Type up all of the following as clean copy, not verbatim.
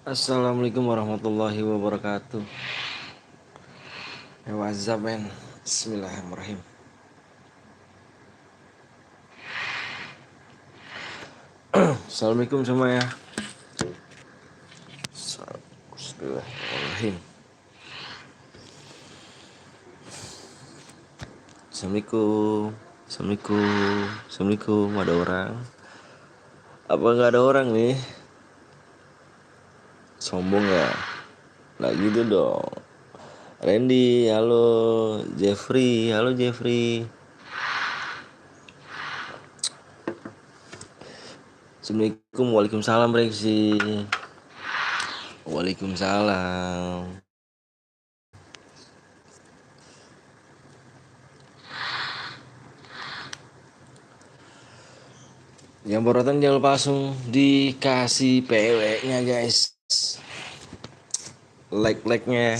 Assalamualaikum warahmatullahi wabarakatuh. Hey, what's up, man? Bismillahirrahmanirrahim. Assalamualaikum semua ya. Bismillahirrahmanirrahim. Assalamualaikum. Assalamualaikum. Assalamualaikum. Ada orang? Apa nggak ada orang nih? Sombong ya? Nah gitu dong. Randy, halo. Jeffrey, halo Jeffrey. Assalamualaikum, waalaikumsalam Reksi. Waalaikumsalam. Yang baru datang jangan lupa langsung dikasih PW-nya guys. Like-nya.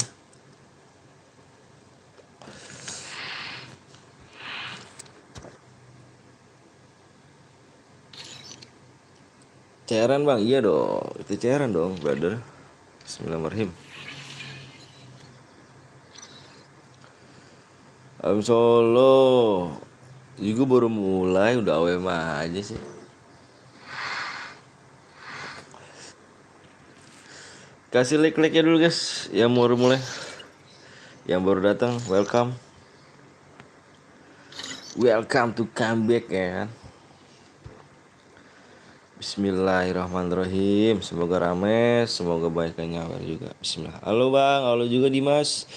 Cairan bang, iya dong. Itu cairan dong, brother. Bismillahirrahmanirrahim. Solo juga baru mulai udah AWM aja sih. Kasih like-nya dulu guys. Yang baru mulai, yang baru datang, welcome. Welcome to come back ya kan. Bismillahirrahmanirrahim. Semoga rame, semoga banyak yang nyawer juga. Bismillah. Halo bang, halo juga Dimas.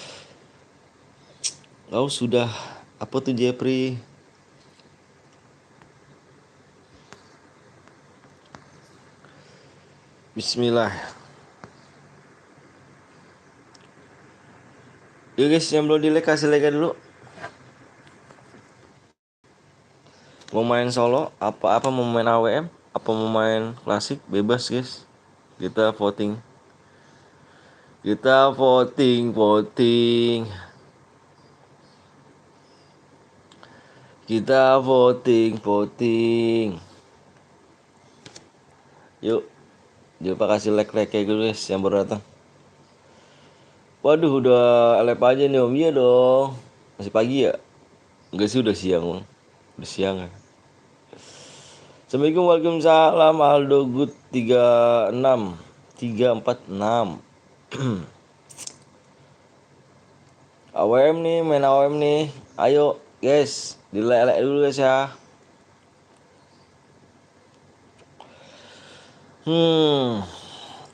Kau sudah apa tuh Jeffrey? Bismillah. Yuk guys, yang belum di like kasih like dulu. Mau main solo, apa mau main AWM, apa mau main klasik, bebas guys. Kita voting. Kita voting. Kita voting. Yuk. Jangan kasih like kayak gitu guys yang baru datang. Waduh, udah lep aja nih Om. Iya dong. Masih pagi ya? Enggak sih, udah siang Om. Udah siang ya. Assalamualaikum, waalaikumsalam. Aldo Good 36 346. AWM nih, main AWM nih. Ayo guys, dilelek dulu guys ya.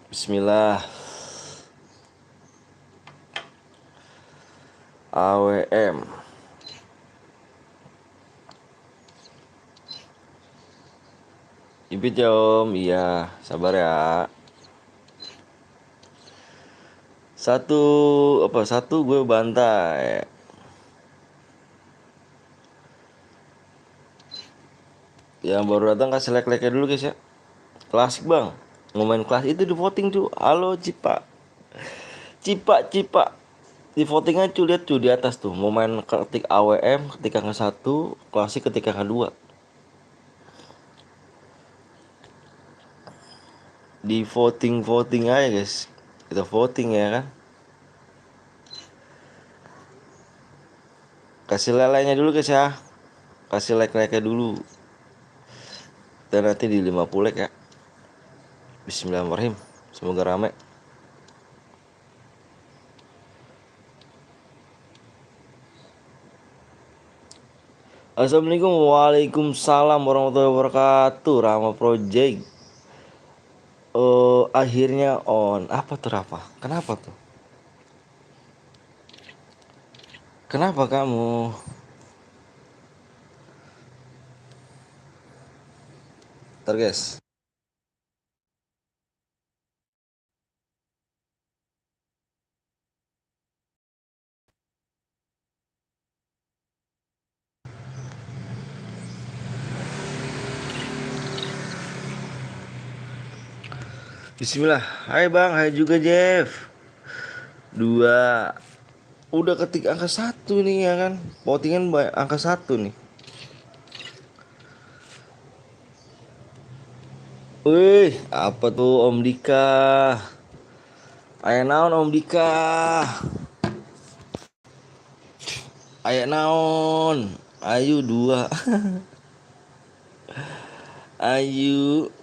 Bismillah. AWM. Ipit ya Om, iya, sabar ya. Satu gue bantai. Yang baru datang kasih like dulu guys ya. Klasik bang, mau main kelas itu di voting tuh. Halo Cipa. Cipa. Di voting aja tuh, lihat tuh di atas tuh. Mau main ketik AWM ketika ke satu, klasik ketika ke dua. Di voting aja guys. Kita voting ya kan. Kasih lelenya dulu guys ya. Kasih like-nya dulu. Dan nanti di 50 like ya. Bismillahirrahmanirrahim. Semoga rame. Assalamualaikum, waalaikumsalam warahmatullahi wabarakatuh. Rama Project. Akhirnya on. Apa tuh Rafa? Kenapa tuh? Kenapa kamu? Ntar guys. Bismillah. Hai bang, hai juga Jeff. Dua. Udah ketik angka satu nih ya kan. Votingan angka satu nih. Wih, apa tuh Om Dika? Aya naon Om Dika? Aya naon? Ayu 2. Ayu.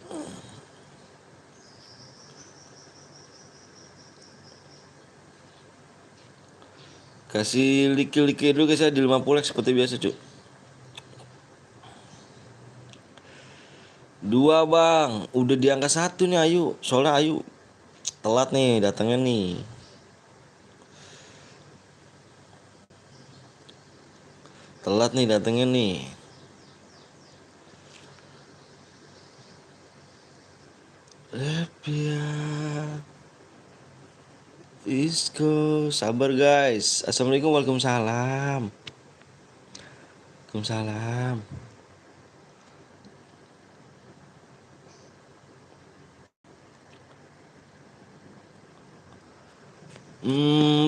Kasih like dulu guys ya di 50 seperti biasa cuy. 2 bang, udah di angka 1 nih Ayu. Soalnya Ayu telat nih datangnya nih. Telat nih datangnya nih. Lepia Isco, sabar guys. Assalamualaikum, waalaikumsalam. Waalaikumsalam.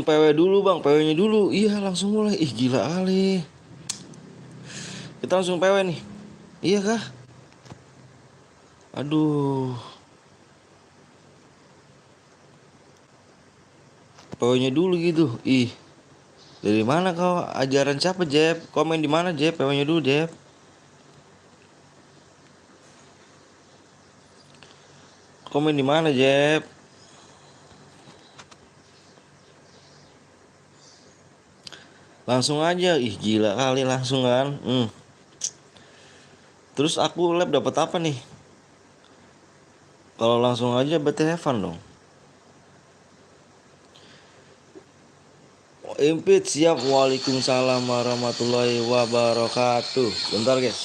PW dulu bang, PW-nya dulu. Iya langsung mulai. Ih gila kali. Kita langsung PW nih. Iya kah? Aduh. PW-nya dulu gitu. Ih. Dari mana kau? Ajaran siapa, Jeb? Komen di mana, Jeb? PW-nya dulu, Jeb. Komen di mana, Jeb? Langsung aja. Ih, gila kali langsung kan. Terus aku lab dapat apa nih? Kalau langsung aja berarti have fun dong. Impit siap. Waalaikumsalam warahmatullahi wabarakatuh. Bentar guys.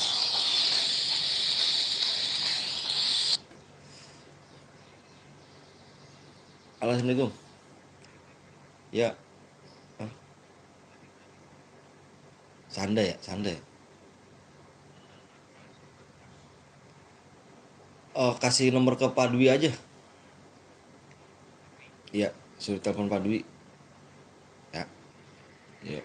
Assalamualaikum. Ya. Sanda ya, Sanda ya. Oh, kasih nomor ke Pak Dwi aja. Iya, suruh telepon Pak Dwi. Ya. Yuk.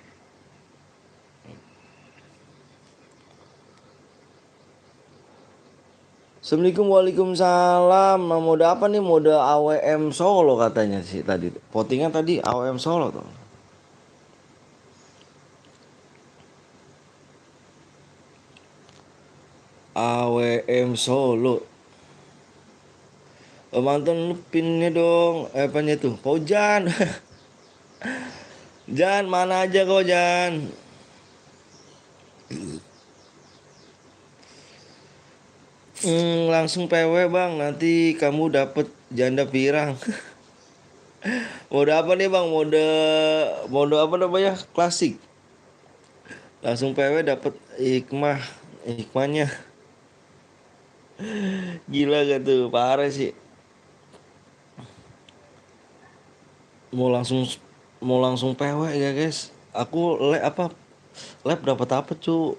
Assalamualaikum, waalaikumsalam. Nah, mode apa nih? Mode AWM Solo katanya sih tadi. Votingnya tadi AWM Solo tuh. AWM Solo. Mantan lu pinnya dong. Apanya tuh? Paujan. Jan, mana aja kau Jan? Langsung PW bang. Nanti kamu dapet janda pirang. Mode apa nih bang? Mode apa namanya? Klasik. Langsung PW dapet hikmahnya. Gila gak tuh? Parah sih. Mau langsung mau langsung PW ya guys. Aku lab dapat apa cu?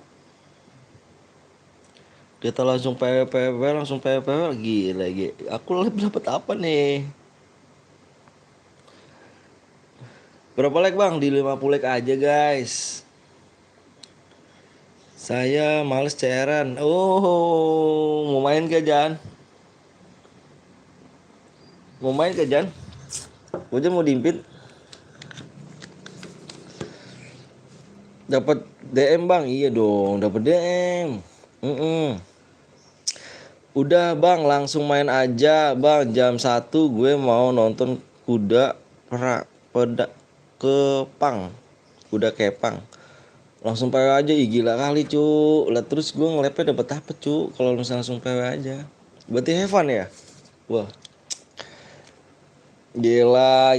Kita langsung PW langsung PW gila lagi. Aku lab dapat apa nih? Berapa like bang? Di 50 like aja guys. Saya males cairan. Oh, mau main ke Jan? Mau main ke Jan? Jan mau diimpit? Dapat DM bang? Iya dong, dapat DM. Udah bang, langsung main aja bang. Jam 1 gue mau nonton kuda peda kepang. Kuda kepang. Langsung PW aja, ih gila kali cu. Lah terus gue ngelepnya dapat apa cu? Kalau misalnya langsung PW aja. Berarti have fun ya? Wah. Gila.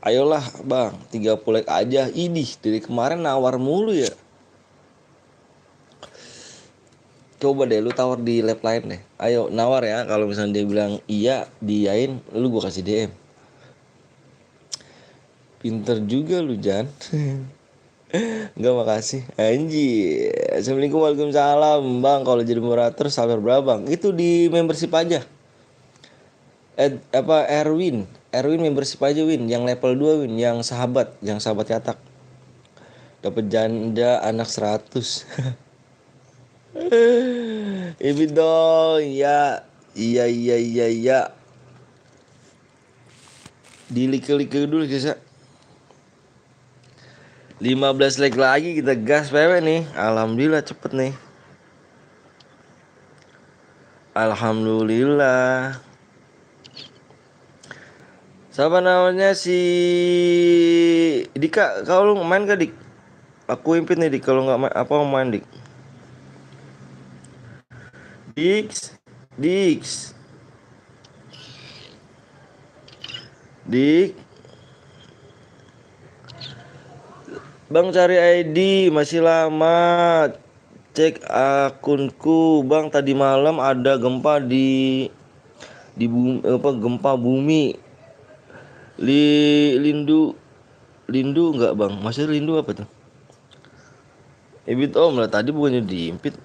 Ayolah bang, 30 like aja. Idih, dari kemarin nawar mulu ya. Coba deh lu tawar di lab lain deh. Ayo nawar ya. Kalau misalnya dia bilang iya, diain, lu gue kasih DM. Pinter juga lu Jan. Enggak, makasih anjir. Assalamualaikum, waalaikumsalam bang. Kalau jadi moderator sabar berapa bang? Itu di membership aja. Erwin membership aja Win. Yang level 2 Win. Yang sahabat katak. Dapat janda anak 100. Ibi dong ya. Iya. Di like dulu guys ya. 15 like lagi kita gas PW nih. Alhamdulillah cepet nih. Alhamdulillah. Siapa namanya si Dika? Kau lu main gak Dik? Aku impit nih Dik. Kalau nggak main apa mau main Dik? Dix, Dix, Dik. Bang cari ID masih lama. Cek akunku Bang, tadi malam ada gempa di bumi, apa gempa bumi. Lindu Lindu enggak Bang? Masih Lindu apa tuh? Ibit Om lah, tadi bukannya diimpit.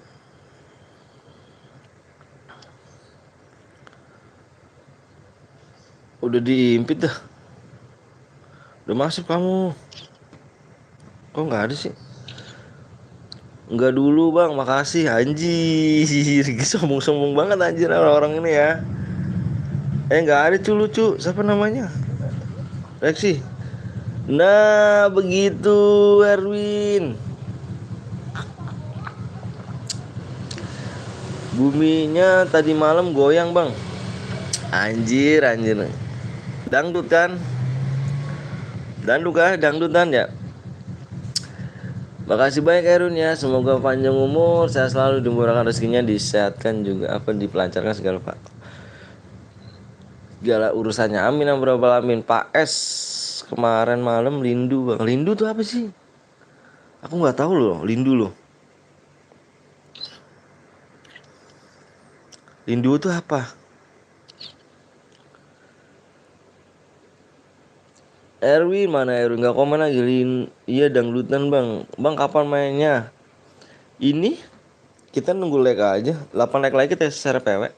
Udah diimpit dah. Udah masuk kamu. Kok nggak ada sih? Enggak dulu Bang, makasih anjir. Sombong-sombong banget anjir orang-orang ini ya. Nggak ada cu lucu. Siapa namanya? Lexi. Nah, begitu Erwin. Buminya tadi malam goyang Bang. Anjir. Dangdut kan? Dangdut kah? Dangdutan ya? Makasih banyak Erwin ya. Semoga panjang umur, sehat selalu, dimurahkan rezekinya, disehatkan juga apa dipelancarkan segala Pak. Segala urusannya. Amin amrobbal alamin. Pak S kemarin malam Lindu Bang. Lindu tuh apa sih? Aku nggak tahu loh, Lindu loh. Lindu tuh apa? Erwin mana Erwin nggak komen lagi. Iya dangdutan Bang. Bang kapan mainnya? Ini kita nunggu like aja. 8 like lagi kita share PW.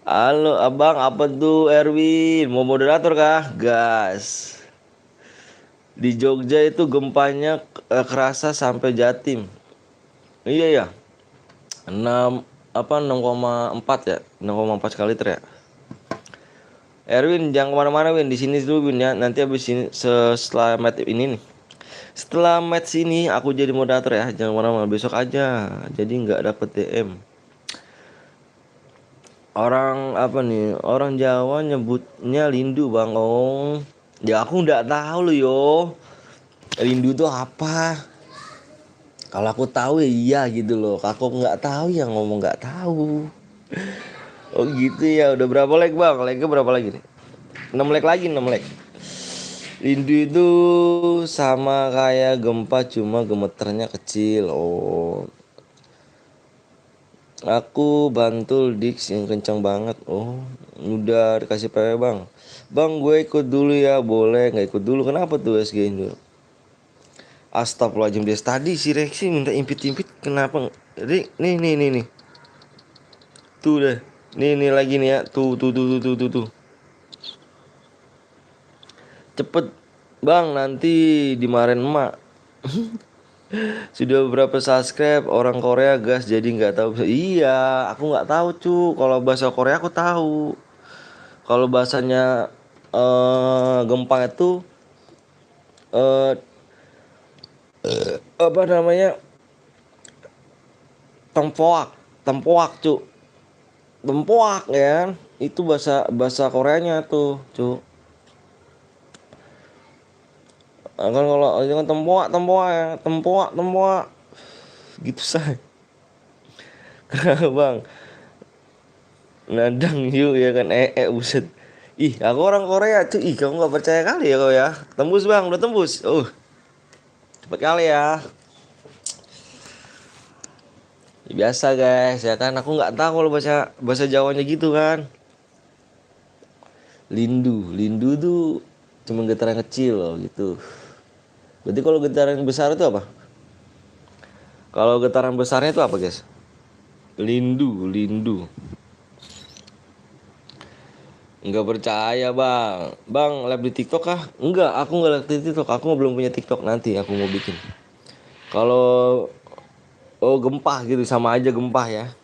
Halo abang, apa tuh Erwin? Mau moderator kah? Gas. Di Jogja itu gempanya kerasa sampai Jatim. Iya ya. 6 apa 6,4 ya? 6,4 skala liter ya. Erwin jangan kemana-mana Win, di sini dulu Win ya. Nanti habis ini setelah match ini nih. Setelah match ini aku jadi moderator ya. Jangan kemana-mana, besok aja. Jadi nggak dapet DM. Orang apa nih? Orang Jawa nyebutnya Lindu Bang Ong. Ya aku nggak tahu loh yo. Lindu tuh apa? Kalau aku tahu ya iya gitu loh. Kalau aku nggak tahu ya ngomong nggak tahu. Oh gitu ya. Udah berapa like Bang? Like-nya berapa lagi nih? 6 like lagi, 6 like. Lindu itu sama kayak gempa cuma gemeternya kecil. Oh. Aku Bantul Dix yang kencang banget. Oh, udah dikasih PW Bang. Bang, gue ikut dulu ya. Boleh nggak ikut dulu? Kenapa tuh SG dulu? Astagfirullahaladzim, dia tadi si Rexi minta impit-impit. Kenapa? Nih. Tuh deh. Nih lagi nih ya. Tuh. Cepet Bang, nanti dimarahin emak. Sudah beberapa subscribe orang Korea gas jadi nggak tahu. Iya, aku nggak tahu cu. Kalau bahasa Korea aku tahu. Kalau bahasanya gempa itu eh apa namanya, tempoak cu. Tempoak ya kan? Itu bahasa bahasa Koreanya tuh cu. Kan kalau jangan tempoak gitu say. Bang nadang yuk ya kan buset. Ih aku orang Korea cuy. Ih kamu nggak percaya kali ya kau ya. Tembus Bang, udah tembus. Cepet kali ya. Ya, biasa guys ya kan, aku nggak tahu kalau bahasa bahasa Jawanya gitu kan. Lindu tuh cuma getaran kecil loh gitu. Berarti kalau getaran besar itu apa? Kalau getaran besarnya itu apa guys? Lindu. Enggak percaya Bang. Bang live di TikTok kah? Enggak, aku enggak live di TikTok. Aku belum punya TikTok, nanti aku mau bikin. Kalau gempa gitu sama aja gempa ya.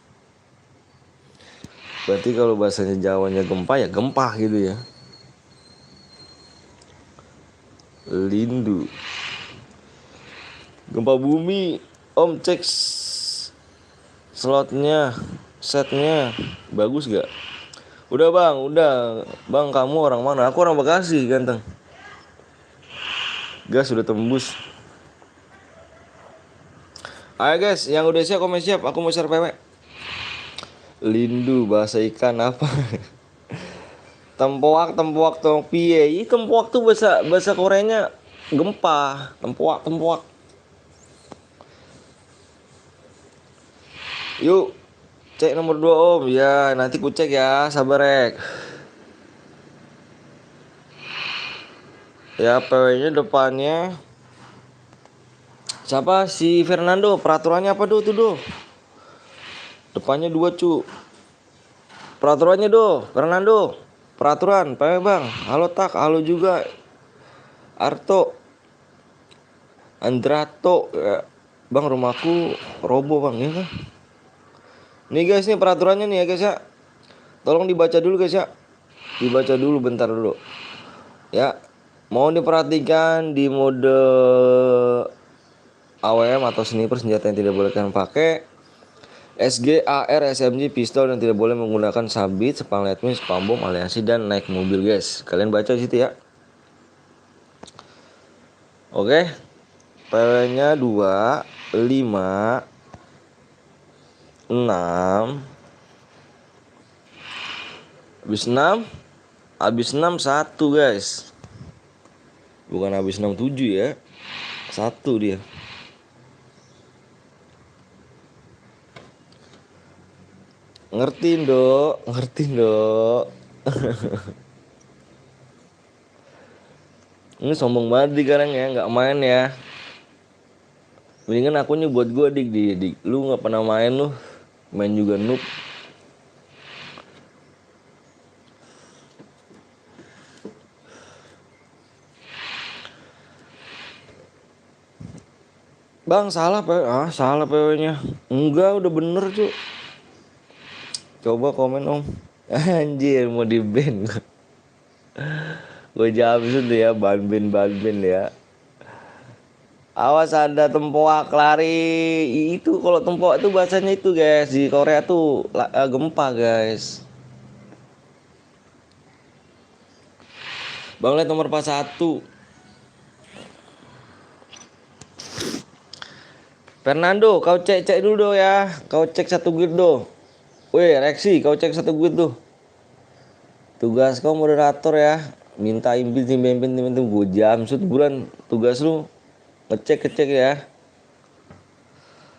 Berarti kalau bahasanya Jawanya gempa ya gempa gitu ya. Lindu. Gempa bumi. Om cek slotnya, setnya bagus gak? Udah bang, udah. Bang kamu orang mana? Aku orang Bekasi ganteng. Gas sudah tembus. Ayo guys, yang udah siap komen siap. Aku mau share PW. Lindu bahasa ikan apa? Tempoak, tempoak, tempoak piye? Ih, tempoak tuh bahasa bahasa Koreanya gempa. Tempoak, tempoak. Yuk, cek nomor 2 om. Ya, nanti ku cek ya, sabar rek. Ya, PW-nya depannya siapa? Si Fernando. Peraturannya apa tuh tuh? Depannya 2 cu. Peraturannya Fernando. Peraturan, PW bang. Halo tak, halo juga. Arto, Andrato. Ya. Bang rumahku robo bang ya kan. Nih guys, nih peraturannya nih ya guys ya. Tolong dibaca dulu guys ya. Dibaca dulu bentar dulu. Ya. Mau diperhatikan di mode AWM atau sniper senjata yang tidak boleh kalian pakai. SG, AR, SMG, pistol yang tidak boleh menggunakan sabit, spam lightning, spam bom, aliansi dan naik mobil guys. Kalian baca situ ya. Oke. PW-nya 2, 5, 6. Habis 6 1 guys. Bukan habis 6 7 ya. 1 dia. Ngertiin dok. Ini sombong banget nih sekarang ya, nggak main ya. Mendingan akunnya buat gue dik. Lu nggak pernah main lu, main juga noob. Bang salah PW, salah PW-nya. Enggak, udah bener cuy. Coba komen om. Anjir mau di ban. Gue jawab itu ya, ban ya. Awas ada tempoak lari. Itu kalau tempoak itu bahasanya itu guys. Di Korea tuh gempa guys. Bang lihat nomor pas 1. Fernando, kau cek dulu do ya. Kau cek satu guild do. Weh, Rexi, kau cek satu guild tuh. Tugas kau moderator ya. Minta impian gue jam bulan tugas lu ngecek ya.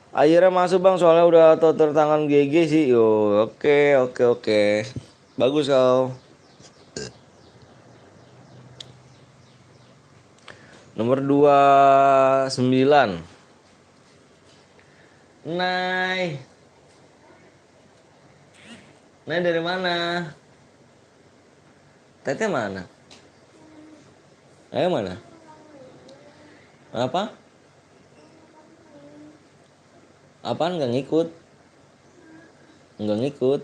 Akhirnya masuk bang, soalnya udah tertangan GG sih. Yo, oke. Bagus kau. Nomor 29. Nay dari mana? Tete mana? Ayo mana? Apa? Apaan nggak ngikut? Nggak ngikut.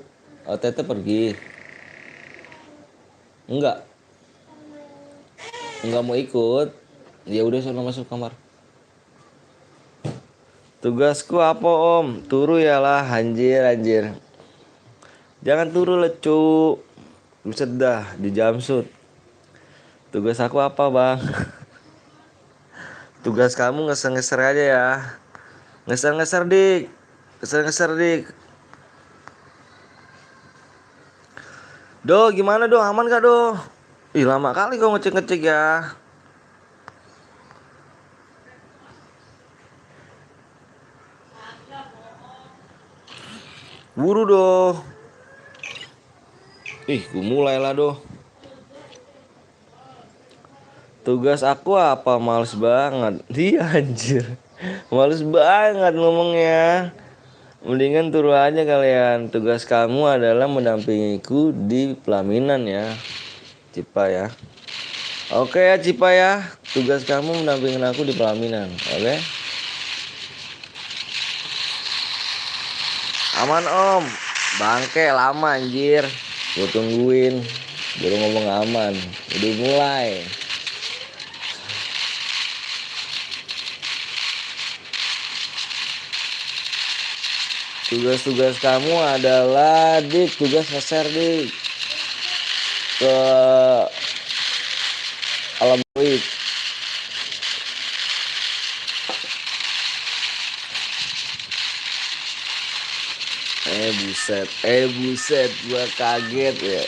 Oh, Tete pergi. Enggak mau ikut. Ya udah sono masuk kamar. Tugasku apa om? Turu ya lah, anjir. Jangan turu lecu. Buset dah di jamsut. Tugas aku apa bang? Tugas kamu ngeser aja ya. Ngeser dik. Do gimana do, aman gak do? Ih lama kali kau ngecek ya. Buru do. Ih gue mulai lah do. Tugas aku apa? Males banget. Iya anjir. Males banget ngomongnya. Mendingan turu aja kalian. Tugas kamu adalah mendampingiku di pelaminan ya, Cipa ya. Oke ya Cipa ya. Tugas kamu mendampingin aku di pelaminan. Oke. Aman om. Bangke lama anjir. Gue tungguin. Baru ngomong aman. Udah mulai. Tugas-tugas kamu adalah dik, tugas nge-share dik ke alam gaib. Buset, gua kaget ya.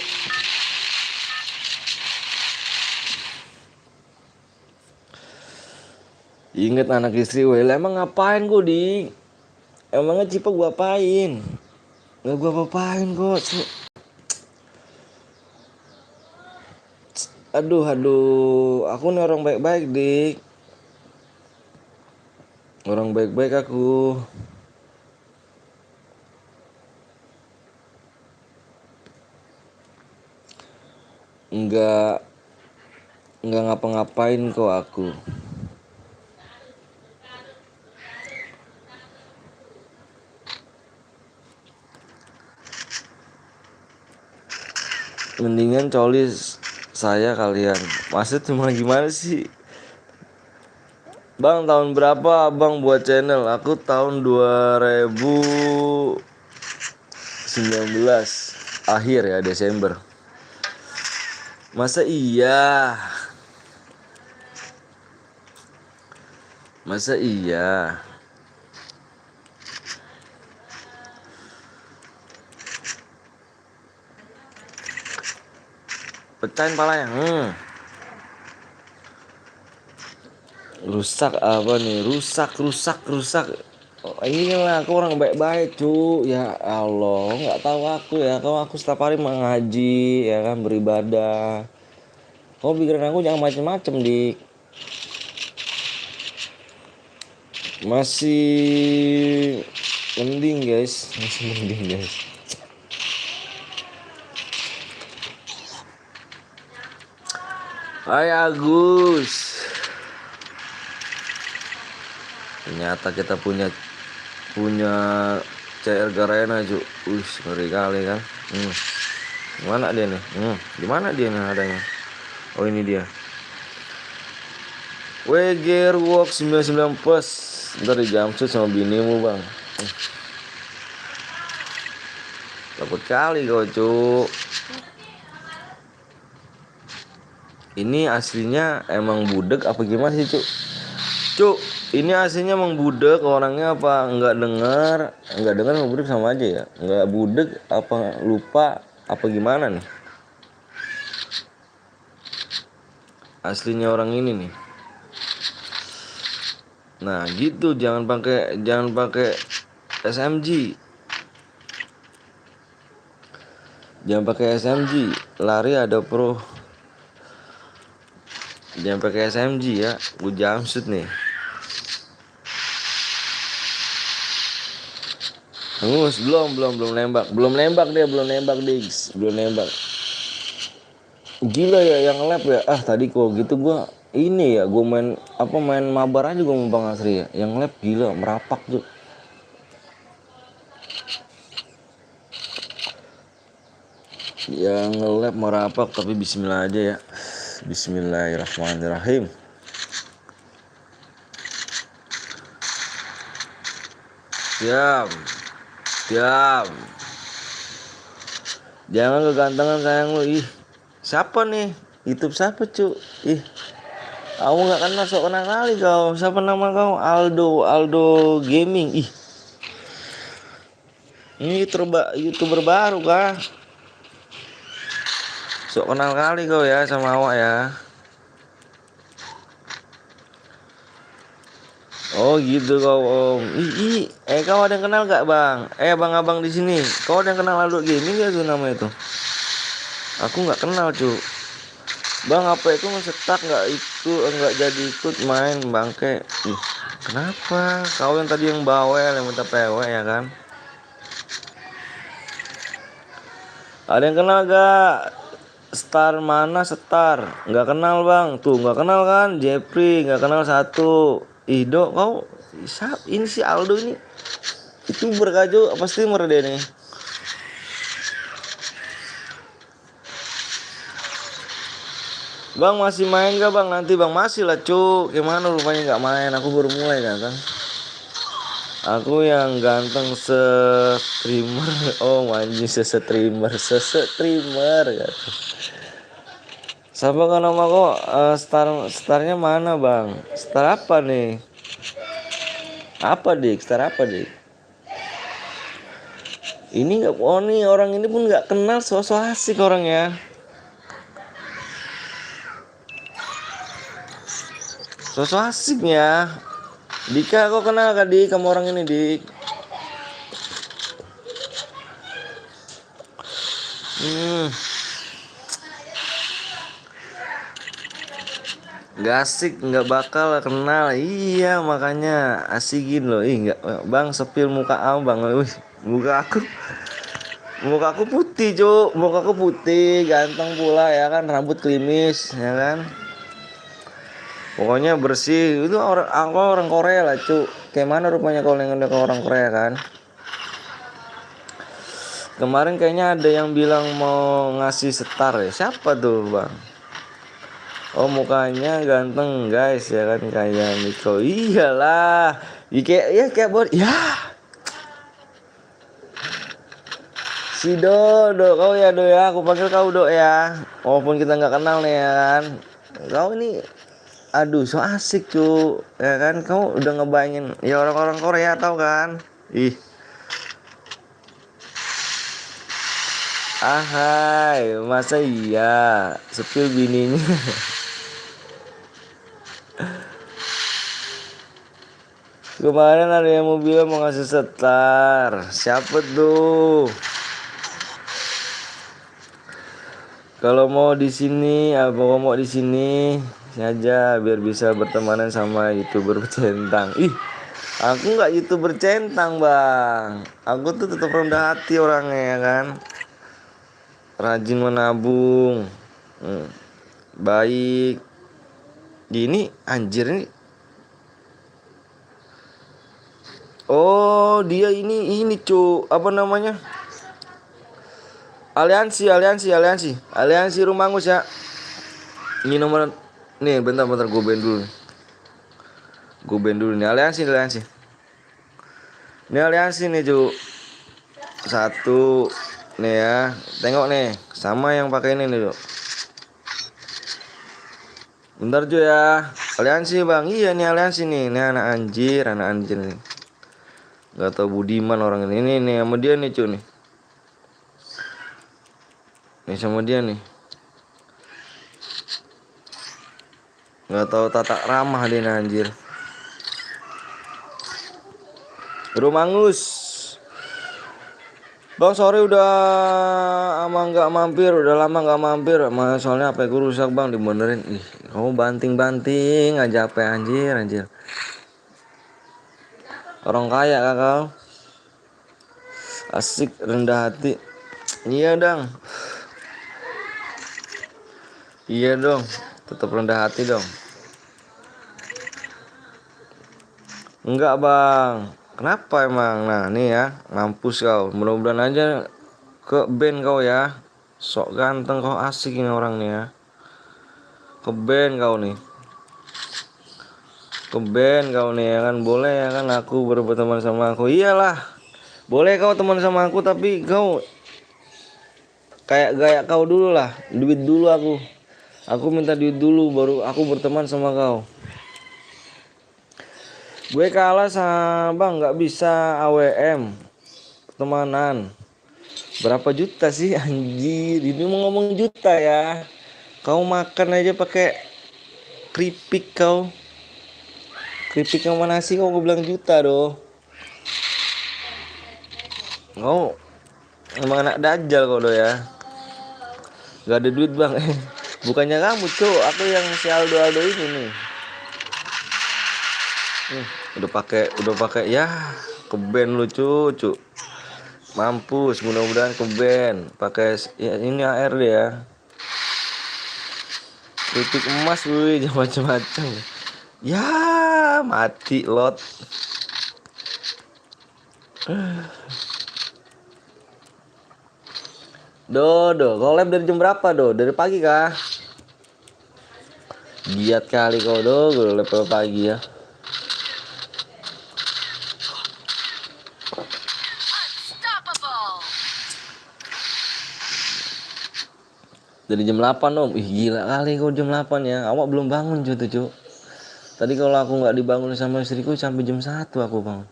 Ingat anak istri, weh, emang ngapain gua di? Emangnya Cipa gua apain? Nggak gua apa-apain kok. Aduh, aku nih orang baik-baik dik. Orang baik-baik aku. Enggak ngapa-ngapain kok aku. Mendingan colis saya kalian. Maksud cuma gimana sih? Bang, tahun berapa abang buat channel? Aku tahun 2019 akhir ya, Desember. Masa iya? Pecahin palanya. Rusak apa nih? Rusak. Oh, inilah aku orang baik-baik cu. Ya Allah, nggak tahu aku ya. Kalau aku setiap hari mengaji ya kan, beribadah. Kau pikiran aku jangan macem-macem dik. Masih mending guys. Hai Agus. Ternyata kita punya CR Garena cu. Ngeri kali kan. Mana dia nih? Gimana dia nih adanya? Oh ini dia. Gearworks 99 plus. Ntar di jumpsuit sama binimu bang. Takut kali kau cu. Ini aslinya emang budek apa gimana sih cu? Cuk, ini aslinya emang budek orangnya apa nggak dengar sama budek sama aja ya, nggak budek apa lupa apa gimana nih? Aslinya orang ini nih. Nah gitu, jangan pakai SMG. Jangan pakai SMG, lari ada pro. Jangan pakai SMG ya, gue jumpsuit nih. Ngus, belum nembak dia, belum nembak. Gila ya yang lab ya. Tadi kok gitu gua ini ya, gua main mabar aja gua mau Bang Asri ya. Yang lab gila merapak tuh. Yang lab merapak tapi bismillah aja ya. Bismillahirrahmanirrahim. Diam. Jangan kegantengan sayang lu. Siapa nih? YouTube siapa cu? Aku gak kenal, sok kenal kali kau. Siapa nama kau? Aldo Gaming. Ini YouTuber baru kah? Sok kenal kali kau ya sama awak ya. Oh gitu kau om. Kau ada yang kenal gak bang? Abang-abang di sini. Kau ada yang kenal Aldo Gaming gak tuh namanya itu? Aku nggak kenal cu. Bang apa itu nge-stuck nggak jadi ikut main bangke. Kenapa? Kau yang tadi yang bawel yang minta PW ya kan? Ada yang kenal gak? Star mana Star? Nggak kenal bang. Tuh nggak kenal kan? Jeffrey nggak kenal satu. Dok kau ini si Aldo ini itu berkaju pasti merde nih. Bang masih main gak bang? Nanti bang masih lah cuk. Gimana rupanya nggak main? Aku baru mulai kan. Aku yang ganteng se-streamer. Oh anjing se-streamer. Se-streamer gitu. Siapa kan nama kok starnya mana bang? Star apa nih? Apa dik? Star apa dik? Ini nggak, oh nih orang ini pun nggak kenal, sosok asik orangnya. Sosok asiknya. Dika, kok kenal kak Dik kamu orang ini Dik? Hmm, nggak asik, nggak bakal kenal. Iya makanya asikin loh. Ih nggak, bang sepil muka abang. Wih, muka aku putih cuk, muka aku putih, ganteng pula ya kan, rambut klimis ya kan. Pokoknya bersih. Itu orang, aku orang Korea lah cuk. Kayak mana rupanya kalau nengok ke orang Korea kan? Kemarin kayaknya ada yang bilang mau ngasih setar ya. Siapa tuh bang? Oh mukanya ganteng guys ya kan, kayak Niko. Iyalah. Kayak ya kayak buat ya. Si Dodo, kau ya Do ya, aku panggil kau Do ya. Walaupun kita nggak kenal nih ya kan. Kau ini, aduh so asik cu, ya kan. Kau udah ngebayangin ya orang-orang Korea tau kan? Ih, ahai, masa iya, sepil bininya. Kemarin ada yang mau bilang mau ngasih setar. Siapa tuh? Kalau mau di sini, apa mau di sini saja biar bisa bertemanan sama YouTuber bercentang. Ih, aku nggak YouTuber centang, Bang. Aku tuh tetap rendah hati orangnya ya kan. Rajin menabung. Hmm, baik. Ini anjir ini. Oh, dia ini cu, apa namanya? Aliansi Rumangus ya. Ini nomor nih, bentar gue band dulu. Gue band dulu nih, aliansi. Ini aliansi nih, Cuk. Satu nih ya. Tengok nih, sama yang pakai ini nih, Cuk. Bentar, Cuk ya. Aliansi, Bang. Iya nih aliansi nih. Ini anak anjir nih. Gak tau budiman orang ini. Ini nih sama dia nih, Cuk nih. Nih sama dia nih. Gak tahu tata ramah dia nih, anjir. Rumangus. Bang sorry udah nggak mampir, udah lama nggak mampir. Soalnya HP gue rusak bang, dibenerin. Ih, kamu banting aja HP anjir. Orang kaya kakak, asik rendah hati. Iya dong, iya dong, tetap rendah hati dong. Enggak bang, kenapa emang? Nah nih ya, ngampus kau. Mudah-mudahan aja ke band kau ya. Sok ganteng kau, asik ini orang nih ya. Ke band kau nih. Ke band kau nih ya kan, boleh ya kan aku berteman sama aku. Iyalah, boleh kau teman sama aku tapi kau kayak gaya kau dulu lah, duit dulu aku minta duit dulu baru aku berteman sama kau. Gue kalah sama bang, nggak bisa AWM pertemanan. Berapa juta sih anjir, ini mau ngomong juta ya. Kau makan aja pakai keripik kau, keripik sama nasi kau bilang juta doh. Kau emang anak dajal kau doh ya. Gak ada duit bang. Bukannya kamu cuk, aku yang si Aldo ini nih. Udah pakai ya, ke band lu cucu. Mampus, mudah-mudahan ke band. Pakai ya, ini AR deh ya. Kritik emas wih, macam-macam. Ya, mati lot. Kau lab dari jam berapa Dari pagi kah? Giat kali kau do, gue level pagi ya. Dari jam 8 om. Ih gila kali kau jam 8 ya. Awak belum bangun cuy tuh cuy. Tadi kalau aku nggak dibangun sama istriku sampai jam 1 aku bang.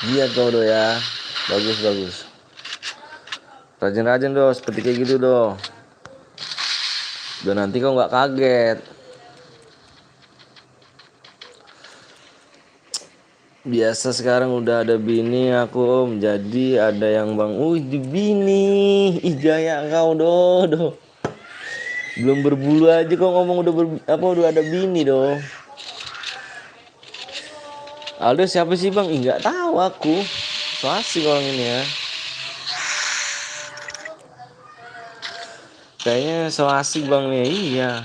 Giat kau do ya. Bagus bagus. Rajin-rajin do seperti kayak gitu do. Biar nanti kau nggak kaget. Biasa sekarang udah ada bini aku om. Jadi ada yang bang. Di bini. Ih gaya kau do. Belum berbulu aja kok ngomong udah ada bini do. Aldo siapa sih bang? Nggak tahu aku. So asik orang ini ya. Kayaknya so asik bang nih. Iya.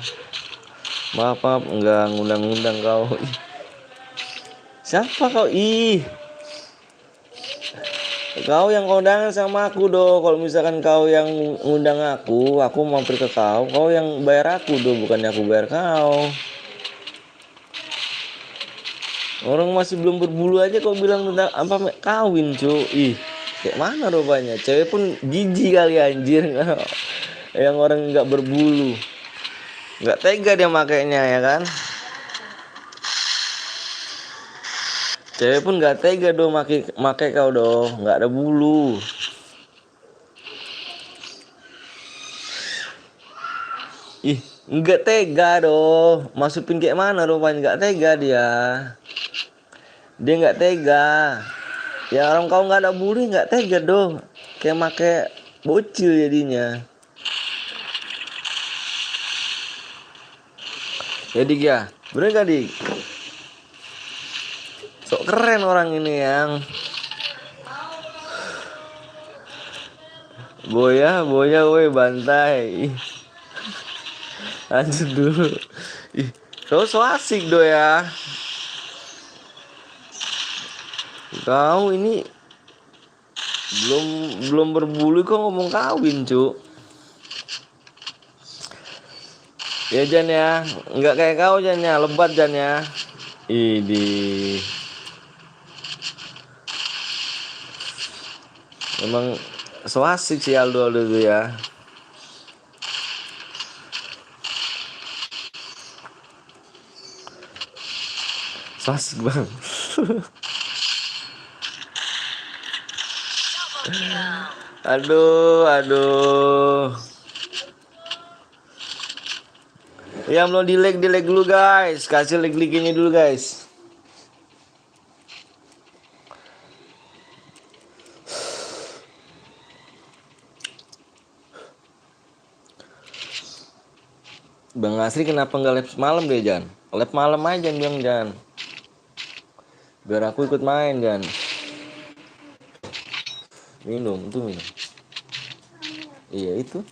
Maaf nggak ngundang-ngundang kau. Siapa kau? Kau yang kondangan sama aku do. Kalau misalkan kau yang ngundang aku mampir ke kau. Kau yang bayar aku do, bukannya aku bayar kau. Orang masih belum berbulu aja kau bilang tentang apa kawin cuy. Kayak mana rupanya? Cewek pun jijik kali anjir. Yang orang nggak berbulu. Nggak tega dia makainya ya kan. Cewek pun nggak tega do make kau do. Nggak ada bulu. Nggak tega do. Masukin kayak mana rupanya? Nggak tega dia. Dia nggak tega. Ya orang kau nggak ada bulu nggak tega do. Kayak make bocil jadinya. Jadi ya, bener gak dik? Sok keren orang ini yang boya woi bantai. Lanjut dulu. So asik do ya. Kau ini belum berbulu kok ngomong kawin cu. Ya Jan ya, nggak kayak kau Jan ya, lebat Jan ya. Ini memang so asik sih Aldo itu ya. So asik bang. Aduh. Ya belum di lag dulu guys. Kasih lag-lagnya dulu guys. Bang Asri kenapa nggak lab malam deh Jan? Lab malam aja bilang Jan. Biar aku ikut main Jan. Minum. Iya itu.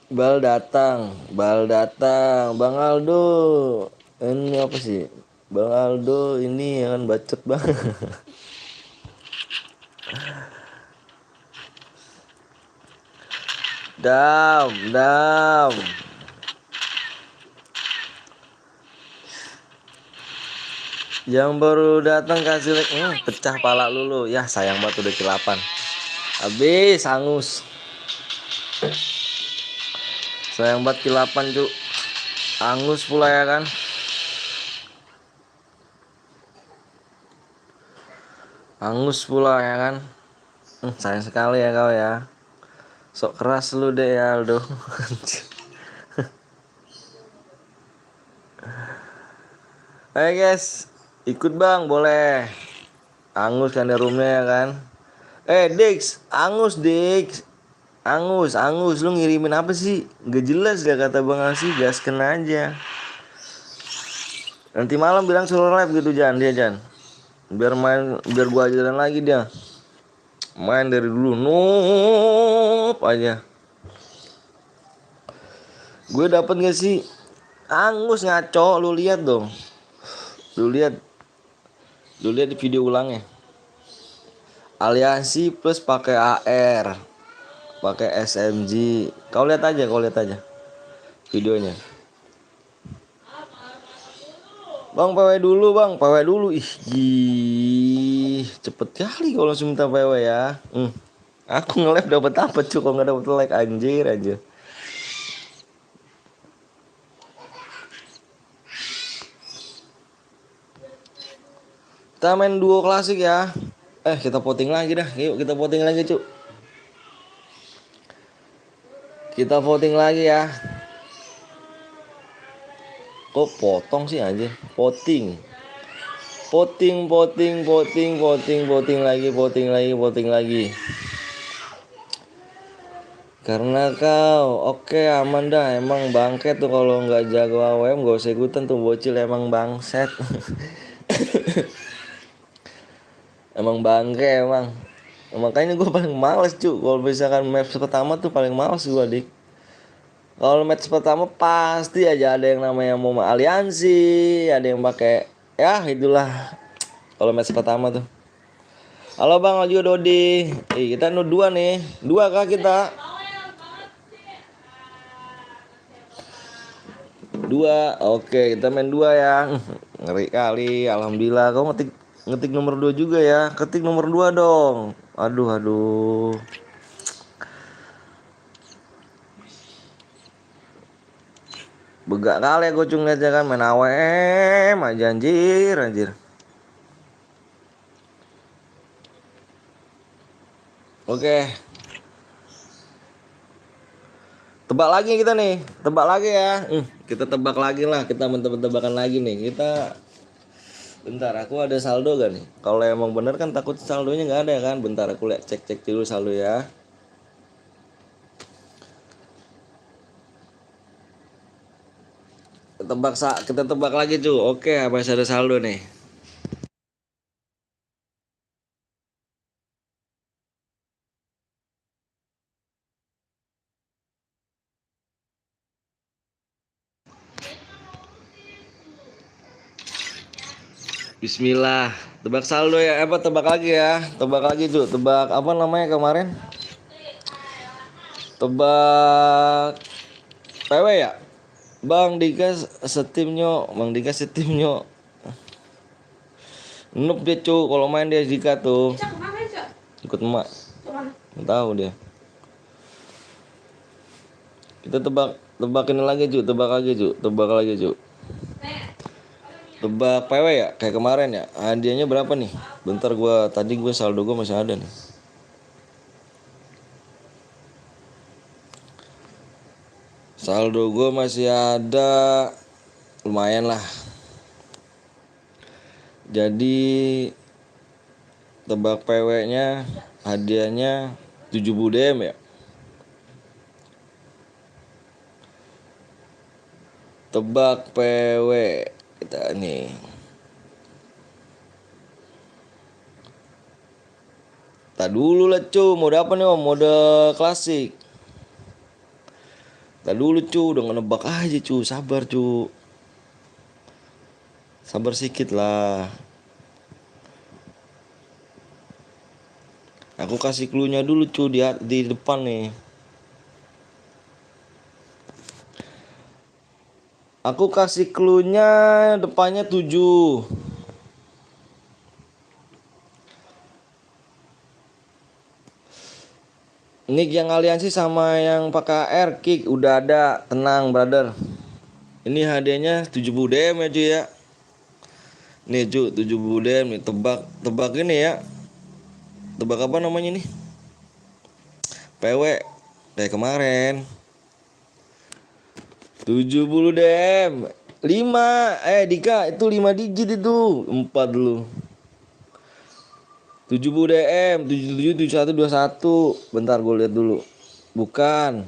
Bal datang, Bang Aldo. Ini apa sih? Bang Aldo ini kan bacot banget. Dam. Yang baru datang kasih like, pecah pala lu. Ya sayang banget udah kilapan. Habis angus. Sayang banget kilapan cu. Angus pula ya kan. Angus pula ya kan. Sayang sekali ya kau ya. Sok keras lu deh ya Aldo. Ayo guys, ikut bang boleh. Angus kan ada roomnya ya kan. Dix, Angus, lu ngirimin apa sih? Gak jelas gak kata Bang Asi, gasken aja. Nanti malam bilang suruh live gitu Jan, biar gua ajarin lagi dia. Main dari dulu, noob aja. Gue dapet gak sih? Angus ngaco, lu lihat dong. Lu lihat di video ulangnya. Aliansi plus pakai AR. pakai SMG. Kau lihat aja videonya. Bang PW dulu bang, PW dulu. Cepet kali kalau langsung minta PW ya. Aku nge-live dapat apa cuy kalau nggak dapat like, anjir aja. Kita main duo klasik ya. Kita voting lagi dah. Yuk kita voting lagi cuy. Kita voting lagi ya. Kok potong sih anjir? Voting lagi. Karena kau oke aman dah. Emang bangke tuh kalau nggak jago AWM gak usah ikutan tuh bocil, emang bangset. Emang bangke emang. Makanya gue paling males cuy. Kalau misalkan match pertama tuh paling males gue dik. Kalau match pertama pasti aja ada yang namanya mau aliansi, ada yang pakai ya itulah. Kalau match pertama tuh. Halo Bang Ojo Dodi. Kita dua nih. Dua kah kita? Dua. Oke, kita main dua ya. Ngeri kali. Alhamdulillah. Kau ngetik nomor 2 juga ya. Ketik nomor 2 dong. Aduh. Begak kali gue cung aja kan main AWM aja anjir. Oke. Tebak lagi kita nih. Tebak lagi ya. Kita tebak lagi lah. Kita tebak-tebakan lagi nih. Bentar, aku ada saldo gak nih? Kalau emang bener kan takut saldonya nggak ada ya kan? Bentar, aku lihat cek dulu saldo ya. Kita tebak lagi cuy. Oke, masih ada saldo nih. Bismillah. Tebak saldo ya. Tebak lagi ya. Tebak lagi cuy. Tebak apa namanya kemarin? Tebak PW ya. Bang Dika setimnya. Noob dia cuy. Kalau main dia Dika tuh. Ikut emak. Nggak tahu dia. Kita tebakin lagi cuy. Tebak lagi cuy. Tebak PW ya kayak kemarin ya. Hadiahnya berapa nih? Bentar tadi saldo gue masih ada nih. Saldo gue masih ada lumayan lah. Jadi tebak PW-nya hadiahnya 70 DM ya. Tebak PW kita nih. Tak dulu lah cu, mode apa nih om? Mode klasik. Tak dulu cu, udah nebak aja cu, sabar cu. Sabar sedikit lah. Aku kasih clue-nya dulu cu di depan nih. Aku kasih clue-nya depannya 7. Nick yang aliansi sama yang pakai air kick udah ada, tenang brother. Ini hadiahnya 70 DM ya cuy ya. Nih cu 70 DM nih, tebak ini ya. Tebak apa namanya nih? PW kayak kemarin. 70 DM. 5 Dika itu 5 digit itu. 4 dulu. 70 DM 777121. Bentar gue lihat dulu. Bukan.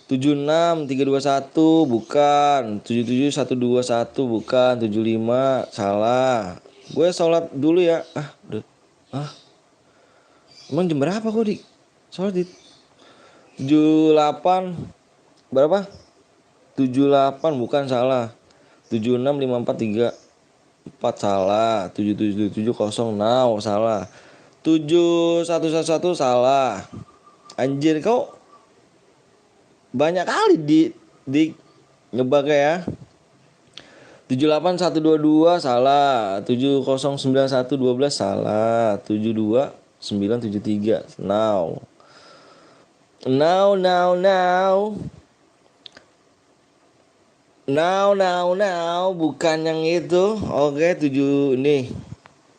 76321 bukan. 77121 bukan. 75 salah. Gue sholat dulu ya. Emang jam berapa kok dik? Sholat di 78 berapa? 78 bukan salah. 76543 salah. 7770 now salah. 7111 salah. Anjir, kau banyak kali di ngebug ya. 78122 salah, 709112 salah, 72973. Now. Now, bukan yang itu. Oke, 7 nih.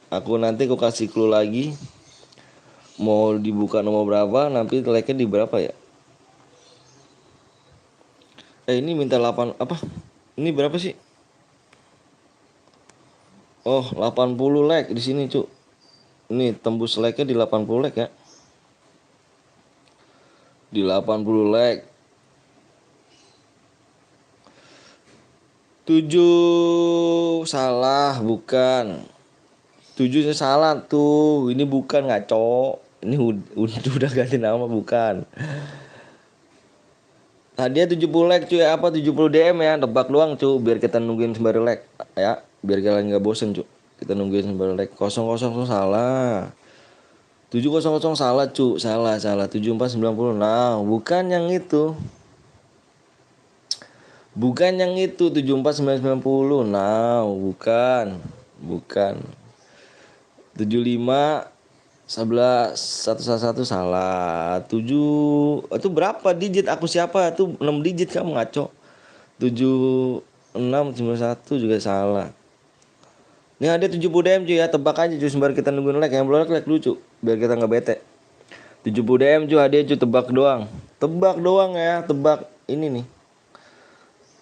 Aku nanti kasih clue lagi. Mau dibuka nomor berapa, nanti like-nya di berapa ya? Ini minta 8 apa? Ini berapa sih? Oh, 80 like di sini, Cuk. Ini tembus like-nya di 80 like ya. Di 80 like. 7 salah, bukan. 7 salah tuh. Ini bukan, ngaco. Ini udah ganti nama, bukan. Hadiah 70 like cuy, apa 70 DM ya, tebak doang cuy, biar kita nungguin sembari like ya, biar kalian nggak bosen cuy. Kita nungguin sembari like. 000 salah. 700 salah cuy, salah. 7490. Nah, bukan yang itu. Bukan yang itu 74990. Nah, bukan. 75 11 111 salah. 7 itu berapa digit? Aku siapa? Itu 6 digit, kamu ngaco. 7691 juga salah. Ini ada 70 DM cuy ya, tebak aja cuy sembari kita nungguin like. Yang belum like lucu biar kita nggak bete. 70 DM cuy, hadiah cuy, tebak doang. Tebak doang ya, tebak ini nih.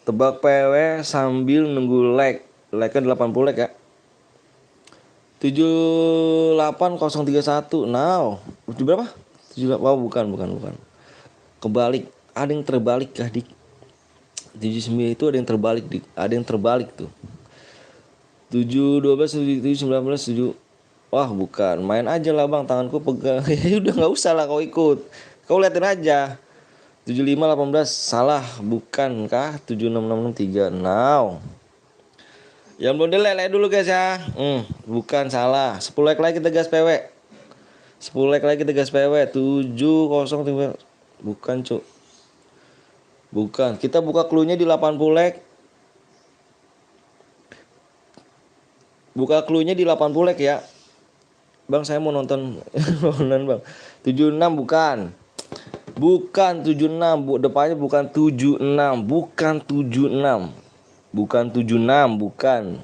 Tebak PW sambil nunggu like. Like-nya 80 like ya. 78031. Now. Berapa? 78. Wow, bukan. Kebalik. Ada yang terbalik kah, Dik? 79 itu ada yang terbalik, Dik. Ada yang terbalik tuh. 712 719 7. Wah, bukan. Main aja lah, Bang. Tanganku pegang. Ya udah enggak usah lah kau ikut. Kau liatin aja. 7518 salah, bukan kah? 76663. Now. Yang belum di like dulu guys ya. Bukan, salah. 10 like lagi kita gas PW. 10 like lagi kita gas PW. 703. Bukan, Cuk. Bukan. Kita buka clue-nya di 80 like. Buka clue-nya di 80 like ya. Bang, saya mau nonton. Bang. 76 bukan. Bukan 76, depannya bukan 76, bukan 76. Bukan 76, bukan.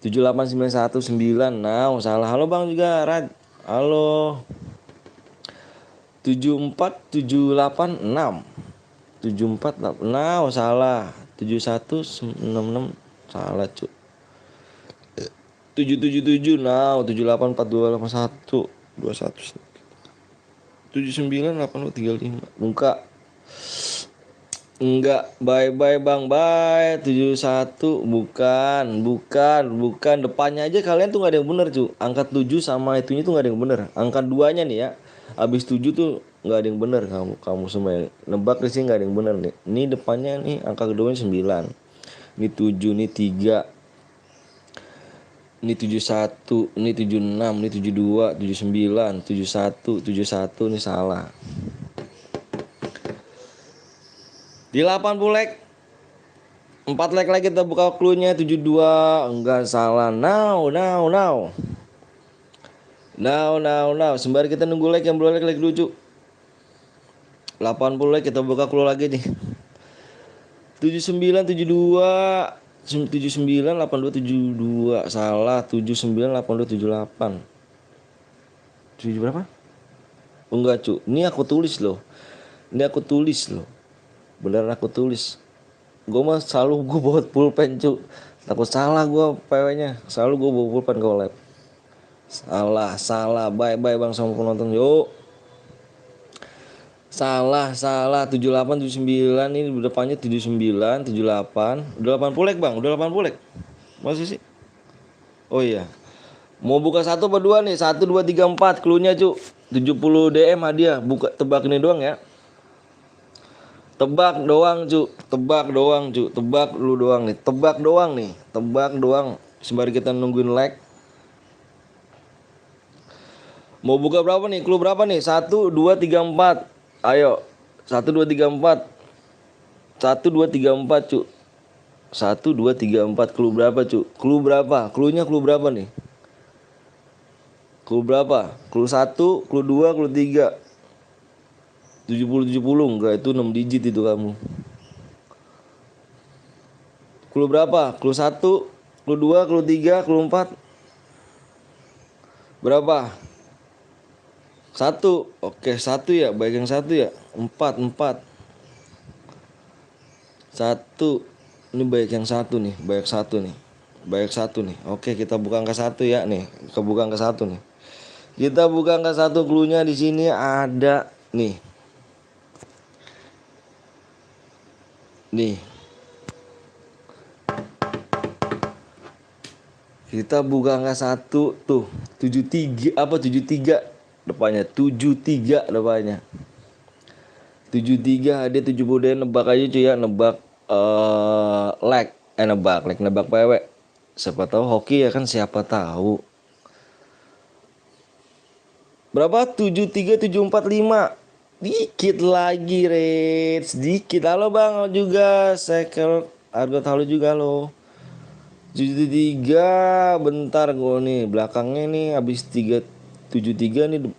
78919. Nah, salah. Halo Bang juga, Rad. Halo. 74786. 748. Nah, salah. 7166 salah, Cuk. 777. Nah, 784281 21. 798035. Buka. Enggak, bye Bang, bye. 71 bukan. Depannya aja kalian tuh enggak ada yang bener, cu. Angka 7 sama itunya tuh enggak ada yang bener. Angka 2-nya nih ya. Habis 7 tuh enggak ada yang bener, kamu semua yang nebak di sini enggak ada yang bener nih. Ini depannya nih angka keduanya 9. Ini 7, ini 3. Ini 71, ini 76, ini 72, 79, 71 ini salah. Di 80 like. 4 like lagi kita buka clue-nya 72. Enggak salah. Now. Sembari kita nunggu like, yang belum like lucu. 80 like kita buka clue lagi nih. 7972 798272 salah. 798278. 7 berapa? Enggak, cu. Ini aku tulis loh. Beneran aku tulis. Gue mah selalu gue bawa pulpen, cu. Takut salah gue PW-nya. Selalu gue bawa pulpen kalau lab. Salah. Bye Bang sama penonton. Yuk. Salah. 7879 ini depannya 79 78. Udah 80 like, Bang. Udah 80 like. Masih sih? Oh iya. Mau buka 1 apa 2 nih? 1 2 3 4 clue-nya, cu. 70 DM hadiah. Buka, tebak ini doang ya. Tebak doang, cu. Tebak lu doang nih. Tebak doang. Sembari kita nungguin like. Mau buka berapa nih? Clue berapa nih? 1, 2, 3, 4. Ayo. 1, 2, 3, 4. 1, 2, 3, 4 cu. 1, 2, 3, 4. Clue berapa cu? Clue berapa? Cluenya clue berapa nih? Clue berapa? Clue 1, clue 2, clue 3. 70 enggak, itu 6 digit itu kamu. Clue berapa? Clue 1, clue 2, clue 3, clue 4. Berapa? 1. Oke, 1 ya. Baik yang 1 ya. 4, 4. 1. Ini baik yang 1 nih. Baik 1 nih. Baik 1 nih. Oke, kita buka angka 1 ya nih. Kita buka angka 1 nih. Kita buka angka 1, cluenya di sini ada nih. Nih. Kita buka angka 1 tuh. 73 apa 73 depannya. 73 depannya. 73 dia 70 deh, nebak aja cuy ya, nebak leg. Nebak pewek. Siapa tahu hoki ya kan, siapa tahu. Berapa? 73745. Dikit lagi, Reds. Dikit. Halo Bang juga. Sekel harga halo juga lo. 73. Bentar gue nih. Belakangnya nih habis 373 nih.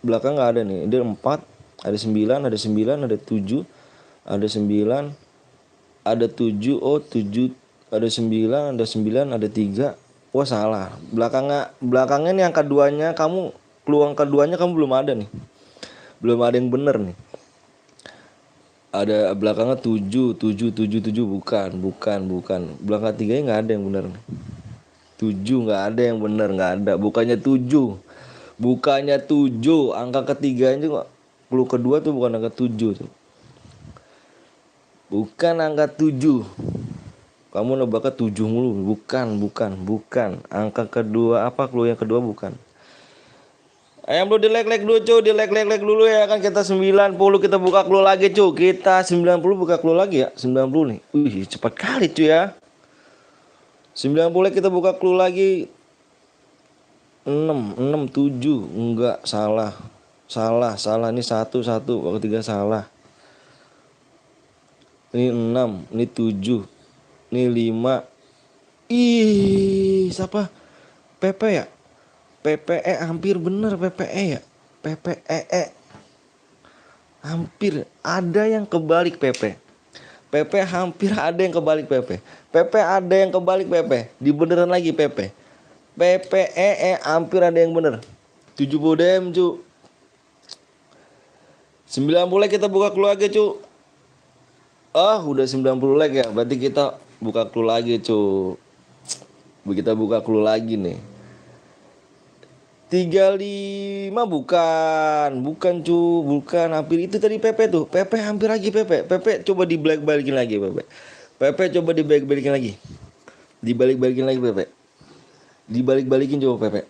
Belakang nggak ada nih. Dia 4, ada 9, ada 9, ada 7, ada 9, ada 7. Oh, 7, ada 9, ada 9, ada 3. Wah, salah. Belakangnya nih angka 2-nya kamu, keluar angka 2-nya kamu belum ada nih. Belum ada yang bener nih. Ada belakangnya 7, 7, 7, 7, bukan. Belakang 3-nya nggak ada yang bener nih. 7 nggak ada yang bener, nggak ada. Bukannya 7. Bukannya 7, angka ketiganya kok. Clue kedua tuh bukan angka 7 tuh. Bukan angka 7. Kamu nebaknya 7 mulu. Bukan. Angka kedua apa? Clue yang kedua bukan. Ayam dulu di like dulu cu, di like dulu ya kan, kita 90 kita buka clue lagi cu. Kita 90 buka clue lagi ya. 90 nih. Wih, cepat kali cu ya. 90 kita buka clue lagi. 6, 7. Enggak, salah. Ini 1, waktu 3 salah. Ini 6, ini 7, ini 5. Ih, siapa? PP ya? PPE hampir bener, PPE ya. PPE. Hampir ada yang kebalik PP. PP hampir ada yang kebalik PP. PP ada yang kebalik PP. Dibeneran lagi PP. PPE hampir ada yang bener. 70 DM cu. 90 kita buka clue lagi cu. Udah 90 like ya. Berarti kita buka clue lagi cu. Kita buka clue lagi nih. 35 bukan cu, bukan, hampir itu tadi PP tuh. PP hampir lagi PP. PP coba dibalik-balikin lagi PP. PP coba dibalik-balikin lagi. Dibalik-balikin lagi PP. Dibalik-balikin coba PP.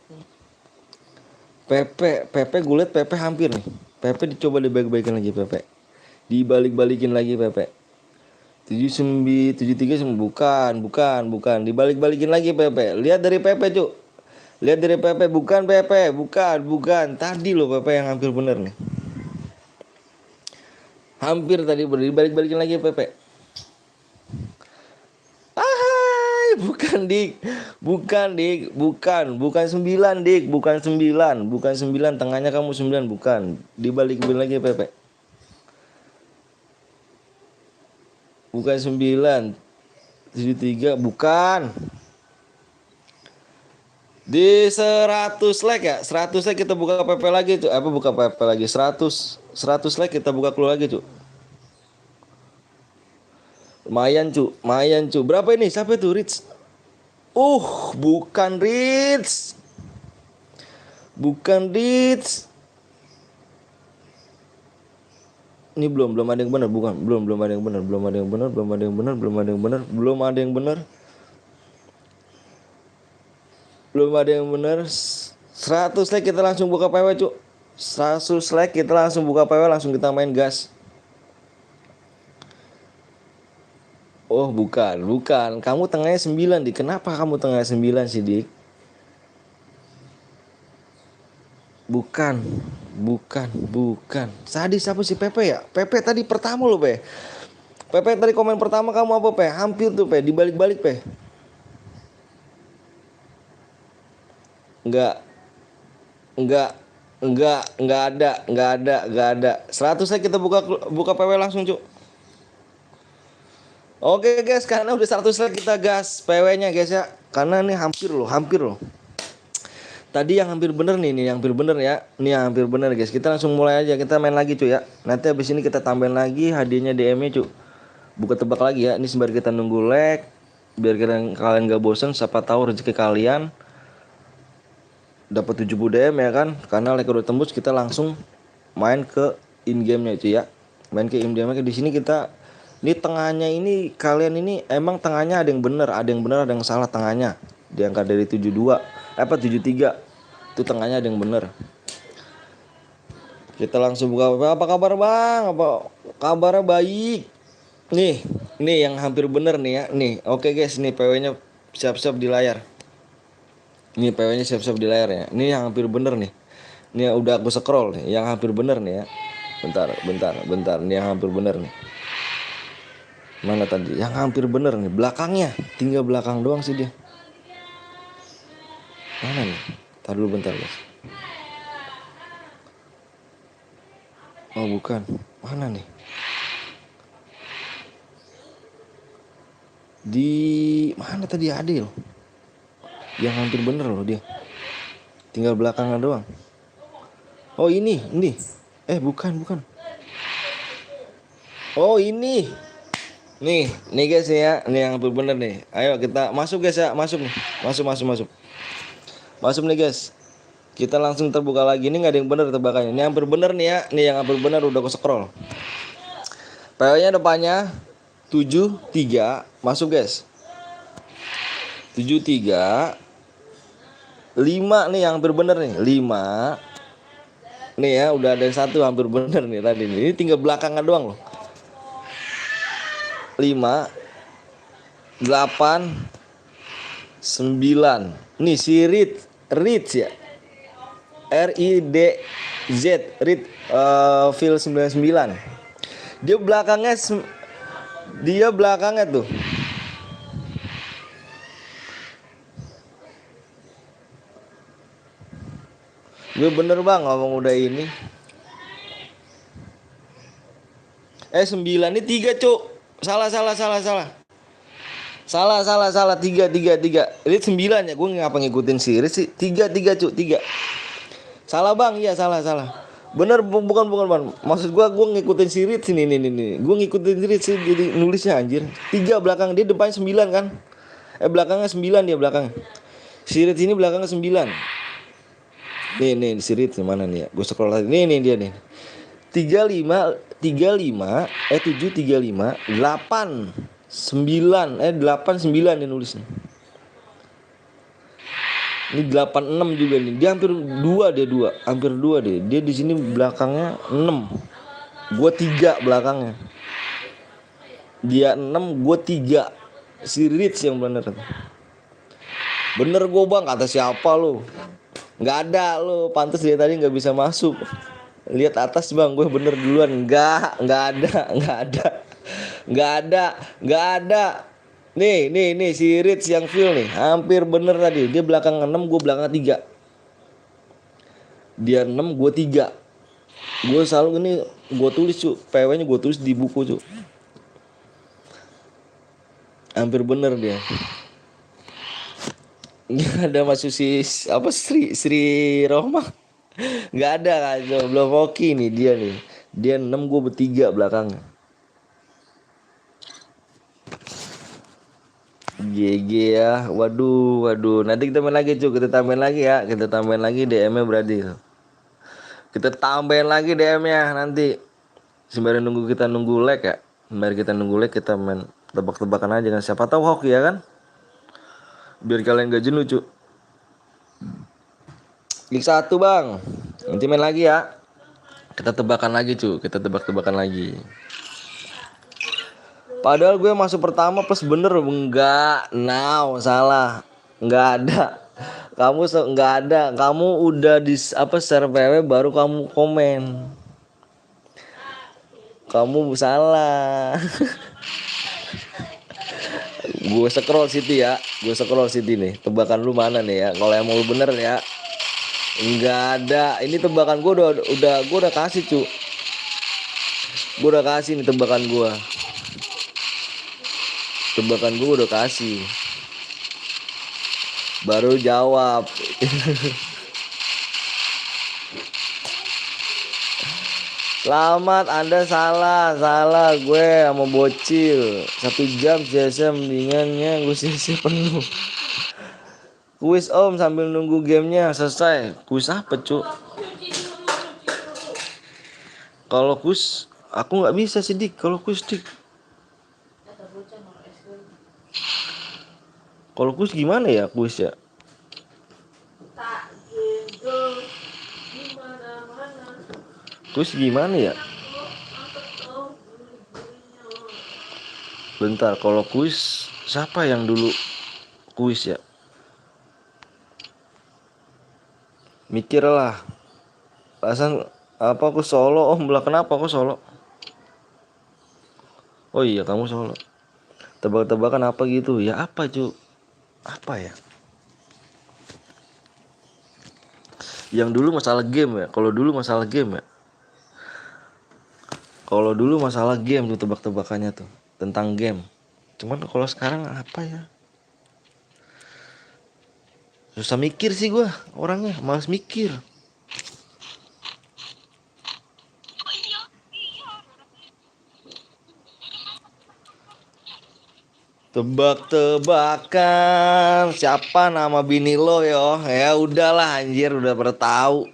PP gue liat PP hampir nih. PP dicoba dibalik-balikin lagi PP. Dibalik-balikin lagi PP. 73 bukan. Dibalik-balikin lagi PP. Lihat dari PP cu. Lihat dari PP, bukan PP, bukan. Tadi loh PP yang hampir bener nih. Hampir tadi bener, dibalik-balikin lagi PP. Bukan dik. Bukan 9 dik, bukan 9, tengahnya kamu 9 bukan. Dibalik-balikin lagi PP. Bukan 9. 73 bukan. Di 100 like ya, 100 like kita buka PP lagi tuh. Buka PP lagi 100 like kita buka clue lagi tuh. Lumayan cu. Berapa ini? Siapa itu Rich? Bukan Rich. Ini belum ada yang benar, bukan. Belum ada yang benar. 100 like kita langsung buka PW cu. 100 like kita langsung buka PW, langsung kita main gas. Bukan. Kamu tengahnya 9 dik. Kenapa kamu tengahnya 9 sih dik? Bukan. Bukan. Sadis apa sih Pepe ya? Pepe tadi pertama lo, Pe. Pepe tadi komen pertama kamu apa, Pe? Hampir tuh, Pe. Dibalik-balik, Pe. Enggak. Enggak. Enggak ada. 100 saya kita buka buka PW langsung, Cuk. Oke, guys, karena udah 100 like kita gas PW-nya, guys ya. Karena ini hampir loh. Tadi yang hampir bener nih yang hampir bener ya. Ini yang hampir bener, guys. Kita langsung mulai aja, kita main lagi, cuy ya. Nanti habis ini kita tambahin lagi hadiahnya DM-nya, cuy. Buka tebak lagi ya. Ini sembari kita nunggu like, biar kalian gak bosan, siapa tahu rezeki kalian dapat 70 DM ya kan. Karena like udah tembus, kita langsung main ke in game-nya, cuy ya. Main ke in game-nya. Di sini kita ini tengahnya ini kalian ini emang tengahnya ada yang bener, ada yang salah tengahnya. Diangkat dari 72 73. Itu tengahnya ada yang bener. Kita langsung buka. Apa kabar, Bang? Apa kabarnya? Baik. Nih yang hampir bener nih ya. Nih, oke guys, nih PW-nya siap-siap di layar. Nih PW-nya siap-siap di layar ya. Ini yang hampir bener nih. Ini udah aku scroll nih, yang hampir bener nih ya. Bentar. Ini yang hampir bener nih. Mana tadi? Yang hampir bener nih, belakangnya. Tinggal belakang doang sih dia. Mana nih? Tar dulu bentar, guys. Oh, bukan. Mana nih? Di mana tadi Adil? Yang hampir bener loh dia. Tinggal belakangnya doang. Oh, ini. Bukan. Oh, ini. Nih guys ya. Ini yang hampir bener nih. Ayo kita masuk, guys ya. Masuk nih. Masuk nih, guys. Kita langsung terbuka lagi. Ini gak ada yang bener tebakannya. Ini hampir bener nih ya. Ini yang hampir bener udah aku scroll. PW-nya depannya 73. Masuk, guys. 73. 5 nih yang hampir bener nih. 5. Nih ya, udah ada yang satu hampir bener nih tadi nih. Ini tinggal belakangnya doang loh. 5 8 9. Nih si Ritz ya. RIDZ Ritz Fil 99. Dia belakangnya tuh. Gue bener, Bang, ngomong udah ini. 9 ini 3, Cuk. Salah. Salah. 3. Ini 9 ya. Gue ngapa ngikutin series sih? 3, Cuk. 3. Salah, Bang. Iya, salah. Bener, bukan, Bang. Maksud gue ngikutin series sini nih. Gue ngikutin series sih, jadi nulisnya anjir. 3 belakang dia, depannya 9 kan? Belakangnya 9 dia belakang. Series ini belakangnya 9. Nih series mana nih ya? Gue scroll lagi. Nih dia nih. 35 8 9 8 9 dia nulisnya. Ini 86 juga nih. Dia hampir 2 hampir 2 deh. Dia di sini belakangnya 6. Gua 3 belakangnya. Dia 6, gua 3. Si Rich yang bener. Bener gua, Bang, kata siapa lu? Enggak ada lu. Pantes dia tadi enggak bisa masuk. Lihat atas, Bang, gue bener duluan. Enggak ada. Nih si Rich yang feel nih, hampir bener tadi. Dia belakang 6, gue belakang 3. Dia 6, gue 3. Gue selalu ini gue tulis, Cuk. PW-nya gue tulis di buku, Cuk. Hampir bener dia. Nggak ada masuk si apa Sri Roma. Nggak ada kan, belum oke nih dia nih. Dia 6, gue bertiga belakangnya. GG ya. Waduh. Nanti kita main lagi, Cuk. Kita tambahin lagi ya. Kita tambahin lagi DM-nya berarti. Kita tambahin lagi DM-nya nanti. Sembari kita nunggu like ya. Sembari kita nunggu like, kita main tebak-tebakan aja kan. Siapa tahu hoki ya kan. Biar kalian gak jenuh, Cuk. Lig 1, Bang. Nanti main lagi ya. Kita tebakan lagi, Cuk. Kita tebak-tebakan lagi. Padahal gue masuk pertama plus bener. Enggak. Salah. Enggak ada. Nggak ada. Kamu udah di apa share PW baru kamu komen. Kamu salah. Gue scroll situ ya. Gue scroll situ nih. Tebakan lu mana nih ya? Kalau emang lu bener ya. Nggak ada. Ini tebakan gue udah kasih cu. Gue udah kasih nih tebakan gue. Tebakan gue udah kasih. Baru jawab. Selamat, Anda salah gue sama bocil. 1 jam sia-sia mendingannya gue sia-sia penuh. Kuis om sambil nunggu gamenya selesai. Kuis apa cu? Kalau kuis aku nggak bisa sih dik. Kalau kuis dik. Kalau kuis gimana ya kuis ya? Kuis gimana ya? Bentar, kalau kuis siapa yang dulu kuis ya? Mikir lah. Pasan apa aku solo om lah, kenapa aku solo? Oh iya kamu solo. Tebak-tebakan apa gitu? Ya apa cu? Apa ya? Yang dulu masalah game ya. Kalau dulu masalah game ya. Kalau dulu masalah game tuh tebak-tebakannya tuh tentang game. Cuman kalau sekarang apa ya? Susah mikir sih gua orangnya, malas mikir. Tebak-tebakan siapa nama bini lo yo? Ya udahlah anjir udah pada tahu.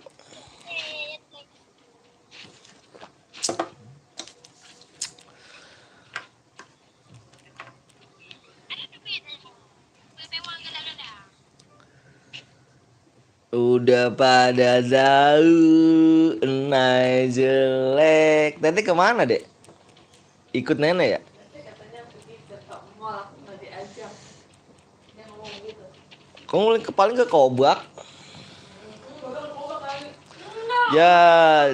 Udah pada tahu Enai jelek. Tadi kemana dek? Ikut nenek ya? Kamu paling ke Kobak. Ya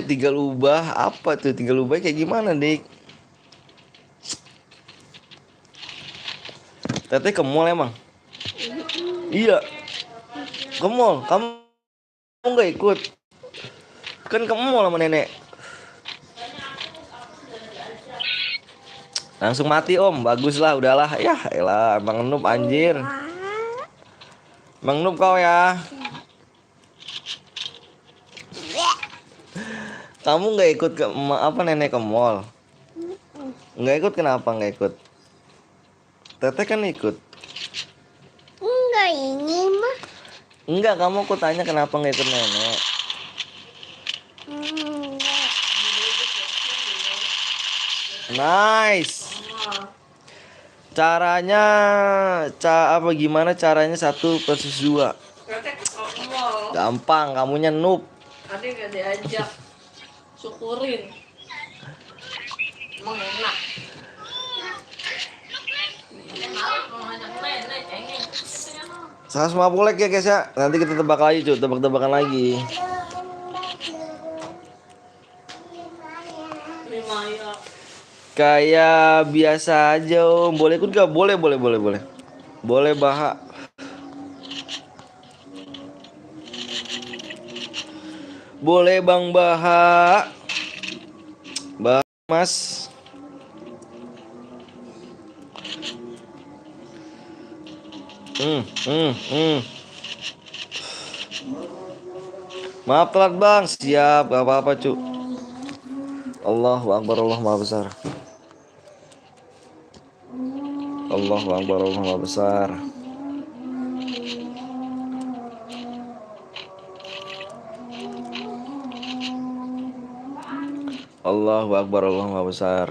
tinggal ubah apa tuh? Tinggal ubah kayak gimana dik? Teteh ke mall emang? Iya ke mall. Kamu nggak ikut? Kan ke mall sama nenek. Langsung mati om. Bagus lah udahlah. Ya elah emang noob anjir. Emang noob kau ya. Kamu nggak ikut ke apa nenek ke mall? Nggak ikut kenapa nggak ikut? Teteh kan ikut. Enggak ini mah. Enggak, kamu aku tanya kenapa nggak ikut nenek? Enggak. Nice. Caranya, apa gimana caranya 1/2? Gampang, kamunya noob. Tadi gak diajak. Syukurin. Emang enak. 150 ya guys ya. Nanti kita tebak lagi cuy, tebak-tebakan lagi. Lima. Kayak biasa aja om. Boleh ikut gak? Boleh. Boleh Baha. Boleh Bang Baha. Baha Mas. Maaf telat bang. Siap, gak apa-apa cu. Allahu Akbar, Allah Maha Besar. Allahu Akbar, Allah Maha Besar. Allahu Akbar, Allah Maha Besar.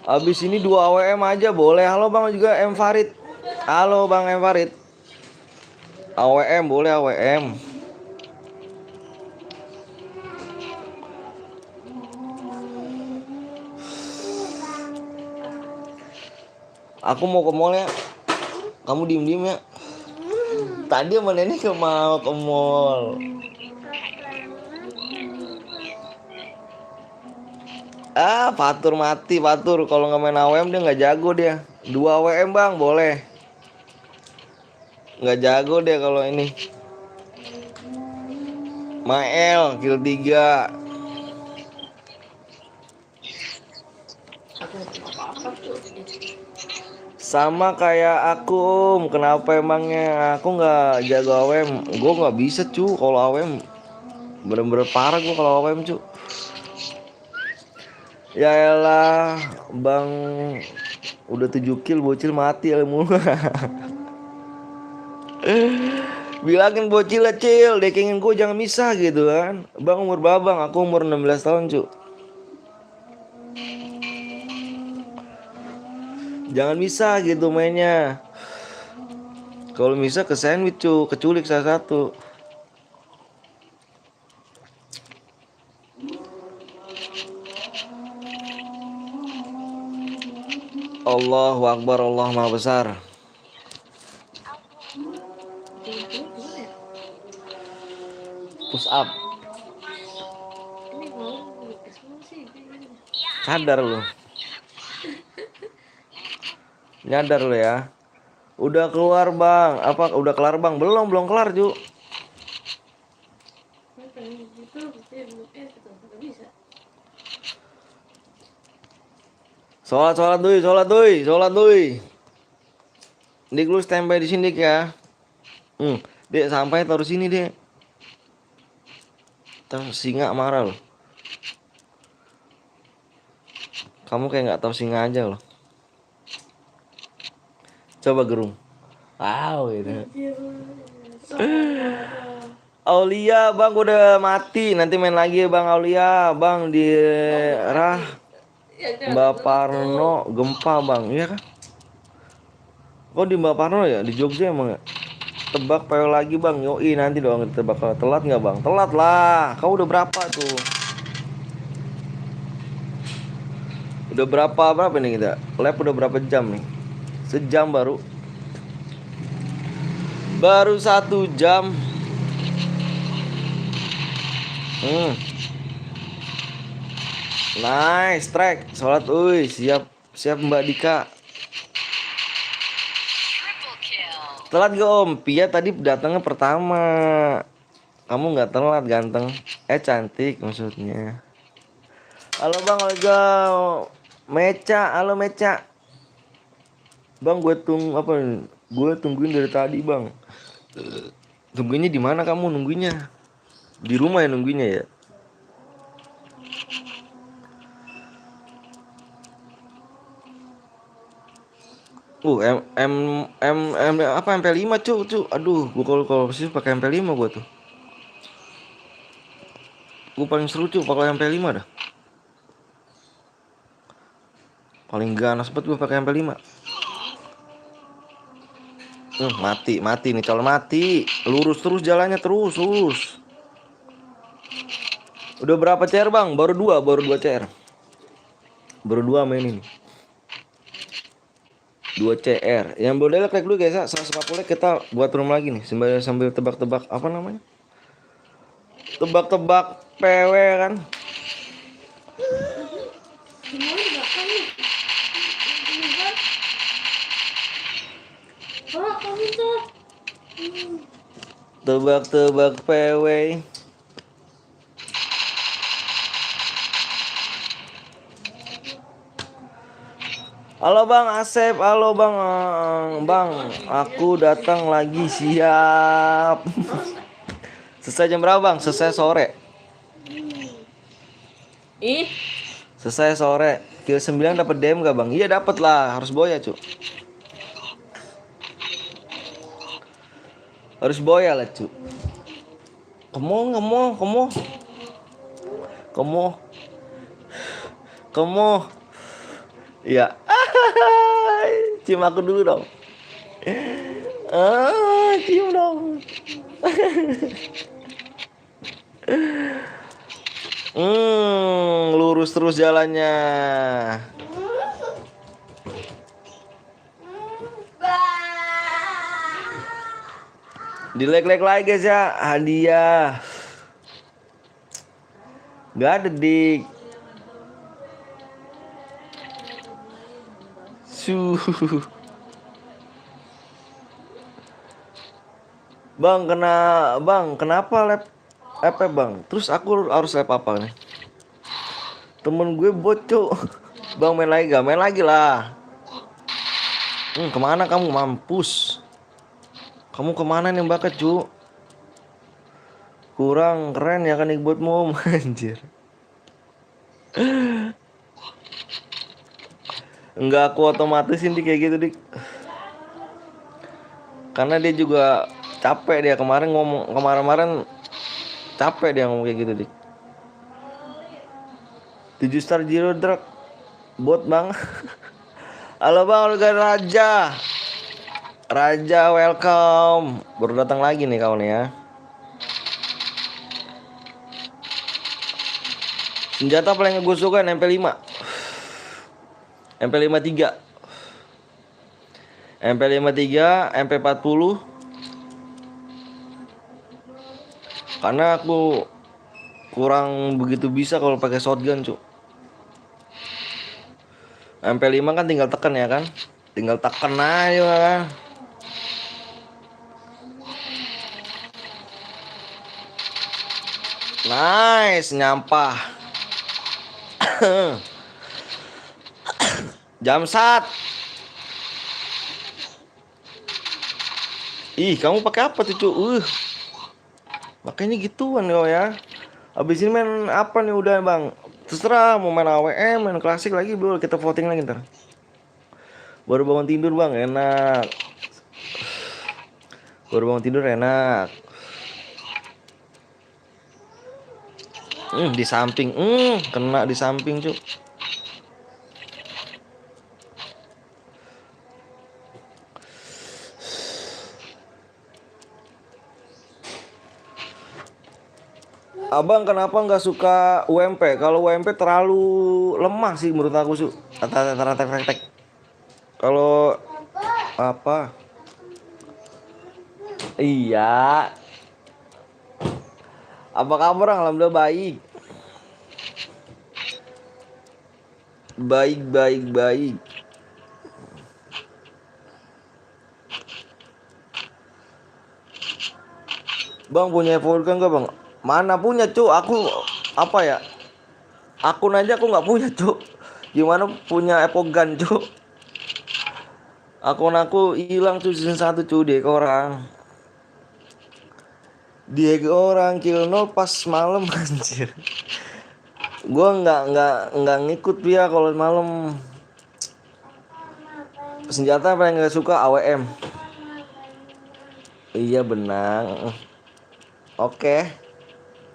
Abis ini 2 AWM aja boleh. Halo Bang juga M Farid. Halo Bang M Farid. AWM boleh AWM. Aku mau ke mall ya. Kamu diem-diem ya. Tadi sama nenek mau ke mall. Fatur mati Fatur. Kalau nggak main AWM dia nggak jago dia. 2 AWM Bang boleh. Nggak jago dia kalau ini. Mael kill 3. Aku nggak apa-apa tuh. Sama kayak aku, kenapa emangnya aku nggak jago AWM? Gue nggak bisa kalau AWM bener-bener parah gue kalau AWM Ya elah, Bang udah 7 kill bocil mati ya mulu. Bilangin bocil lah cil, dekengin gue jangan misah gitu kan. Bang umur berapa Bang? Aku umur 16 tahun Jangan misah gitu mainnya. Kalau misah ke sandwich keculik salah satu. Allahu Akbar, Allah Maha Besar. Push up. Ini mau semua sih. Sadar lu. Nyadar lu ya. Udah keluar Bang. Apa udah kelar Bang? Belum kelar Ju. Sholat doi. Dik lu standby di sini Dik ya. Dek sampai taruh sini Dek. Taruh singa marah loh. Kamu kayak nggak tahu singa aja loh. Coba gerung. Wow gitu. Aulia Bang udah mati. Nanti main lagi ya Bang Aulia. Bang di Mbak Parno gempa Bang. Iya kan? Kok di Mbak Parno ya? Di Jogja emang ya? Tebak PO lagi Bang. Yoi nanti dong tebak. Telat nggak Bang? Telat lah. Kau udah berapa tuh? Udah berapa nih kita? Lab udah berapa jam nih? Sejam baru. Baru 1 jam. Nice track. Sholat siap Mbak Dika. Telat gak Om? Pia tadi datangnya pertama. Kamu nggak telat ganteng. Cantik maksudnya. Halo Bang Olga. Meca, halo Meca. Bang gue tungguin dari tadi Bang. Tungguinnya di mana kamu nungguinnya? Di rumah ya nungguinnya ya? Apa MP5 Aduh, gua kalau sih pakai MP5 gua tuh. Gua paling seru pakai MP5 dah. Paling ganas banget gua pakai MP5. Mati nih calon mati. Lurus terus jalannya terus. Udah berapa CR Bang? Baru 2 CR. Baru 2 main ini. 2 CR. Yang boleh like dulu guys ya. 140 kita buat room lagi nih sambil tebak-tebak apa namanya? Tebak-tebak PW kan. Tebak-tebak PW. Halo Bang Asep, halo Bang. Bang, aku datang lagi siap. Selesai jam berapa Bang? Selesai sore. Selesai sore. Kill 9 dapat DM gak Bang? Iya dapat lah, harus boya Harus boya lah Kamu Iya. Cium aku dulu dong. Cium dong. Lurus terus jalannya. Dilek-lek lagi guys ya, hadiah. Gak ada dik. Bang, kenapa lap bang? Terus aku harus lap apa nih? Temen gue bocok. Bang main lagi gak? Main lagi lah. Kemana kamu mampus? Kamu kemana nih bakat cu? Kurang keren ya kan ikbotmu. Anjir. Enggak aku otomatisin dik kayak gitu dik. Karena dia juga capek dia kemarin capek dia ngomong kayak gitu dik. 7 star zero drag bot bang. Halo bang Olga Raja welcome. Baru datang lagi nih kau nih ya. Senjata paling gue suka MP5 MP53 MP53 MP40. Karena aku kurang begitu bisa kalau pakai shotgun cu. MP5 kan tinggal tekan ya kan. Tinggal tekan aja kan. Nice, nyampah. Jamsat. Ih, kamu pakai apa tuh, cu? Makanya gituan kau ya. Abis ini main apa nih udah, Bang? Terserah mau main AWM, main klasik lagi, bro. Kita voting lagi ntar. Baru bangun tidur, Bang. Enak. Baru bangun tidur enak. Di samping. Kena di samping, cu. Abang kenapa nggak suka UMP? Kalau UMP terlalu lemah sih menurut aku su. Kalau apa? Iya. Apa kabar? Alhamdulillah baik. Baik. Bang punya Evolution nggak bang? Mana punya cu? Aku apa ya? Akun aja aku nggak punya cu. Gimana punya Epogan cu? Akun aku hilang cu season 1 cu dek orang. Dia orang kill 0 pas malam anjir. Gua nggak ngikut dia kalau malam. Senjata apa yang nggak suka AWM. Iya benang.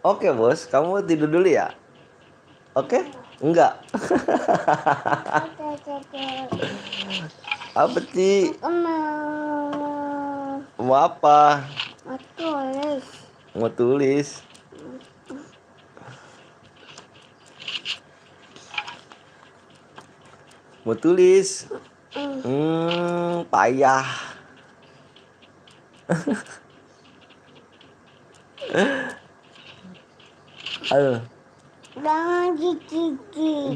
Oke bos, kamu tidur dulu ya. Oke? Enggak. Apa sih? Mau apa? Mau tulis. Mau tulis. Payah. Aduh. Jangan gigit.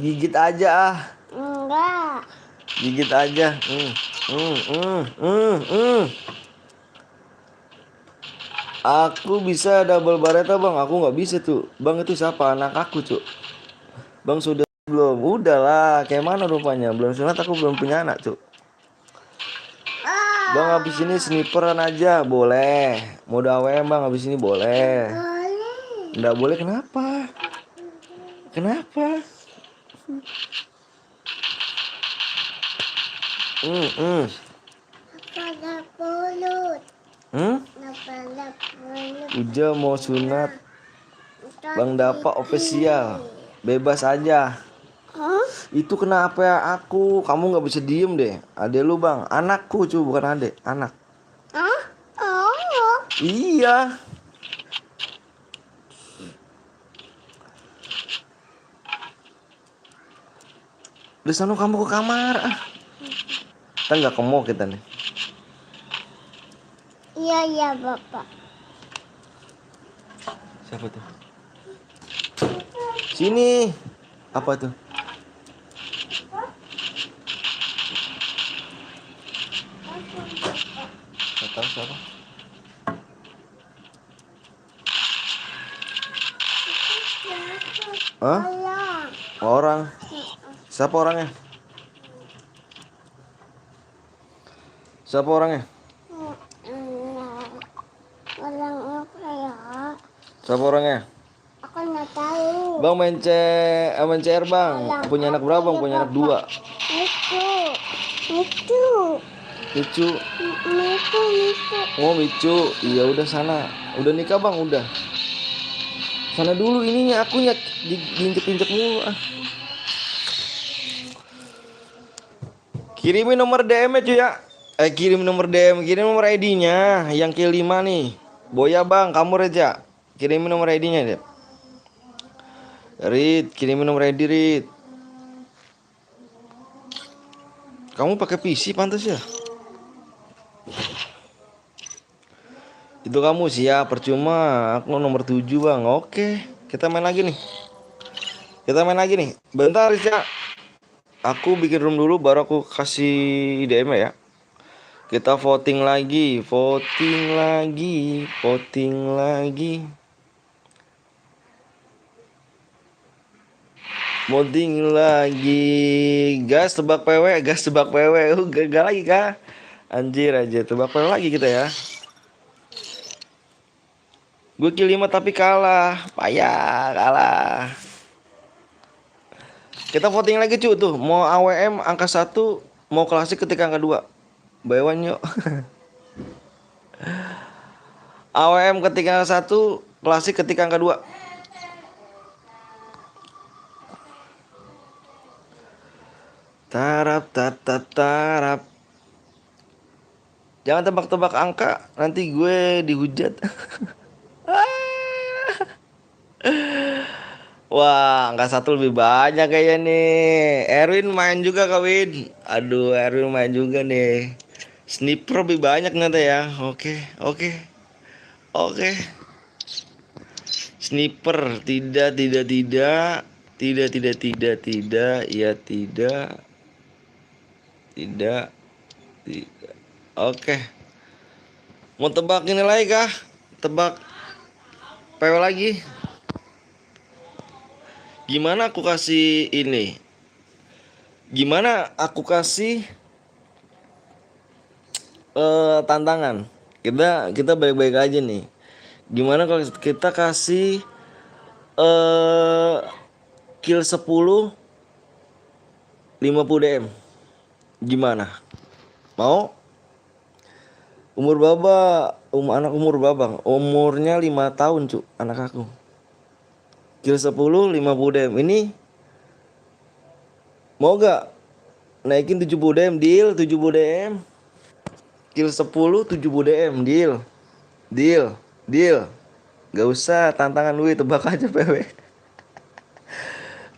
Gigit aja ah. Enggak. Gigit aja. Aku bisa double bareta bang. Aku nggak bisa tuh. Bang itu siapa? Anak aku cu. Bang sudah belum? Udahlah. Kayak mana rupanya? Belum sunat aku belum punya anak cu. Bang habis ini sniperan aja boleh. Mode AWM bang habis ini boleh. Nggak boleh kenapa? Kenapa? Kepala pulut. Kepala pulut. Uja mau sunat. Bang Dapak official. Bebas aja. Itu kenapa ya aku? Kamu nggak bisa diem deh. Ade lu bang, anakku cu, bukan ade, anak. Ah, oh, Iya. Di sana kamu ke kamar. Ah, kita nggak ke mall kita nih. iya iya bapak. Siapa tuh? Sini. Apa tuh? Nggak tahu siapa. Hah? Orang. Orang. Siapa orangnya? Siapa orangnya? Orang apa ya? Siapa orangnya? Aku nggak tahu. Bang main CR bang. Orang Punya anak apa berapa bang? ya, Punya anak Bapak? 2. Itu. Itu. Micu. Itu. Oh Micu. Iya udah sana. Udah nikah bang udah. Sana dulu ininya akunya diinjek-injek mulu ah. Kirimin nomor DM-nya cuy ya. Kirim nomor DM, kirim nomor ID-nya yang kill 5 nih. Boya bang, kamu Reja. Kirimin nomor ID-nya deh. Rit, kirimin nomor ID Rit. Kamu pakai PC pantas ya? Itu kamu siap, percuma. Aku nomor 7 bang. Oke, kita main lagi nih. Kita main lagi nih. Bentar ya. Aku bikin room dulu baru aku kasih DM ya. Kita voting lagi, voting lagi, voting lagi. Voting lagi. Gas tebak PW, gas tebak PW. Gagal lagi kah? Anjir aja, tebak PW lagi kita ya. Gue kill 5 tapi kalah. Payah, kalah. Kita voting lagi cuy tuh. Mau AWM angka 1, mau klasik ketika angka 2. Buy one yuk. AWM ketika angka 1, klasik ketika angka 2. Tarap tarap. Jangan tebak-tebak angka, nanti gue dihujat. Wah, angka 1 lebih banyak kayaknya nih. Erwin main juga kawin. Aduh, Erwin main juga nih. Sniper lebih banyak ternyata ya. Oke, oke, oke. Sniper, tidak, ya tidak, tidak. Oke. Mau tebak ini lagi kah? Tebak PW lagi? Gimana aku kasih ini? Gimana aku kasih tantangan? Kita baik-baik aja nih. Gimana kalau kita kasih eh kill 10 50 DM? Gimana? Mau? Umur baba, anak umur babang, umurnya 5 tahun, Cuk, anak aku. Kill 10 50 DM. Ini mau gak naikin 70 DM deal, 70 DM. Kill 10 70 DM deal. Deal, deal. Gak usah tantangan duit, tebak aja PW.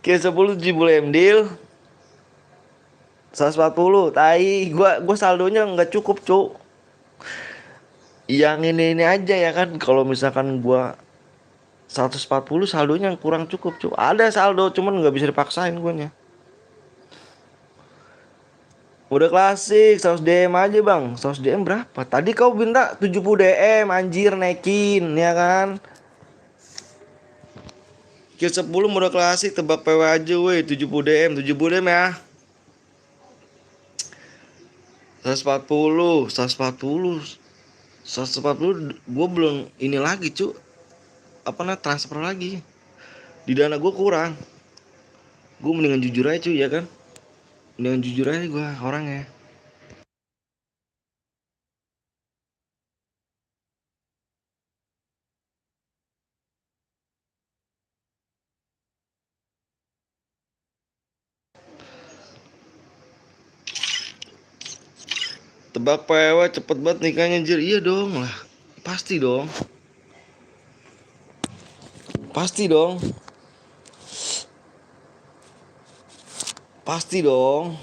Kill 10 70 DM deal. 140 tai, gua saldonya nggak cukup, Cuk. Yang ini aja ya kan, kalau misalkan gua 140 saldonya kurang cukup, Cuk. Ada saldo cuman nggak bisa dipaksain guanya. Udah klasik 100 DM aja bang. 100 DM berapa? Tadi kau minta 70 DM anjir, naikin ya kan. Kill 10 mode klasik, tebak PW aja weh. 70 DM, 70 DM ya. 140, 140, 140. Gue belum ini lagi cu. Apa namanya, transfer lagi. Di dana gue kurang. Gue mendingan jujur aja cu ya kan. Mendingan jujur aja gue orangnya. Tebak PW cepet banget nikahnya anjir. Iya dong lah. Pasti dong. Pasti dong. Pasti dong.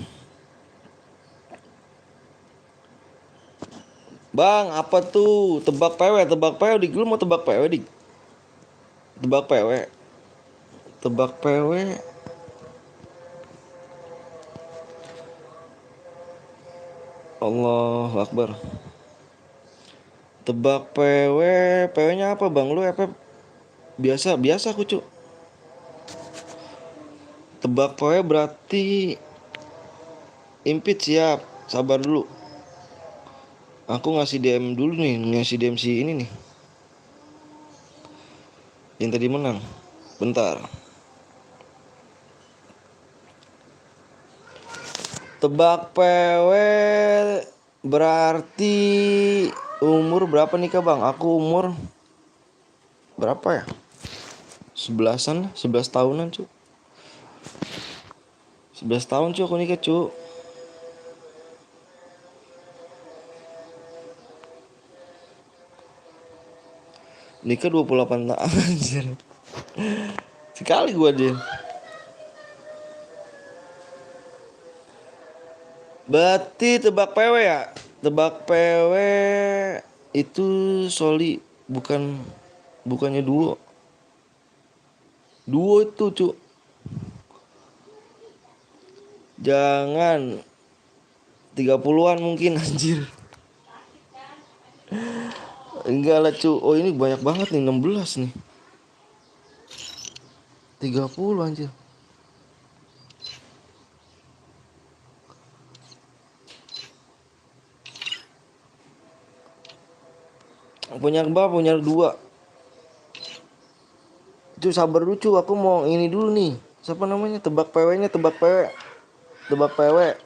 Bang, apa tuh? Tebak PW, tebak PW dik. Lu mau tebak PW dik? Tebak PW. Tebak PW. Allahu Akbar. Tebak PW. PW-nya apa bang? Lu apa? Biasa, biasa aku cu. Tebak PW berarti impit siap. Sabar dulu. Aku ngasih DM dulu nih, ngasih DM si ini nih. Yang tadi menang. Bentar. Tebak PW berarti umur berapa nih Kak Bang? Aku umur berapa ya? 11-an, 11 tahunan cu. 11 tahun cu aku nikah cu. Nikah 28 tahun anjir. Sekali gua dia. Berarti tebak PW ya? Tebak PW itu soli bukannya duo. Duo itu cu. Jangan 30-an mungkin anjir. Enggak lah cu. Oh ini banyak banget nih 16 nih. 30 anjir. Punya mbak punya 2. Cu sabar dulu cu. Aku mau ini dulu nih. Siapa namanya? Tebak PW-nya, tebak PW. Tebak PW.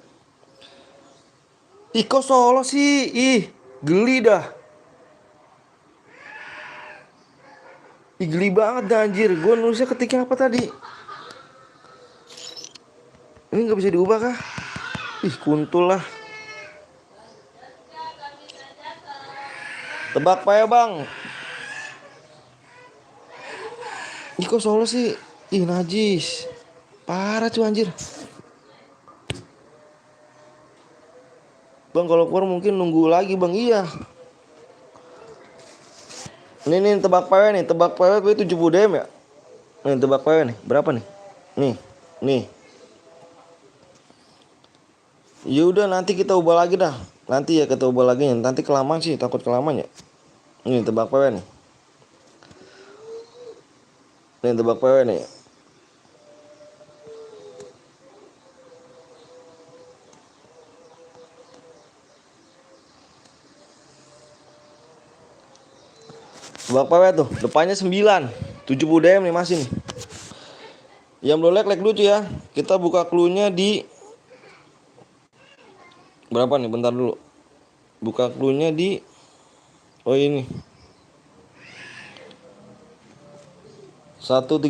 Ih kok solo sih? Ih geli dah. Ih geli banget dah anjir. Gue nulisnya ketiknya apa tadi? Ini gak bisa diubah kah? Ih kuntul lah. Tebak PW bang. Ih kok solo sih? Ih najis. Parah cu anjir. Bang kalau keluar mungkin nunggu lagi bang. Iya. Ini nih tebak PW nih. Tebak PW 70 DM ya. Nih tebak PW nih. Berapa nih? Nih. Nih. Yaudah nanti kita ubah lagi dah. Nanti ya kita ubah lagi. Nanti kelamaan sih. Takut kelamaan ya. Nih tebak PW nih. Nih tebak PW nih. Tebak PW tuh. Depannya 9. 70 DM nih masih nih. Yang belum like dulu tuh ya. Kita buka clue-nya di berapa nih? Bentar dulu. Buka clue-nya di oh ini 130.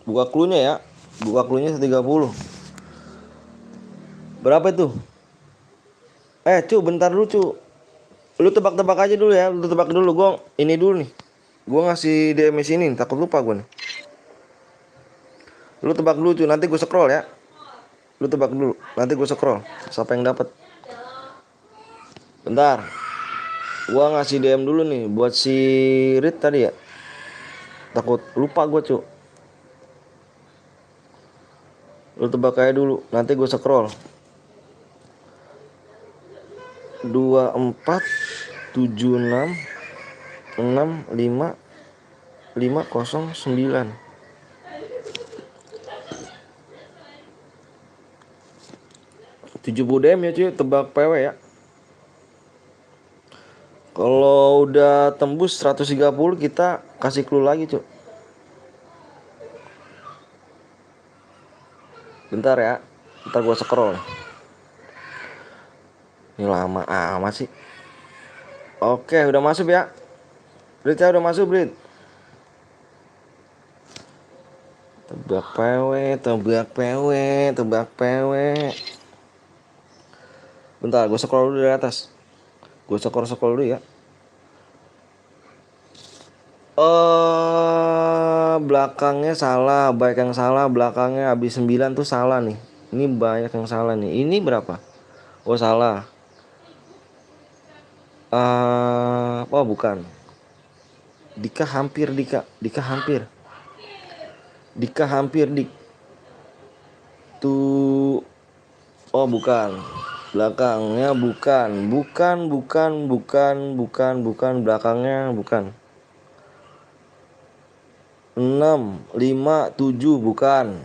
Buka clue-nya ya. Buka clue-nya 130. Berapa itu? Cu bentar dulu cu. Lu tebak-tebak aja dulu ya. Lu tebak dulu. Gua ini dulu nih. Gua ngasih DM sini. Takut lupa gue nih. Lu tebak dulu cu. Nanti gue scroll ya. Lu tebak dulu. Nanti gue scroll. Siapa yang dapat? Bentar. Gua ngasih DM dulu nih. Buat si Rit tadi ya. Takut lupa gue cu. Lu tebak aja dulu. Nanti gue scroll. 247650509. 70 DM ya cuy, tebak PW ya. Kalau udah tembus 130 kita kasih clue lagi cuy. Bentar ya. Ntar gue scroll. Ini lama amat sih. Oke udah masuk ya. Brit ya udah masuk Brit. Tebak PW, tebak PW, tebak PW. Bentar, gue scroll dulu dari atas. Gue scroll dulu ya. Belakangnya salah, baik yang salah belakangnya habis 9 tuh salah nih. Ini banyak yang salah nih. Ini berapa? Oh salah. Oh bukan. Dika hampir Dika. Dika hampir. Dika hampir dik. Tuh. Oh bukan. Belakangnya bukan. Bukan. Belakangnya bukan. 6, 5, 7 bukan.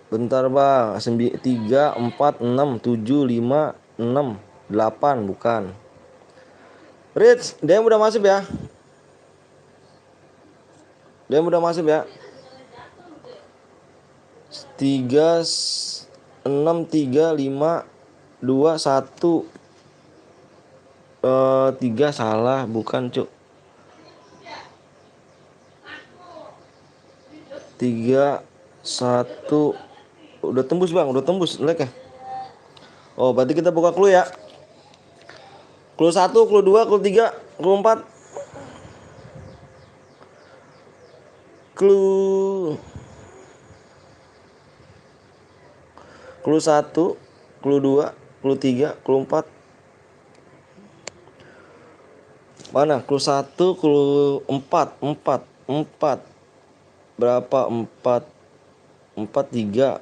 Bentar bang. 3, 4, 6, 7, 5, 6, 8 bukan. Rich, dia udah masuk ya. Dia udah masuk ya. 3, 6, 3, 5, 2, 1. 3 salah, bukan cuk. 3, 1. Udah tembus bang, udah tembus like ya. Oh berarti kita buka clue ya. Clue 1, clue 2, clue 3, clue 4. Clue 1, clue 2, clue 3, clue 4. Mana? Clue 1, clue 4. Berapa? 4, 3, 1,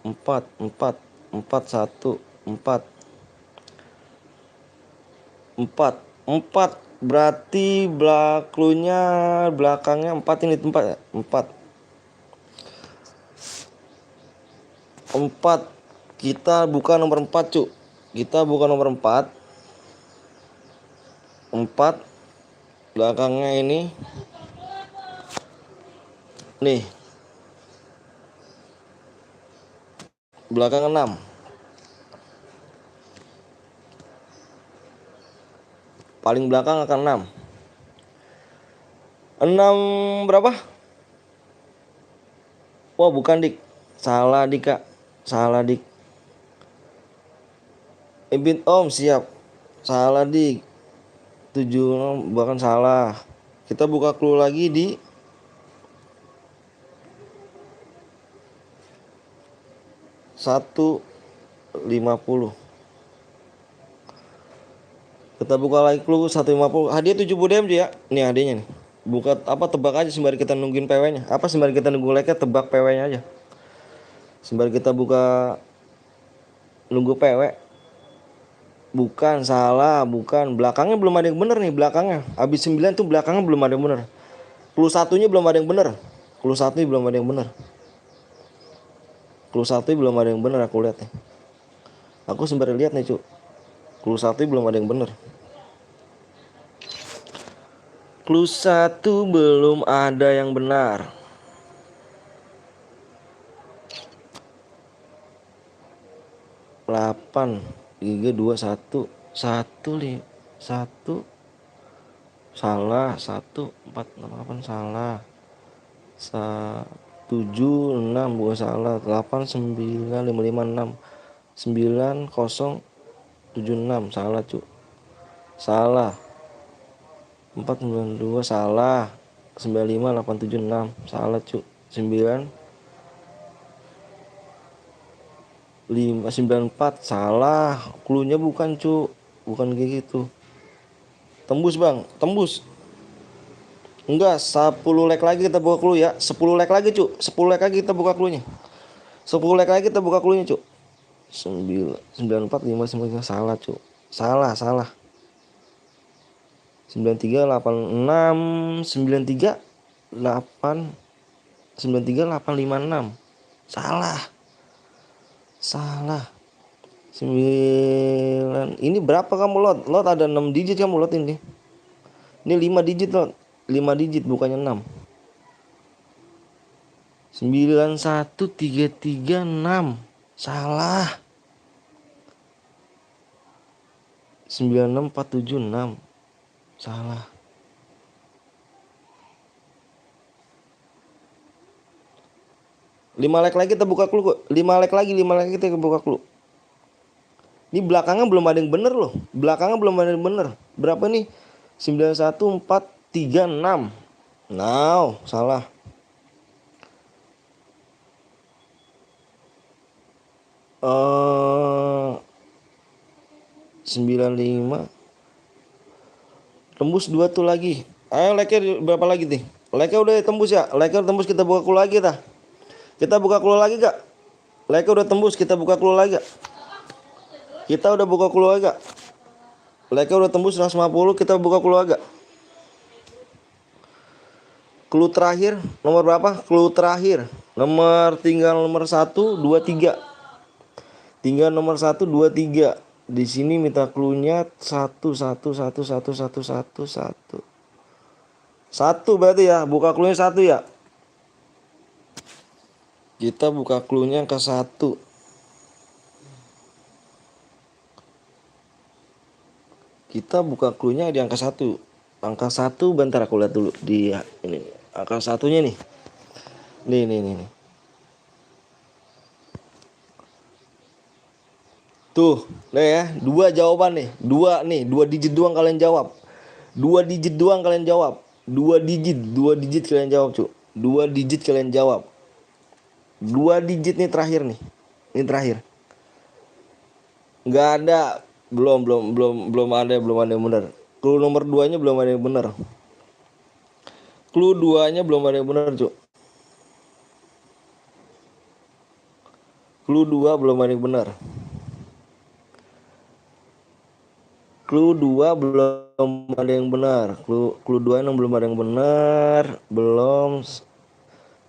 4, 4, 4, 1, 4. 4. Berarti clue-nya belakangnya 4 ini tempat ya? 4. 4. Kita buka nomor 4 cuk. Kita buka nomor 4. 4. Belakangnya ini. Nih. Belakang 6. Paling belakang akan 6. 6 berapa? Wah bukan dik. Salah dik kak. Salah dik. Ibn Om siap. Salah dik. 7 bahkan salah. Kita buka clue lagi di 150. Kita buka lagi clue 150. Hadiah 70 DM ya. Nih hadiahnya nih. Buka apa tebak aja sembari kita nungguin PW-nya. Apa sembari kita nunggu like-nya tebak PW-nya aja. Sembari kita buka nunggu PW. Bukan salah, bukan. Belakangnya belum ada yang bener nih belakangnya. Habis 9 tuh belakangnya belum ada yang bener. Clue 1-nya belum ada yang bener. Clue 1-nya belum ada yang bener. Clue 1-nya belum ada yang bener aku lihat nih. Aku sembari lihat nih, Cuk. Clue 1-nya belum ada yang bener. Clue 1 belum ada yang benar. Delapan, 3, 2, 1. 1 salah, 1, 4, 8 salah. 7, 6 bukan salah. 8, 9, 5, 5, 6. 9, 0, 7, 6 salah, Cuk. Salah. 4, 9, 2 salah. 9, 5, 8, 7, 6 salah, Cuk. 9, 5, 9, 4 salah. Cluenya bukan, Cuk. Bukan kayak gitu. Tembus bang, tembus. Enggak, 10 like lagi kita buka clue ya. 10 like lagi, Cuk. 10 like lagi kita buka cluenya. 10 like lagi kita buka cluenya, Cuk. 9, 4, 5, 9 salah, Cuk. Salah. 93, 8, 6, 93, 8, 93, 8, 5, 6. Salah. 9. Ini berapa kamu lot? Lot ada 6 digit kamu lot ini. Ini 5 digit lot. 5 digit bukannya 6. 91336. Salah. 96476. Salah. Lima like lagi kita buka clue. 5 like lagi kita buka clue. Ini belakangnya belum ada yang bener loh. Belakangnya belum ada yang bener. Berapa nih? 91436. Now, salah. 95. Tembus 2 tuh lagi. Ayo like-nya berapa lagi nih? Like-nya udah tembus ya? Like-nya udah tembus, kita buka clue lagi dah. Kita buka clue lagi gak? Like-nya udah tembus, kita buka clue lagi gak? Kita udah buka clue lagi gak? Like-nya udah tembus 150, kita buka clue lagi gak? Clue terakhir nomor berapa? Clue terakhir tinggal nomor 1, 2, 3. Tinggal nomor 1, 2, 3. Di sini minta clue-nya 1 1 1 1 1 1 1. 1 berarti ya, buka clue-nya 1 ya. Kita buka clue-nya ke 1. Kita buka clue-nya di angka 1. Angka 1 bentar aku lihat dulu di ini. Angka 1-nya nih. Nih. Tuh, nih ya, 2 jawaban nih. 2 nih, 2 digit doang kalian jawab. 2 digit doang kalian jawab. 2 digit kalian jawab, Cuk. 2 digit kalian jawab. 2 digit nih terakhir nih. Ini terakhir. Enggak ada. Belum ada yang benar. Clue nomor 2-nya belum ada yang benar. Clue 2-nya belum ada yang benar, Cuk. Clue 2 belum ada yang benar. Clue 2 belum ada yang benar. Clue 2 yang belum ada yang benar. Belum.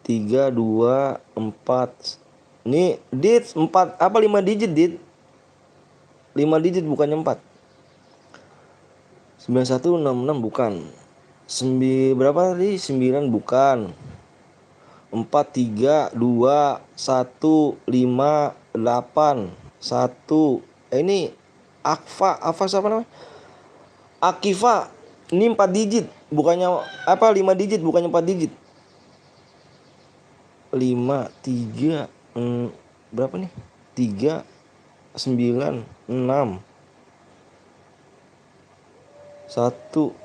3 2 4. Ini dit 4 apa 5 digit dit? 5 digit bukannya 4. 9166 bukan. Berapa tadi? 9 bukan. 4 3 2 1 5 8 1. Ini Akfa siapa namanya? Akifa. Ini 4 digit, bukannya apa 5 digit bukannya 4 digit. 5 3 berapa nih? 3 9 6 1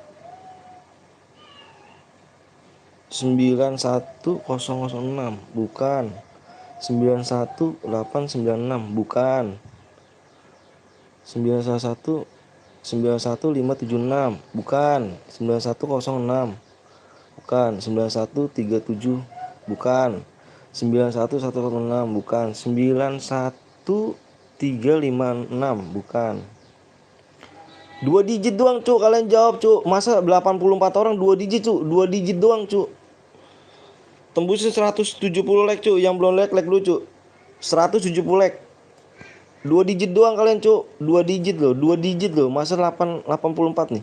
91006 bukan. 91896 bukan. 911 91576 bukan. 9106 bukan. 9137 bukan. 91106 bukan. 91356 bukan. 2 digit doang, Cuk. Kalian jawab, Cuk. Masa 84 orang 2 digit, Cuk? 2 digit doang, Cuk. Tembusin 170 like, Cuk. Yang belum like dulu, Cuk. 170 like. 2 digit doang kalian, Cuk. 2 digit loh, 2 digit loh. Masa 84 nih.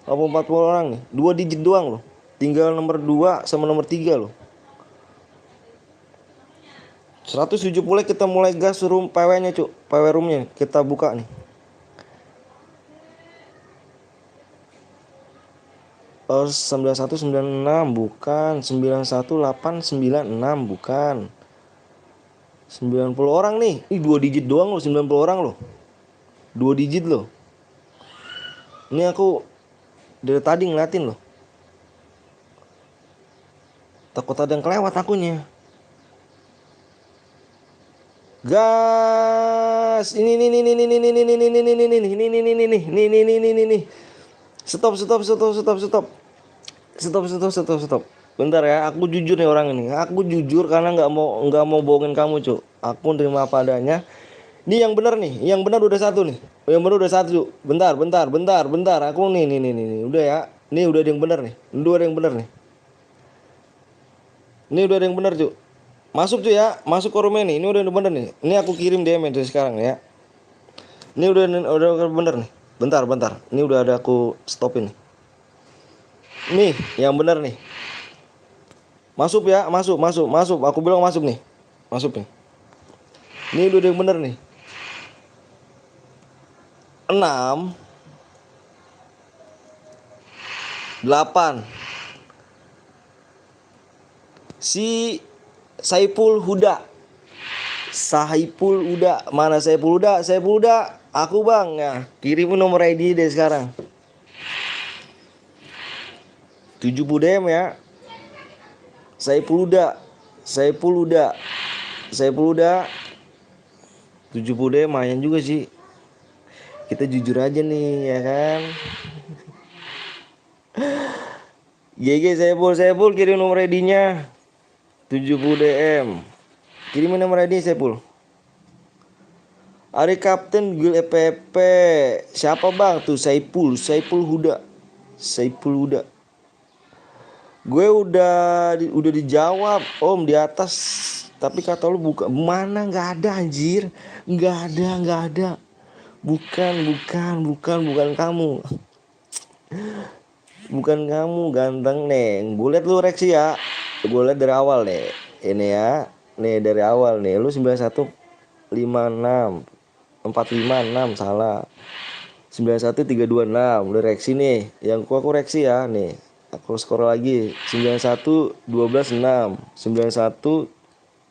80 orang nih. 2 digit doang loh. Tinggal nomor 2 sama nomor 3 loh. 170 like, kita mulai gas room PW-nya, Cuk. PW roomnya kita buka nih. 9196 bukan. 91896 bukan. 90 orang nih. Ini 2 digit doang loh, 90 orang loh. 2 digit loh. Ini aku dari tadi ngeliatin loh. Takut ada yang kelewat akunya. Gas. Ini. Stop. Bentar ya, aku jujur nih orang ini. Aku jujur karena nggak mau bohongin kamu, Cuk. Aku terima apa adanya. Ini yang benar nih, yang benar udah 1 nih. Yang benar udah 1, Cuk. Bentar. Aku nih. Udah ya. Ini udah ada yang benar nih. Ini udah ada yang benar nih. Ini udah ada yang benar, Cuk. Masuk, Cuk ya. Masuk ke room ini. Ini udah benar nih. Ini aku kirim DM dari sekarang ya. Ini udah benar nih. Bentar. Ini udah ada aku stopin nih. Nih, yang benar nih. Masuk ya, masuk. Aku bilang masuk nih. Masuk nih. Ini udah yang bener nih. 6 8. Si Saiful Huda. Mana Saiful Huda? Aku bang ya, kirimin nomor ID deh sekarang. 70 DM ya. Saiful Huda. Saiful Huda. Saiful Huda. 70 DM lumayan juga sih. Kita jujur aja nih ya kan. GG Saiful kirim nomor ID-nya. 70 DM. Kirimin nomor ID Saiful. Ari Kapten Gul EPP. Siapa bang tuh? Saiful Huda. Saiful Huda. Gue udah dijawab Om di atas. Tapi kata lu buka mana, nggak ada anjir. Nggak ada. Bukan kamu. Bukan kamu ganteng neng. Gue liat lu reaksi ya. Gue liat dari awal nih. Ini ya. Nih dari awal nih. Lu 9156 456 salah. 91326 udah reaksi nih. Yang aku reaksi ya nih. Aku skor lagi 91 12 6 91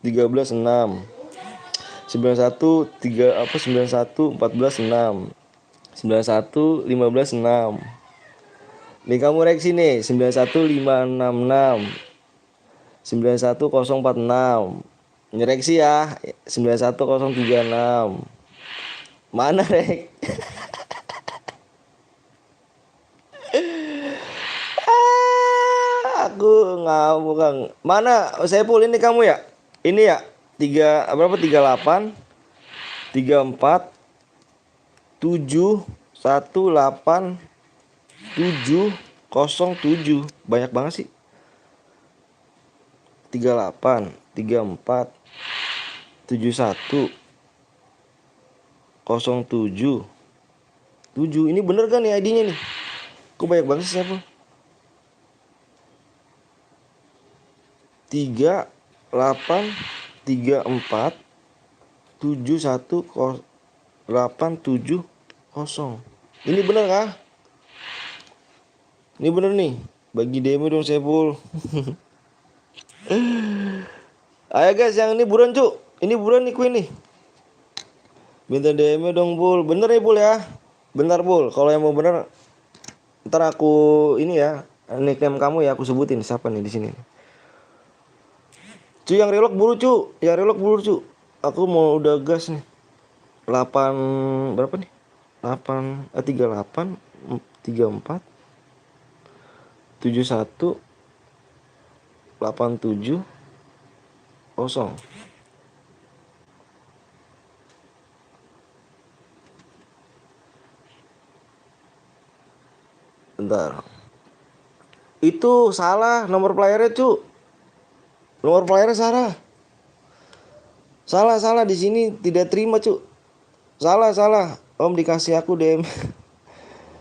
13 6 91 3 apa 91 14 6 91 15 6. Nih kamu reaksi nih 91566 91046. Nyereksi ya 91036. Mana rek? Aku ngamuk Kang. Mana Saiful ini kamu ya? Ini ya? 3 berapa 38 34 7 18 7 07. Banyak banget sih. 38 34 71 07 7. Ini bener kan nih ID-nya nih? Kok banyak banget sih Saiful? 3 8 34 71 8 7 0. Ini bener kah? Ini bener nih. Bagi demo dong Saiful. Ayo guys, yang ini buruan cuk. Ini buruan nih Queen nih. Minta DM dong Bul. Bener ya Bul ya. Bentar Bul. Kalau yang mau bener, ntar aku ini ya. Nickname kamu ya aku sebutin siapa nih di sini. Cu yang relok buru cu. Yang relok buru cu. Aku mau udah gas nih. 8 berapa nih? 8 38 34 71 87 0. Bentar. Itu salah nomor playernya cu. Nomor playernya salah. Salah di sini tidak terima cu. Salah. Om dikasih aku DM.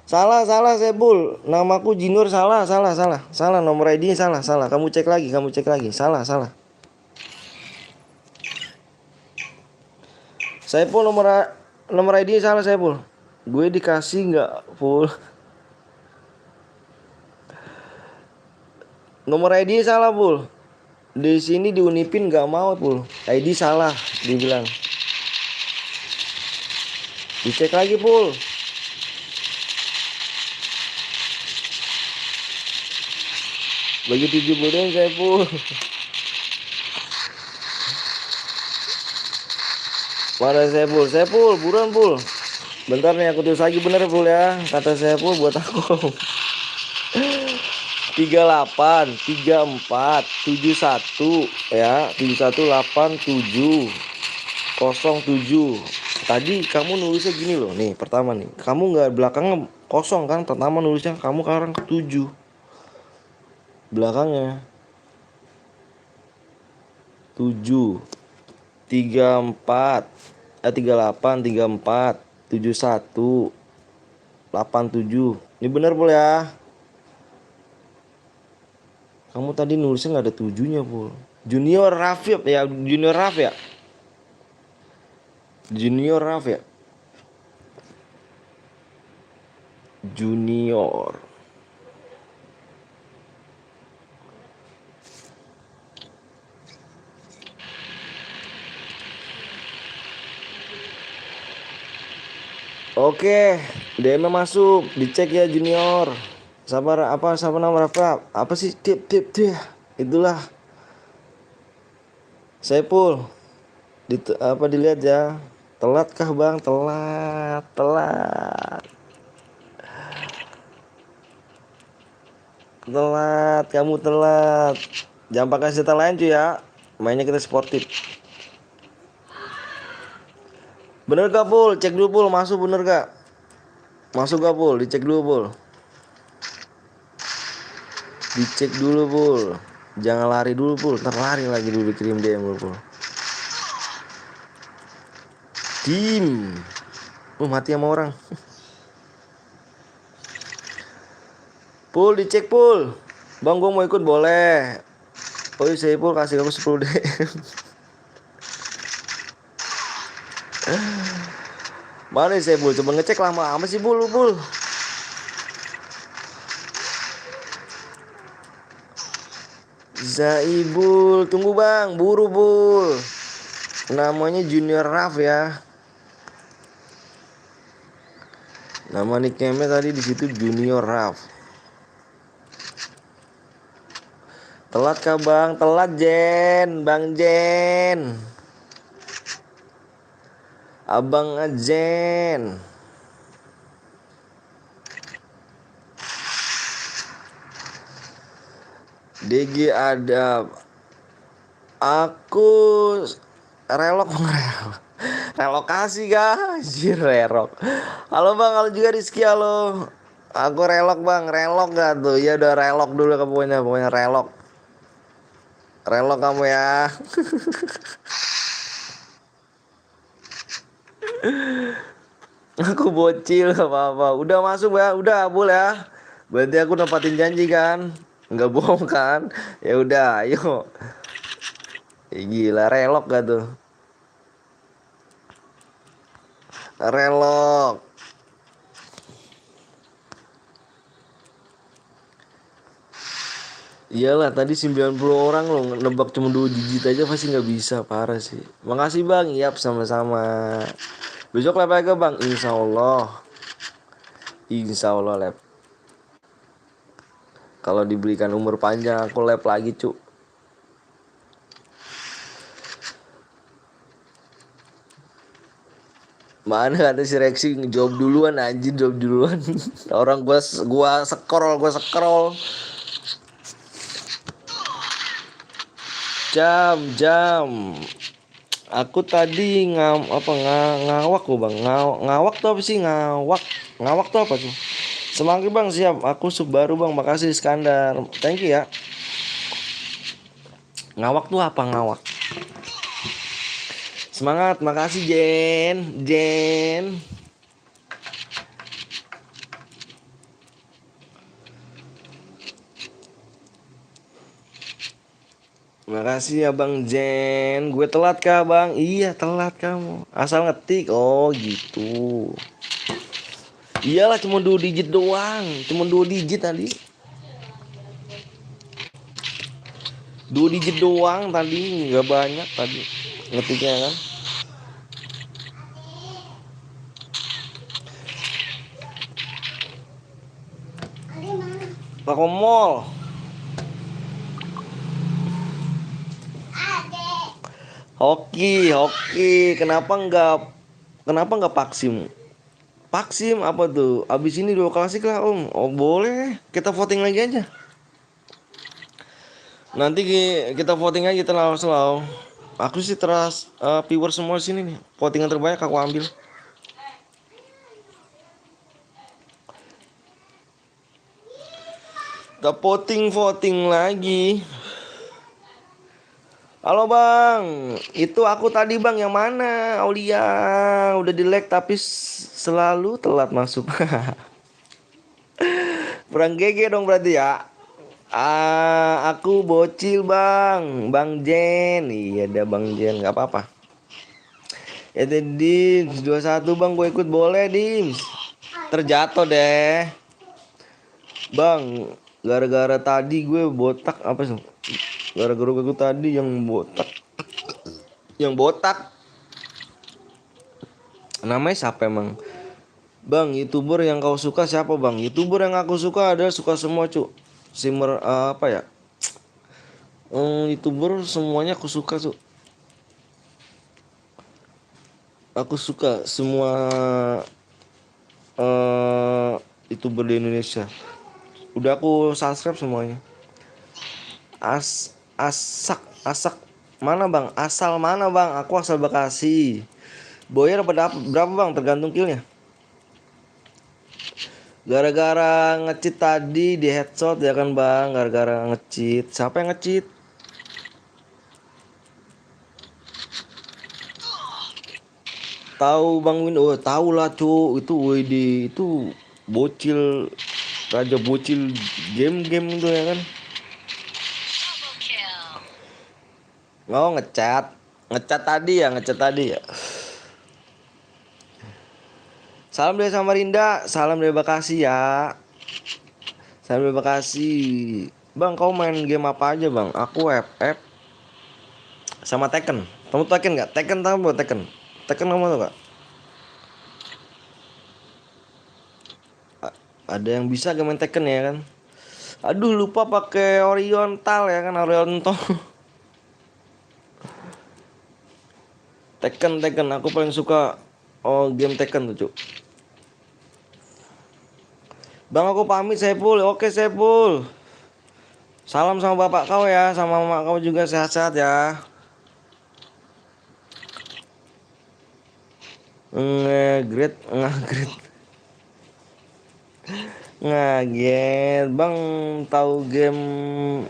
Salah Sebul. Namaku Jinur salah. Nomor ID salah. Kamu cek lagi. Salah. Saiful nomor ID salah Saiful. Gue dikasih nggak full. Nomor ID salah Pul. Di sini di Unipin nggak mau Pul. ID salah dibilang. Dicek lagi Pul. Bagi 7 bulan saya Pul. Mana saya Pul buruan Pul. Bentar nih aku tulis lagi bener Pul ya. Kata saya Pul buat aku. 38 34 71 ya 7187 07. Tadi kamu nulisnya gini loh nih pertama nih. Kamu nggak belakangnya kosong kan? Pertama nulisnya kamu sekarang 7 belakangnya 7 34 38 34 71 87. Ini bener Pul ya. Kamu tadi nulisnya nggak ada 7-nya Pul. Junior Raf ya. Junior Raf ya. Junior. Oke, DM masuk, dicek ya Junior. Sabar apa sabar nama berapa? Apa sih tip dia? Itulah Saiful. Apa dilihat ya? Telat kah Bang? Telat, telat. Telat, kamu telat. Jangan pakai senjata lain cuy ya. Mainnya kita sportif. Bener gak Pul? Cek dulu Pul, masuk bener gak? Masuk gak Pul? Dicek dulu Pul. Dicek dulu Pul. Jangan lari dulu Pul, ntar lari lagi dulu dikirim DM dulu Pul. Tim. Mati sama orang. Pul dicek Pul. Bang gua mau ikut boleh. Oh iya saya Pul kasih aku 10 DM. Mana sih Pul? Coba ngecek lama amat sih Pul lu Pul. Zaibul, tunggu Bang, buru Bul. Namanya Junior Raf ya. Nama nickname tadi di situ Junior Raf. Telat kah Bang? Telat Jen, Bang Jen. Abang Jen. DG ada. Aku relok relokasi guys, relok. Halo Bang, halo juga Rizky, halo. Aku relok Bang, relok gak tuh? Ya udah relok dulu ke pokoknya relok. Relok kamu ya. Aku bocil gak apa-apa. Udah masuk ya, udah boleh ya. Berarti aku nempatin janji kan? Nggak bohong kan? Ya udah, ayo. Gila relok gak tuh? Relok. Iyalah tadi 90 orang loh nebak cuma 2 digit aja pasti nggak bisa, parah sih. Makasih Bang, yap sama-sama. Besok lab lagi Bang, insya Allah. Insya Allah lab. Kalau diberikan umur panjang aku lab lagi cuk. Mana kata si Rexi jawab duluan anjir, jawab duluan. Orang gua scroll. Jam. Aku tadi ngawak loh Bang. Ngawak tuh apa sih ngawak? Ngawak tuh apa tuh? Semanggi Bang, siap. Aku sub baru Bang. Makasih Iskandar. Thank you ya. Ngawak tuh apa ngawak? Semangat, makasih Jen. Makasih ya Bang Jen. Gue telat kah Bang? Iya telat kamu. Asal ngetik. Oh gitu. Iyalah cuma 2 digit doang. Cuma 2 digit tadi. 2 digit doang tadi. Nggak banyak tadi. Ngetiknya kan. Pak Mall. Hoki. Kenapa nggak Paksim? Paksim apa tuh? Abis ini 2 klasik lah Om. Oh boleh. Kita voting lagi aja. Nanti kita voting aja selalu. Aku sih viewer semua sini nih. Voting yang terbanyak aku ambil. Kita voting lagi. Halo Bang, itu aku tadi Bang yang mana? Aulia udah di-lag tapi selalu telat masuk. Kurang GG dong berarti ya. Aku bocil Bang, Bang Jen. Iya ada Bang Jen, nggak apa-apa. Ya tadi 21 Bang, gue ikut boleh Dims. Terjatuh deh. Bang, gara-gara tadi gue botak apa sih? Gara-gara gue tadi yang botak namanya siapa emang? Bang, YouTuber yang kau suka siapa bang? YouTuber yang aku suka adalah suka semua cu. Simmer apa ya? YouTuber semuanya aku suka cu. Aku suka semua eh YouTuber di Indonesia. Udah aku subscribe semuanya. Asak mana bang? Asal mana bang? Aku asal Bekasi. Boyer berapa bang? Tergantung killnya. Gara-gara nge-cheat tadi di headshot ya kan bang. Gara-gara nge-cheat. Siapa yang nge-cheat? Tahu bang Win? Oh tahu lah cu. Itu WD itu bocil, raja bocil game-game itu ya kan. Oh ngecat tadi ya. Salam dari Samarinda, salam dari Bekasi ya. Salam dari Bekasi. Bang, kau main game apa aja bang? Aku FF sama Tekken. Kamu Tekken nggak? Tekken tahu buat Tekken? Tekken kamu tuh nggak? Ada yang bisa game main Tekken ya kan? Aduh lupa pakai Oriental ya kan Oriental. Tekken aku paling suka game Tekken tuh cuk. Bang aku pamit Sepul. Oke Sepul. Salam sama bapak kau ya, sama mama kau juga sehat-sehat ya. Ngegret. Ngaget. Bang tahu game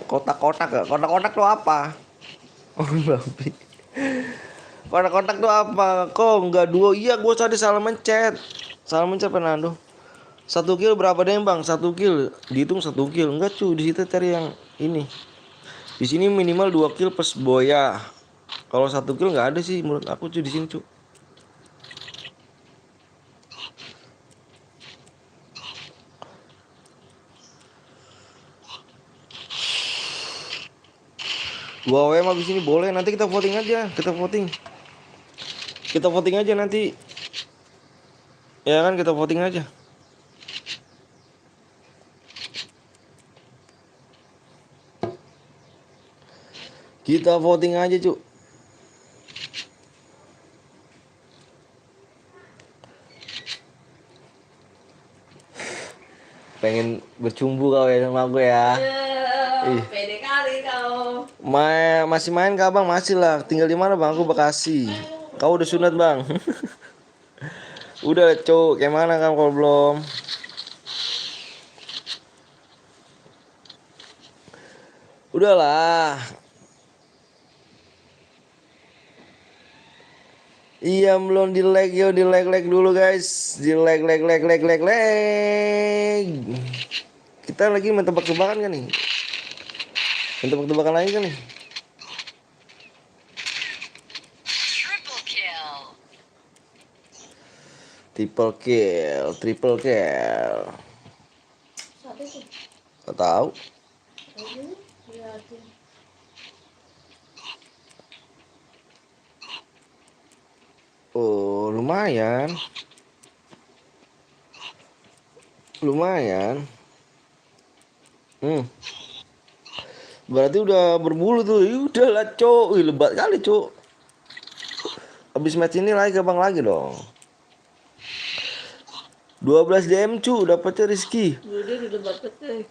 kotak-kotak gak? Kotak-kotak tuh apa? Oh babi. Kotak-kotak tuh apa? Kok nggak duo? Iya gue tadi salah mencet. Salah mencet Fernando. 1 kill berapa deh bang? 1 kill dihitung 1 kill. Enggak cu, di situ cari yang ini. Di sini minimal 2 kill plus boya. Kalau 1 kill nggak ada sih menurut aku cu di sini cu. Dua WM habis ini boleh. Nanti kita voting aja. Kita voting aja nanti. Ya kan kita voting aja. Kita voting aja cu. Pengen bercumbu kau ya sama aku ya. Ih. Pede kali kau. Masih main kah bang? Masih lah. Tinggal di mana bang? Aku Bekasi. Kau udah sunat bang? Udah cuk. Kayak mana kan kalau belum? Udahlah. Iya belum di like yo, di like dulu guys. Di like. Kita lagi main tebak-tebakan kan nih? Main tebak-tebakan lagi kan nih? Triple kill. Siapa sih? Gak tahu. Aduh, liatin. Oh, lumayan. Berarti udah berbulu tuh. Udah lah, Cok. Wih, lebat kali, Cok. Habis match ini lagi ke bang lagi dong. 12 DM cu, dapetnya Rizky. Udah lebat banget.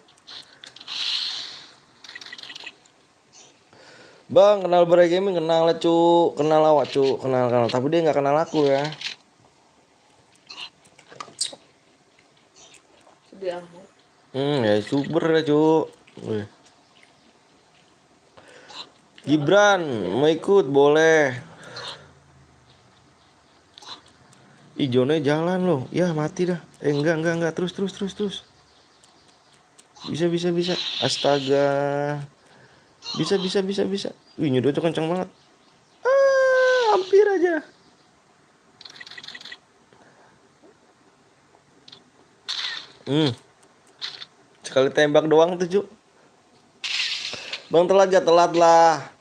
Bang, kenal Beray Gaming, kenal lah cu. Kenal awak cu, kenal. Tapi dia nggak kenal aku ya. Sedih amat. Ya super lah cu. Wih. Gibran, mau ikut boleh. Ih, Jone jalan loh. Ya mati dah. Enggak. Terus. Bisa. Astaga. Bisa. Wih, nyedot tuh kencang banget. Hampir aja. Sekali tembak doang tuh, Cuk. Bang telat lah.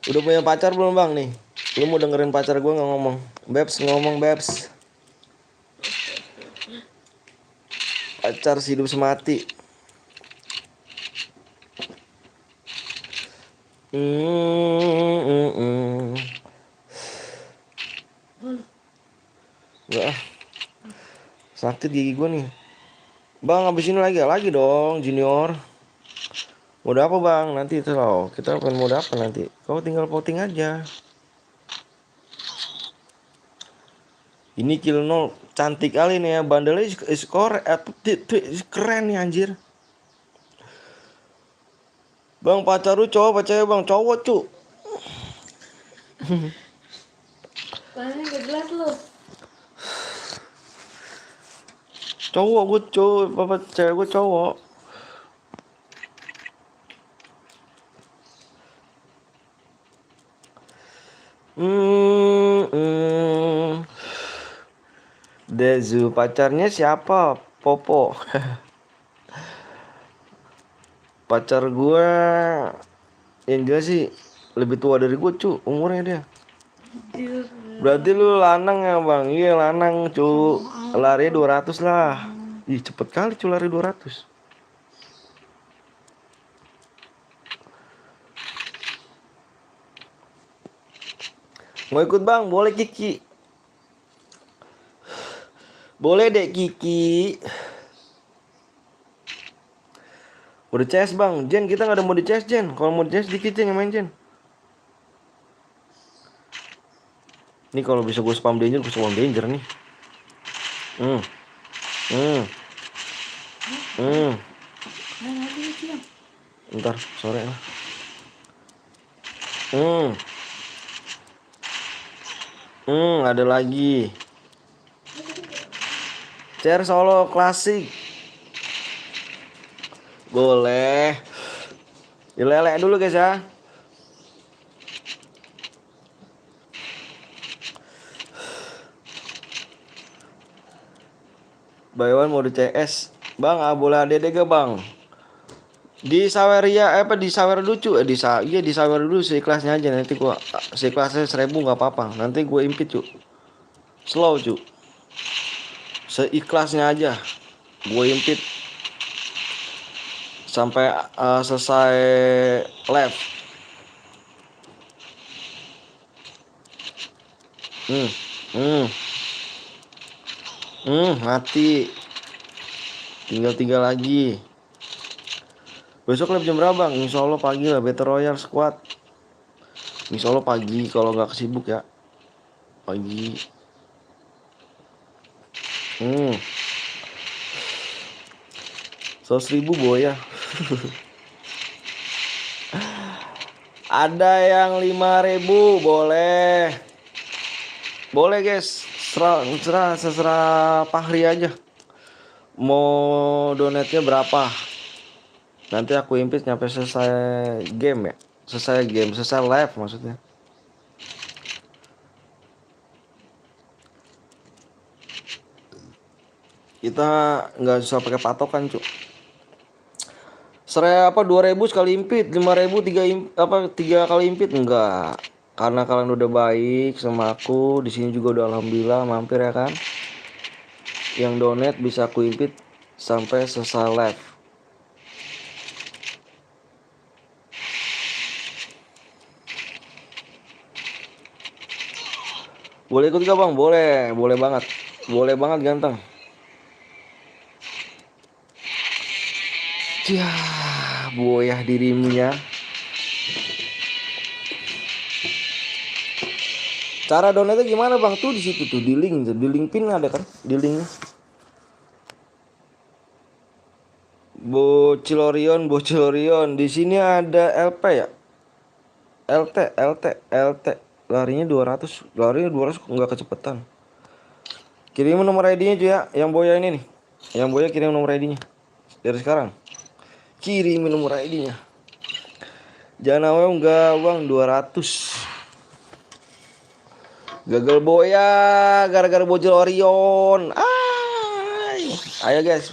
Udah punya pacar belum, Bang nih? Lu mau dengerin pacar gue nggak ngomong? Babs ngomong, Babs. pacar hidup semati. Enggak, sakit gigi gue nih. Bang, abis ini lagi dong, Junior. Mode apa bang? Nanti itu loh. Kita akan mode apa nanti? Kau tinggal voting aja. Ini kill 0 cantik kali nih ya. Bandelnya skor keren nih anjir. Bang, pacar lu cowok apa cewek bang? Cowok cu. Soalnya gak jelas lu. Cowok gue cowok. Apa cewek gue cowok. Dezu pacarnya siapa? Popo. Pacar gue yang enggak sih lebih tua dari gue cu umurnya dia. Berarti lu lanang ya bang? Iya lanang cu. Lari 200 lah. Ih cepet kali cu lari 200. Mau ikut bang? Boleh Kiki. Boleh dek Kiki. Udah CS bang. Jen kita gak ada mode CS Jen. Kalau mode CS dikit Jen yang main Jen. Ini kalau bisa gue spam danger nih. Ntar sore lah. Ada lagi. Chair solo klasik. Boleh. Dilelek dulu guys ya. Buy one mode CS. Bang, boleh ADD gak bang? Di Saweria di Sawer dulu cu. Di Sawer dulu seikhlasnya aja. Nanti gua seikhlasnya 1000 gak apa-apa. Nanti gue impit cu. Slow cu. Seikhlasnya aja. Gue impit sampai selesai live. Mati. Tinggal 3 lagi. Besok live jam berapa bang? Insya Allah pagi lah. Battle Royale squad. Insya Allah pagi kalau nggak kesibuk ya. Pagi. 100.000 boy ya. Ada yang 5.000 boleh. Boleh guys. Serah Fahri aja. Mau donate-nya berapa? Nanti aku impit nyampe selesai game ya. Selesai live maksudnya. Kita nggak usah pakai patokan cu. 2.000 sekali impit, 5.000 3 kali impit enggak. Karena kalian udah baik sama aku, di sini juga udah alhamdulillah mampir ya kan. Yang donate bisa aku impit sampai selesai live. Boleh ikut gak bang? Boleh banget. Boleh banget ganteng. Ya, boyah dirimu ya. Cara donate gimana bang? Tuh di situ tuh di link pin ada kan? Di linknya. Bocilorion. Di sini ada LP ya? LT. Larinya 200 nggak kecepetan. Kirim nomor ID-nya juga ya, yang boya ini nih. Yang boya kirim nomor ID-nya. Dari sekarang. Kirim nomor ID-nya. Jangan awal enggak uang 200. Gagal boya gara-gara bocil Orion. Ayo guys,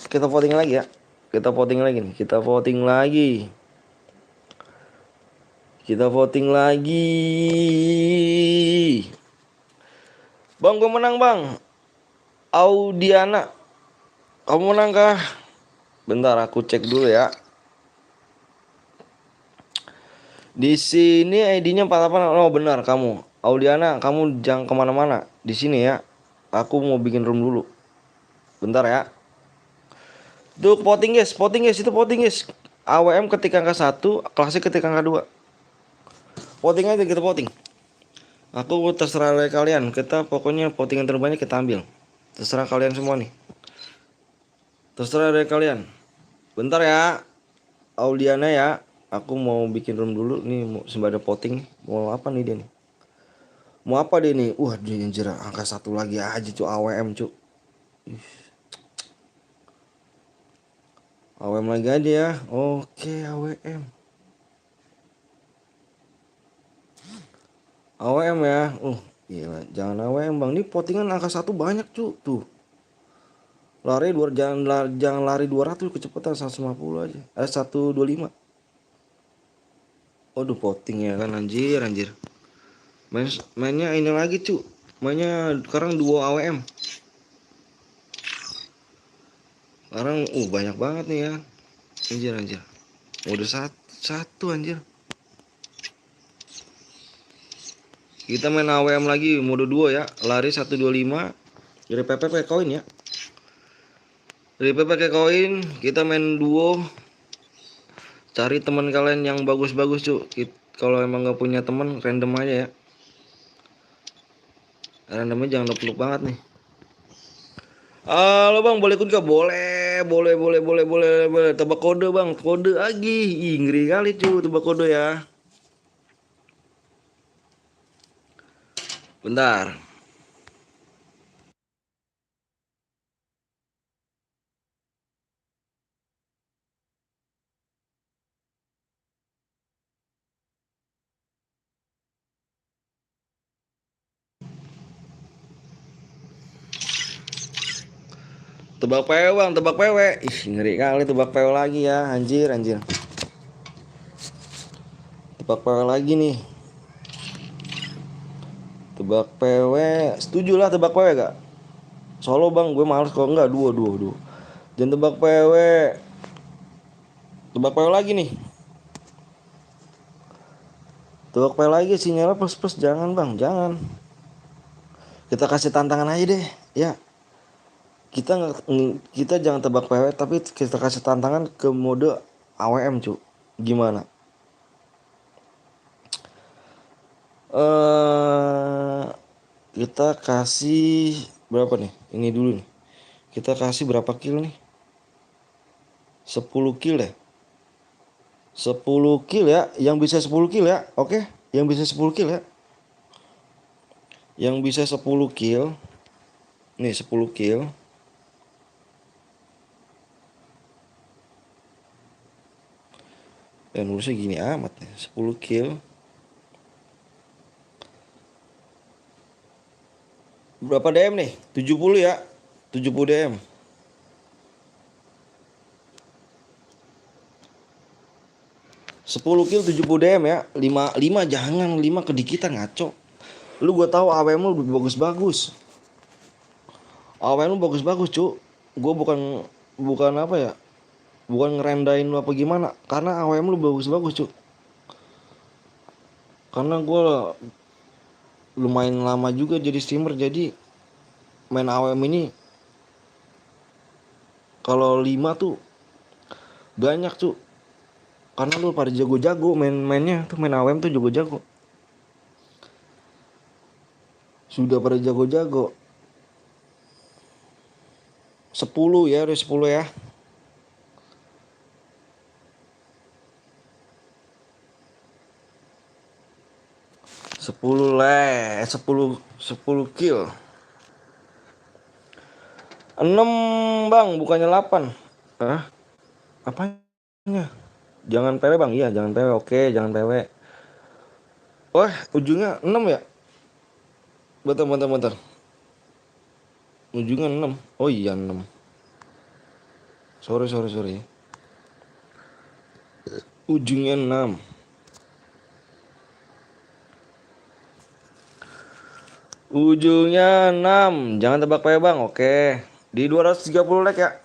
kita voting lagi ya. Kita voting lagi. Bang, gue menang bang. Audiana. Kamu menang kah? Bentar aku cek dulu ya. Di sini ID-nya 48. Oh benar kamu. Auliana, kamu jangan kemana-mana. Di sini ya. Aku mau bikin room dulu. Bentar ya. Tuh voting guys, itu voting guys. AWM ketik angka 1, klasik ketik angka 2. Voting aja kita voting. Aku terserah dari kalian. Kita pokoknya voting yang terbanyak kita ambil. Terserah kalian semua nih. Terserah dari kalian. Bentar ya. Auliana ya. Aku mau bikin room dulu nih, mau sembada voting. Mau apa nih dia nih? Mau apa dia nih? Dia anjir angka 1 lagi aja cu AWM cu. AWM lagi aja ya. Oke, AWM. AWM ya. Gila, jangan AWM Bang. Ini votingan angka 1 banyak cu. Tuh. Lari jangan lari 200 kecepatan 150 aja. 125. Waduh, voting ya kan anjir. Mainnya ini lagi cu. Mainnya sekarang duo AWM. Sekarang banyak banget nih ya. Anjir. Udah satu anjir. Kita main AWM lagi mode 2 ya. Lari 125. Dari PP koin ya. Dari PP koin kita main duo. Cari teman kalian yang bagus-bagus cu. Kalau emang nggak punya teman random aja ya. Randomnya jangan peluk banget nih. Halo bang, boleh ikut gak? Boleh. Tebak kode bang, kode lagi. Ih, ngeri kali cu, tebak kode ya. Bentar. Tebak PW bang, tebak PW. Ih, ngeri kali tebak PW lagi ya, anjir. Tebak PW lagi nih. Tebak PW, setuju lah tebak PW gak? Solo bang, gue males kalau enggak duo. Jangan tebak PW. Tebak PW lagi nih. Tebak PW lagi sinyalnya plus jangan bang, jangan. Kita kasih tantangan aja deh, ya. Kita jangan tebak PW tapi kita kasih tantangan ke mode AWM cu. Gimana? Kita kasih berapa nih? Ini dulu nih. Kita kasih berapa kill nih? 10 kill deh. 10 kill ya, yang bisa 10 kill ya. Oke, yang bisa 10 kill ya. Yang bisa 10 kill. Nih 10 kill. Ya nulisnya gini amat nih. 10 kill. Berapa DM nih? 70 ya. 70 DM. 10 kill 70 DM ya. 5 jangan 5 kedikitan ngaco. Lu gua tahu AWM lu bagus-bagus. AWM lu bagus-bagus, cu. Gua bukan apa ya? Bukan ngerendahin lu apa gimana. Karena AWM lu bagus-bagus, cu. Karena gua lumayan lama juga jadi streamer, jadi main AWM ini kalau 5 tuh banyak, cu. Karena lu pada jago-jago mainnya tuh, main AWM tuh jago-jago. Sudah pada jago-jago. 10 ya, udah 10 ya. Sepuluh kill. 6 bang, bukannya 8. Hah? Apanya? Jangan PW bang, iya jangan PW, oke jangan PW. Wah, ujungnya 6 ya? Bentar. Ujungnya 6. Oh iya 6. Sorry. Ujungnya 6. Ujungnya 6. Jangan tebak PW bang, oke. Di 230 like ya.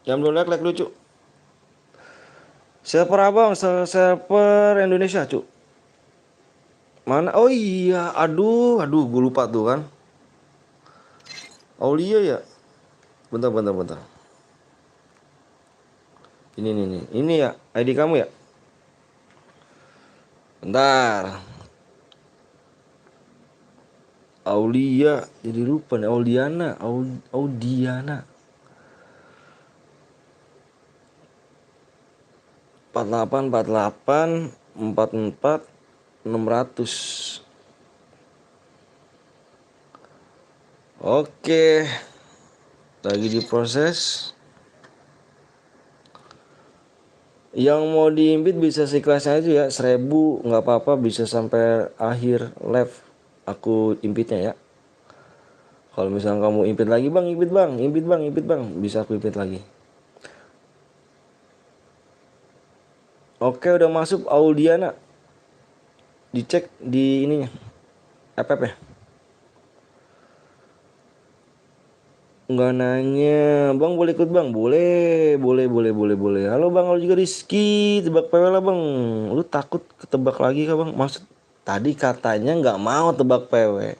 Yang belum like dulu Cuk. Server abang, server Indonesia Cuk. Mana? Oh iya, aduh, gue lupa tuh kan. Aulia ya. Bentar. Ini nih. Ini ya, ID kamu ya. Bentar. Aulia, jadi lupa nih. Audiana. 48 44 600. Oke, lagi diproses. Yang mau diimpit bisa seikhlasnya aja ya, 1000 nggak apa-apa, bisa sampai akhir live aku impitnya ya. Kalau misalnya kamu impit lagi bang, impit bang, bisa aku impit lagi. Oke, udah masuk Audiana. Dicek di ininya, app ya. Nggak nanya, bang boleh ikut bang? Boleh. Halo bang, halo juga Rizky, tebak PW lah bang. Lu takut ketebak lagi kah bang? Maksud tadi katanya nggak mau tebak PW,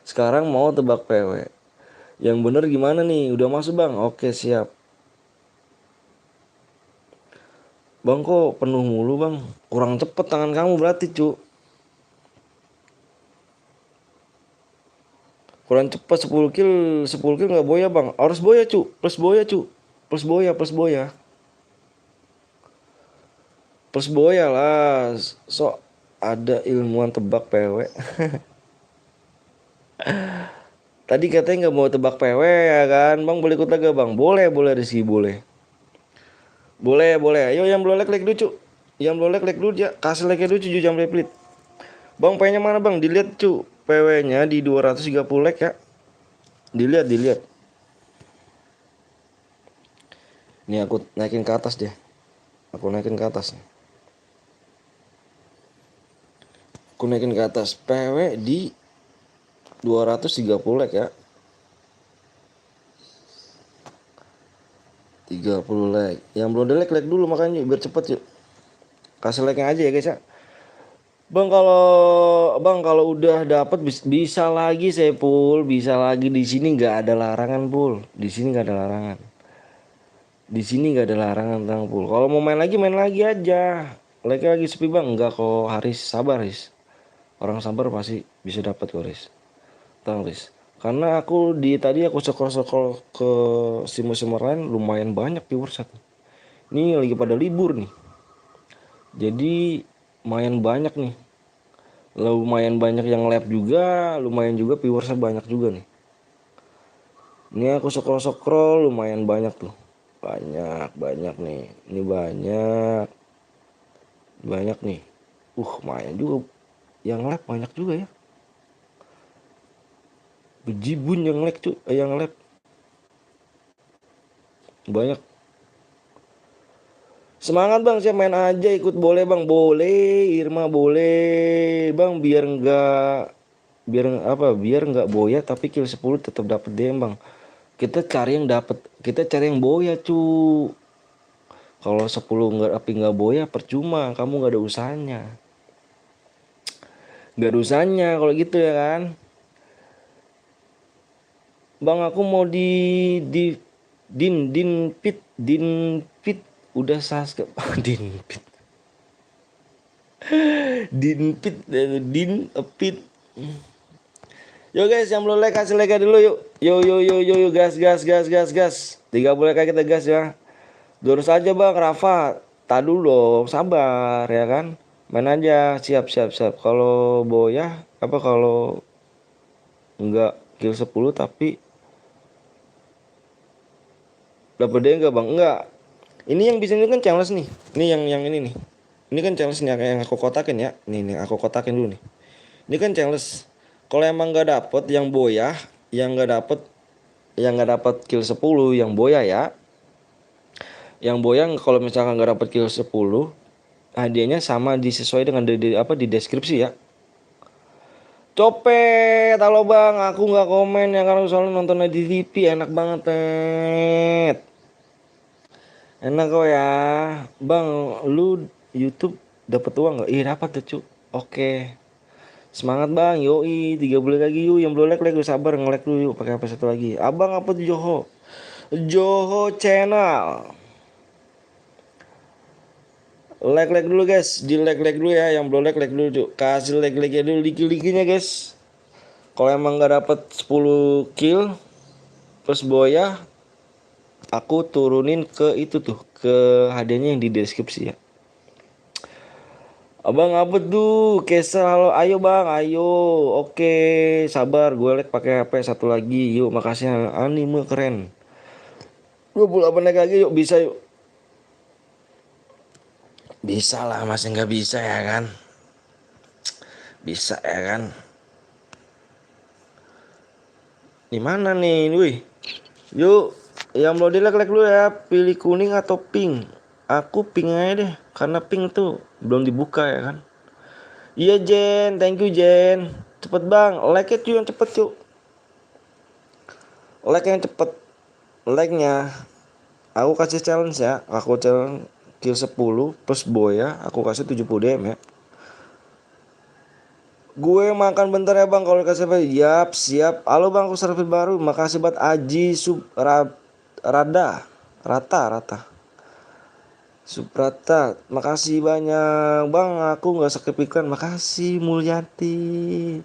sekarang mau tebak PW. Yang bener gimana nih? Udah masuk bang? Oke siap. Bang kok penuh mulu bang? Kurang cepet tangan kamu berarti cu. Kurang cepet 10 kill nggak boya bang. Harus boya cu. Plus boya cu. Plus boya. Plus boya lah. So ada ilmuwan tebak PW. Tadi katanya nggak mau tebak PW ya kan? Bang boleh ikut lagi bang? Boleh Rizky boleh. Boleh. Ayo yang belum like dulu cu. Yang belum like dulu ya. Kasih like dulu 7 jam replit. Bang pengennya mana bang? Dilihat cu. PW-nya di 230 like ya. Dilihat. Ini aku naikin ke atas deh. Aku naikin ke atas. PW di 230 like ya. 30 like. Yang belum like dulu makanya biar cepet yuk. Kasih like-nya aja ya guys ya. Bang kalau udah dapet bisa lagi saya Pul, bisa lagi di sini nggak ada larangan Pul. Di sini nggak ada larangan tentang Pul. Kalau mau main lagi aja. Like lagi sepi bang, enggak kok Haris, sabar Haris. Orang sabar pasti bisa dapat kok Haris. Tang Haris. Karena tadi aku scroll ke simmer lain lumayan banyak viewersnya. Ini lagi pada libur nih. Jadi lumayan banyak nih. Lumayan banyak yang live juga, lumayan juga viewersnya banyak juga nih. Ini aku scroll lumayan banyak tuh. Banyak nih. Ini banyak nih. Lumayan juga. Yang live banyak juga ya. Bejibun yang live banyak. Semangat bang, saya main aja ikut boleh bang, boleh Irma boleh bang, biar nggak boya tapi kill 10 tetap dapat DM bang. Kita cari yang boya cu. Kalau 10 nggak boya percuma, kamu nggak ada usahanya kalau gitu ya kan. Bang aku mau di din pit udah subscribe. Din pit. Yo guys yang belum like kasih like dulu yuk. Yo gas. 30 like kita gas ya. Lurus aja bang Rafa. Tak dulu dong, sabar ya kan. Main aja, siap. Kalau boya kalau enggak kill 10 tapi dapat dia enggak bang? Enggak. Ini yang bisa ini kan challenge nih. Ini yang ini nih. Ini kan challenge nih yang aku kotakin ya. Nih aku kotakin dulu nih. Ini kan challenge. Kalau emang nggak dapet yang boya, yang nggak dapet kill 10 yang boya ya. Yang boya kalau misalkan nggak dapet kill 10, hadiahnya sama disesuai dengan di deskripsi ya. Copet, halo bang, aku nggak komen ya karena soalnya nontonnya di TV enak banget net. Enak kok ya. Bang, lu YouTube dapat uang nggak? Ih, dapat tuh, Cuk. Oke. Semangat bang, yoi 3 bulan lagi yuk. Yang belum like lu sabar nge-like dulu yuk. Pakai HP satu lagi. Abang apa tuh Joho? Joho Channel. Like dulu guys, di like dulu ya. Yang belum like dulu Cuk. Kasih like dulu liki-likinya guys. Kalau emang nggak dapet 10 kill plus boya, aku turunin ke itu tuh, ke hadiahnya yang di deskripsi ya. Abang apa tuh? Kesel, halo, ayo bang, ayo. Oke, sabar, gue like pakai HP satu lagi. Yuk, makasih anime keren. 28 naik lagi yuk, bisa yuk. Bisa lah, masih nggak bisa ya kan? Bisa ya kan? Di mana nih, wih? Yuk, yang belum di like dulu ya. Pilih kuning atau pink? Aku pink aja deh, karena pink tuh belum dibuka ya kan? Iya Jen, thank you Jen. Cepet bang, like-nya cuy yang cepet cuy. Like yang cepet. Like-nya aku kasih challenge ya. Aku challenge kill 10 plus boya. Aku kasih 70 DM ya. Gue makan bentar ya bang kalau kasih apa. Yap siap. Halo bang, aku servis baru. Makasih buat Aji Rada. Rata. Suprata, makasih banyak bang. Aku nggak skip iklan. Makasih Mulyati.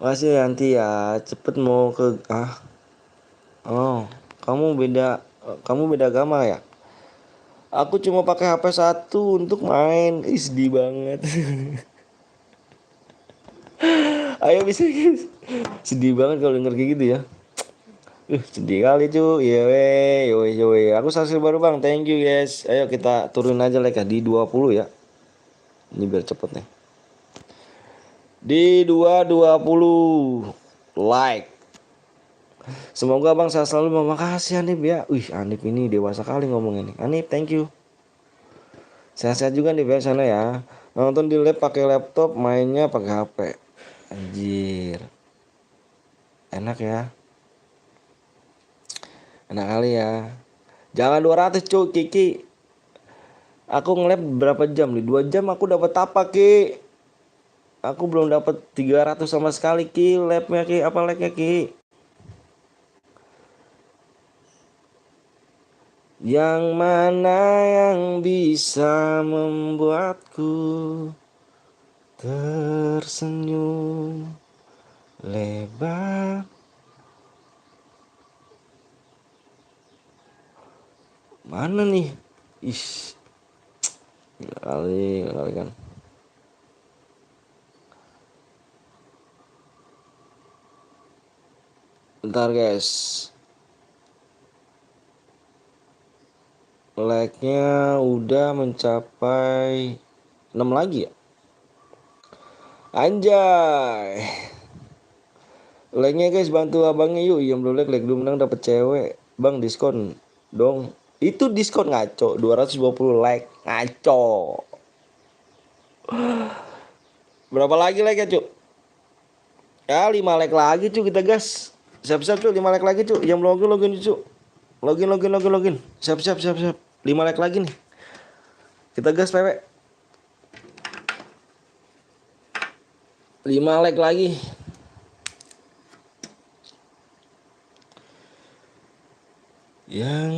Makasih Yanti ya. Cepet mau ke Oh, kamu beda agama ya? Aku cuma pakai HP satu untuk main. Ih, sedih banget. Ayo bisa guys. Sedih banget kalau denger kayak gitu ya. Sedih kali cu. Iya weh, yoi. Aku saksi baru bang. Thank you guys. Ayo kita turun aja like ya di 20 ya. Ini biar cepet nih. Di 220 like. Semoga bang saya selalu makasih Anip ya. Wih, Anip ini dewasa kali ngomongin nih. Anip, thank you. Sehat-sehat juga nih biar sana ya. Nonton di lab pakai laptop, mainnya pakai HP. Anjir. Enak ya. Enak kali ya. Jangan 200 cuy, Kiki. Aku nge-lab berapa jam nih? 2 jam aku dapat apa, Ki? Aku belum dapat 300 sama sekali, Ki. Labnya, Ki. Apa lagnya, Ki? Yang mana yang bisa membuatku tersenyum lebar? Mana nih? Ih, gila kali kan. Bentar guys. Like-nya udah mencapai 6 lagi ya. Anjay. Like-nya guys, bantu abangnya yuk. Yang belum like dulu menang dapat cewek. Bang diskon dong. Itu diskon ngaco. 220 like ngaco. Berapa lagi like ya cuk? Ya 5 like lagi cuk kita gas. Siap-siap cuk 5 like lagi cuk. Yang belum login cuk. Login. Siap. 5 like lagi nih. Kita gas pewe. 5 like lagi. Yang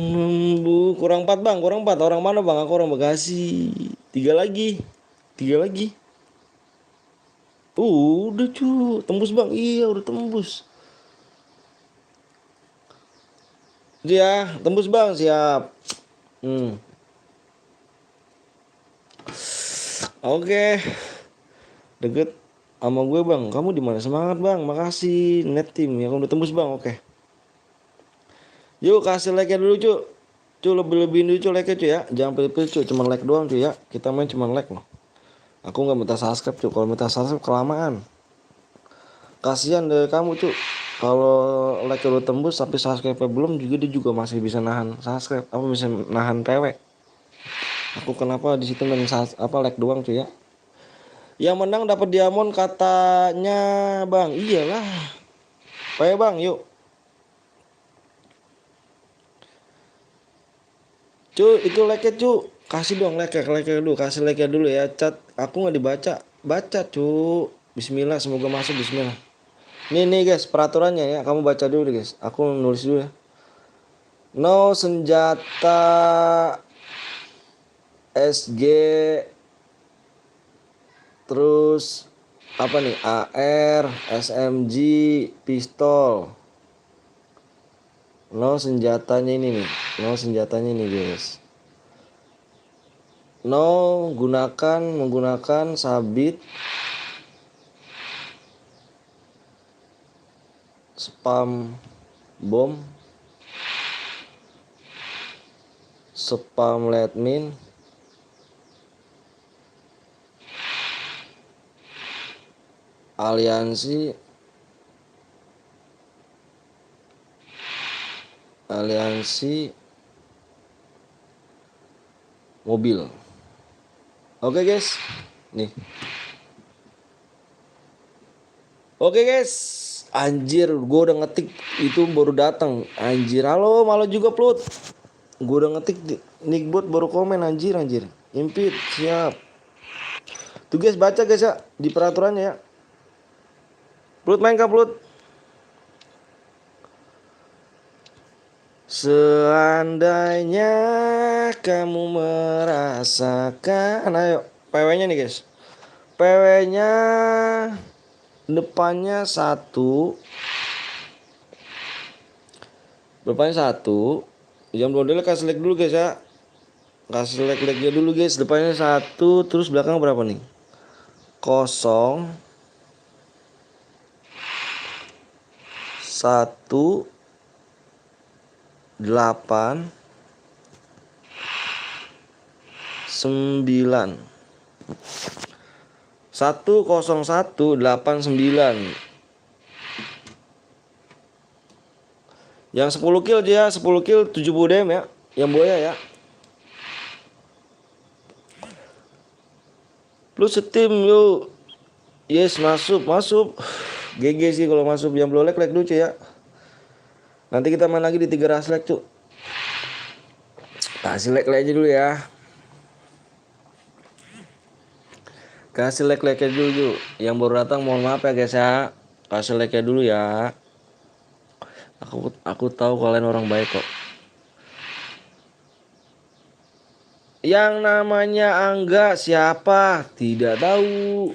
kurang 4 bang, kurang 4. Orang mana bang? Aku orang Bekasi. 3 lagi. Udah cu, tembus bang. Iya udah tembus. Dia tembus bang, siap. Oke. Deket sama gue bang. Kamu di mana? Semangat bang. Makasih net team yang udah tembus bang. Oke. Yuk kasih like-nya dulu cu. Lebih-lebihin dulu cu like-nya cu ya. Jangan pilih-pilih cu, cuma like doang cu ya. Kita main cuma like loh. Aku nggak minta subscribe cu. Kalau minta subscribe kelamaan. Kasihan dari kamu cu. Kalau like lu tembus tapi subscribe belum juga, dia juga masih bisa nahan subscribe. Apa bisa nahan PW. Aku kenapa di situ main like doang cu ya. Yang menang dapat diamond katanya bang. Iyalah. Bang yuk. Cu, itu like cu. Kasih dong like dulu, kasih like dulu ya. Chat aku nggak dibaca. Baca cu. Bismillah, semoga masuk bismillah. Nih guys, peraturannya ya. Kamu baca dulu deh guys. Aku nulis dulu ya. No senjata SG terus apa nih? AR, SMG, pistol. No senjatanya ini nih. No senjatanya ini guys. No menggunakan sabit, spam bom, spam landmine, aliansi mobil. Oke guys, nih. Oke guys, anjir, gue udah ngetik itu baru datang. Anjir, halo, malah juga plot. Gue udah ngetik Nickbot baru komen anjir. Impit, siap. Tuh guys, baca guys ya di peraturannya ya. Plot main kah plot? Seandainya kamu merasakan, ayo PW-nya nih guys. PW-nya depannya 1. Jam dulu kasih like dulu guys ya. Kasih like-nya dulu guys. Depannya 1, terus belakang berapa nih? 0 1 8 9. 10189. Yang 10 kill aja, 10 kill 70 DM ya. Yang boya ya. Plus setim yuk. Yes, masuk. GG sih kalau masuk. Yang belum like dulu cuy ya. Nanti kita main lagi di 300 like cuy. Kasih like aja dulu ya. Kasih like dulu. Yang baru datang mohon maaf ya guys ya. Kasih like dulu ya. Aku tahu kalian orang baik kok. Yang namanya Angga siapa? Tidak tahu.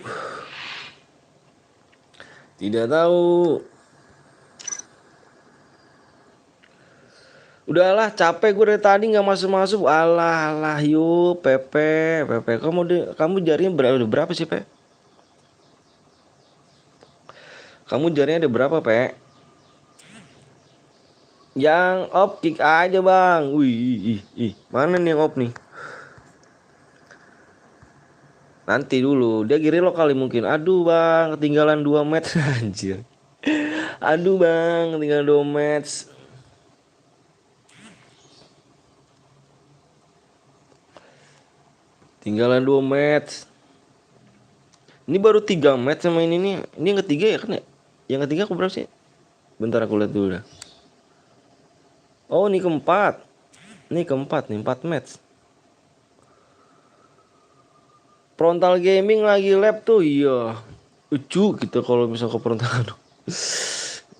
Udahlah, capek gue dari tadi nggak masuk. Alah yuk Pepe. Kamu jarinya berapa sih Pe? Kamu jarinya ada berapa Pe? Yang op kick aja bang. Wih, mana nih yang op nih? Nanti dulu, dia kiri lo kali mungkin. Aduh bang, ketinggalan 2 match anjir. Aduh bang, ketinggalan 2 match. Tinggalan 2 match. Ini baru 3 match sama ini nih. Ini yang ketiga ya kan ya? Yang ketiga aku berapa sih? Bentar aku lihat dulu dah. Oh, ini keempat. Ini keempat nih, 4 match. Frontal Gaming lagi lab tuh, iya. Cu, kita kalau bisa ke frontal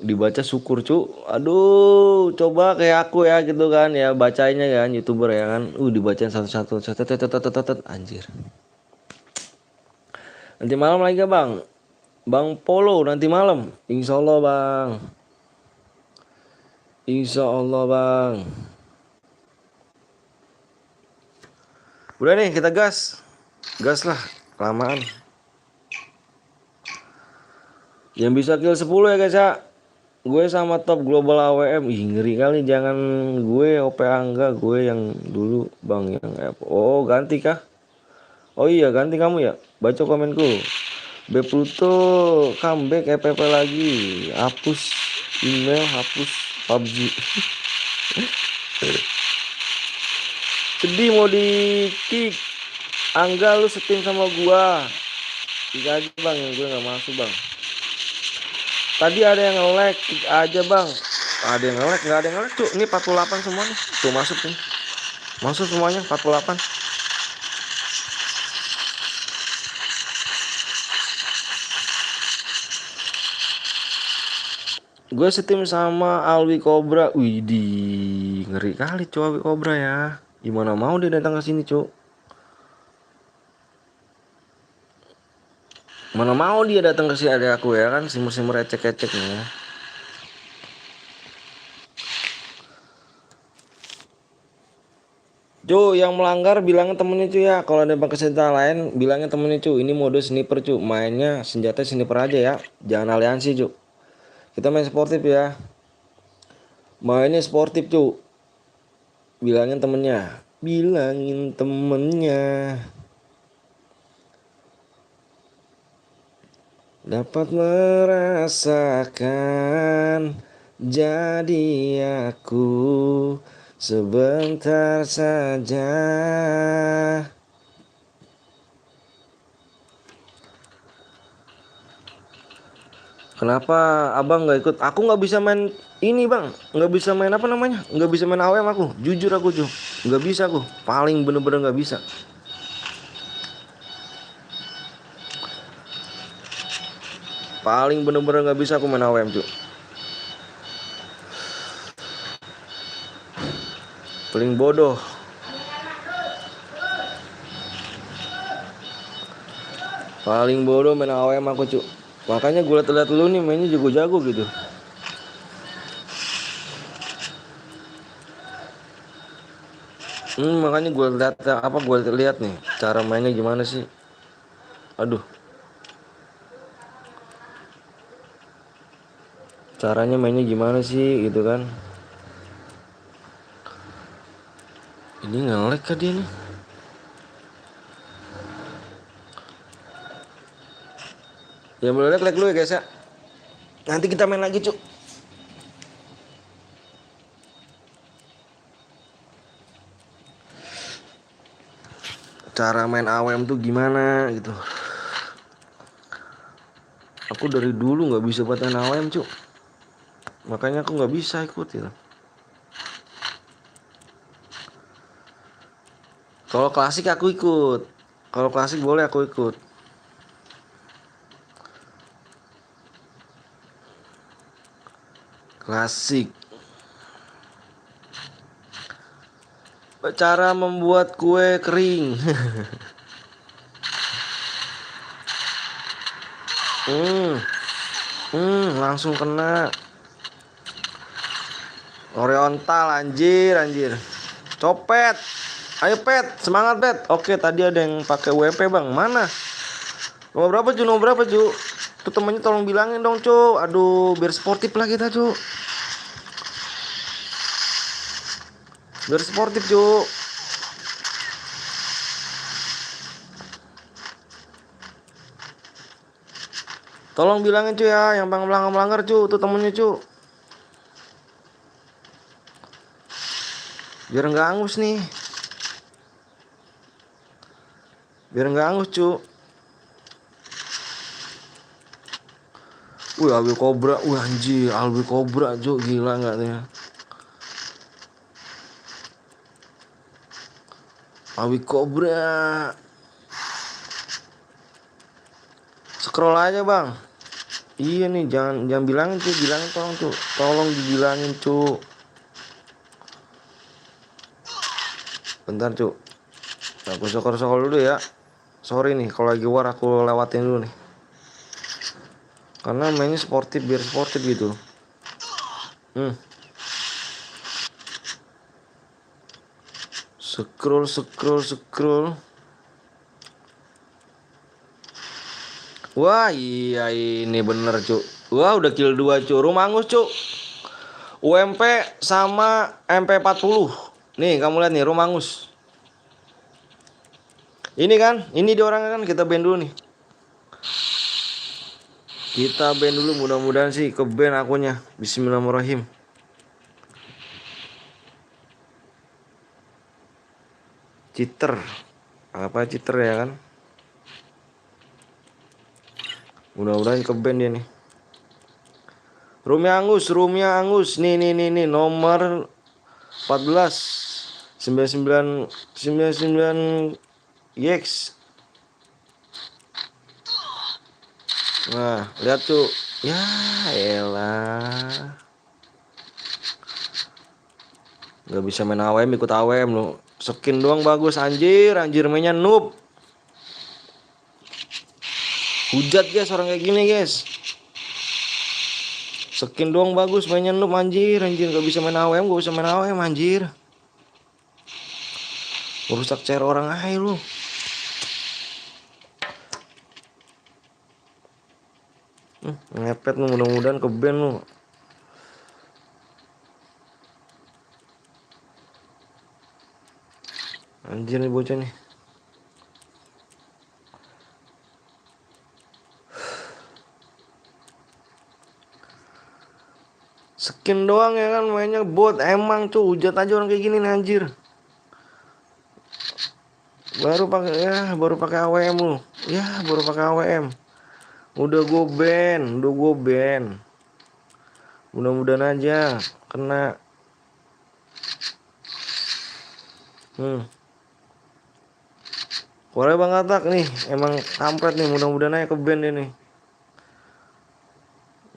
dibaca syukur cu. Aduh, coba kayak aku ya gitu kan ya, bacanya kan YouTuber ya kan. Dibacain satu-satu. Anjir. Nanti malam lagi gak bang? Bang Polo nanti malam. Insya Allah bang. Udah nih kita gas lah, kelamaan. Yang bisa kill 10 ya guys ya. Gue sama top global AWM. Ih ngeri kali, jangan gue OP Angga, gue yang dulu bang yang oh ganti kah? Oh iya ganti kamu ya. Baca komenku. B Pluto comeback EPP lagi. Hapus email, hapus PUBG. Sedih mau di kick. Angga lu setim sama gua. Tiga aja bang yang gue nggak masuk bang. Tadi ada yang nge-lag aja bang. Ada yang nge-lag, nggak ada yang nge-lag tuh. Ini 48 semua nih. Tuh masuk nih. Masuk semuanya 48. Gue setim sama Alwi Cobra. Widih, ngeri kali cuy Alwi Cobra ya. Gimana mau dia datang ke sini, cuy? Mana mau dia datang ke sini, ada aku ya kan, simur-simur ecek-ecek nih ya. Cuy, yang melanggar bilangnya temennya cuy ya. Kalau ada pakai senjata lain, bilangnya temennya cuy. Ini mode sniper cuy. Mainnya senjata sniper aja ya. Jangan aliansi cuy. Kita main sportif ya. Mainnya sportif cuy. Bilangin temennya. Bilangin temennya. Dapat merasakan jadi aku sebentar saja. Kenapa abang nggak ikut? Aku nggak bisa main ini bang, nggak bisa main apa namanya, nggak bisa main AWM aku. Jujur aku cuy, nggak bisa aku. Paling bener-bener nggak bisa. Paling bener-bener nggak bisa aku main AWM cuy. Paling bodoh. Paling bodoh main AWM aku cuy. Makanya gue liat-liat lu nih mainnya jago-jago gitu. Makanya gue lihat nih cara mainnya gimana sih. Aduh. Caranya mainnya gimana sih gitu kan. Ini nge-lag kah dia nih? Ya mulai lag dulu ya guys ya. Nanti kita main lagi cuk. Cara main AWM tuh gimana gitu. Aku dari dulu nggak bisa buat main AWM cuk. Makanya aku nggak bisa ikut gitu. Kalau klasik aku ikut. Kalau klasik boleh aku ikut. Klasik. Cara membuat kue kering. Langsung kena. Oriental anjir. Copet. Ayo pet, semangat pet. Oke, tadi ada yang pakai WP bang. Mana? Nomor berapa cu? Tuh temennya tolong bilangin dong cu. Aduh, biar sportif lah kita cu. Biar sportif cu. Tolong bilangin cu ya, yang bang melanggar cu. Tuh temennya cu. Biar nggak angus nih. Biar nggak angus cu. Wih, Alwi Cobra. Wih anjir, Alwi Cobra cu. Gila nggak tuh ya. Alwi Cobra. Scroll aja bang. Iya nih, jangan bilangin cu. Bilangin tolong cu. Tolong dibilangin cu. Bentar cu. Aku sokor dulu ya. Sorry nih kalau lagi war aku lewatin dulu nih. Karena mainnya sportif, biar sportif gitu. Scroll. Wah iya ini bener cu. Wah udah kill 2 cu. Rumah angus cu. UMP sama MP40. Nih kamu lihat nih rumah angus. Ini kan, ini dia orangnya kan, kita ban dulu nih. Kita ban dulu, mudah-mudahan sih ke ban akunnya. Bismillahirrahmanirrahim. Cheater. Apa cheater ya kan? Mudah-mudahan ke ban dia nih. Rumia Angus. Nih nomor 14. 99 Yex. Nah, lihat tuh. Ya elah. Gak bisa main AWM, ikut AWM lu. Skin doang bagus, anjir mainnya noob. Hujat guys orang kayak gini guys. Skin doang bagus, mainnya noob anjir. Gak bisa main AWM, anjir. Merusak cara orang aja lu. Ngepet lu, mudah-mudahan ke ban lu. Anjir nih bocah nih. Skin doang ya kan, mainnya bot. Emang tuh hujat aja orang kayak gini nih anjir. Baru pakai AWM lu. Ya, baru pakai AWM. Udah gue ban. Mudah-mudahan aja kena. Korea Bang Atak nih, emang kampret nih, mudah-mudahan aja ke ban dia nih.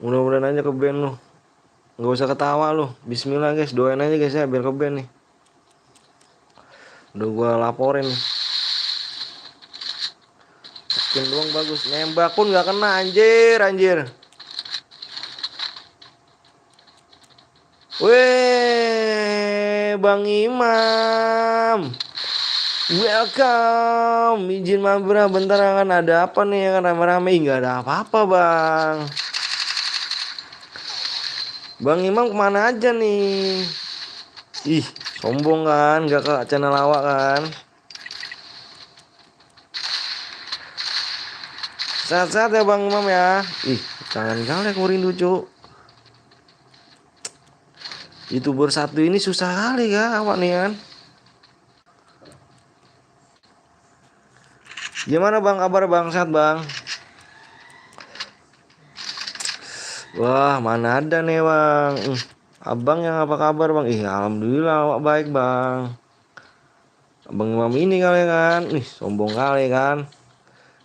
Mudah-mudahan aja ke ban lu. Gak usah ketawa lu. Bismillah guys, doain aja guys ya biar ke ban nih. Udah gua laporin nih. Skin doang bagus, nembak pun gak kena anjir. Weh, Bang Imam. Welcome. Izin mampir bentar kan, ada apa nih ya kan, rame-rame. Nggak ada apa-apa bang. Bang Imam kemana aja nih? Ih, sombong kan, nggak ke channel awak kan? Sehat-sehat ya Bang Imam ya. Ih, jangan galak aku rindu cuk. YouTuber satu ini susah kali ya awak nih kan. Gimana bang kabar bang, sehat bang? Wah mana ada nih bang. Abang yang apa kabar bang? Ih alhamdulillah awak baik bang. Abang Imam ini kali kan. Ih sombong kali kan.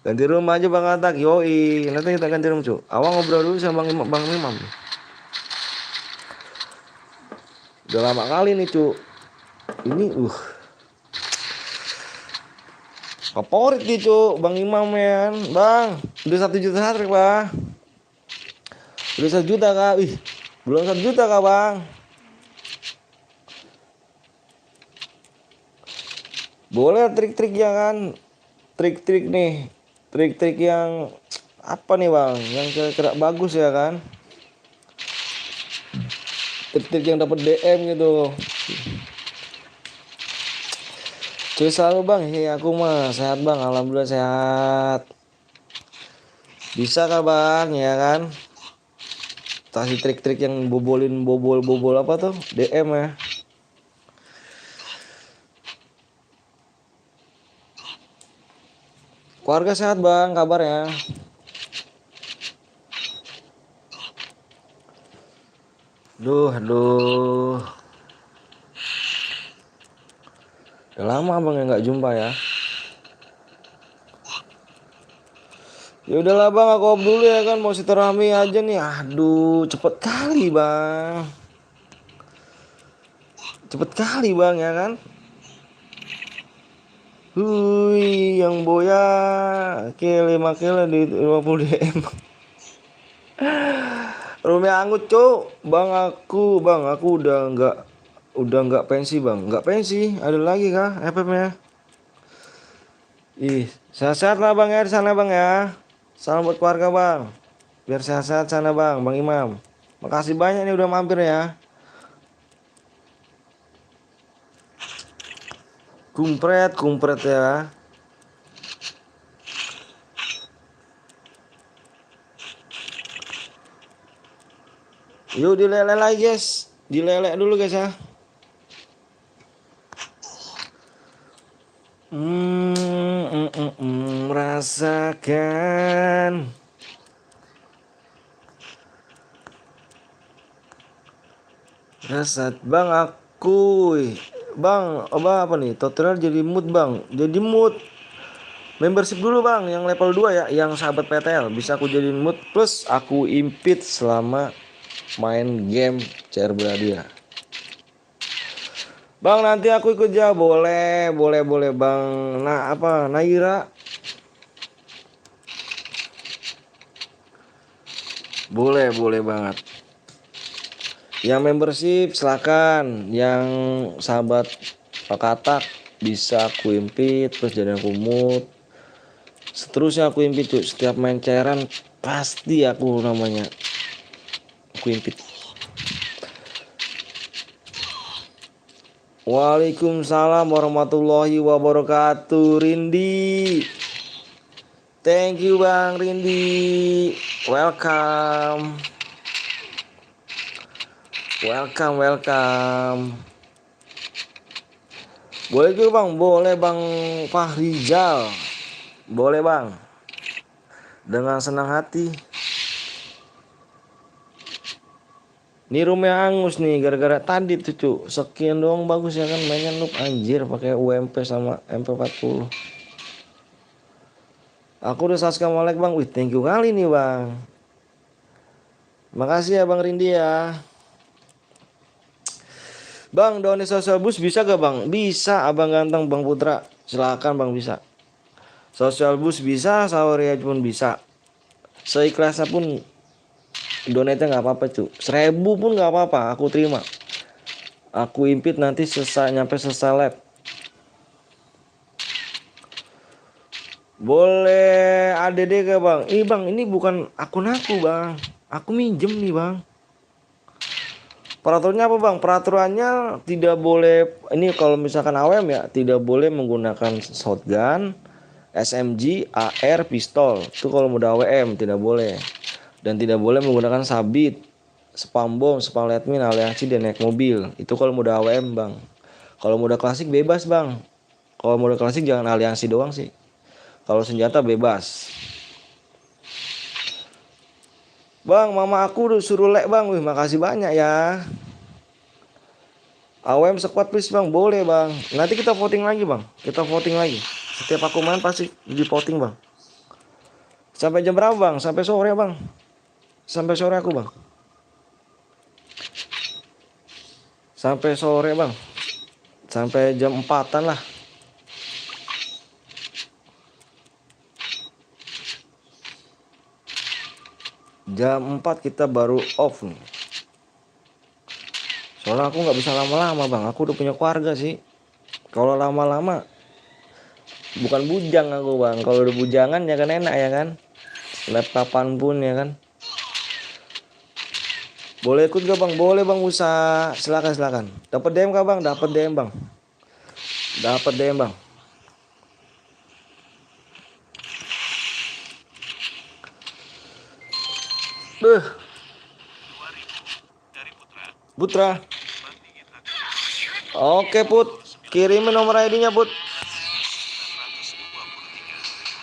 Ganti rumah aja bang Atak. Yoi, nanti kita ganti rumah cuk. Awak ngobrol dulu sama bang Imam. Udah lama kali nih cuk. Ini favorit nih cuk bang Imam ya kan. Bang udah 1 juta hatrik bang. Udah 1 juta kak. Ih belum 1 juta kak bang. Boleh trik-trik ya kan. Trik-trik nih. Trik-trik yang apa nih bang, yang kira-kira bagus ya kan. Trik-trik yang dapat DM gitu. Cuy selalu bang. Aku mah sehat bang, alhamdulillah sehat. Bisa kah bang ya kan. Kasih trik-trik yang bobol apa tuh DM ya. Keluarga sehat bang kabarnya. Aduh. Udah lama bang ya nggak jumpa ya. Ya udahlah bang, aku off dulu ya kan, mau silaturahmi aja nih. Aduh, cepet kali bang. Cepet kali bang ya kan. Yang boya kele makele di 50 DM. Rumah anggut cuk. Bang aku udah nggak pensi bang. Nggak pensi, ada lagi kah FF-nya? Ih, sehat-sehat lah bang ya di sana bang ya. Salam buat keluarga bang. Biar sehat-sehat sana bang, Bang Imam. Makasih banyak nih udah mampir ya. Kumpret ya. Yuk dileleh lagi guys. Dileleh dulu guys ya. Rasakan. Rasa bang aku. Bang, apa nih? Tutorial jadi mood bang. Jadi mood. Membership dulu bang, yang level 2 ya, yang sahabat PTL. Bisa aku jadiin mood, plus aku impit selama main game CR Bradia. Bang nanti aku ikut ya, boleh bang. Nah apa, Naira? Boleh banget. Yang membership silakan, yang sahabat katak bisa aku impit, terus jadi aku mood. Seterusnya aku impit tuh, setiap main cairan pasti aku namanya aku impit. Waalaikumsalam warahmatullahi wabarakatuh. Rindi, thank you bang Rindi, welcome. Boleh juga bang, boleh bang Fahrizal, boleh bang, dengan senang hati. Ini roomnya angus nih gara-gara tadi tuh cu. Sekian doang bagus ya kan, mainnya noob anjir pakai UMP sama MP40. Aku udah subscribe like bang. Wih thank you kali nih bang. Makasih ya bang Rindi ya. Bang download social boost bisa gak bang? Bisa abang ganteng bang Putra. Silakan bang bisa. Social boost bisa, Saweria pun bisa. Seikhlasnya pun donate-nya nggak apa-apa cu. 1000 pun nggak apa-apa, aku terima. Aku impit nanti nyampe selesai lab. Boleh ADD gak bang? Ih bang, ini bukan akun aku bang. Aku minjem nih bang. Peraturannya apa bang? Peraturannya tidak boleh, ini kalau misalkan AWM ya, tidak boleh menggunakan shotgun, SMG, AR, pistol. Itu kalau udah AWM tidak boleh. Dan tidak boleh menggunakan sabit, spam bom, spam letmin, aliansi, dan naik mobil. Itu kalau udah AWM bang. Kalau udah klasik bebas bang. Kalau udah klasik jangan aliansi doang sih. Kalau senjata bebas. Bang, mama aku suruh lek bang. Wih, makasih banyak ya. AWM squad please bang, boleh bang. Nanti kita voting lagi bang. Kita voting lagi. Setiap aku main pasti di voting bang. Sampai jam berapa bang? Sampai sore bang. Sampai sore aku bang. Sampai sore bang. Sampai jam 4-an lah. Jam 4 kita baru off nih. Soalnya aku nggak bisa lama-lama bang. Aku udah punya keluarga sih. Kalau lama-lama bukan bujang aku bang. Kalau udah bujangan ya kan enak ya kan. Laptopan pun ya kan. Boleh ikut gak bang? Boleh bang usaha. Silakan. Dapat DM kah bang? Dapat DM bang. Dapat DM bang. Putra. Oke Put. Kirimin nomor ID-nya Put.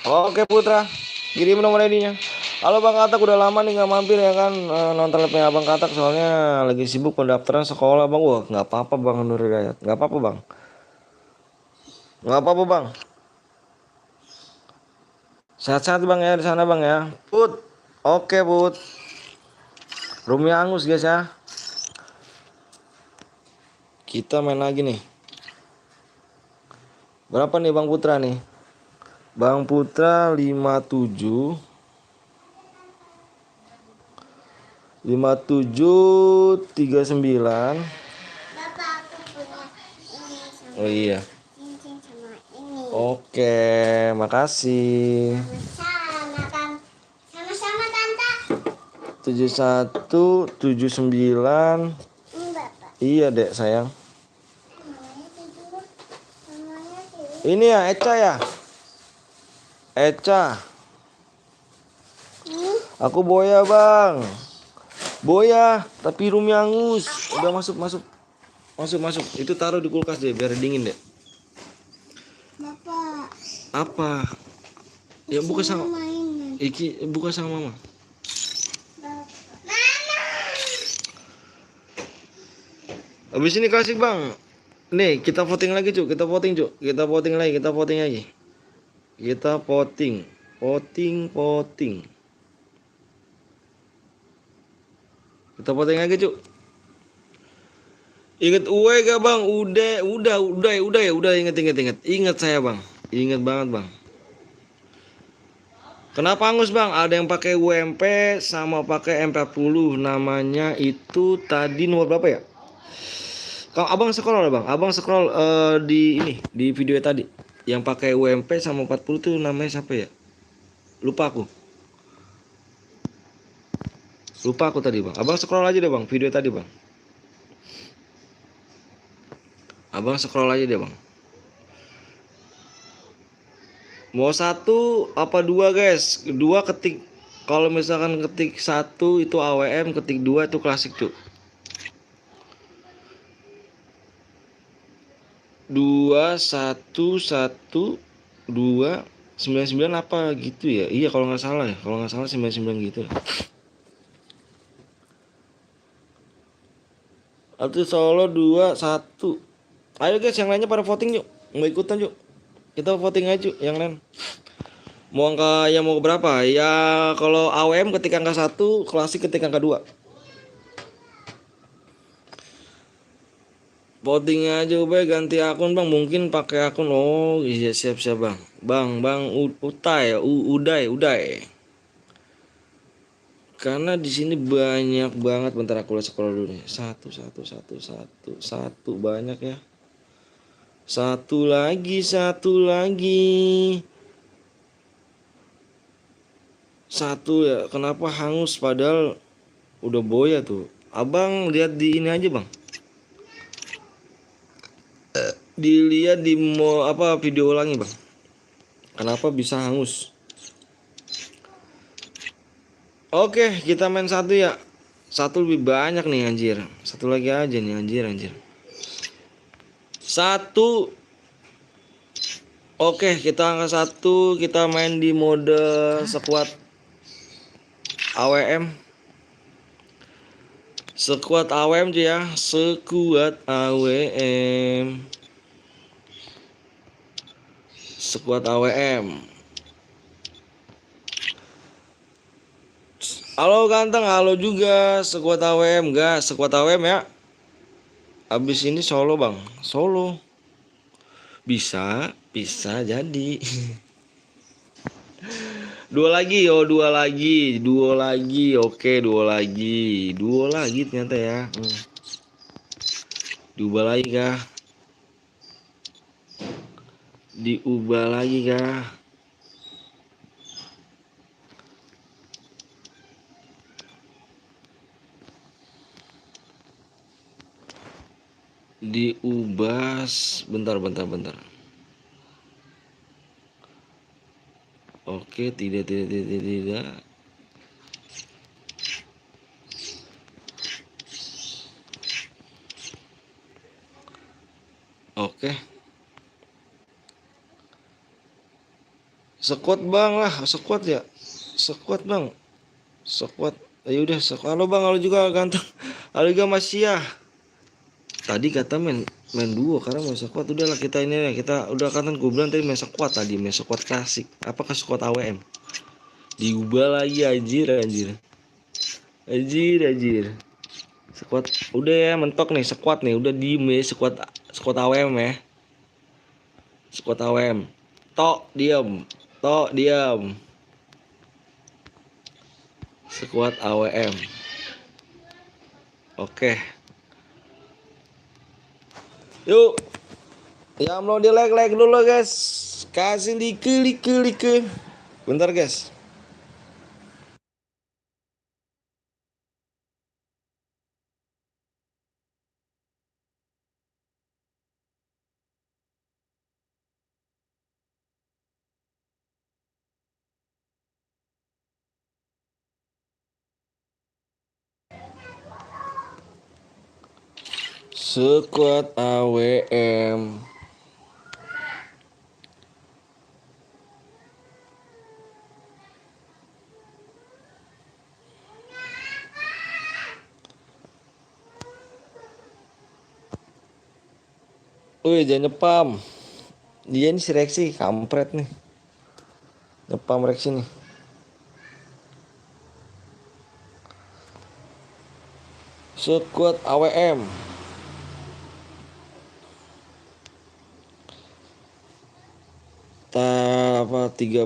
Oke Putra. Kirimin nomor ID-nya. Halo Bang Katak, udah lama nih nggak mampir ya kan, nonton live-nya Abang Katak, soalnya lagi sibuk pendaftaran sekolah Bang. Wah nggak apa-apa Bang Nur Hidayat, nggak apa-apa Bang, nggak apa-apa Bang. Sehat-sehat Bang ya di sana Bang ya. Put, oke Put. Roomnya angus guys ya. Kita main lagi nih. Berapa nih Bang Putra nih? Bang Putra 57 5739. Bapak aku punya ini sama Oh iya. cincin sama ini. Oke, makasih. Sama-sama kan. Sama-sama tante. 7179. Ini bapak. Iya dek sayang. Namanya tidur. Namanya tidur. Ini ya Eca ya. Eca. Aku Boya bang. Boya, tapi roomnya angus. Udah masuk. Itu taruh di kulkas deh, biar dingin deh. Bapak. Apa? Ya buka sama Mainan. Iki, buka sama mama. Mama. Habis ini klasik bang. Nih, kita voting lagi, Cuk. Kita voting, Cuk. Kita voting lagi, kita voting lagi. Kita voting. Voting. Kita voting lagi, Cuk. Ingat Uwe gak, Bang? Udah, inget. Ingat saya, Bang. Ingat banget, Bang. Kenapa Angus, Bang? Ada yang pakai UMP sama pakai M40. Namanya itu tadi nomor berapa ya? Kalau Abang scroll ya, Bang. Abang scroll di ini, di video tadi. Yang pakai UMP sama 40 tuh namanya siapa ya? Lupa aku. Lupa aku tadi, Bang. Abang scroll aja deh, Bang, video tadi, Bang. Abang scroll aja deh, Bang. Mau satu apa dua, guys? Dua ketik. Kalau misalkan ketik satu itu AWM, ketik dua itu klasik, tuh. Dua satu satu dua sembilan sembilan apa gitu ya? Iya, kalau nggak salah ya. Kalau nggak salah 99 gitu. Atau Solo dua satu. Ayo guys, yang lainnya pada voting yuk. Mau ikutan yuk. Kita voting aja yuk, yang lain. Mau angka yang mau berapa? Ya kalau AWM ketik angka satu, klasik ketik angka 2. Voting aja Ubay, ganti akun Bang, mungkin pakai akun. Oh iya, siap Bang. Bang Utai, Uday. Karena di sini banyak banget. Bentar aku scroll dulu nih. Satu banyak ya. Satu lagi. Satu ya. Kenapa hangus padahal udah boya tuh. Abang lihat di ini aja, Bang. Dilihat di apa video ulangi, Bang. Kenapa bisa hangus? Oke, kita main satu ya. Satu lebih banyak nih, anjir. Satu lagi aja nih, anjir. Satu. Oke, kita angka satu. Kita main di mode sekuat AWM. Sekuat AWM tuh ya. Sekuat AWM. Sekuat AWM. Halo ganteng, halo juga. Sekuat AWM, gas. Sekuat AWM ya. Abis ini solo, Bang. Solo. Bisa jadi. Dua lagi. Oke, dua lagi ternyata ya. Diubah lagi kah? Diubah lagi kah? Diubah. Bentar. Oke, tidak. Oke. Sekuat Bang lah, sekuat ya. Sekuat Bang. Sekuat. Ya udah, sekuat. Halo Bang, halo juga ganteng. Halo juga Mas Sia. Tadi kata main duo, karena main sekuat udahlah kita ini ya. Kita udah kan gue bilang tadi main sekuat klasik. Apakah sekuat AWM? Diubah lagi, anjir. Sekuat udah ya, mentok nih sekuat nih, udah diem ya. Sekuat AWM ya. Sekuat AWM. Tok diam. Sekuat AWM. Oke. Yuk. Ya mau di like dulu guys. Kasih like. Bentar guys. Sekuat AWM. Wih, jangan nyepam. Dia ini si Rexy, kampret nih. Nyepam Rexy nih. Squad AWM. Apa 13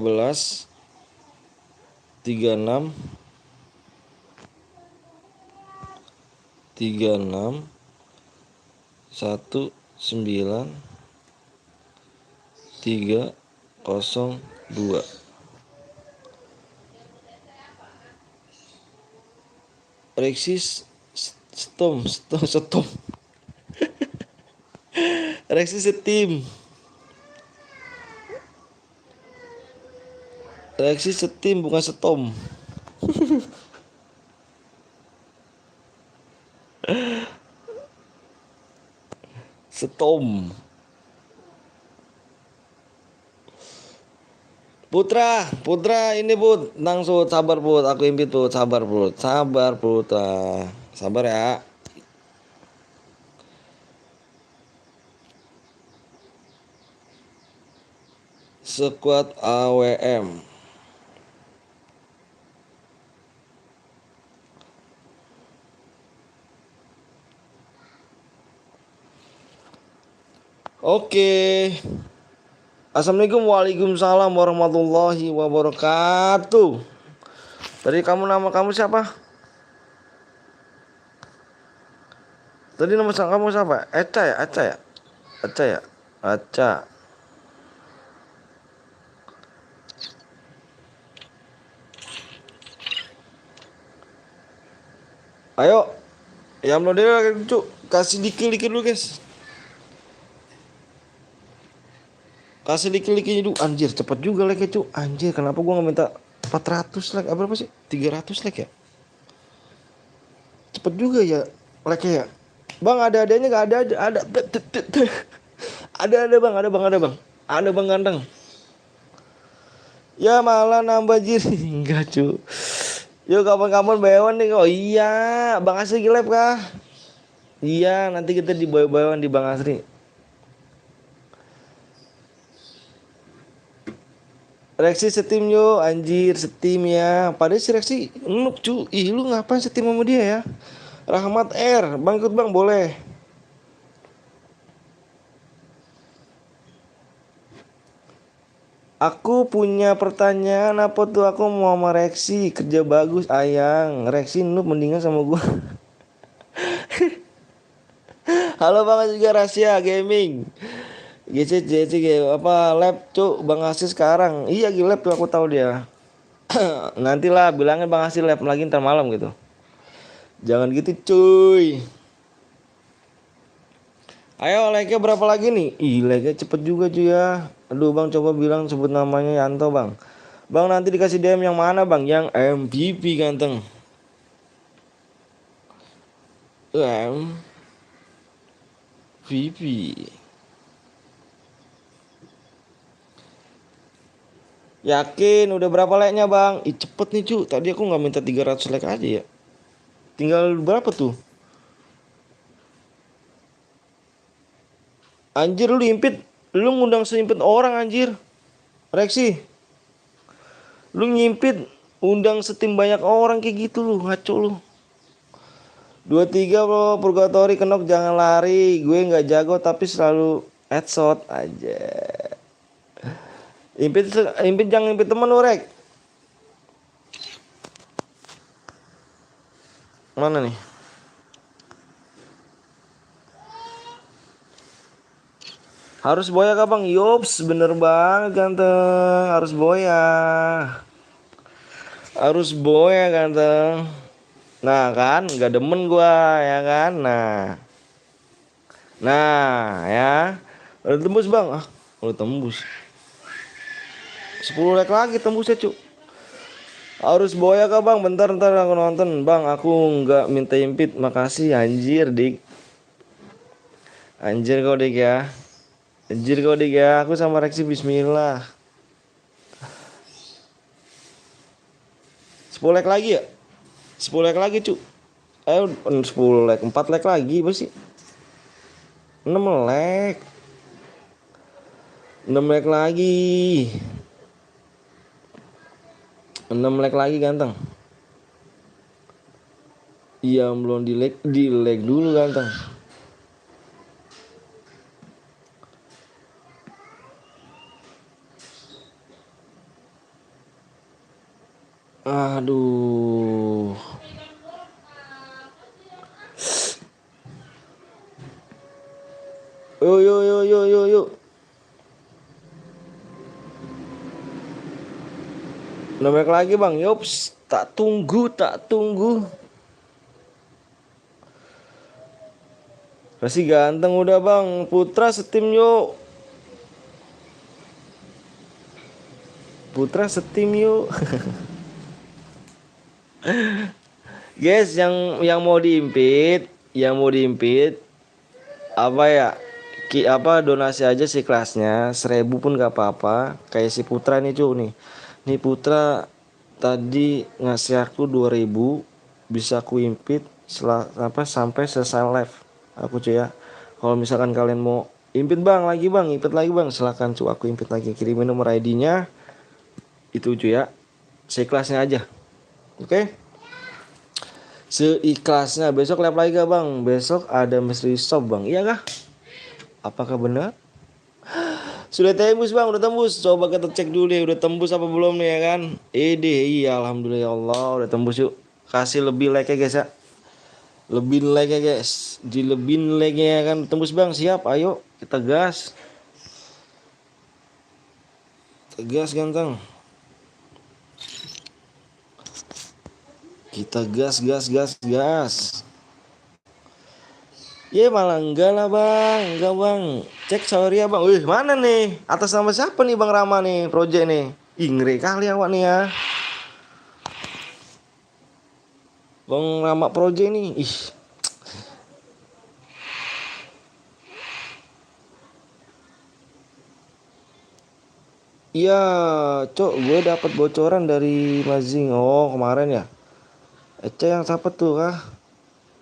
36 36 19 302. Rexis Stom. Rexis setim. Rexis setim bukan setom. Setom. Putra ini Put, tenang Sud, sabar Put, aku impit Put, sabar Putra, sabar ya. Squad AWM. Oke. Assalamualaikum, waalaikumsalam warahmatullahi wabarakatuh. Tadi nama kamu siapa? Tadi nama kamu siapa? Aca ya? Aca. Ayo. Yang belum dia cuk, kasih dikit dulu guys. Kasih like-nya dulu. Anjir cepet juga like-nya cu. Anjir kenapa gua gak minta 400 like. Apa sih 300 like ya. Cepet juga ya like-nya ya. Bang ada-adanya gak ada. Ada bang. Ada bang ganteng. Ya malah nambah jir. Enggak cu. Yuk kapan-kapan bayawan nih. Oh iya Bang Asri live kah? Iya nanti kita di bayawan di Bang Asri. Rexy setim yo, anjir setim ya. Padahal si Rexy nuk cu. Ih lu ngapain setim sama dia ya? Rahmat R, bang ikut bang boleh. Aku punya pertanyaan apa tuh, aku mau sama Rexy kerja bagus ayang. Rexy nuk mendingan sama gua. Halo bang juga Rahasia Gaming. GC apa lab cuk Bang Hasil sekarang. Iya lab tuh aku tahu dia. Nantilah bilangin Bang Hasil lab lagi ntar malam gitu. Jangan gitu cuy. Ayo like-nya berapa lagi nih? Ih like-nya cepet juga cuy ya. Aduh bang coba bilang sebut namanya Yanto bang. Bang nanti dikasih DM yang mana bang? Yang MVP ganteng. MVP. Yakin udah berapa like-nya bang? Ih cepet nih cu. Tadi aku gak minta 300 like aja ya. Tinggal berapa tuh? Anjir lu impit. Lu ngundang seimpit orang anjir. Rexy. Lu nyimpit. Undang setim banyak orang kayak gitu lu. Ngaco lu. 23 bro. Purgatory kenok jangan lari. Gue gak jago tapi selalu headshot aja. Impit jangan impit temen lu Rek. Mana nih? Harus boya kah bang? Yops bener banget ganteng. Harus boya ganteng. Nah kan gak demen gua ya kan. Nah ya. Udah tembus bang. Udah tembus 10 like lagi tembusnya cu. Harus boya kah bang? Bentar aku nonton. Bang aku nggak minta impit. Makasih anjir dik. Anjir kau dik ya. Aku sama Rexy bismillah. 10 like lagi ya. 10 like lagi cu. 10 like 4 like lagi apa sih? 6 like. 6 leg lagi. 6 leg lagi ganteng. Iya belum di leg dulu ganteng. Aduh. Yo yo yo yo yo yo. 6 leg lagi bang. Yops. Tak tunggu. Masih ganteng udah bang. Putra setim yuk. Putra setim yuk. Guys, yang mau diimpit apa ya? Apa donasi aja sih kelasnya 1.000 pun gak apa-apa. Kayak si Putra nih cu nih. Nih Putra tadi ngasih aku 2.000 bisa aku impit sampai selesai live aku cuy ya. Kalau misalkan kalian mau impit impit lagi bang, silakan cu aku impit lagi. Kirimin nomor ID-nya itu cuy ya. Seikhlasnya aja. Oke? Seikhlasnya. Besok live lagi gak bang? Besok ada mystery shop bang. Iya kah? Apakah benar? Sudah tembus bang, udah tembus. Coba kita cek dulu ya, udah tembus apa belum nih ya kan? Iya alhamdulillah ya Allah, udah tembus yuk. Kasih lebih like ya guys ya. Lebih like ya guys. Dilebihin like ya kan. Tembus bang, siap. Ayo kita gas. Kita gas ganteng. Kita gas. Ya malah enggak lah bang, enggak bang. Cek sorry ya bang. Wih mana nih? Atas nama siapa nih bang Rama nih? Project nih. Ih ngeri kali awak nih ya. Bang Rama Project nih. Ih. Iya, cok, gue dapat bocoran dari Mazing. Oh, kemarin ya. Ece yang siapa tuh kah?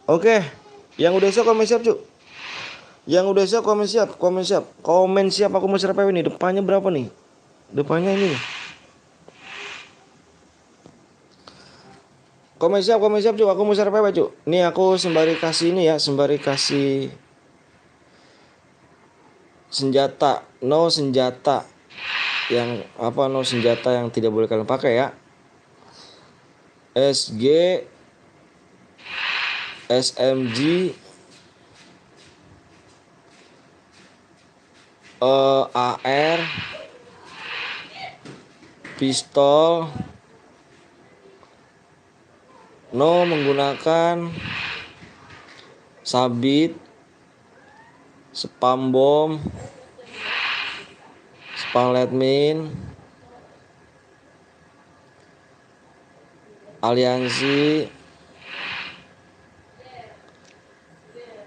Oke. Yang udah siap komen siap, cuk. Yang udah siap komen siap. Aku mau share PW nih. Depannya berapa nih? Depannya ini. Komen siap, cuk. Aku mau share PW, cuk. Nih aku sembari kasih ini ya, sembari kasih senjata, no senjata yang apa no senjata yang tidak boleh kalian pakai ya. SG SMG AR pistol no menggunakan sabit spam bom spam lead mine aliansi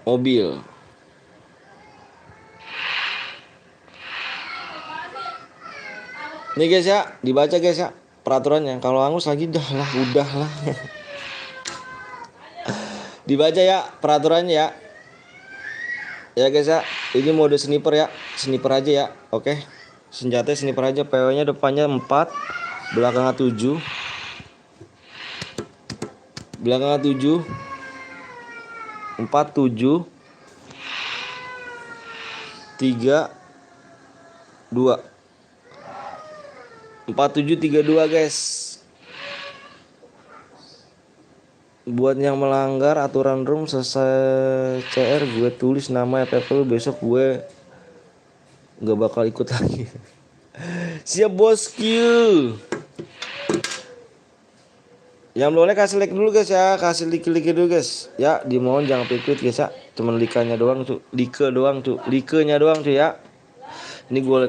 mobil. Nih guys ya, dibaca guys ya peraturannya. Kalau angus lagi udah lah. Dibaca ya peraturannya ya. Ya guys ya, ini mode sniper ya. Sniper aja ya. Oke. Senjatanya sniper aja. PW-nya depannya 4, belakangnya 7. Belakangnya 7. 4 7 3 2 4732 guys. Buat yang melanggar aturan room selesai CR gue tulis nama FF lu, besok gue nggak bakal ikut lagi. Siap bosku. Yang boleh kasih like dulu guys ya, kasih like dulu guys. Ya dimohon jangan pikir guys ya, cuman likanya doang tuh, likenya doang tuh ya. Ini gua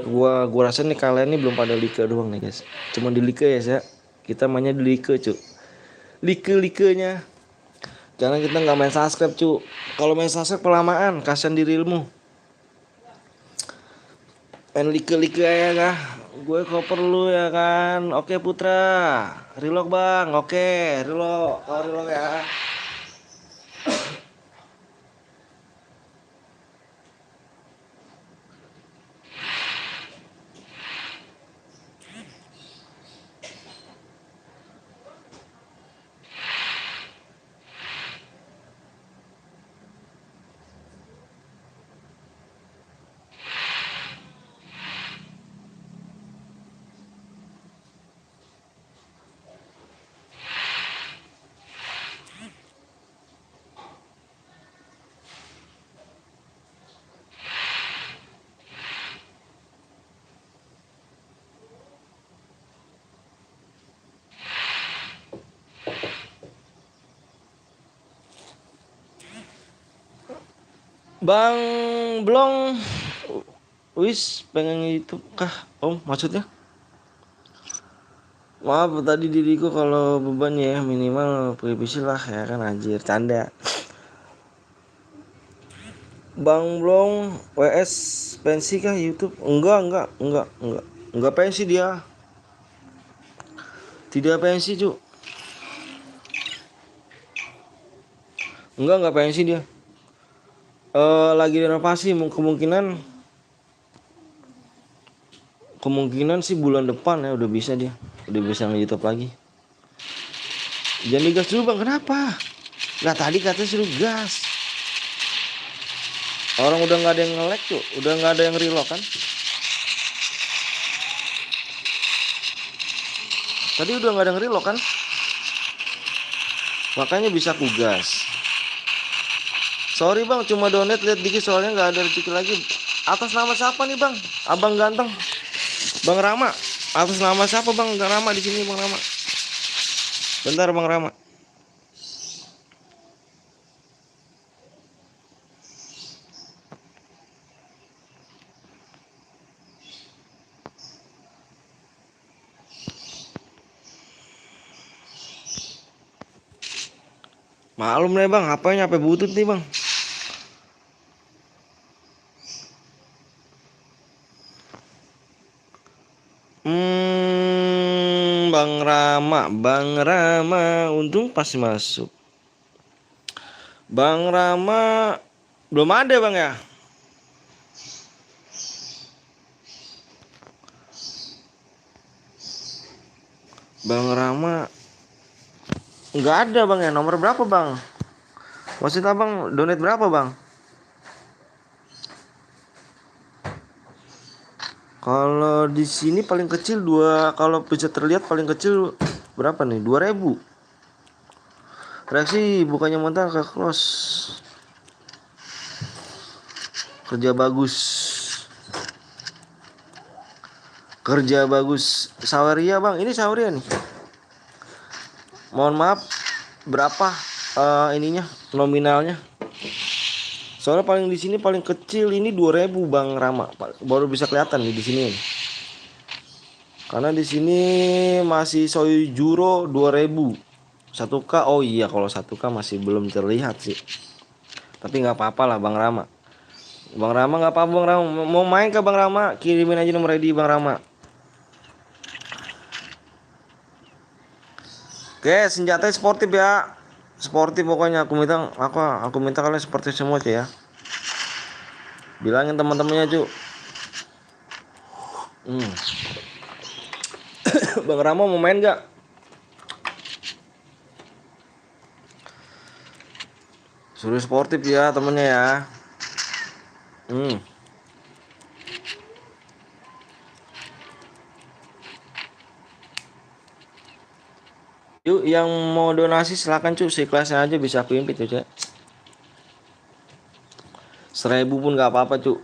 rasa nih kalian nih belum pada like doang nih guys. Cuman di like ya. Kita mainnya di like cu. Like-likenya. Karena kita nggak main subscribe cu. Kalau main subscribe kelamaan, kasihan dirimu. Main like aja kah? Gue koper lu ya kan. Oke Putra. Reload bang. Oke, reload. Kalau reload ya. Bang Blong, wis pengen YouTube kah Om maksudnya? Maaf tadi diriku kalau beban ya minimal privisi lah ya kan anjir canda. Bang Blong WS pensi kah YouTube? Enggak pensi dia. Tidak pensi, Cuk. Enggak pensi dia. Lagi renovasi kemungkinan sih bulan depan ya udah bisa dia. Udah bisa nge-YouTube lagi. Jangan digas dulu, Bang. Kenapa? Lah tadi katanya suruh gas. Orang udah nggak ada yang nge-lag, Cuk. Udah nggak ada yang reload kan? Tadi udah nggak ada yang reload kan? Makanya bisa ku gas. Sorry Bang, cuma donate lihat dikit soalnya nggak ada rezeki lagi. Atas nama siapa nih Bang? Abang ganteng. Bang Rama. Atas nama siapa Bang Rama di sini Bang Rama? Bentar Bang Rama. Malum nih Bang, HP-nya HP butut nih Bang. Bang Rama, untung pasti masuk. Bang Rama belum ada Bang ya? Bang Rama nggak ada Bang ya. Nomor berapa Bang? Maksud Abang donate berapa Bang? Kalau di sini paling kecil kalau bisa terlihat paling kecil berapa nih? 2000. Reaksi bukannya mentah ke close. Kerja bagus. Kerja bagus. Saweria Bang, ini Saweria nih. Mohon maaf, berapa ininya nominalnya? Soalnya paling di sini paling kecil ini 2000 Bang Rama. Baru bisa kelihatan nih di sini. Karena di sini masih Soyjuro 2000. 1K oh iya kalau 1K masih belum terlihat sih. Tapi nggak apa-apa lah Bang Rama. Bang Rama nggak apa-apa Bang Rama. Mau main ke Bang Rama? Kirimin aja nomor ID Bang Rama. Oke, senjatanya sportif ya. Sportif pokoknya aku minta kalian sportif semua cuy ya. Bilangin teman-temannya cuy. Bang Rama mau main gak? Suruh sportif ya temennya ya. Yuk yang mau donasi silakan cuy, seikhlasnya aja bisa aku impit cuy. 1000 pun gak apa-apa cuy.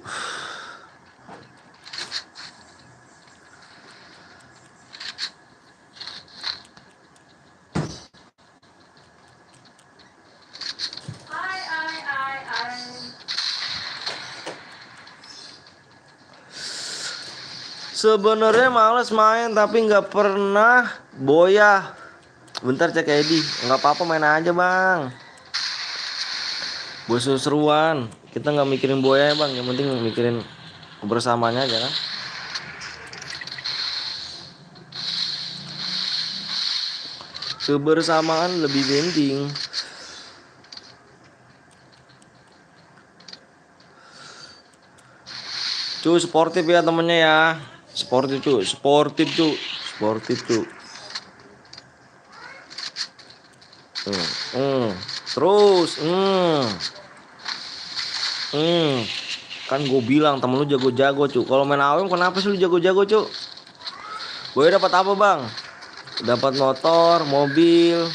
Sebenarnya males main tapi nggak pernah boya. Bentar cek Edi, nggak apa-apa main aja bang. Buat seru-seruan, kita nggak mikirin boya ya bang, yang penting mikirin kebersamaannya aja kan. Kebersamaan lebih penting. Cuy sportif ya temennya ya. Sportif cuy. Terus kan gue bilang temen lu jago-jago cuy. Kalau main AWM kenapa sih lu jago-jago cuy? Gue dapat apa bang? Dapat motor, mobil,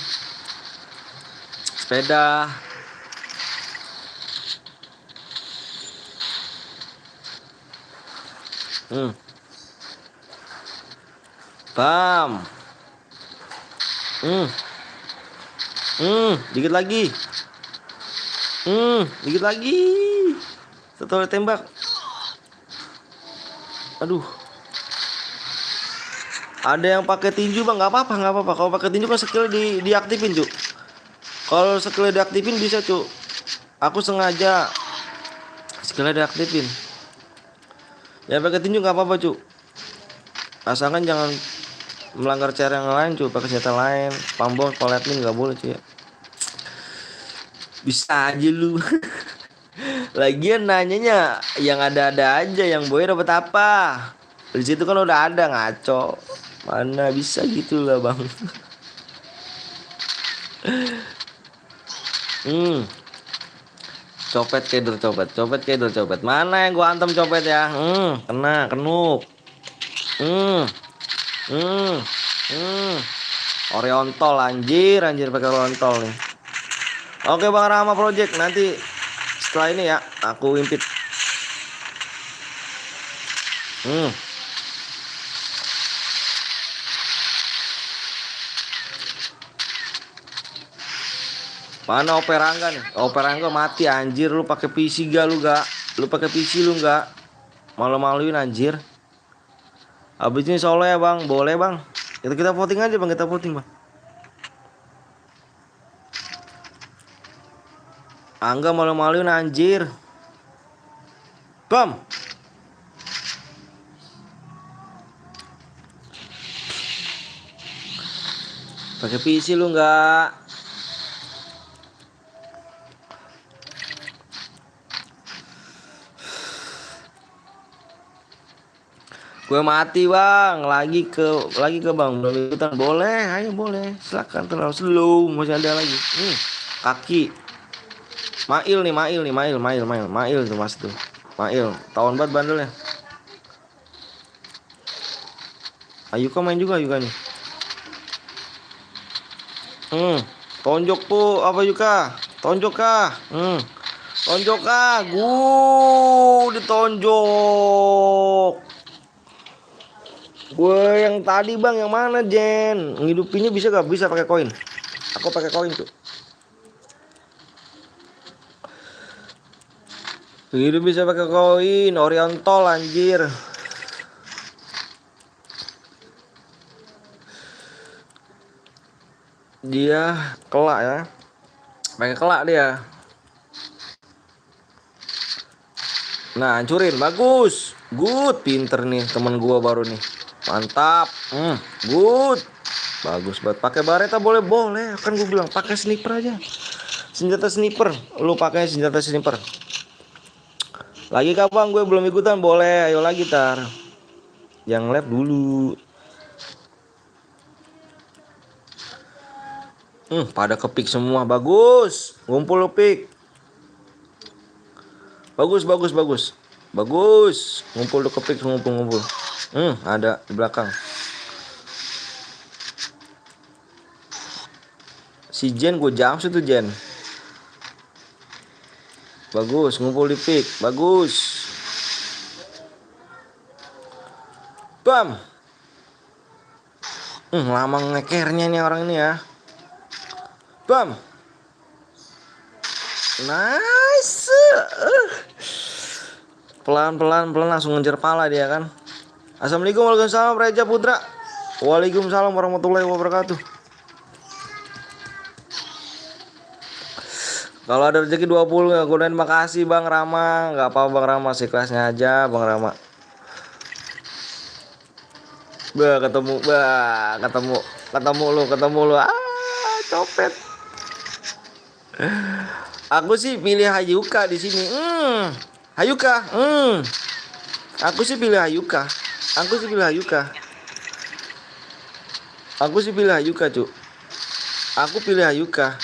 sepeda. Bam. Dikit lagi. Dikit lagi. Tuh tembak. Aduh. Ada yang pakai tinju bang, nggak apa-apa, nggak apa-apa. Kalau pakai tinju kan skill diaktifin cuk. Kalau skill diaktifin bisa cuk. Aku sengaja skillnya diaktifin. Ya pakai tinju nggak apa-apa cuk. Asalkan jangan melanggar cara yang lain cuk. Pakai senjata lain, pambol, paletmin nggak boleh cuy. Ya. Bisa aja lu. Lagian nanyanya yang ada-ada aja, yang boy dapat apa? Di situ kan udah ada, ngaco. Mana bisa gitu lah bang. Copet kedor copet. Mana yang gua antem copet ya? Kena kenuk. Hmm. Oriontol anjir pakai oriontol nih. Oke Bang Rama Project, nanti setelah ini ya aku impit. Mana Operangga nih? Operangga mati anjir, lu pakai PC gak lu gak? Lu pakai PC lu gak? Malu-maluin anjir. Habis ini solo ya bang, boleh bang. Kita voting aja bang, kita voting bang. Angga malu-maluin anjir. Bam. Pakai PC lu nggak? Gue mati bang, lagi ke bang, belum ikutan. Boleh, ayo boleh, silakan. Terlalu slow, masih ada lagi. Kaki. Mail tuh mas tuh. Mail, tahun banget bandelnya. Ayuka main juga nih. Tonjok tuh apa Yuka? Tonjok kah? Tonjok kah? Ditonjok. Gue yang tadi bang, yang mana Jen? Ngidupinnya bisa gak? Bisa pakai koin. Aku pakai koin tuh. Hidup bisa pakai koin. Oriental anjir. Dia kelak ya. Pakai kelak dia. Nah, hancurin. Bagus. Good, pinter nih teman gua baru nih. Mantap. Good. Bagus banget. Pakai bareta boleh. Kan gue bilang pakai sniper aja. Senjata sniper. Lu pakai senjata sniper. Lagi kapan gue belum ikutan? Boleh. Ayo lagi tar. Yang lab dulu. Pada kepik semua. Bagus. Ngumpul lu pik. Bagus. Ngumpul lu kepik, ngumpul. Ada di belakang. Si Jen gue jamsu tuh Jen. Bagus, ngumpul di pik. Bagus. Bam. Lama ngekernya nih orang ini ya. Bam. Nice. Pelan langsung ngejar pala dia kan. Assalamualaikum Waalaikumsalam Reja Putra. Waalaikumsalam warahmatullahi wabarakatuh. Kalau ada rezeki 20 ya gunain. Makasih Bang Rama. Gak apa-apa Bang Rama, seikhlasnya aja Bang Rama. Ketemu lu. Copet. Aku sih pilih Hayuka di sini. Hayuka. Aku sih pilih Hayuka, Cuk. Aku pilih Hayuka.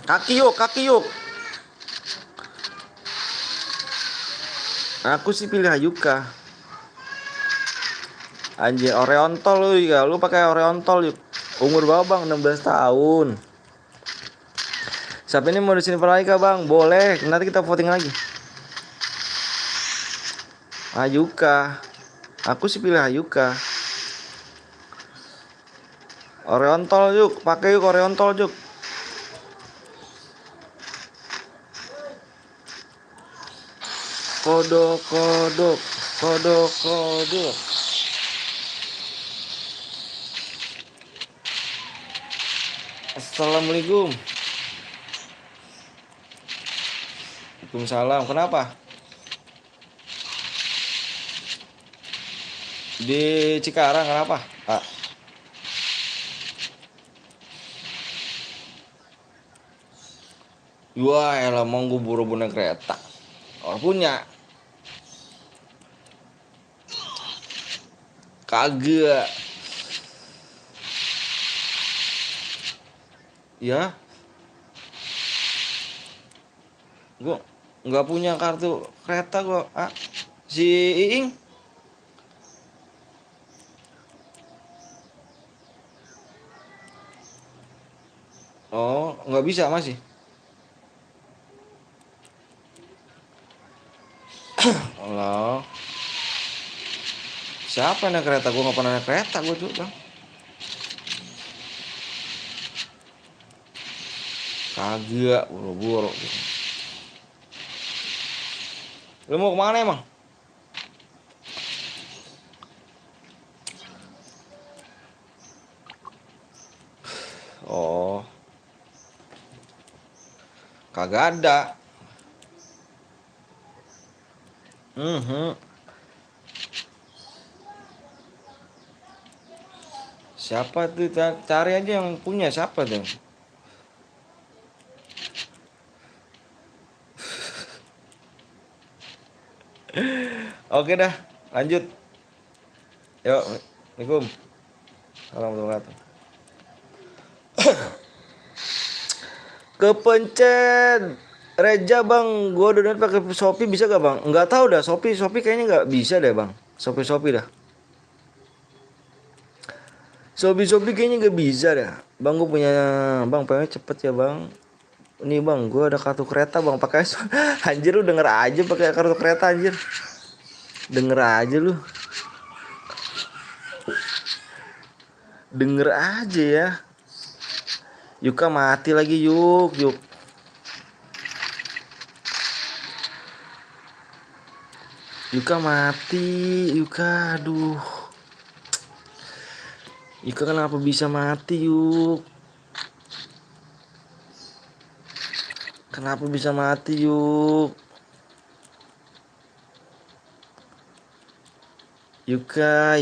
Kaki yuk. Aku sih pilih Hayuka. Anjir, Oriontol lu ya. Lu pakai Oriontol yuk. Umur berapa Bang? 16 tahun. Siapa ini mau di sini lagi kah Bang? Boleh. Nanti kita voting lagi. Hayuka. Aku sih pilih Hayuka. Oriontol yuk. Pakai yuk Oriontol yuk. Kodok, kodok, kodok, kodok. Assalamualaikum. Waalaikumsalam. Kenapa? Di Cikarang kenapa? Ah, wah, elah mau gue buru-buru naik kereta. Orang punya. Kagak. Ya, gue nggak punya kartu kereta gue. Ah, si Iing. Oh, nggak bisa masih. Allah. Siapa yang naik kereta? Gue nggak pernah naik kereta gue tuh bang. Kagak, buru-buru. Lu mau kemana emang? Oh, kagak ada. Mhm. Siapa tuh? Cari aja yang punya siapa tuh? Oke dah, lanjut. Yuk, Assalamualaikum. Warahmatullahi wabarakatuh. Kepencet. Reja bang, gua donat pakai Shopee bisa gak bang? Nggak tahu dah, Shopee kayaknya nggak bisa deh bang. Shopee dah. Shopee kayaknya nggak bisa dah. Bang, gue punya, bang pengen cepet ya bang. Ini bang, gue ada kartu kereta bang, pakai anjir lu denger aja pakai kartu kereta anjir. Denger aja lu. Denger aja ya. Yuka mati lagi yuk. Yuka mati, Yuka aduh. Yuka kenapa bisa mati yuk? Kenapa bisa mati yuk? Yuka.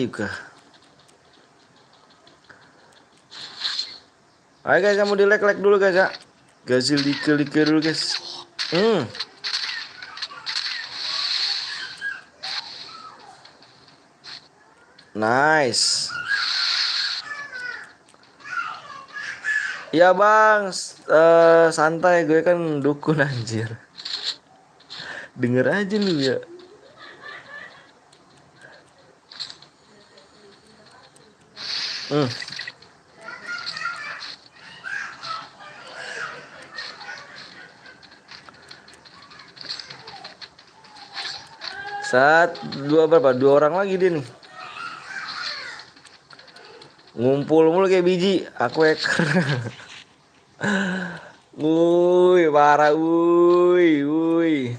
Ayo guys, kamu di like dulu guys ya. Gasil like dulu guys. Nice. Ya bang, santai gue kan dukun anjir. Denger aja lu ya. Hmm. Dua orang lagi dia nih. Ngumpul mulu kayak biji, aku hacker. Wuih, parah, wuih.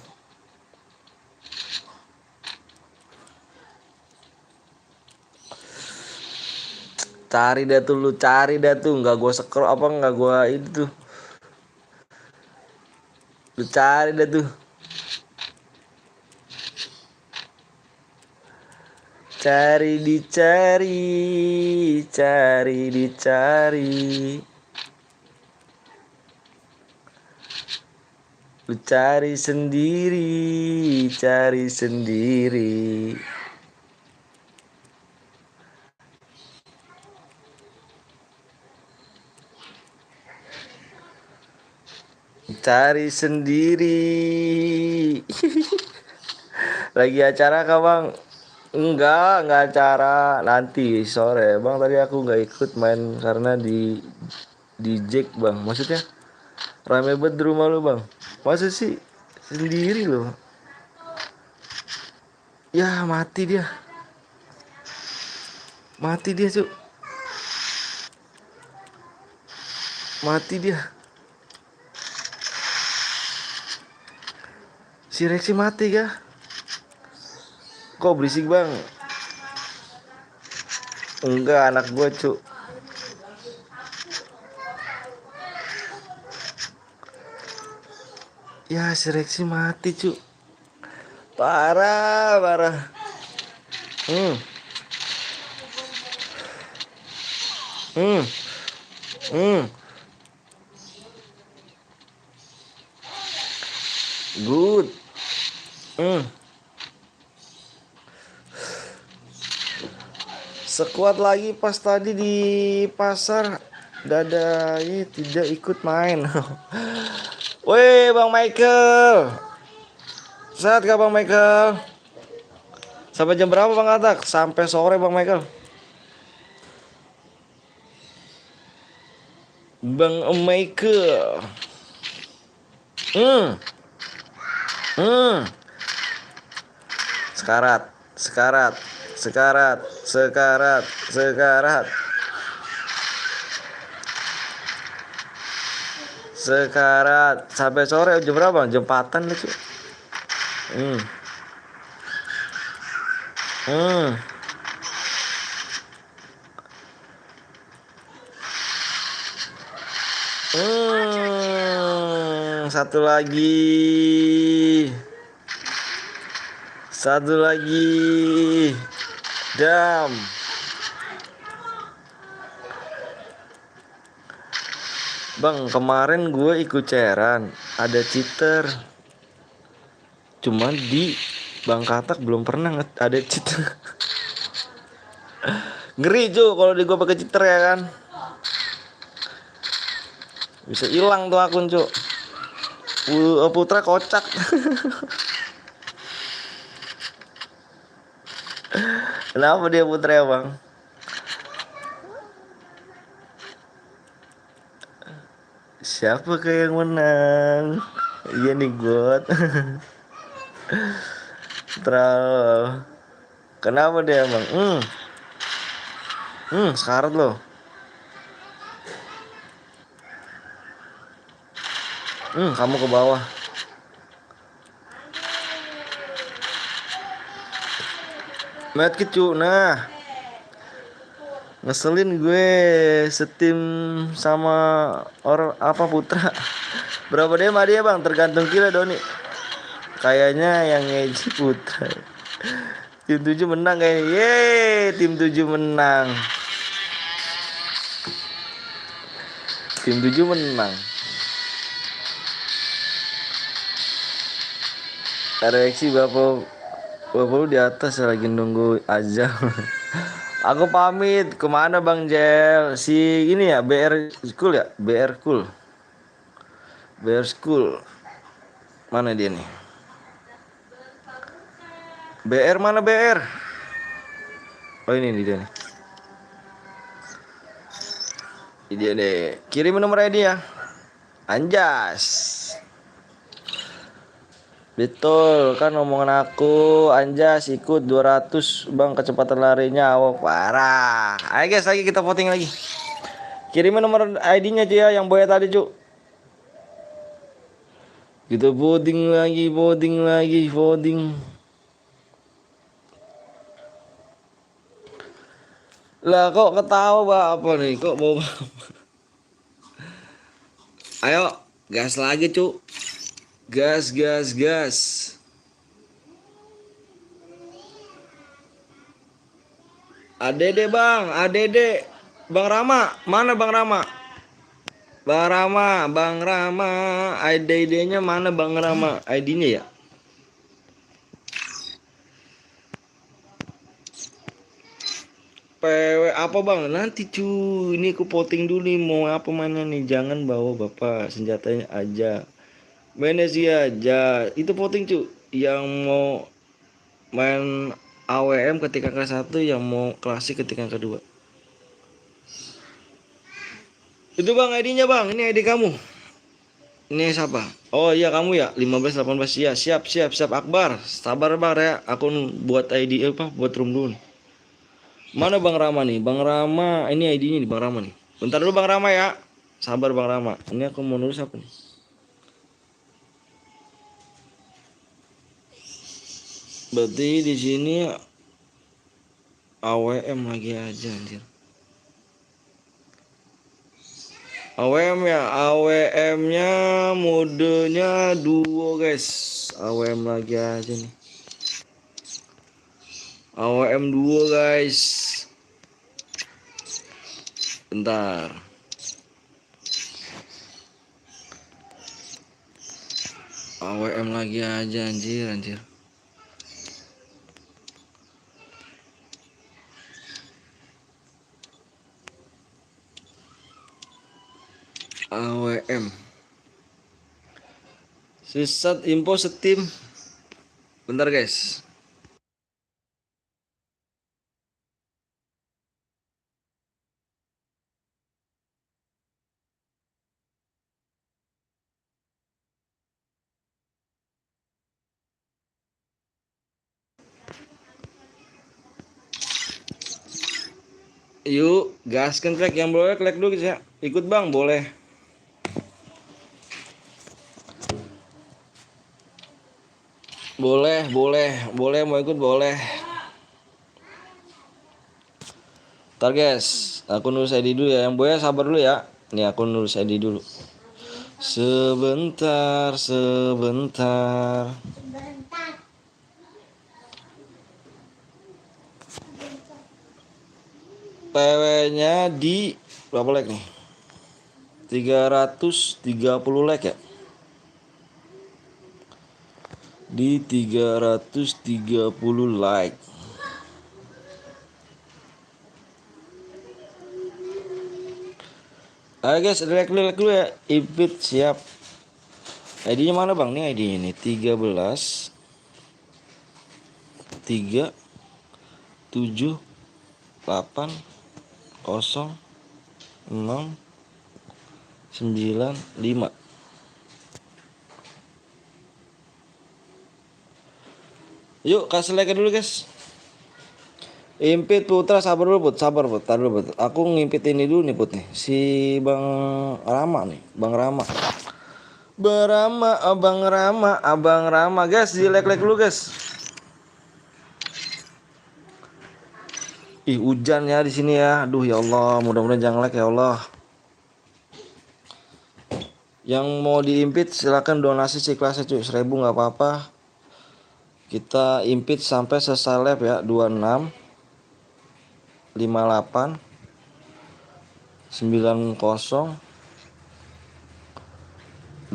Cari dah tuh, nggak gua scroll apa nggak gua itu tuh. Lu cari dah tuh. Cari dicari. Lu cari sendiri. Cari sendiri. Lagi acara kah bang? Enggak acara. Nanti sore bang. Tadi aku nggak ikut main karena di Jack bang. Maksudnya rame banget di rumah lu bang. Masa sih sendiri loh? Ya mati dia cuk. Mati dia. Si Rexy mati kah? Kok berisik bang? Enggak, anak gue cu. Ya si Rexy mati cu. Parah, parah. Hmm, hmm, hmm. Good. Hmm. Sekuat lagi pas tadi di pasar. Dadanya tidak ikut main. Woi Bang Michael. Sehat gak Bang Michael? Sampai jam berapa Bang Atak? Sampai sore Bang Michael. Bang Michael. Hmm. Hmm. Sekarat, sekarat, sekarat, sekarat, sekarat. Sekarat sampai sore jam berapa? Jam 4-an lucu. Hmm. Hmm. Satu lagi. Satu lagi. Dam. Bang, kemarin gue ikut cairan, ada cheater. Cuman di Bang Katak belum pernah ada cheater. Ngeri cuy kalau di gue pakai cheater ya kan. Bisa hilang tuh akun cuy. Putra kocak. Kenapa dia Putra ya bang? Siapa kayak yang menang? Iya nih God. Terlalu. Kenapa dia bang? Sekarat loh. Kamu ke bawah. Medkit cu. Nah, ngeselin gue setim sama orang apa Putra. Berapa dia bang? Tergantung kita Doni. Kayaknya yang ngeji Putra. Tim 7 menang kayaknya. Yeay, tim 7 menang. Tim 7 menang. Reaksi bapak lu di atas lagi nunggu azan. Aku pamit. Kemana Bang Jel? Si ini ya BR School ya? BR School. BR School. Mana dia nih? BR mana BR? Oh ini dia nih. Ini dia deh. Kirim nomor ID ya. Anjas. Betul kan omongan aku. Anjas ikut 200 bang kecepatan larinya. Awak parah. Ayo guys lagi kita voting lagi. Kirimin nomor ID-nya cuy ya yang boya tadi cu. Kita voting lagi, voting lagi, voting. Lah kok ketawa apa nih? Kok bawa? Ayo gas lagi cu. Gas, gas, gas. ADD bang, ADD. Bang Rama, mana Bang Rama? Bang Rama, Bang Rama, ID-nya mana Bang Rama? ID-nya ya? PW apa Bang? Nanti cu, ini aku voting dulu nih mau apa mana nih? Jangan bawa Bapak, senjatanya aja. Mainnya sih aja. Itu voting cu. Yang mau main AWM ketika kelas 1, yang mau klasik ketika kedua. Itu Bang ID-nya Bang, ini ID kamu. Ini siapa? Oh iya kamu ya 15 18 ya. Siap siap siap Akbar. Sabar Bang ya. Aku buat ID apa? Buat room dulu nih. Mana Bang Rama nih? Bang Rama, ini ID-nya nih Bang Rama nih. Bentar dulu Bang Rama ya. Sabar Bang Rama. Ini aku mau nulis apa nih? Berarti di sini AWM lagi aja anjir. AWM ya, AWM-nya modenya duo guys. AWM lagi aja nih. AWM duo guys. Bentar. AWM lagi aja anjir. AWM. Sisat info setim. Bentar guys. Yuk, gaskan Klek. Yang boleh Klek dulu ya. Ikut bang, boleh. Boleh mau ikut boleh. Ntar guys, aku nulis ID dulu ya. Yang boleh sabar dulu ya. Nih aku nulis ID dulu. Sebentar. Sebentar. PW-nya di berapa like nih? 330 like ya. Di 330 like. Ayo guys, like dulu ya. Ipit siap. ID-nya mana bang? Nih ID-nya nih 13 3 7 8 0 6 9 5. Yuk kasih like dulu guys. Impit Putra, sabar dulu Put, tar dulu Put. Aku ngimpit ini dulu nih Put nih. Si Bang Rama nih, Bang Rama. Abang Rama guys, di like dulu guys. Ih, hujan ya di sini ya. Aduh ya Allah, mudah-mudahan jangan like ya Allah. Yang mau diimpit silakan donasi seikhlasnya cuy, 1.000 nggak apa-apa. Kita impit sampai selesai lab ya, 26 58 90 20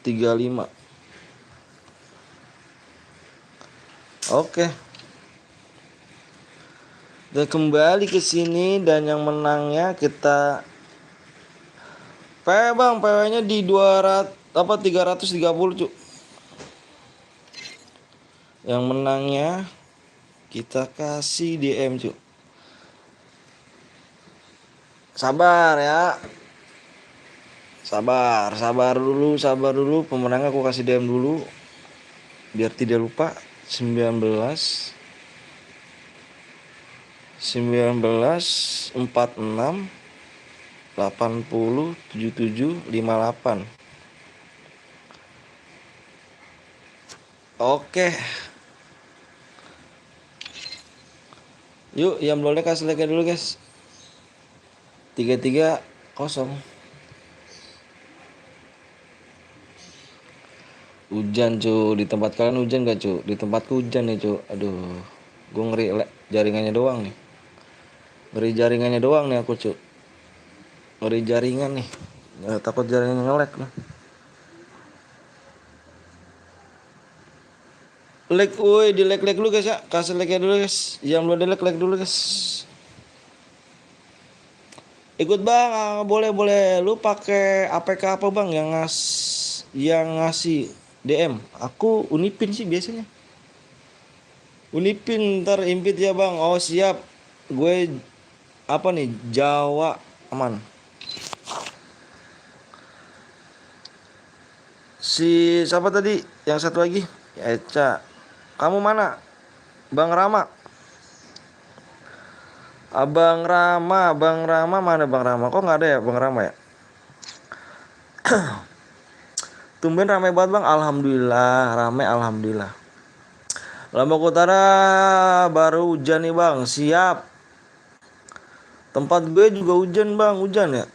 35. Oke. Dan kembali ke sini dan yang menangnya kita Bang, PW-nya di 200 apa 330 cuk. Yang menangnya kita kasih DM cuk. Sabar ya. Sabar dulu. Pemenangnya aku kasih DM dulu. Biar tidak lupa. 19 46 80 77 58. Oke. Yuk, yang boleh kasih like dulu guys. 330. Hujan cu, di tempat kalian hujan gak cu? Di tempatku hujan nih cu. Aduh, gue ngeri jaringannya doang nih. Ngeri jaringannya doang nih aku cu. Ngeri jaringan nih. Takut jaringannya nge-lag nih. Like, woi, di like dulu guys ya. Kasih like dulu guys. Yang belum di like dulu guys. Ikut bang, boleh. Lu pakai APK apa bang yang ngasih DM? Aku Unipin sih biasanya. Unipin ntar impit ya bang. Oh siap. Gue apa nih Jawa aman. Si siapa tadi? Yang satu lagi? Eca. Kamu mana? Bang Rama. Abang Rama mana Bang Rama? Kok nggak ada ya Bang Rama ya? Tumben rame banget bang. Alhamdulillah rame, alhamdulillah. Lombok Utara baru hujan nih bang. Siap. Tempat gue juga hujan bang. Hujan ya.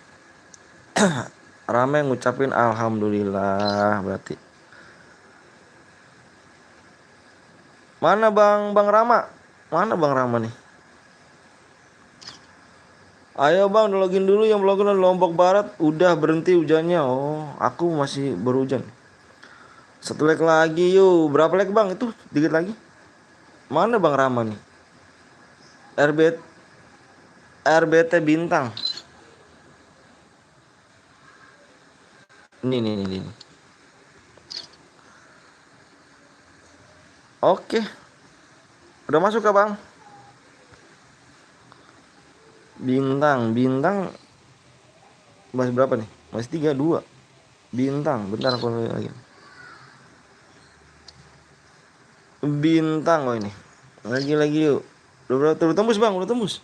Rame ngucapin alhamdulillah berarti. Mana bang Rama? Mana bang Rama nih? Ayo bang, login dulu yang login Lombok Barat. Udah berhenti hujannya. Oh, aku masih berhujan. Satu leg lagi yuk. Berapa leg bang itu? Dikit lagi. Mana bang Rama nih? RBT RBT Bintang. Ini. Oke. Udah masuk kah bang? Bintang masih berapa nih? Masih 3 2. Bintang, bentar aku lagi. Bintang, oh ini. Lagi yuk. Udah tembus bang, udah tembus.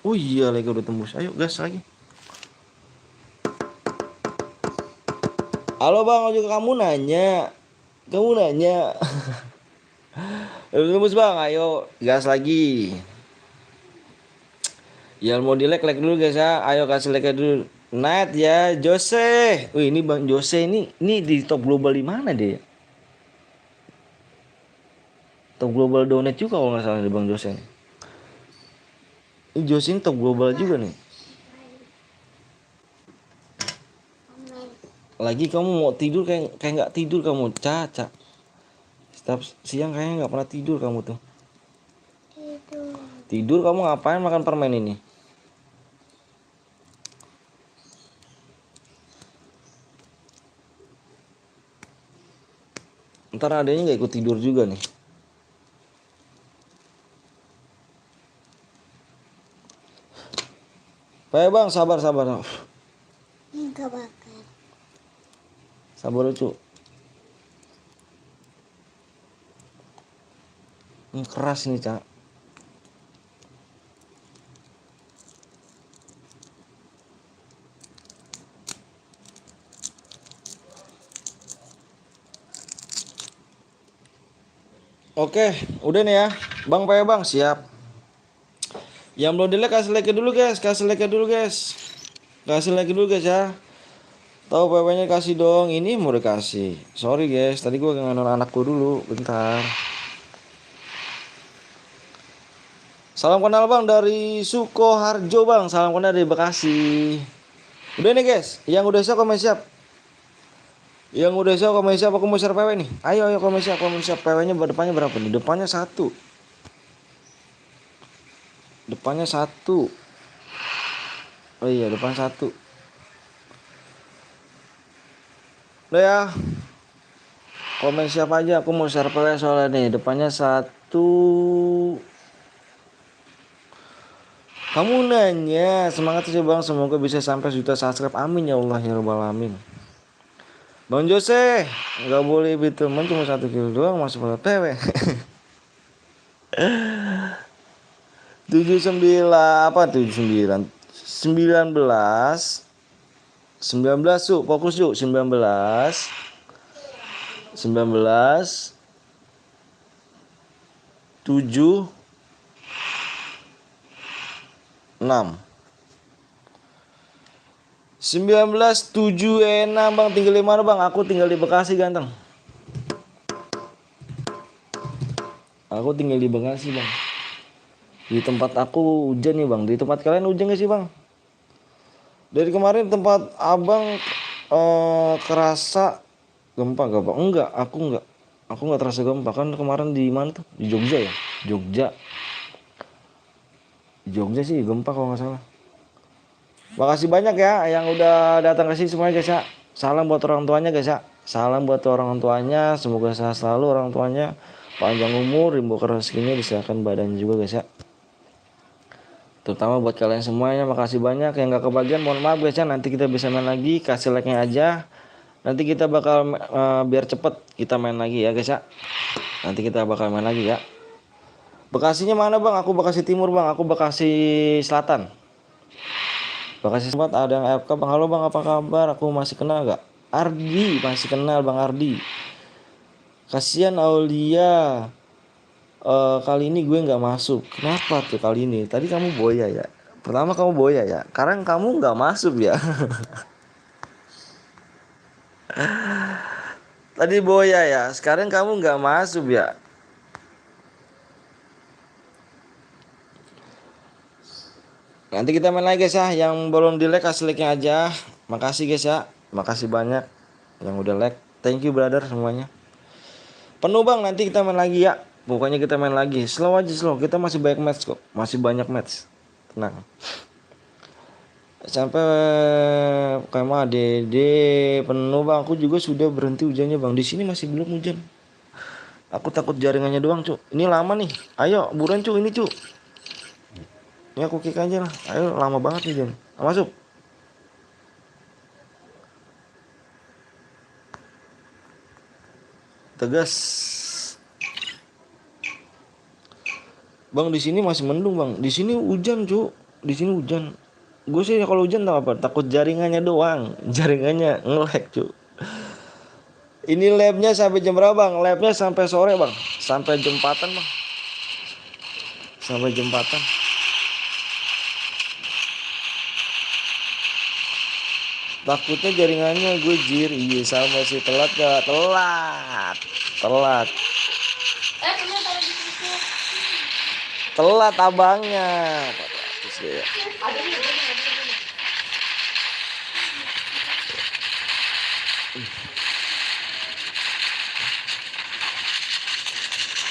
Oh iya lagi udah tembus. Ayo gas lagi. Halo bang, juga kamu nanya. Udah tembus bang, ayo gas lagi. Ya mau di like dulu guys ya. Ayo kasih like dulu. Night ya, Jose. Wih ini bang Jose ini di top global di mana dia? Top global donate juga kalau nggak salah di bang Jose nih. Ini Jose ini top global juga nih. Lagi kamu mau tidur kayak nggak tidur kamu, Caca. Setiap siang kayaknya nggak pernah tidur kamu tuh. Tidur kamu ngapain makan permen ini? Ntar adanya nggak ikut tidur juga nih. Baik bang, sabar. Enggak bakar. Sabar lucu. Ini keras nih Cak. Oke, udah nih ya. Bang Paya bang, siap. Yang belum di like kasih like dulu guys. Kasih like dulu guys ya. Tahu PW-nya kasih dong. Ini mau dikasih. Sorry guys, tadi gue ngangon anakku dulu. Bentar. Salam kenal bang dari Sukoharjo bang. Salam kenal dari Bekasi. Udah nih guys. Yang udah siap komen siap. Aku mau share PW nih. Ayo komen siap. PW-nya depannya berapa nih? Depannya 1. Oh iya, depan 1. Udah ya. Komen siapa aja, aku mau share PW soalnya nih. Depannya 1. Kamu nanya, semangat sih bang, semoga bisa sampai juta subscribe. Amin ya Allah ya rabbal alamin. Bang Jose, nggak boleh teman cuma 1 kilo doang masuk pada PW. 79 apa 79 19 yuk, fokus yuk. 19 7 6 1976 bang, tinggal di mana bang? Aku tinggal di Bekasi ganteng. Aku tinggal di Bekasi bang. Di tempat aku hujan nih bang. Di tempat kalian hujan gak sih bang? Dari kemarin tempat abang kerasa gempa gak bang? Enggak, aku nggak terasa gempa. Kan kemarin di mana tuh? Di Jogja ya? Jogja sih gempa kalau nggak salah. Makasih banyak ya yang udah datang ke sini semuanya guys ya. Salam buat orang tuanya guys ya. Semoga sehat selalu orang tuanya. Panjang umur, rimbukan rezekinya, disahkan badannya juga guys ya. Terutama buat kalian semuanya, makasih banyak. Yang gak kebagian mohon maaf guys ya. Nanti kita bisa main lagi, kasih like-nya aja. Nanti kita bakal biar cepet kita main lagi ya guys ya. Nanti kita bakal main lagi ya. Bekasinya mana bang? Aku Bekasi Timur bang. Aku Bekasi Selatan. Bekasi Selatan ada yang AFK bang. Halo bang, apa kabar? Aku masih kenal gak? Ardi, masih kenal Bang Ardi. Kasihan Aulia. Kali ini gue nggak masuk. Kenapa tuh kali ini? Tadi kamu boya ya. Pertama kamu boya ya. Sekarang kamu nggak masuk ya. Tadi boya ya. Sekarang kamu nggak masuk ya. Nanti kita main lagi guys ya. Yang belum di like kasih like-nya aja. Makasih guys ya. Makasih banyak yang udah like. Thank you brother semuanya. Penuh bang, nanti kita main lagi ya. Pokoknya kita main lagi. Slow aja slow. Kita masih banyak match kok. Masih banyak match. Tenang. Sampai kema Dede penuh bang. Aku juga sudah berhenti hujannya bang. Di sini masih belum hujan. Aku takut jaringannya doang cu. Ini lama nih. Ayo buruan cu ini cu. Ini aku kick aja lah. Ayo lama banget nih Jen. Masuk. Tegas. Bang di sini masih mendung bang. Di sini hujan cu. Di sini hujan. Gue sih kalau hujan tau apa? Takut jaringannya doang. Jaringannya nge-lag cu. Ini labnya sampai jam berapa bang? Labnya sampai sore bang. Sampai jam 4-an bang. Sampai jam 4-an. Takutnya jaringannya gue jir. Iya sama sih. Telat gak? Telat. Telat. Telat abangnya.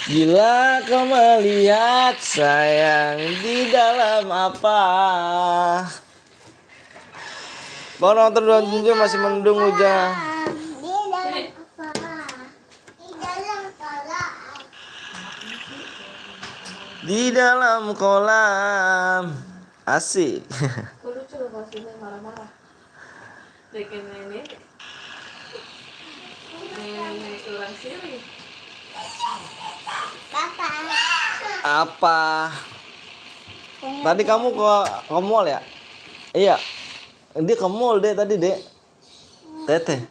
Bila kau melihat sayang di dalam apa? Mau nonton Don Junjo masih mendung hujan. Di dalam apa? Di dalam kolam. Di dalam kolam. Asik. Lucu loh kalau Sina marah-marah. Bikin nenek kurang siri. Bapak. Apa? Tadi kamu ke mall ya? Iya. Dia ke mall deh tadi dek. Teteh.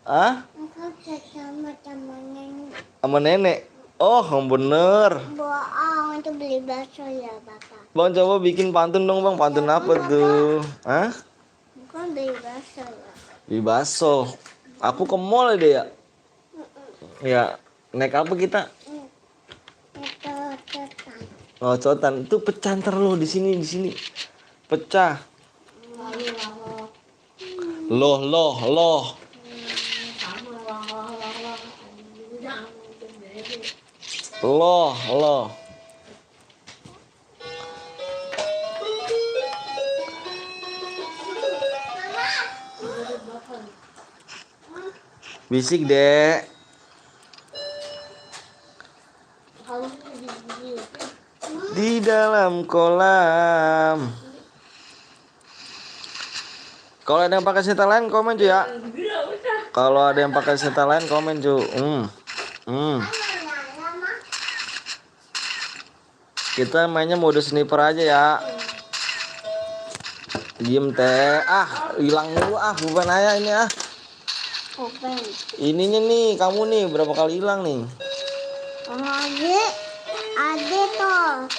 Ah? Aku sama temen Sama nenek. Oh bener. bohong untuk beli bakso ya bapak. Bang coba bikin pantun dong bang. Pantun apa tuh? Hah? Bukan beli bakso ya. Di baso. Aku ke mall deh ya. Ya. Naik apa kita? Itu tetan. Oh cotan. Itu pecah ntar lo di sini di sini. Pecah. Loh. Loh. Bisik dek. Di dalam kolam. Kalau ada yang pakai setelan komen cuy ya. Kalau ada yang pakai setelan komen cuy. Kita mainnya mode sniper aja ya. Diem teh. Hilang dulu bukan ayah ini Open. Ininya nih, kamu nih berapa kali hilang nih? Adik tuh.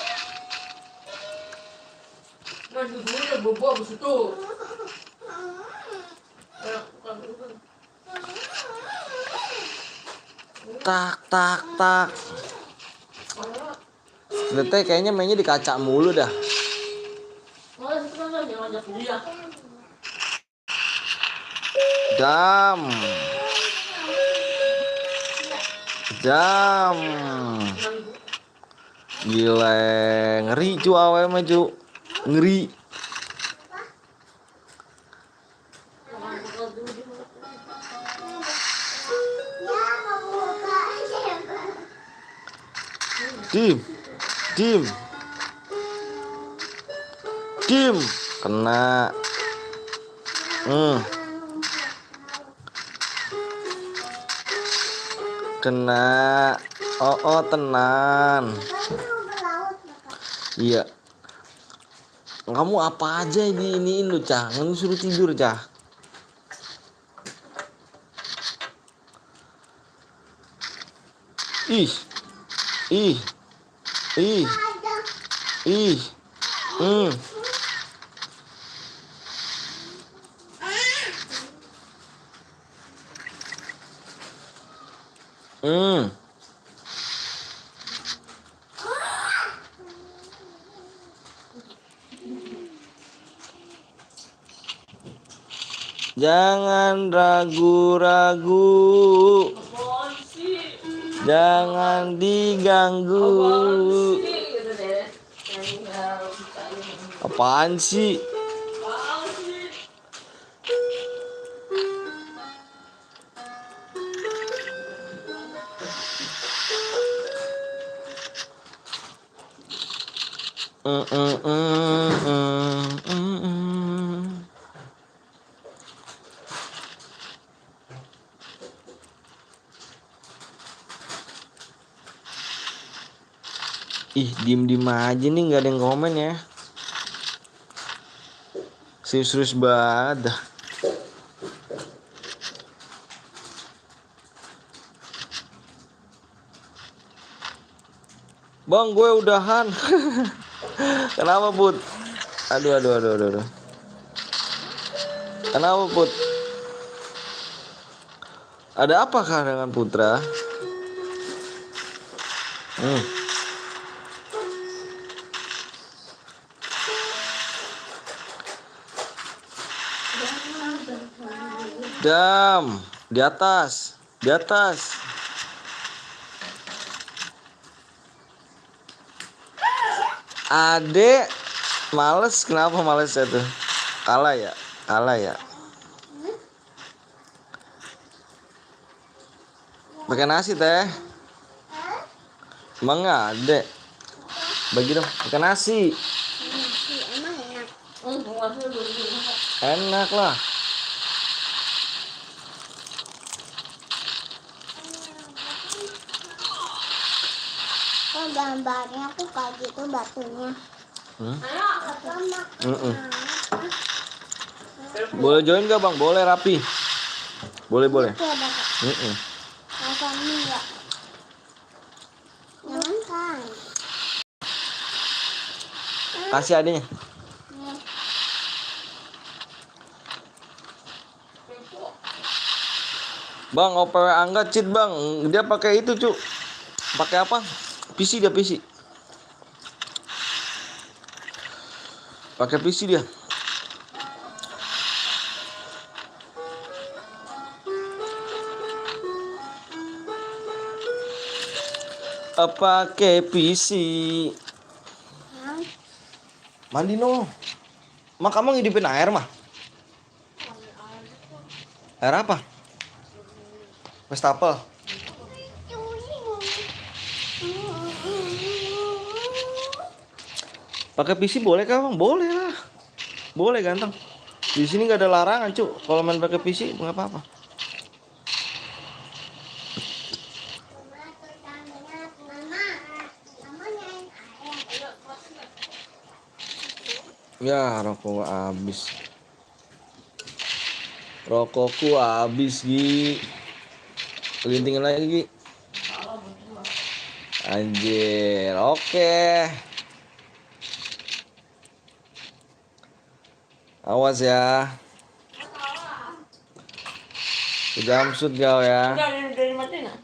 Nah, dulunya bobo abis itu. Tak. Teteh kayaknya mainnya di kaca mulu dah. Malah itu kan yang ngajak dia. Jam. Gila, ngeri cu awe mah cu. Ngeri. Dim. Kena. Kena. Oh tenan. Iya. Kamu apa aja iniin lu cah? Kamu suruh tidur cah. Ih. Ih. Ih. Ada. Ih. Hmm. Hmm. Jangan ragu-ragu. Apaan sih? Jangan diganggu. Apaan sih? Gitu deh. Yang bukain. Apaan sih? Apaan sih? Mm, mm, mm, mm, mm, mm. Ih, diem-diem aja nih, nggak ada yang komen ya. Serius-serius banget dah. Bang, gue udahan. Kenapa, Put? Aduh, aduh, aduh, aduh, aduh. Kenapa, Put? Ada apakah dengan Putra? Hmm. Dam, di atas, di atas. Adek, males, kenapa males ya tuh? Kalah ya, kalah ya. Pakai nasi teh. Emang nggak ada? Bagi dong, pakai nasi. Emang enak. Masih belum dimakan. Enak lah. Kok gambarnya tuh kayak gitu batunya. Sama. Mm-mm. Boleh join gak bang? Boleh rapi. Boleh boleh. Itu ada kak. Mm-mm. Rasa mie enggak? Jangan kan. Kasih adanya. Nih. Bang, OPW Angga cheat bang. Dia pakai itu cu. Pakai apa? PC dia PC. Pakai PC dia. Pakai PC. Hah? Mandi no. Mak kamu ngidipin air mah? Air apa? Westapel. Pakai PC boleh kah bang? Boleh lah. Boleh ganteng. Di sini nggak ada larangan cu. Kalau main pakai PC nggak apa-apa. Ya rokok habis. Rokokku habis Gi. Kelintingin lagi Gi. Anjir. Oke. Awas ya. Jamsut kau ya. Udah dari mati nak.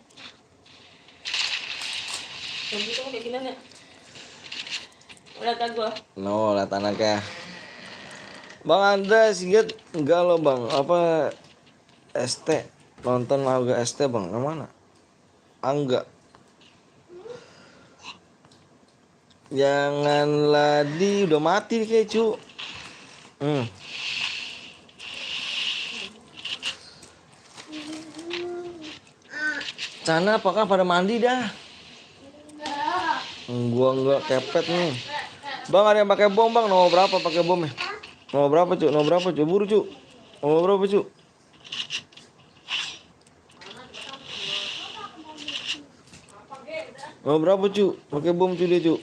Yang itu kayak gini nih. Udah tak gua. No, lihat anaknya. Bang Andres, inget enggak lo bang? Apa ST nonton Angga ST bang? Yang mana? Angga. Janganlah di udah mati kayak cu. Sana apakah pada mandi dah? Gua enggak kepet nih. Bang ada yang pakai bom bang, nomor berapa pakai bomnya? Nomor berapa cu? Nomor berapa cu? Buru cu. Nomor berapa cu? Nomor berapa cu? Pakai bom cu dia cu.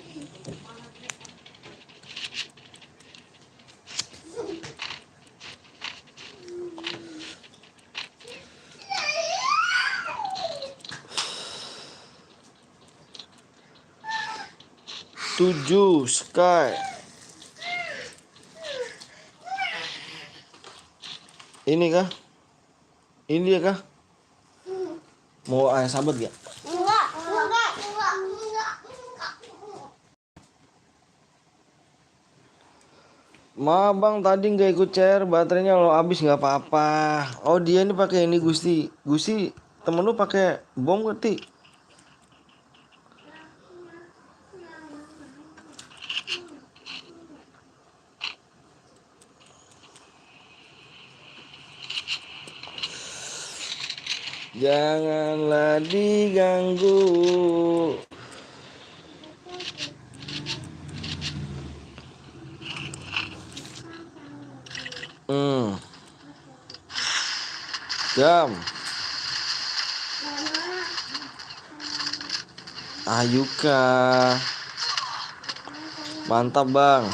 7 Sky. Ini kah? Ini dia kah? Mau ayah sahabat gak? Enggak. Ma bang tadi nggak ikut share baterainya lo habis nggak apa-apa. Oh dia ini pakai ini Gusti. Gusti temen lu pakai bom ngerti? Janganlah diganggu. Hmm. Jam. Ayuka. Mantap bang.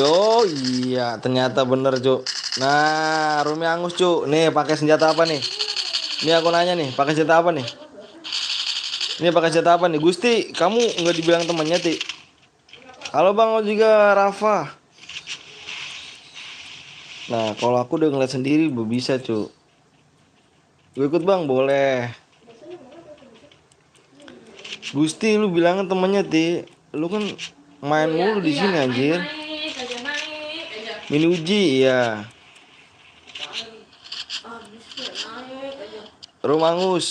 Oh iya ternyata bener cuk. Nah Rumi Angus cuk. Nih pakai senjata apa nih? Ini aku nanya nih pakai senjata apa nih? Ini pakai senjata apa nih? Gusti kamu nggak dibilang temannya ti? Halo bang juga Rafa. Nah kalau aku udah ngeliat sendiri bisa cuk. Gue ikut bang boleh. Gusti lu bilangin temennya ti. Lu kan main mulu di sini anjir. Naik aja. Mini uji ya. Romangus.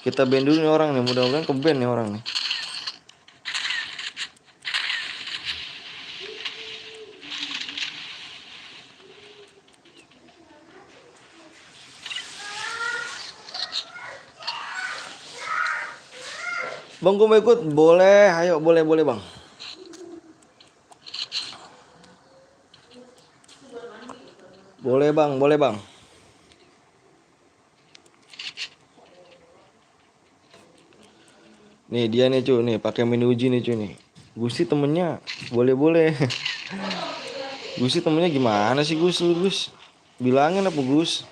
Kita band dulu nih orang nih, mudah-mudahan ke band nih orang nih. Bang gue mau ikut, boleh, ayo boleh bang. Boleh bang. Nih dia nih cuy, nih pakai mini uji nih cuy nih. Gusti temennya, boleh. Gusti temennya gimana sih Gus lu Gus? Bilangin apa Gus?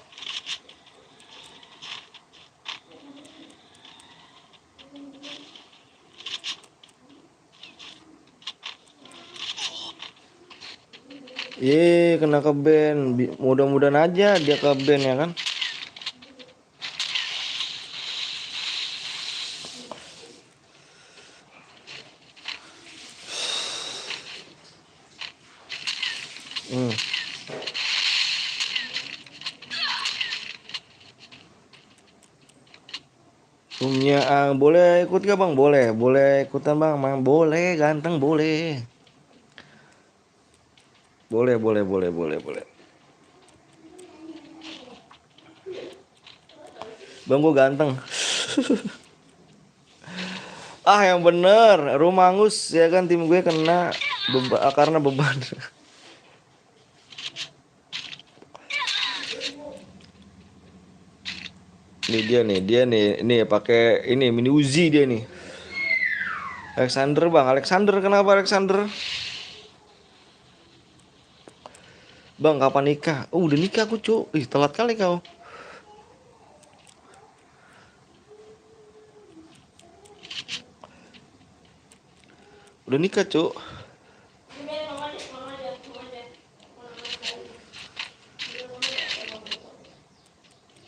Kena ke band. Mudah-mudahan aja dia ke band ya kan. Boleh ikut gak bang? Boleh ikutan bang, boleh ganteng boleh. Boleh. Bang gue ganteng. Yang bener, Romangus ya kan tim gue kena karena beban. Dia nih pakai ini mini Uzi dia nih. Alexander kenapa Alexander? Bang kapan nikah? Udah nikah aku cu. Telat kali kau. Udah nikah cu.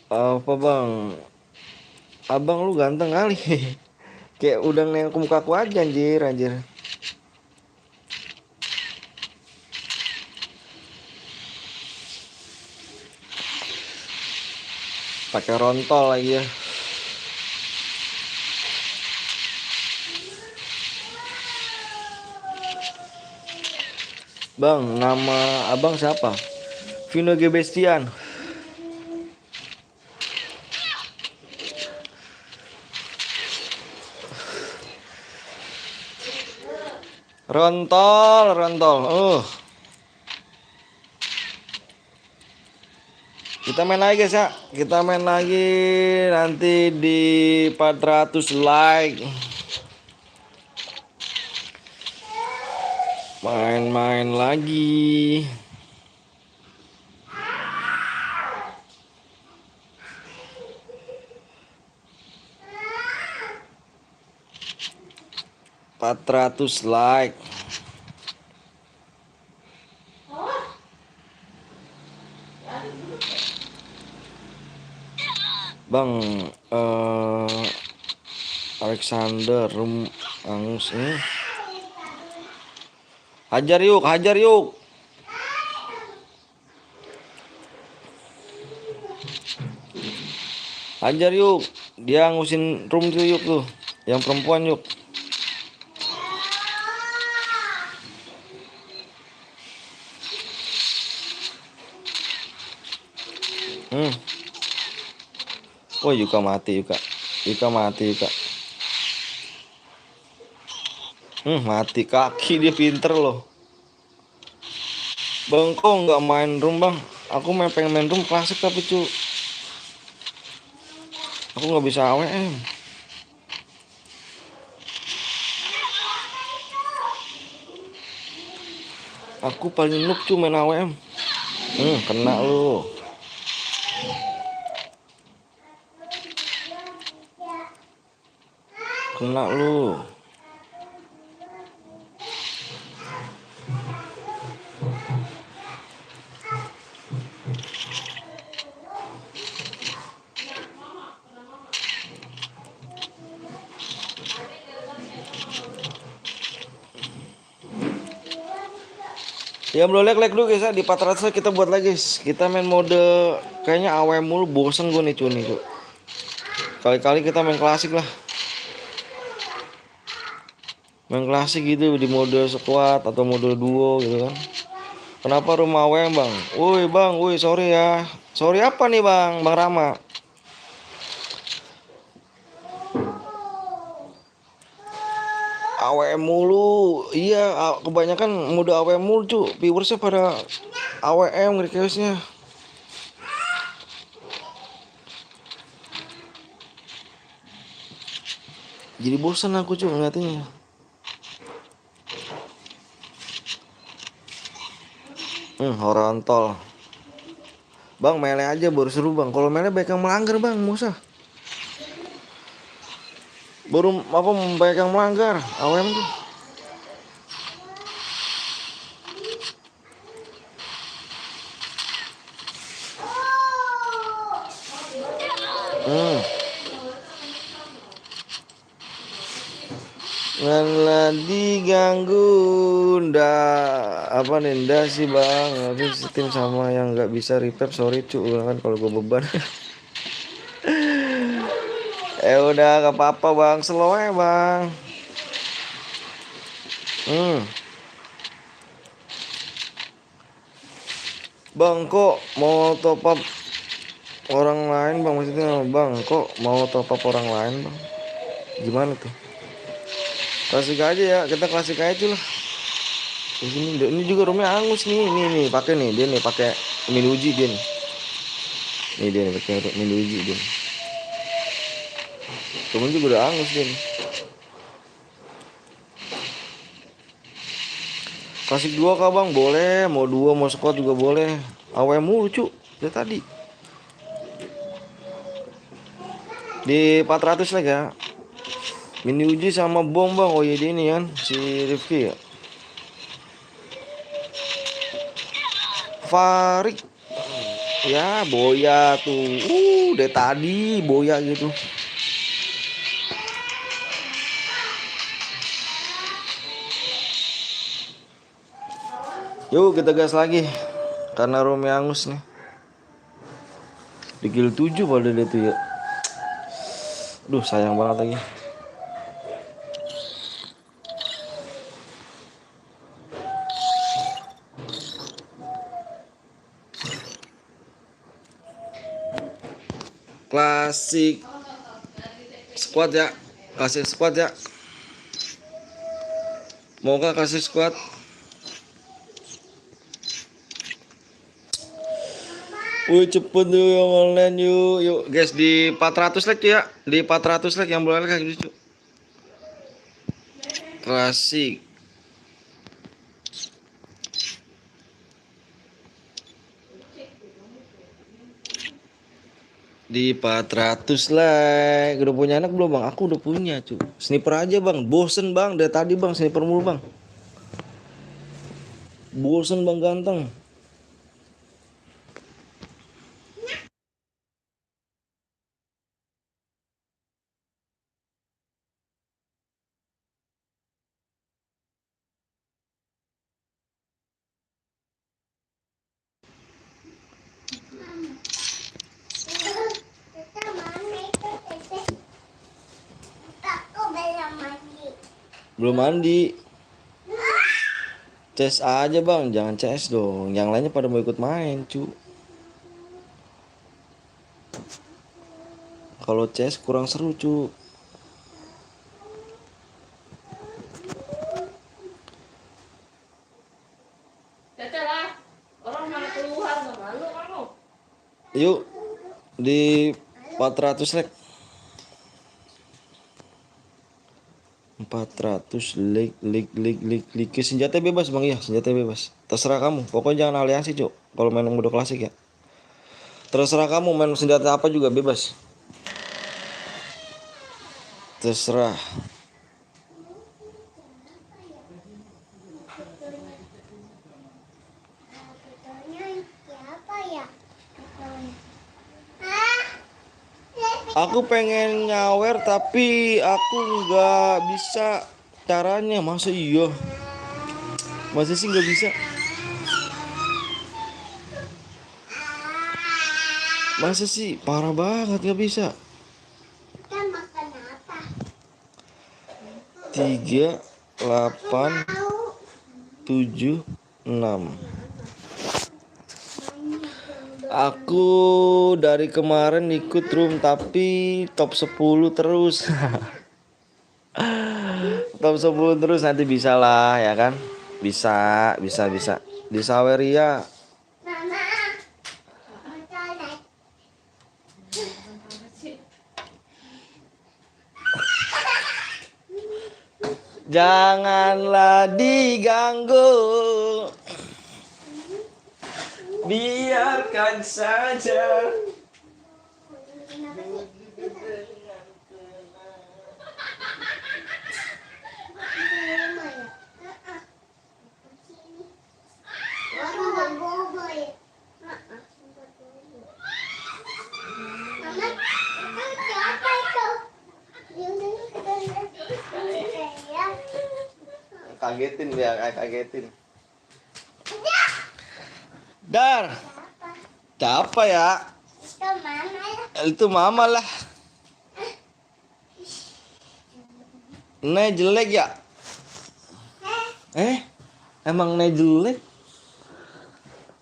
Apa bang? Abang lu ganteng kali. Kayak udah nengok ke muka aku aja anjir. Pakai rontol lagi ya. Bang, nama abang siapa? Vino Gebestian. Rontol. Kita main lagi guys ya. Kita main lagi nanti di 400 like. Main lagi. 400 like. Bang Alexander Rum Angus ini. Hajar yuk, hajar yuk. Hajar yuk. Dia ngusin Rum tuh yuk tuh. Yang perempuan yuk. Oh, Yuka mati, Yuka. Yuka mati, Yuka. Mati kaki, dia pinter loh. Bang, kok nggak main Rum, Bang? Aku pengen main Rum klasik tapi aku nggak bisa AWM. Aku paling noob main AWM. Kena lu. Kena lu. Ya belum like dulu guys ya. Di 400 kita buat lagi guys. Kita main mode kayaknya AWM mulu, bosen gue nih cuy. Kali-kali kita main klasik lah. Main klasik gitu di mode squad atau mode duo gitu kan. Kenapa rumah AWM bang? Woi bang, woi sorry ya. Sorry apa nih bang? Bang Rama. AWM mulu. Iya, kebanyakan mode AWM mulu cuy. Viewersnya pada AWM requestnya. Jadi bosan aku cuy ngeliatnya. Horontol. Bang mele aja baru seru bang. Kalau mele baik yang melanggar bang, Musa. Baru apa banyak yang melanggar AWM tuh. Malah diganggu apa nenda sih bang. Habis tim sama yang nggak bisa repair, sorry cu kan kalau gue beban. Udah gak apa-apa bang, slow ya bang. Bang kok mau top up orang lain bang, maksudnya bang kok mau top up orang lain bang, gimana tuh? Klasik aja ya, kita klasik aja lah. Ini juga rumahnya angus nih pakai nih dia nih pakai Minuji dia nih. Nih dia nih pakai Minuji dia. Rumah juga udah angus dia nih. Klasik 2 kah bang? Boleh, mau 2 mau squad juga boleh. AWM mulu cu, dari tadi. Di 400 lagi ya. Mini uji sama bom bang. Oh iya ini kan si Rifki ya. Farik. Ya boya tuh. Dari tadi boya gitu. Yuk kita gas lagi. Karena Romi angus nih. Di kill 7 pada dia tuh ya. Duh sayang banget lagi. Klasik squad ya. Klasik squad ya. Moga klasik squad. Wih cepet tuh yang online yuk guys di 400 like ya, di 400 like yang boleh like gitu. Klasik. Di 400 like. Udah punya anak belum bang? Aku udah punya cu. Sniper aja bang. Bosen bang dari tadi bang sniper mulu bang. Bosen bang ganteng. Kita mana itu Tete? Aku belum mandi. Belum mandi. CS aja bang. Jangan CS dong. Yang lainnya pada mau ikut main cu. Kalau CS kurang seru cu. Tete lah. Orang mana keluar nggak malu kamu? Yuk di 400 like. 400 like senjata bebas bang ya, senjata bebas. Terserah kamu. Pokoknya jangan aliansi cuk. Kalau main mode klasik ya. Terserah kamu main senjata apa juga bebas. Terserah. Betulnya siapa ya? Betulnya. Hah? Aku pengen nyawer tapi aku nggak bisa caranya. Masa iya? Masa sih nggak bisa? Masa sih parah banget nggak bisa? Kita makan apa? 3, 8, Tahu. 7, 6. Aku dari kemarin ikut room tapi top 10 terus. Top 10 terus nanti bisa lah ya kan? Bisa. Di Saweria. Mama. Betulnya. Janganlah diganggu. Biarkan saja. Kenapa sih? Di rumah ya? Sini. Tempat bobo ya? Tempat bobo. Mama, itu siapa itu? Ya. Kagetin ya, kagetin. Dar, siapa ya? Itu mana ya? Itu mama lah. Nih jelek ya? Emang nih jelek?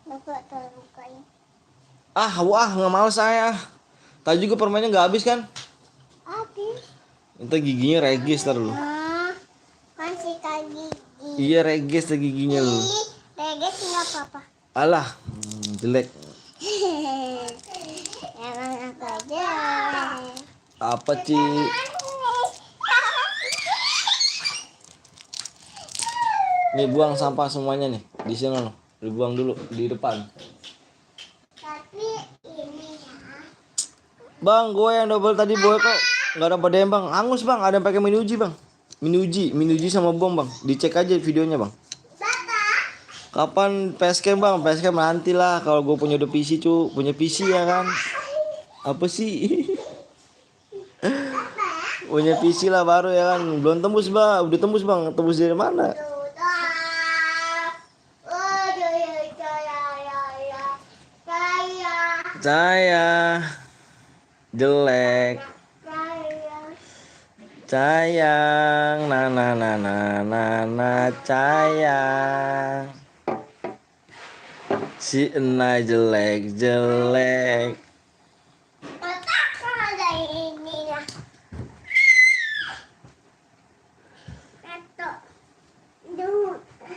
Bapak terlukain. Wah nggak mau saya. Tadi juga permennya nggak habis kan? Habis. Itu giginya regis ntar lu. Masih gigi. Iya regis tuh giginya lu. Reges nggak apa-apa. Alah, jelek. Emang aku aja. Apa Ci? Nih buang sampah semuanya nih di sini loh. Dibuang dulu di depan. Tapi ini ya. Bang, gue yang double tadi boy kok nggak dapat DM bang. Angus bang, ada yang pakai minuji bang. Minuji sama bom bang. Dicek aja videonya bang. Bapak. Kapan PSCam bang? PSCam nanti lah kalau gue punya udah PC cu, punya PC ya kan? Apa sih? Punya PC lah baru ya kan? Belum tembus bang, udah tembus bang. Tembus dari mana? Saya jelek, sayang, sayang. Si Ena jelek.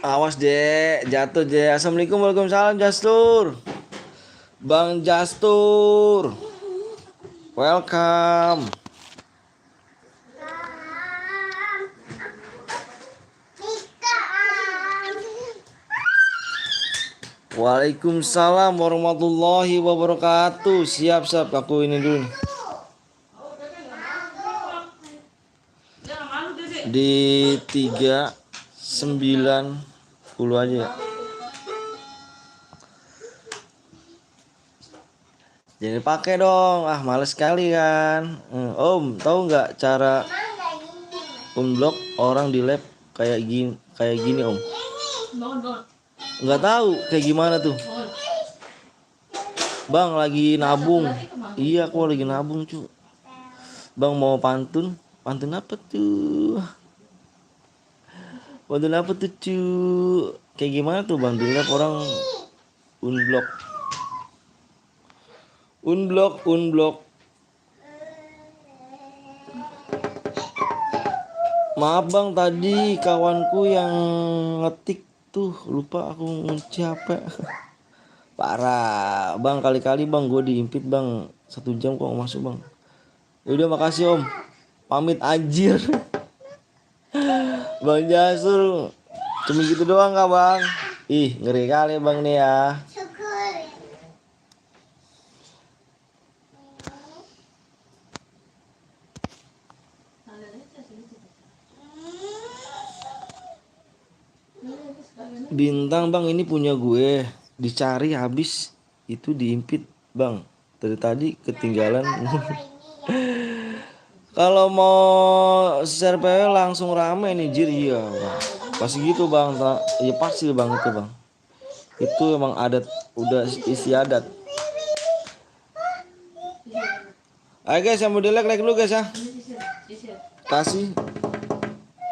Awas Je, jatuh Je. Assalamualaikum, waalaikumsalam Jastur. Bang Jastur, welcome. Waalaikumsalam warahmatullahi wabarakatuh. Siap, aku ini dulu nih. Jangan malu Dede. Di 390 aja ya. Jadi pakai dong. Ah, males sekali kan. Om, tahu nggak cara unblock orang di lab kayak gini, Om? Bangun. Nggak tahu kayak gimana tuh. Bang lagi nabung. Iya, aku lagi nabung, cu. Bang mau pantun. Pantun apa tuh? Pantun apa tuh, cu? Kayak gimana tuh, Bang? Di lab orang unblock. Unblock. Maaf Bang, tadi kawanku yang ngetik tuh lupa aku ngunci HP. Parah Bang, kali-kali Bang gue diimpit Bang, 1 jam kok nggak masuk Bang. Yaudah makasih Om, pamit anjir. Bang Jasur cuma gitu doang kah Bang? Ih ngeri kali Bang nih ya. Syukur. Bintang Bang, ini punya gue, dicari habis itu diimpit Bang, dari tadi ketinggalan. Kalau mau share PW langsung rame nih jir. Iya Bang, pasti gitu Bang. Ya pasti Bang itu Bang, itu emang adat, udah istiadat. Ayo guys, yang mau di like dulu guys ya, Sisir. kasih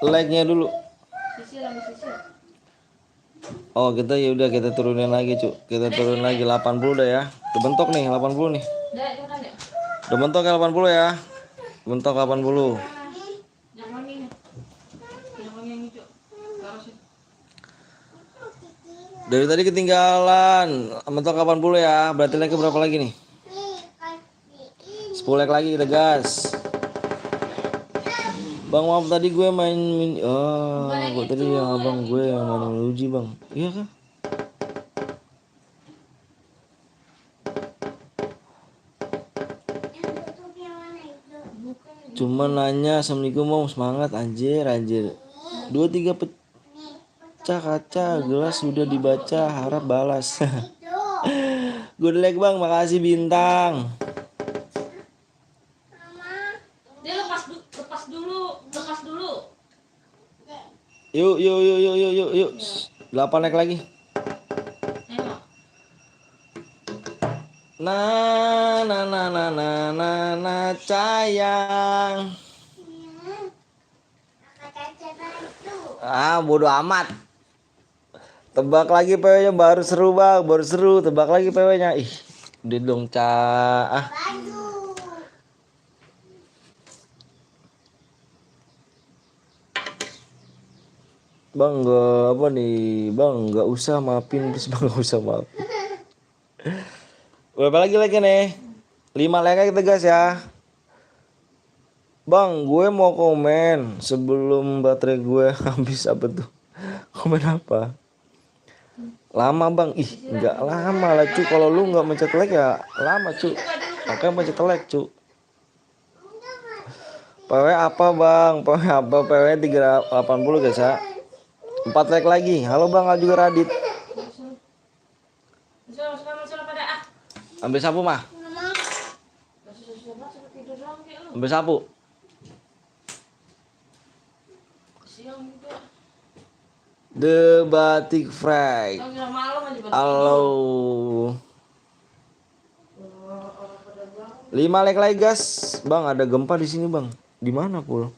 like-nya dulu. Sisir. Oh kita ya udah, kita turunin lagi cu, kita turunin lagi 80 dah ya. Udah bentok nih 80 nih, Dek, cepetan Dek. udah bentok ya 80 ya, bentok 80. Yang wangi nih. Yang wangi yang hijau. Taruh sini. Dari tadi ketinggalan, bentok 80 ya. Berarti like berapa lagi nih? 10 like lagi kita gas. Bang maaf tadi gue main gue tadi yang abang gue yang main uji Bang. Iya kan? Cuma nanya assalamualaikum Om, semangat anjir. 2-3 pecah kaca, gelas sudah dibaca, harap balas. Good luck Bang, makasih Bintang. Dia lepas dulu. Yuk. 8 like lagi. Nengok. Sayang. Ah, bodo amat. Tebak lagi PW-nya, baru seru Bang, baru seru. Tebak lagi PW-nya. Ih, udah dong, Ca. Bang nggak apa nih Bang, nggak usah maafin please Bang, nggak usah maaf. Berapa lagi nih? 5 like kita guys ya. Bang gue mau komen sebelum baterai gue habis. Apa tuh? Komen apa? Lama Bang. Ih nggak lama lah cu, kalau lu nggak mencet like ya lama cu, makanya mencet like cu. PW apa Bang? PW apa? PW 380 guys ya. 4 like lagi. Halo Bang, juga Radit. Masuk pada ah. Ambil sapu mah. Ambil sapu. Siang juga. The Batik Frag. Kira malam aja pada. Halo. 5 like lagi guys. Bang ada gempa di sini Bang. Di mana Pul?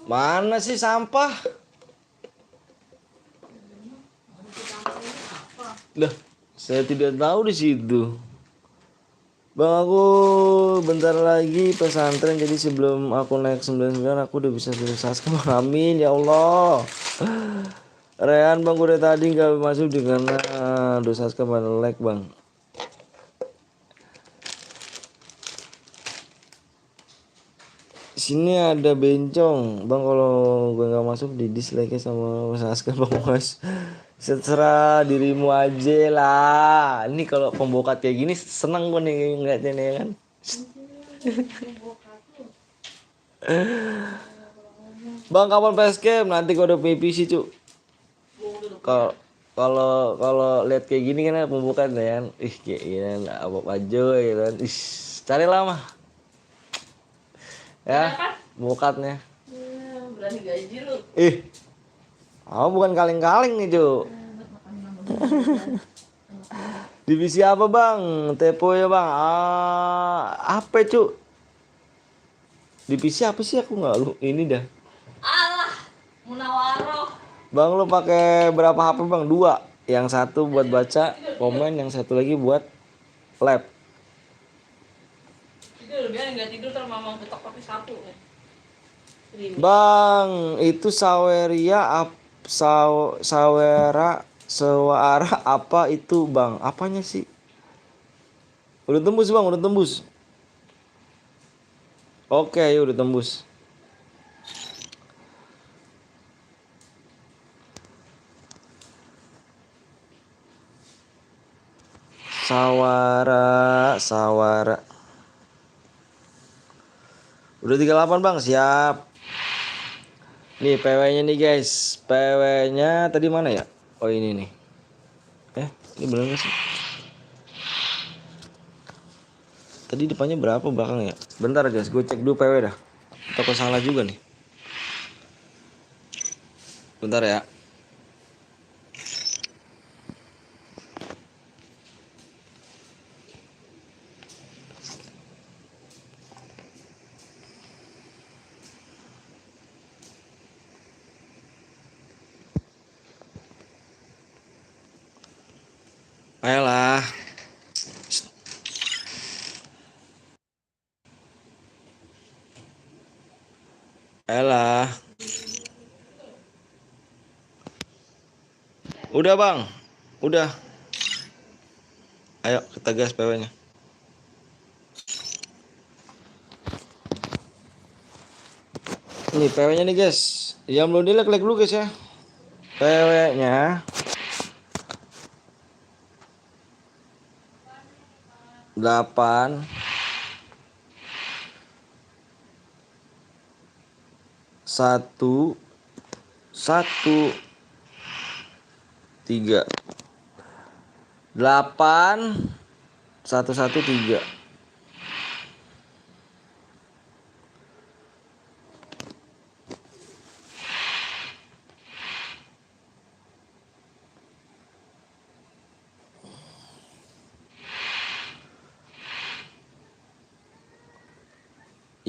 Mana sih sampah? Lah, saya tidak tahu di situ. Bang aku bentar lagi pesantren, jadi sebelum aku naik 99 aku udah bisa tulis subscribe. Amin ya Allah. Rehan Bang udah tadi nggak masuk dengan dosa subscribe dan like Bang. Sini ada bencong bang, kalau gue nggak masuk di dislike sama Mas Aska bang Mas. Terserah dirimu aja lah. Ini kalau pembokat kayak gini seneng gue nih ngeliatnya nih kan. Bang kapan facecam? Nanti gue udah punya PC cu. Kalau kalau kalau lihat kayak gini kan pembukaan ya kan. Ih kayak gini kan, apa aja ya kan. Ih carilah mah ya Kenapa? pembukatnya. Berani gaji lu. Ih, oh bukan kaleng-kaleng nih cu. Divisi apa bang? Tepo ya bang. Apa cu? Divisi apa sih aku nggak lu ini dah. Alah, Munawaroh. Bang lu pakai berapa HP bang? Dua. Yang satu buat baca komen, yang satu lagi buat lab. Tidur, biar nggak tidur ntar mama betok pakai sapu. Bang, itu saweria sawera sewara apa itu bang? Apanya sih? Udah tembus bang, udah tembus. Oke, udah tembus. Sawara. Udah 38 bang, siap. Nih PW-nya nih guys. PW-nya tadi mana ya? Oh ini nih. Ini bener gak sih? Tadi depannya berapa belakang ya? Bentar guys, gue cek dulu PW dah. Atau salah juga nih. Bentar ya. Ayolah. Ayolah. Udah bang. Udah. Ayo kita gas PW-nya. Nih PW-nya nih guys. Yang belum di like dulu guys ya. PW-nya 8 1 1 3 8 1 1 3.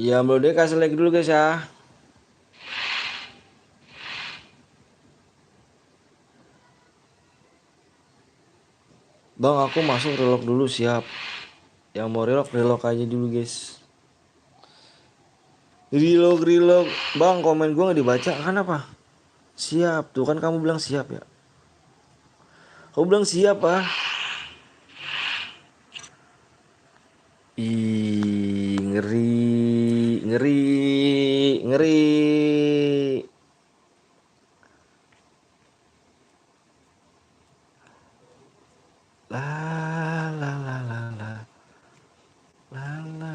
Yang belum di kasih like dulu guys ya. Bang aku masuk relok dulu siap. Yang mau relok aja dulu guys. Relok. Bang komen gue gak dibaca kan apa? Siap tuh kan kamu bilang siap ya. Kamu bilang siap ah. Ih ngeri. La la la la la la la.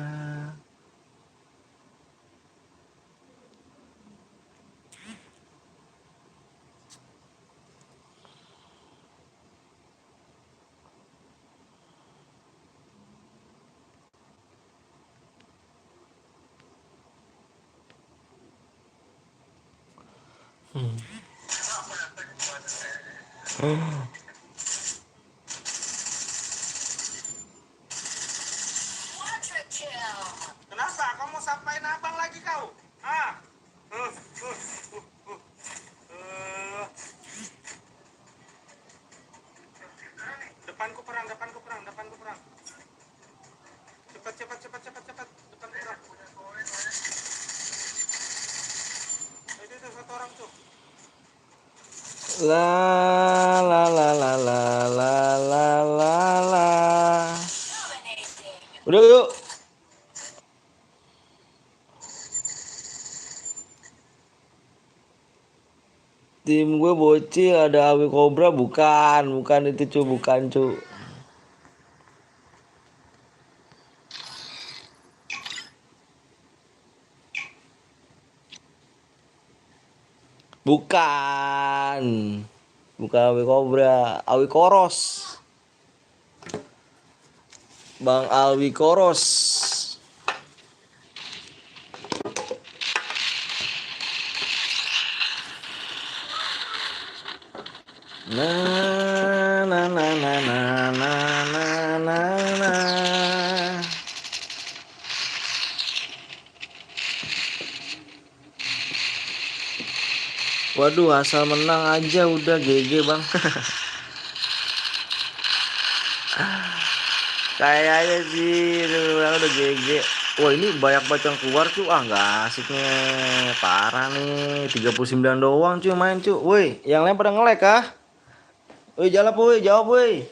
Kenapa? Kamu mau sampain abang lagi kau? Ah? Uh. Depanku perang. Cepat. Depanku perang. Itu satu orang tuh. La la la la la la la la la. Udah yuk. Tim gue bocil ada Awi Cobra bukan itu cu, bukan cu. Bukan. Bukan Awi Cobra, Awi Koros. Bang Alwi Koros. Na na na na na na na na na. Waduh, asal menang aja udah GG bang. Kayaknya sih udah GG. Wah ini banyak banget yang keluar cuy. Ah nggak asik nih. Parah nih. 39 doang cuy main cuy. Woi yang lain pada nge-lag kah? Woi jawab woi, jawab woi.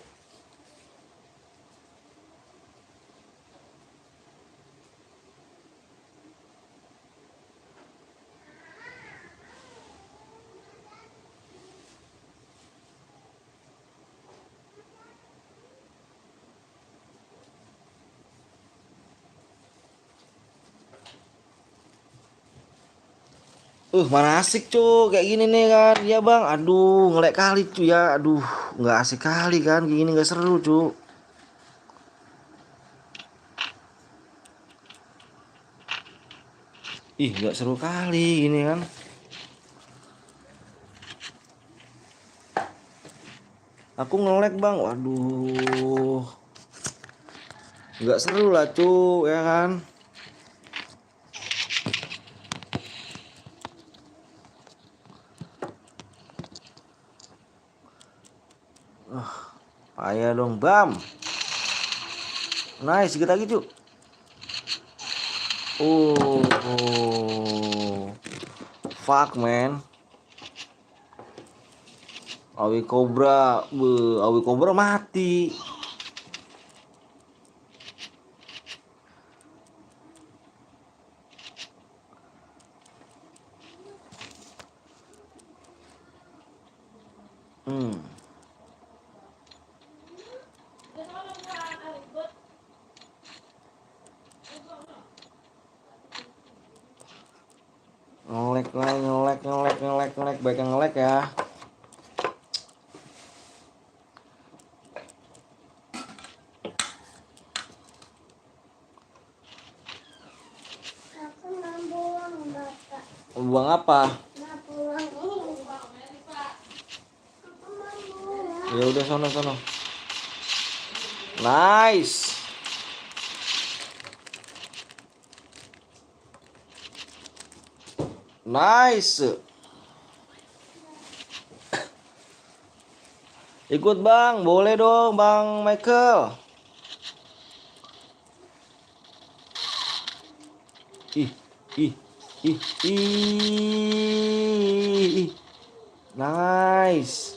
Mana asik cuy kayak gini nih kan. Ya bang, aduh nge-lag kali cuy ya. Aduh nggak asik kali kan. Kayak gini nggak seru cuy. Ih nggak seru kali gini kan. Aku nge-lag bang. Waduh. Nggak seru lah cuy ya kan. Payah dong bam. Nice sedikit lagi cuy. Oh. Fuck man. Awi Cobra, Awi Cobra mati. Hmm. Ngelek baik yang ngelek ya. Aku mau buang bapak. Buang apa? Mau buang ini. Aku mau buang. Ya udah sono. Nice. Nice. Ikut bang, boleh dong bang Michael. Ih, ih, ih, ih. Nice.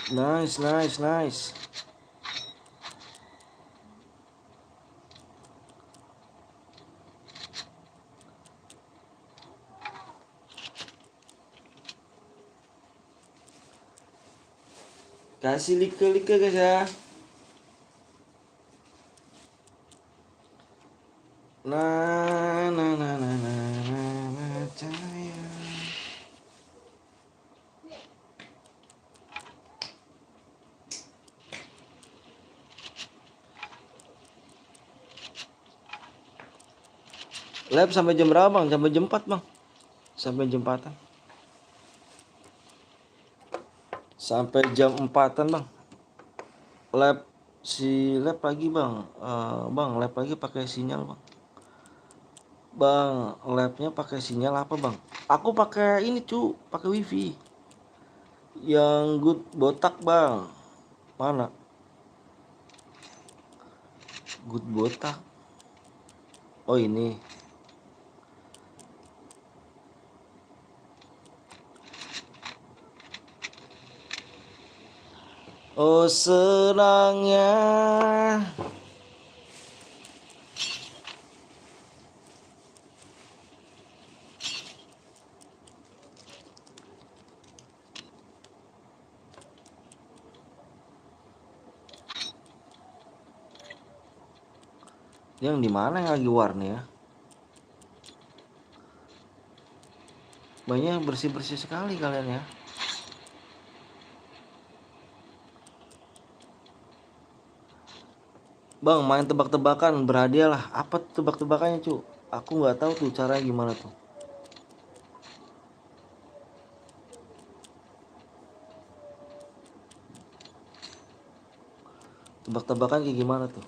Nice. Kasih like guys ya. Cahaya. Lab sampai jam berapa bang? Sampai jam 4 bang. Sampai jam 4-an. Sampai jam 4-an bang. Lab lagi bang. Bang lab lagi pakai sinyal bang. Bang labnya pakai sinyal apa bang? Aku pakai ini cu, pakai wifi. Yang good botak bang. Mana? Good botak. Oh ini. Oh senangnya Yang di mana yang lagi war nih ya? Banyak bersih-bersih sekali kalian ya. Bang, main tebak-tebakan berhadiah lah. Apa tuh tebak-tebakannya, cu? Aku nggak tahu tuh caranya gimana tuh. Tebak-tebakan kayak gimana tuh?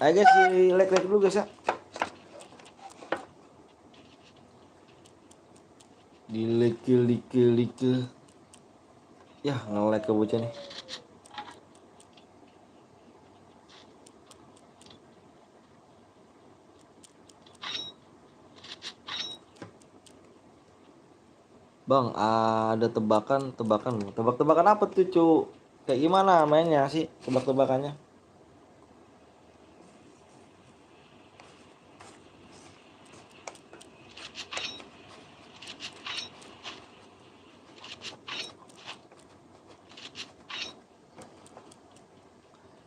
Ayo guys, di like dulu guys ya. Di like. Ya, nge-like ke bocah nih. Bang, ada tebakan. Tebak-tebakan apa tuh, cu? Kayak gimana mainnya sih tebak-tebakannya?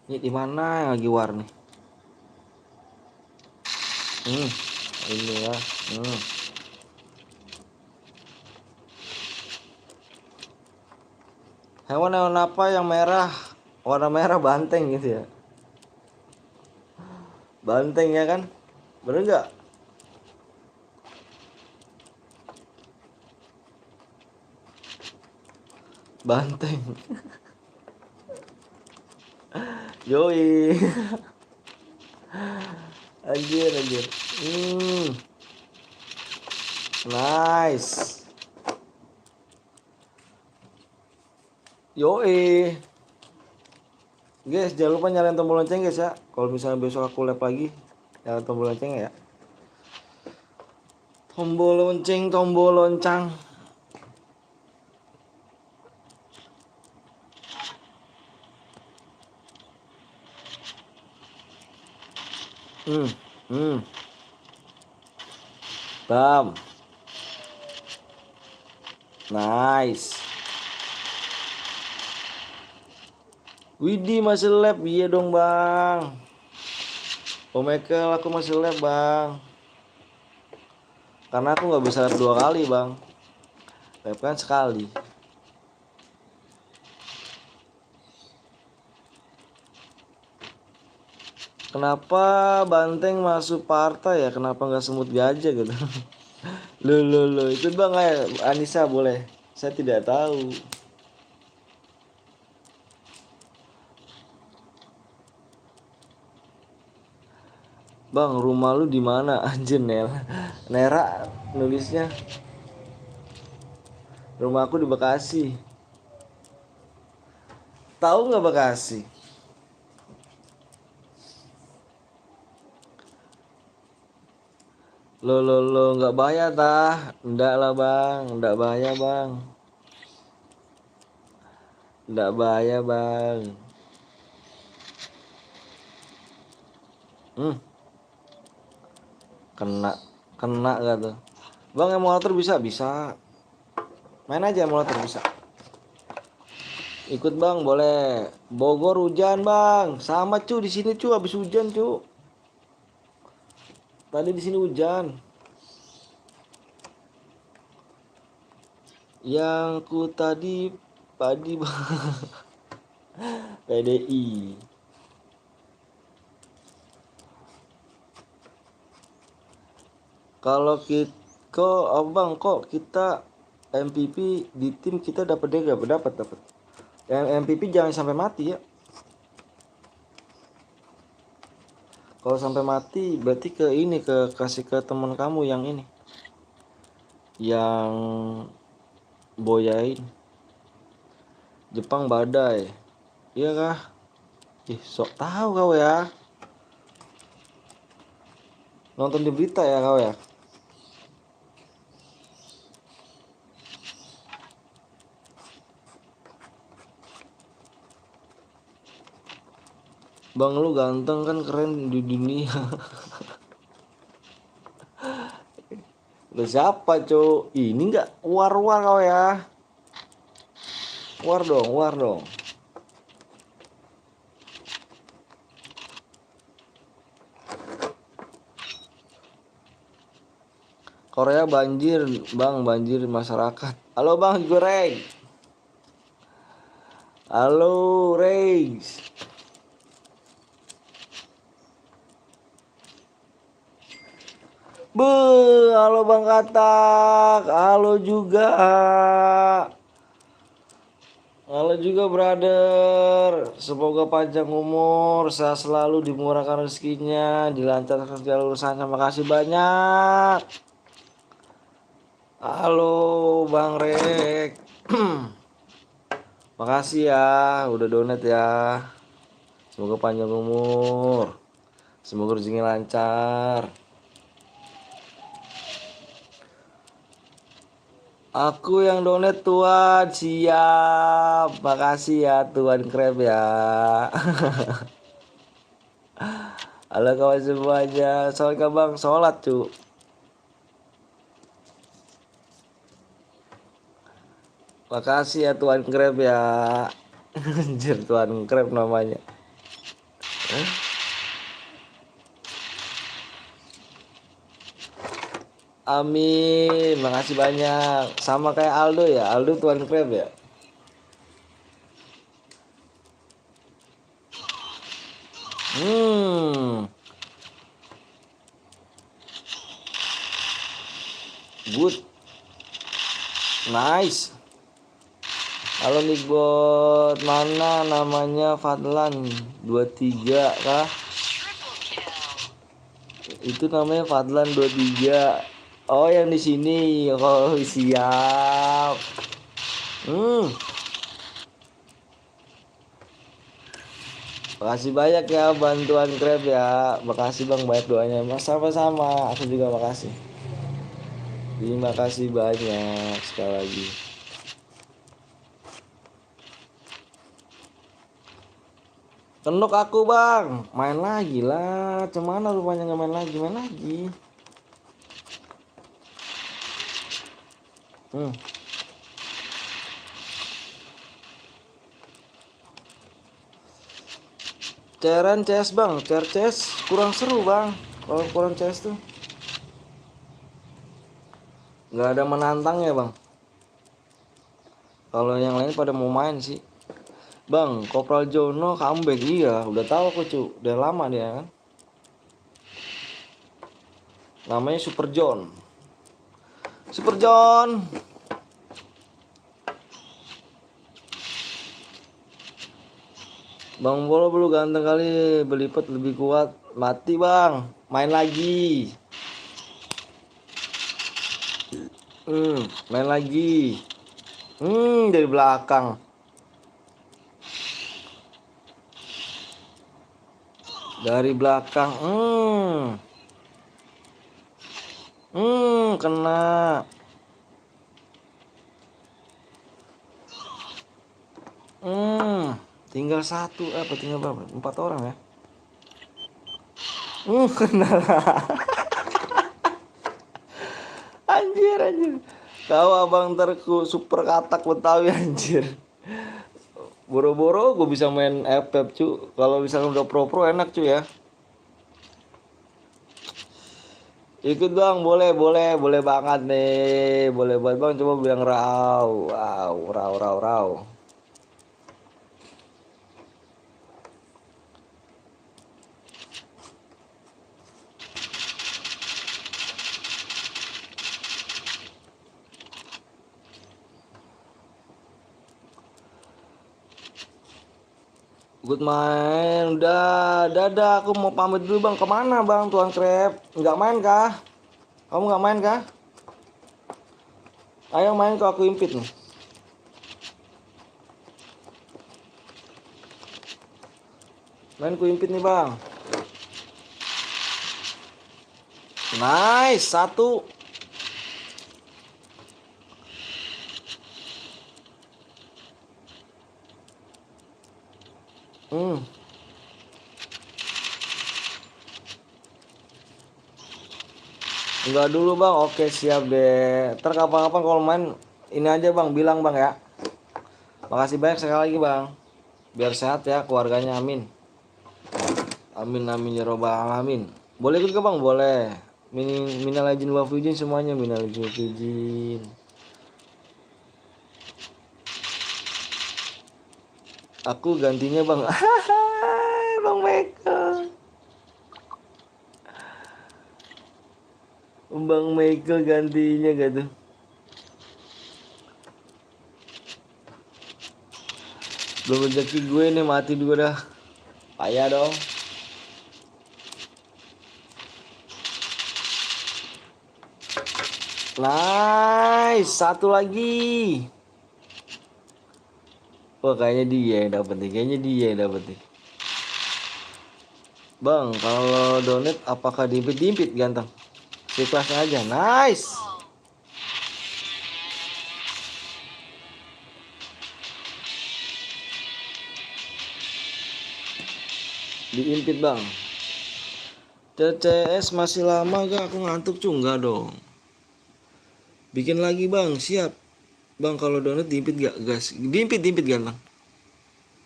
Ini di mana yang lagi war nih? Ini ya. Hewan apa yang merah? Warna merah banteng gitu ya. Banteng ya kan? Bener nggak? Banteng. Yoi. Anjir. Nice. Yoi. Guys, jangan lupa nyalain tombol lonceng guys ya. Kalau misalnya besok aku live lagi, nyalain tombol lonceng ya. Tombol lonceng. Bam. Nice. Widih masih lab, iya dong bang. Omekel aku masih lab bang. Karena aku nggak bisa lab 2 kali bang. Lab kan sekali. Kenapa banteng masuk partai ya? Kenapa nggak semut gajah gitu? Loh, ikut bang ya Anissa boleh. Saya tidak tahu. Bang, rumah lu di mana? Anjir Nera nulisnya. Rumah aku di Bekasi. Tahu nggak Bekasi? Lo nggak bahaya tah? Nggak lah bang, nggak bahaya bang. Nggak bahaya bang. Kena gak tuh? Bang emulator bisa. Main aja emulator bisa. Ikut bang boleh. Bogor hujan bang. Sama cu di sini cu habis hujan cu. Tadi di sini hujan. Yang ku tadi padi bang. PDI. Kalau kok kita MVP di tim kita dapat dapat. Yang MVP jangan sampai mati ya. Kalau sampai mati berarti kasih ke teman kamu yang ini. Yang boyain. Jepang badai. Iya kah? Ih, sok tahu kau ya. Nonton di berita ya kau ya. Bang lu ganteng kan, keren di dunia. Lu siapa cuk? Ini enggak war-war kau ya. War dong, war dong. Korea banjir, bang, banjir di masyarakat. Halo bang Goreng. Halo Rex. Be, halo bang Katak. Halo juga. Halo juga brother. Semoga panjang umur, sehat selalu, dimurahkan rezekinya, dilancarkan segala urusannya. Makasih banyak. Halo Bang Rek. Makasih ya udah donat ya. Semoga panjang umur. Semoga rezekinya lancar. Aku yang donat Tuan, siap. Makasih ya Tuan Krep ya. Halo kawan semuanya. Sholat gak bang? Sholat cu. Makasih ya Tuan Krep ya. Anjir Tuan Krep namanya. Amin. Makasih banyak. Sama kayak Aldo ya. Aldo Tuan Krep ya. Hmm. Good. Nice. Halo Nickbot, mana namanya Fadlan 23 kah? Itu namanya Fadlan 23. Oh, yang di sini. Oh, siap. Hmm. Makasih banyak ya bantuan Grab ya. Makasih Bang banyak doanya. Mas sama-sama. Aku juga makasih. Terima kasih banyak sekali lagi. Kenok aku bang, main lagi lah. Cuman rupanya nggak main lagi, main lagi. Hmm. Cairan CS bang, cair CS kurang seru bang. Kalau kurang CS tuh nggak ada menantang ya bang. Kalau yang lain pada mau main sih. Bang, Kopral Jono comeback, iya, udah tahu aku cu, udah lama dia kan. Namanya Super John. Super John. Bang Bolo belum ganteng kali, berlipat lebih kuat. Mati bang, main lagi. Main lagi. Dari belakang. Dari belakang. Kena. Tinggal satu, apa tinggal berapa? 4 orang ya. Kena. Anjir, anjir. Kau abang terku super katak Betawi anjir. Boro-boro gue bisa main FF cu. Kalau misalnya udah pro enak cu ya. Ikut bang, boleh banget nih, boleh banget bang. Coba bilang raw, raw. Good main, udah, dadah. Aku mau pamit dulu bang. Kemana bang, Tuan Krep? Nggak main kah? Kamu nggak main kah? Ayo main kok aku impit nih. Main ku impit nih bang. Nice, satu. Enggak dulu bang, oke siap deh. Ntar kapan-kapan kalau main ini aja bang, bilang bang ya. Makasih banyak sekali lagi bang. Biar sehat ya keluarganya, amin. Amin amin ya robbal alamin. Boleh ikut ke bang? Boleh. Minal aidin wal faizin semuanya, minal aidin wal faizin. Aku gantinya bang. Bang Michael. Bang Michael gantinya gak tuh? Belum rezeki gue nih, mati juga dah. Payah dong. Nice, satu lagi. Wah kayaknya dia yang dapet nih, kayaknya dia yang dapet nih. Bang, kalau donate apakah diimpit-impit ganteng? Seikhlasnya aja, nice. Diimpit bang. TCS masih lama gak? Aku ngantuk cu, enggak dong. Bikin lagi bang, siap. Bang kalau donat diimpit gak gas? Diimpit ganteng.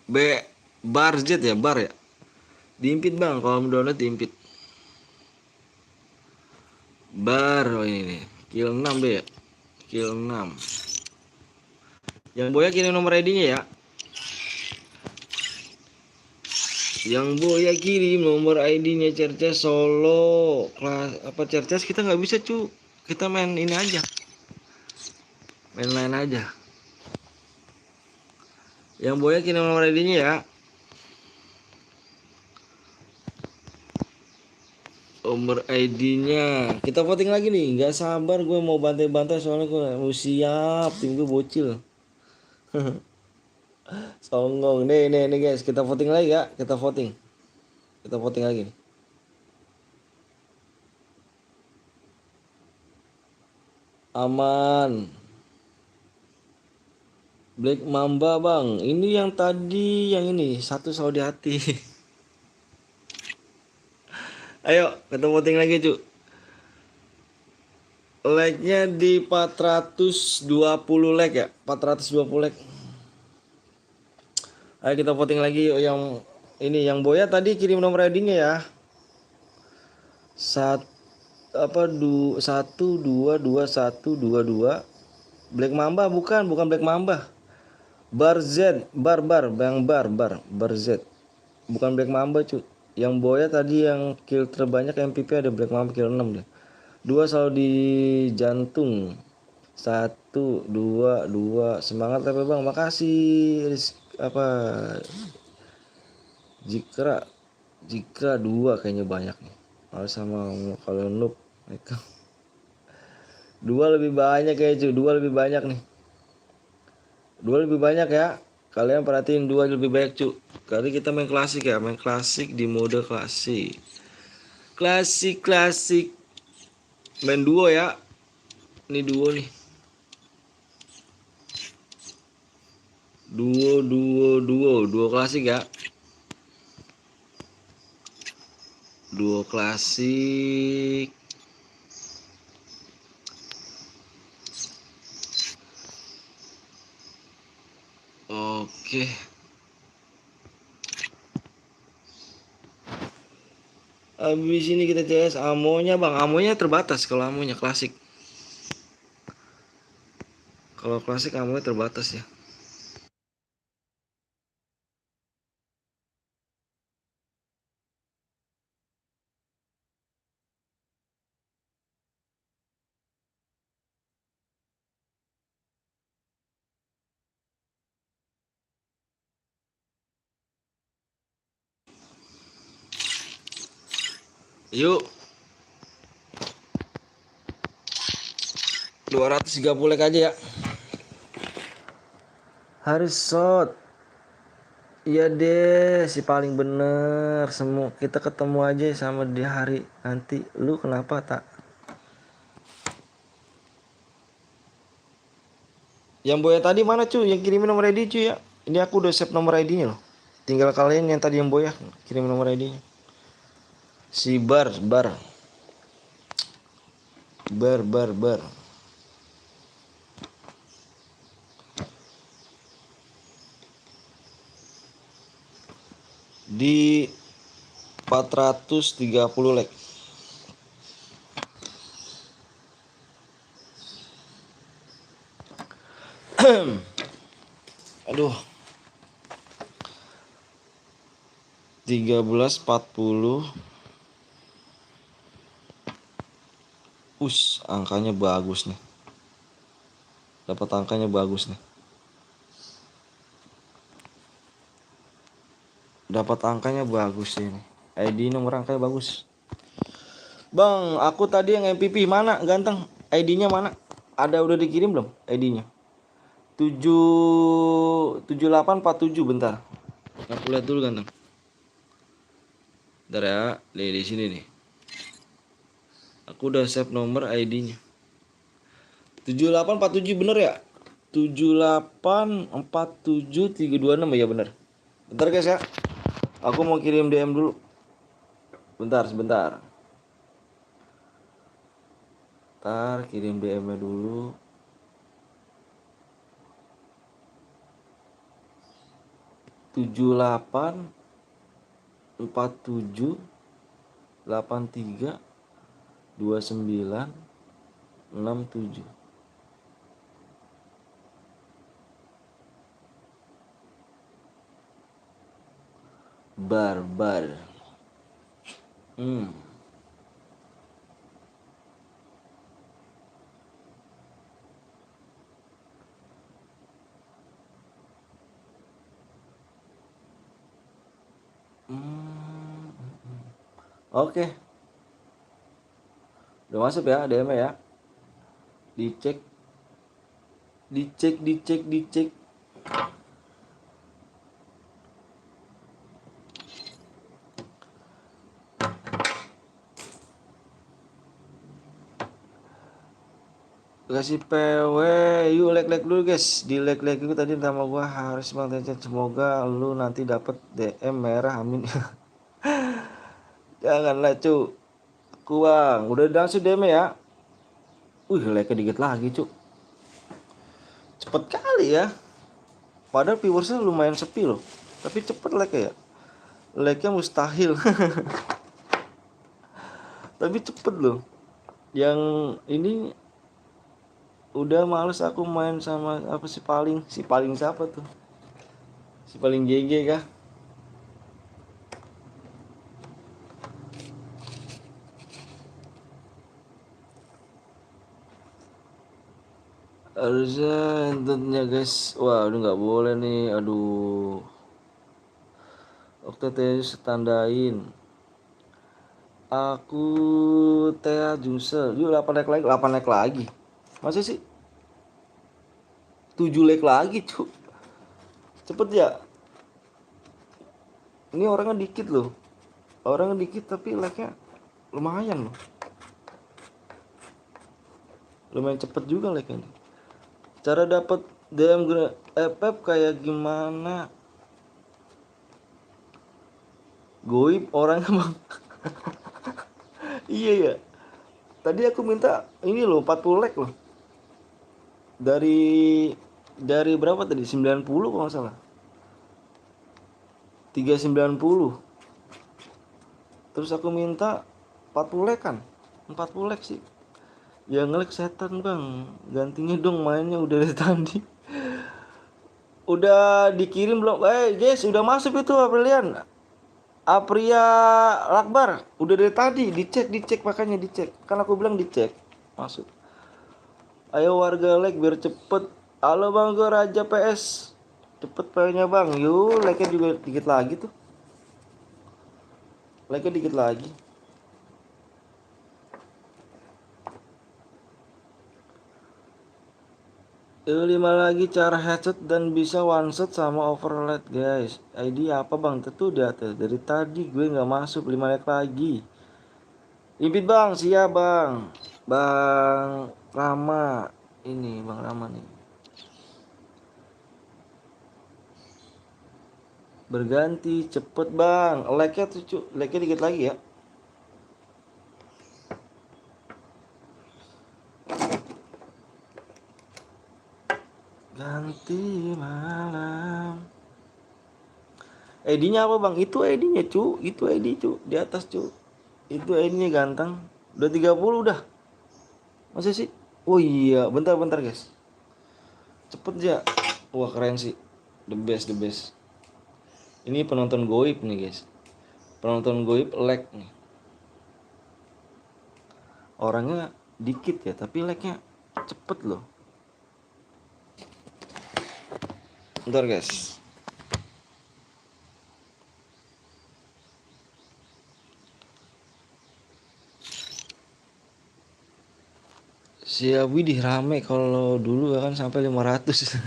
B bar Z ya, bar ya. Diimpit bang, kalau donat diimpit. Bar, oh ini nih. Kill 6 deh ya. Kill 6. Yang boya kirim nomor ID-nya ya. Yang boya kirim nomor ID-nya Cerces Solo. Kelas apa Cerces kita nggak bisa cu. Kita main ini aja. Main lain aja. Yang boya kirim nomor ID-nya ya. Nomor ID-nya. Kita voting lagi nih. Nggak sabar gue mau bantai-bantai soalnya gue mau siap. Tim gue bocil. Songong. Nih guys. Kita voting lagi ya. Kita voting. Kita voting lagi nih. Aman. Black Mamba bang. Ini yang tadi. Yang ini. Satu selalu di hati. Ayo. Kita voting lagi cu. Like-nya di 420 like ya. 420 like. Ayo kita voting lagi yuk yang ini yang boya tadi kirim nomor ID-nya ya. Satu dua dua. Black Mamba bukan Black Mamba. Bar Z, bar Z. Bukan Black Mamba cu. Yang boya tadi yang kill terbanyak MVP ada Black Mamba kill 6 deh. 2 selalu di jantung. 1 2 2 semangat tapi bang, makasih. Apa jika 2 kayaknya banyak nih. Harus sama kalau noob mereka 2 lebih banyak kayak cu. 2 lebih banyak nih. 2 lebih banyak ya. Kalian perhatiin 2 lebih banyak cu. Kali kita main klasik ya, main klasik di mode klasik. Klasik. Main duo ya. Ini duo nih. Duo klasik ya. Duo klasik. Oke. Habis ini kita CS amonya bang. Amonya terbatas kalau amonya klasik. Kalau klasik amonya terbatas ya. Yuk. 230 like aja ya. Harus shot. Iya deh, si paling bener. Semua kita ketemu aja sama di hari nanti. Lu kenapa tak? Yang boya tadi mana cu? Yang kirimin nomor ID cu ya. Ini aku udah save nomor ID-nya loh. Tinggal kalian yang tadi yang boya kirim nomor ID-nya. Si bar. Ber. Di 430 like. Aduh. 1340. Angkanya bagus nih. Dapat angkanya bagus nih. Dapat angkanya bagus ini. ID nomor angkanya bagus. Bang, aku tadi yang MPP mana ganteng? ID-nya mana? Ada udah dikirim belum ID-nya? 7847 bentar. Aku lihat dulu ganteng. Bentar ya, di sini nih. Aku udah save nomor ID-nya. 7847 bener ya? 7847326 ya bener. Bentar guys ya. Aku mau kirim DM dulu. Sebentar. Ntar kirim DM-nya dulu. Tujuh delapan empat tujuh 83 29 67. Barbar. Oke. Udah masuk ya DM ya. Dicek. Kasih PW, yuk like dulu guys. Di like itu tadi nama gua Haris Bang Tencen. Semoga lu nanti dapat DM merah, amin. Janganlah cu. Kuang, udah langsung DM ya. Like dikit lagi cu. Cepet kali ya. Padahal viewersnya lumayan sepi loh. Tapi cepet like ya. Like-nya mustahil. Tapi cepet loh. Yang ini udah males aku main sama apa si paling siapa tuh? Si paling GG kah? Harusnya tentunya guys. Wah udah nggak boleh nih. Aduh. Oke teh setandain. Aku Thea Jusel. Yuk 8 like lagi. Masa sih? 7 like lagi cu. Cepet ya. Ini orangnya dikit loh. Orangnya dikit tapi like-nya lumayan loh. Lumayan cepet juga like-nya. Cara dapat DM FF kayak gimana? Goib orangnya bang. Iya ya. Tadi aku minta ini loh 40 like loh. Dari berapa tadi? 90 kalau nggak salah. 390. Terus aku minta 40 like kan? 40 like sih. Ya nge-like setan bang. Gantinya dong mainnya udah dari tadi. Udah dikirim belum? Guys, udah masuk itu Aprilian. Apria Lakbar. Udah dari tadi dicek makanya dicek. Kan aku bilang dicek. Masuk. Ayo warga like biar cepet. Halo bang, gue Raja PS. Cepet pengennya bang. Yuk, like-nya juga dikit lagi tuh. Like-nya dikit lagi. Itu 5 lagi cara headset dan bisa one shot sama overlay guys. ID apa bang? Tentu udah tuh. Dari tadi gue nggak masuk 5 like lagi. Impit bang, siap bang. Bang Rama. Ini bang Rama nih. Berganti cepet bang. Like-nya tuh like-nya dikit lagi ya. ganti malam. ID-nya apa bang? Itu ID-nya cu, itu ID cu, di atas cu. Itu ID-nya ganteng. Udah 30 udah. Masa sih? Oh iya, bentar guys. Cepet ya. Wah keren sih. The best, the best. Ini penonton goib nih guys. Penonton goib lag nih. Orangnya dikit ya, tapi lagnya cepet loh. Bentar guys. Siap, widih rame. Kalau dulu kan sampai 500.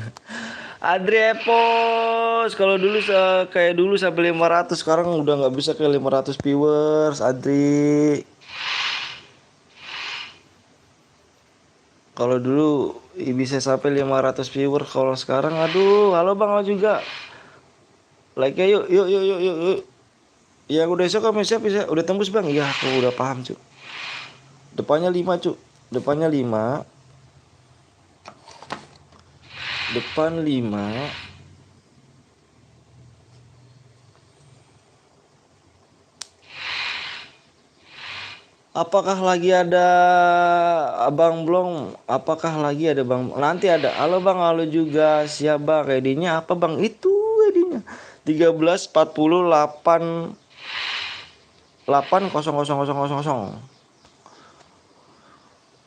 Adri Epos, kalau dulu kayak dulu sampai 500, sekarang udah nggak bisa kayak 500 viewers. Adri, kalau dulu bisa sampai 500 viewers, kalau sekarang aduh. Halo bang, halo juga. Like ya, yuk yuk yuk yuk yuk yuk. Ya udah esok kami siap bisa. Udah tembus bang. Iya aku udah paham cu. Depannya 5 cu. Depannya 5. Depan 5. Apakah lagi ada abang belum? Apakah lagi ada bang? Nanti ada. Halo bang, halo juga. Siap bang. ID-nya apa bang? Itu ID-nya 13 40 8 8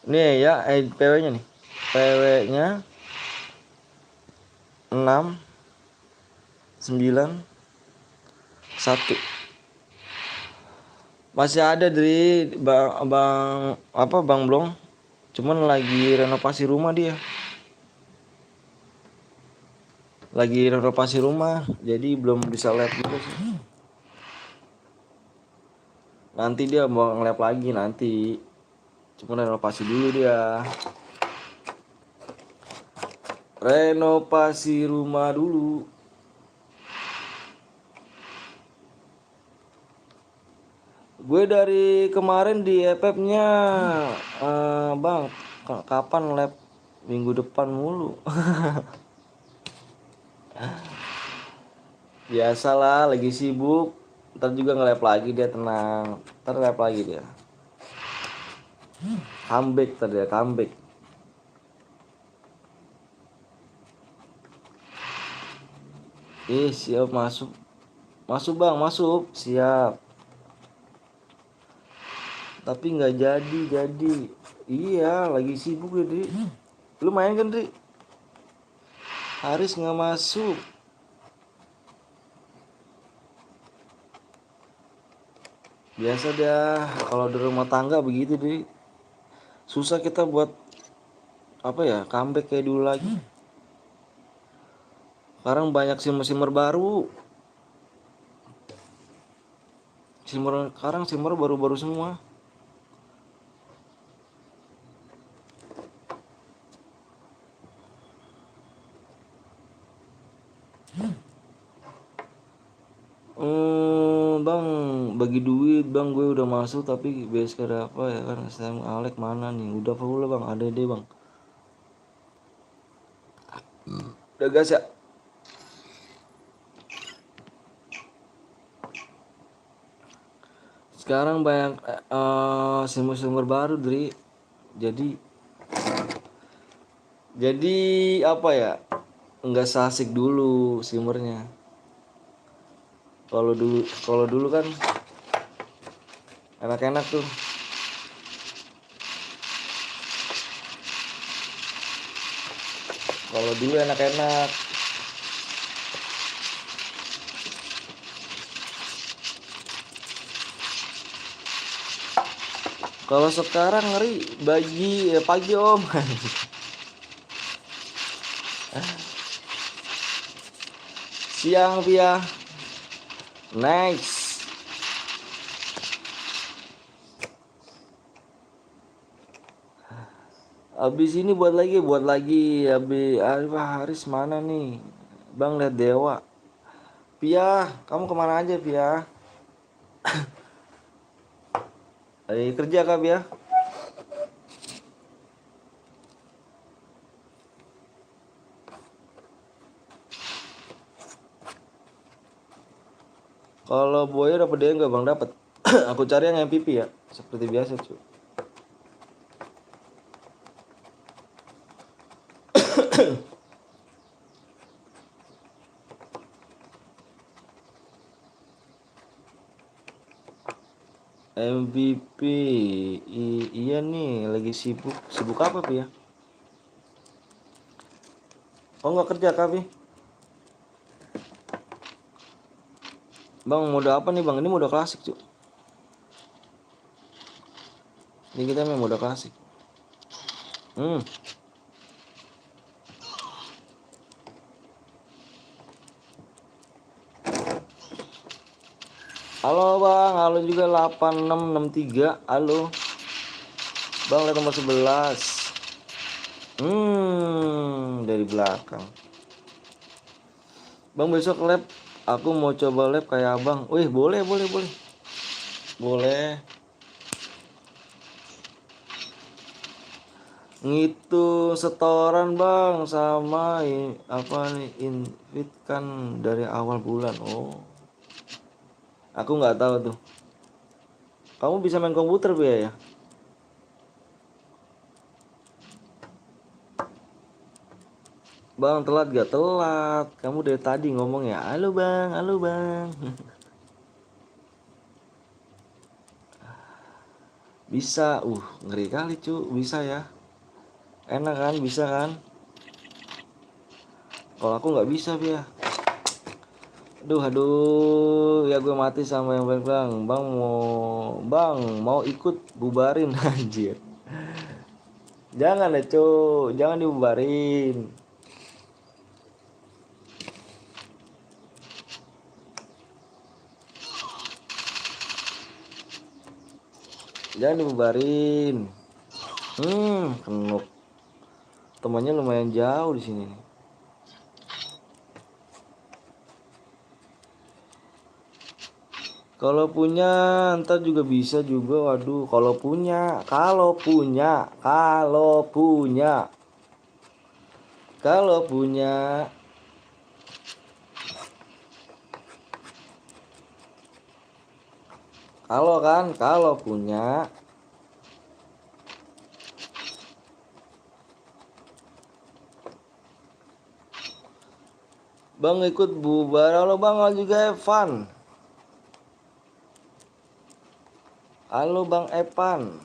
Nih ya, PW-nya nih. PW-nya 6 9 1. Masih ada dari bang apa bang Blong, cuman lagi renovasi rumah dia. Lagi renovasi rumah, jadi belum bisa live juga sih. Nanti dia mau nge-live lagi nanti. Cuman renovasi dulu dia. Renovasi rumah dulu. Gue dari kemarin di FF-nya bang, kapan live? Minggu depan mulu. Biasalah lagi sibuk. Ntar juga nge-live lagi dia, tenang. Ntar live lagi dia. Comeback tadi ya, comeback. Siap masuk. Masuk bang, masuk. Siap. Tapi nggak jadi. Iya, lagi sibuk ya, Dri. Lu main kan, Dri? Haris nggak masuk. Biasa dah, kalau di rumah tangga begitu, Dri. Susah kita buat apa ya, comeback kayak dulu lagi. Sekarang banyak simmer baru. Sekarang simmer baru-baru semua. Bang, bagi duit bang, gue udah masuk tapi BSK ada apa ya kan? Sam Alek mana nih? Udah full bang, ada deh bang. Udah gas ya. Sekarang banyak sumber baru Dri. Jadi apa ya? Nggak seasik dulu simmernya. Kalau dulu kan enak-enak tuh. Kalau dulu enak-enak. Kalau sekarang ngeri pagi om. Siang Pia. Next. Abis ini buat lagi. Haris mana nih? Bang lihat Dewa. Pia, kamu kemana aja Pia? Kerja kah Pia? Kalau buaya dapat dia nggak bang dapat. Aku cari yang MVP ya, seperti biasa cuy. MVP. Iya nih lagi sibuk apa Pi ya? Oh nggak kerja Kapi? Bang mode apa nih bang? Ini mode klasik cuy. Ini kita main mode klasik. Halo bang, halo juga 8663. Halo bang, lihat nomor 11. Dari belakang. Bang besok lab, aku mau coba lab kayak abang. Wih boleh. Ngitung setoran bang sama apa nih invite kan dari awal bulan. Oh, aku nggak tahu tuh. Kamu bisa main komputer ya? Bang telat gak telat? Kamu dari tadi ngomong ya, halo bang. Bisa, ngeri kali cu, bisa ya. Enak kan, bisa kan? Kalau aku nggak bisa ya. Aduh, ya gue mati sama yang baik bang. Bang mau ikut bubarin anjir. Jangan ya cu, jangan dibubarin. Jangan dibubarin. Kenuk. Temannya lumayan jauh di sini nih. Kalau punya ntar juga bisa juga. Waduh, kalau punya kalau punya bang ikut bubar. Halo bang, juga Evan. Halo bang Evan.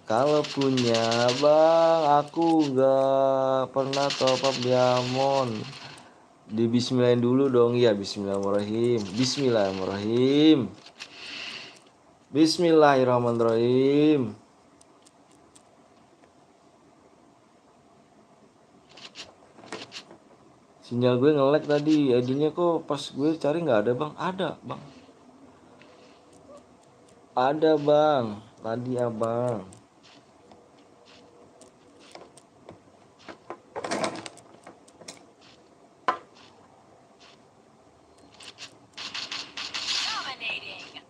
Kalau punya bang, aku gak pernah top up diamond. Di bismillahin dulu dong ya. Bismillahirrahmanirrahim. Sinyal gue nge-lag tadi. ID-nya kok pas gue cari nggak ada bang. Ada bang. Tadi abang.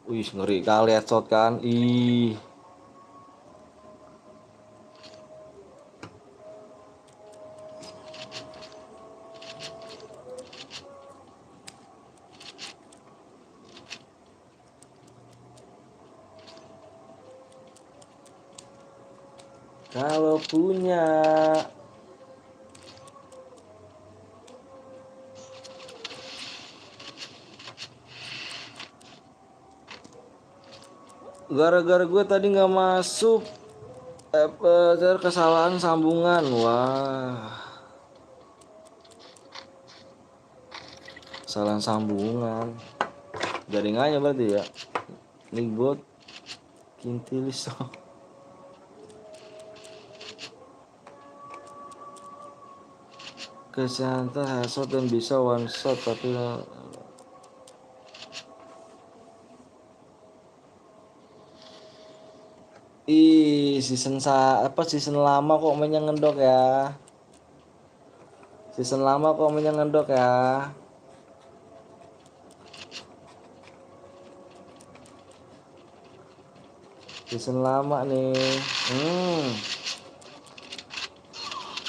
Wih ngeri kali headshot kan. Ih. Kalau punya gara-gara gue tadi nggak masuk kesalahan sambungan. Wah, kesalahan sambungan jaringannya berarti ya. Nigbot kintilis. Kesehatan headshot dan bisa one shot tapi season lama kok mainnya ngendok ya. Season lama nih.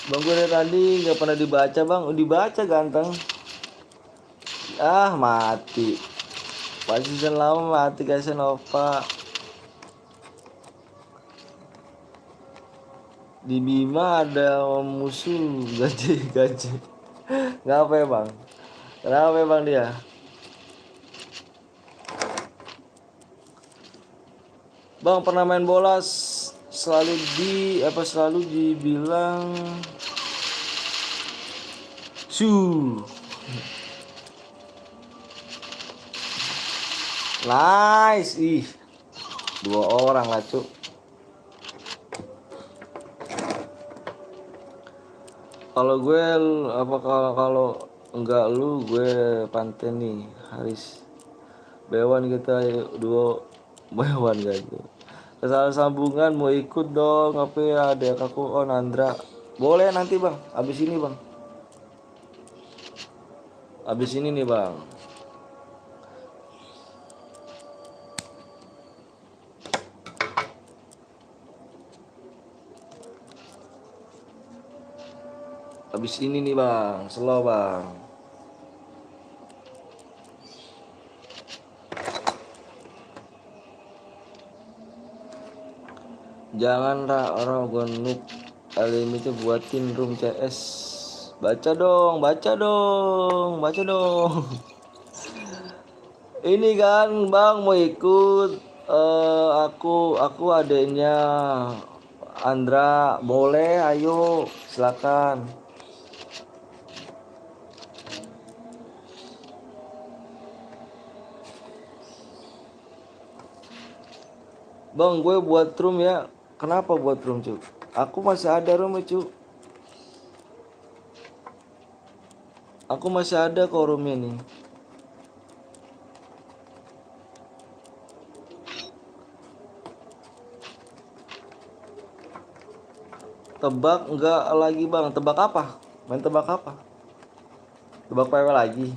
Bang gue dari tadi nggak pernah dibaca bang. Dibaca ganteng. Ah, mati. Pas season lama mati guys Nova. Di Bima ada musuh gaji. Ngapa ya bang? Kenapa ya bang dia? Bang pernah main bola selalu dibilang su. Nice, ih. 2 orang lah cuk. Kalau gue kalau enggak lu gue panten nih Haris. Bewan kita duo Bewan gitu. Kesalahan sambungan mau ikut dong apa ya ada aku Nandra. Boleh nanti bang, abis ini bang. Abis ini nih bang. Abis ini nih bang, slow bang. Jangan orang noob itu buatin room CS. Baca dong. Ini kan bang mau ikut aku adanya Andra boleh ayo silakan. Bang gue buat room ya. Kenapa buat room cu? Aku masih ada room cu. Aku masih ada kok roomnya nih. Tebak enggak lagi bang. Tebak apa? Main tebak apa? Tebak PW lagi.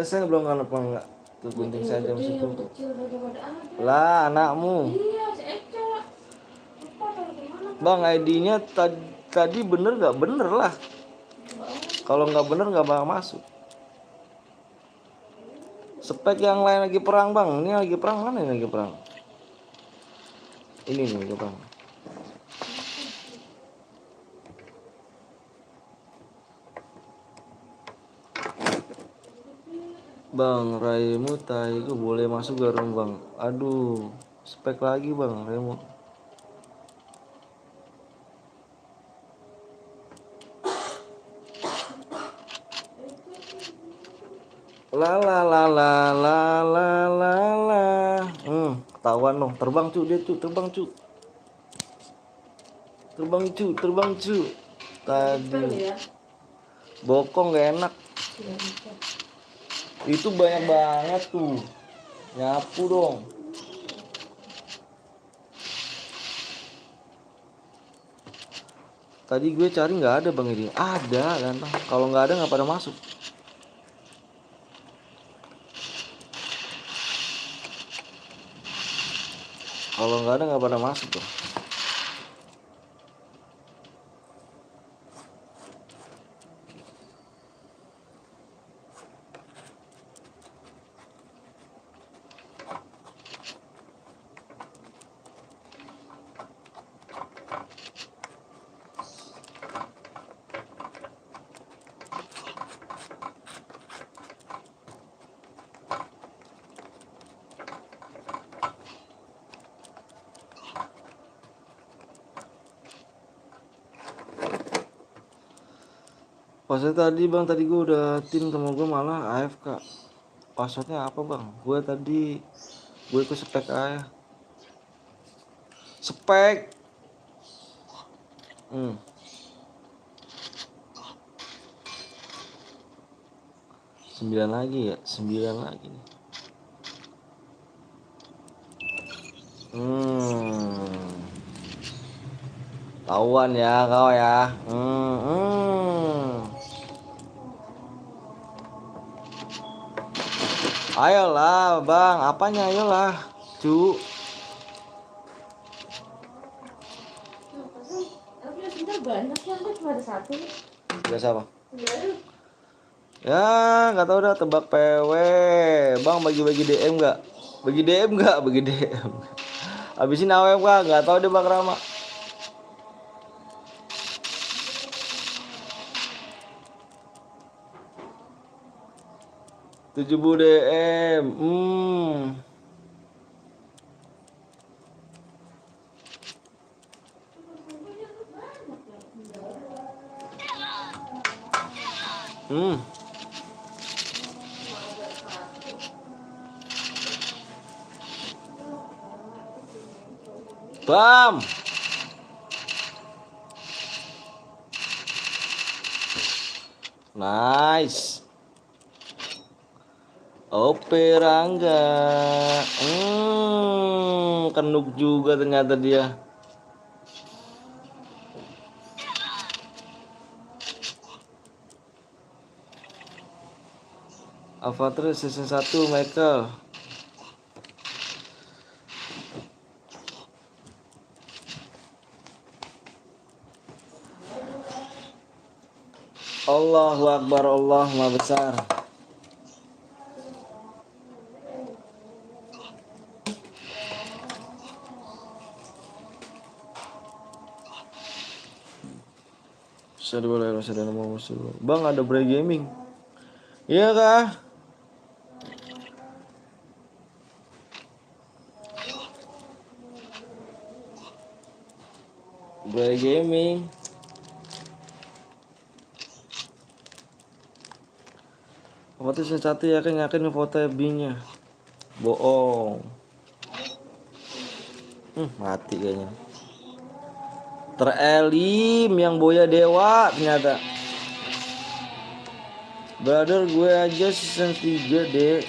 Saya belum kan apa enggak? Tuh gunting saja masih Yang tuh. kecil daripada ada. Lah anakmu. Iya, si Eca. Apa taruh di mana? Bang ID-nya tadi bener nggak? Bener lah. Kalau nggak bener nggak bakal masuk. Spek yang lain lagi perang bang. Ini lagi perang mana ini lagi perang? Ini nih lagi perang. Bang Raimu Taiku boleh masuk gak room bang? Aduh spek lagi bang Raimu. La la la la la la la la. Ketahuan dong. Terbang cu dia cu. Terbang cu. Tadi Ya. bokong gak enak. Itu banyak banget tuh. Nyapu dong. Tadi gue cari nggak ada bang ini. Ada ganteng. Kalau nggak ada nggak pada masuk. Kalau nggak ada nggak pada masuk tuh. Password tadi gue udah tim temen gue malah AFK. Passwordnya apa bang? Gue ke spek aja. Spek. 9 lagi ya, 9 lagi nih. Tahuan ya kau ya. Ayolah bang, apanya ayolah cu. Banyak ya, kan cuma ada satu. Biasa apa? Baru. Ya nggak tahu dah, tebak PW. Bang bagi-bagi DM nggak? Bagi DM nggak? Bagi DM. Habisin AWM nggak tahu deh Bang Rama. 70 DM. Hmm. Bam. Nice. Ope Rangga. Kenuk juga ternyata dia. Avatar season 1 Michael. Allahu Akbar, Allah Maha Besar. Bang ada Bray Gaming. Iya kah? Bray Gaming. Apa tuh satu ya kan yakin foto FB-nya. Bohong. Mati kayaknya. Terelim yang Boya Dewa ternyata. Brother gue aja season 3 deh.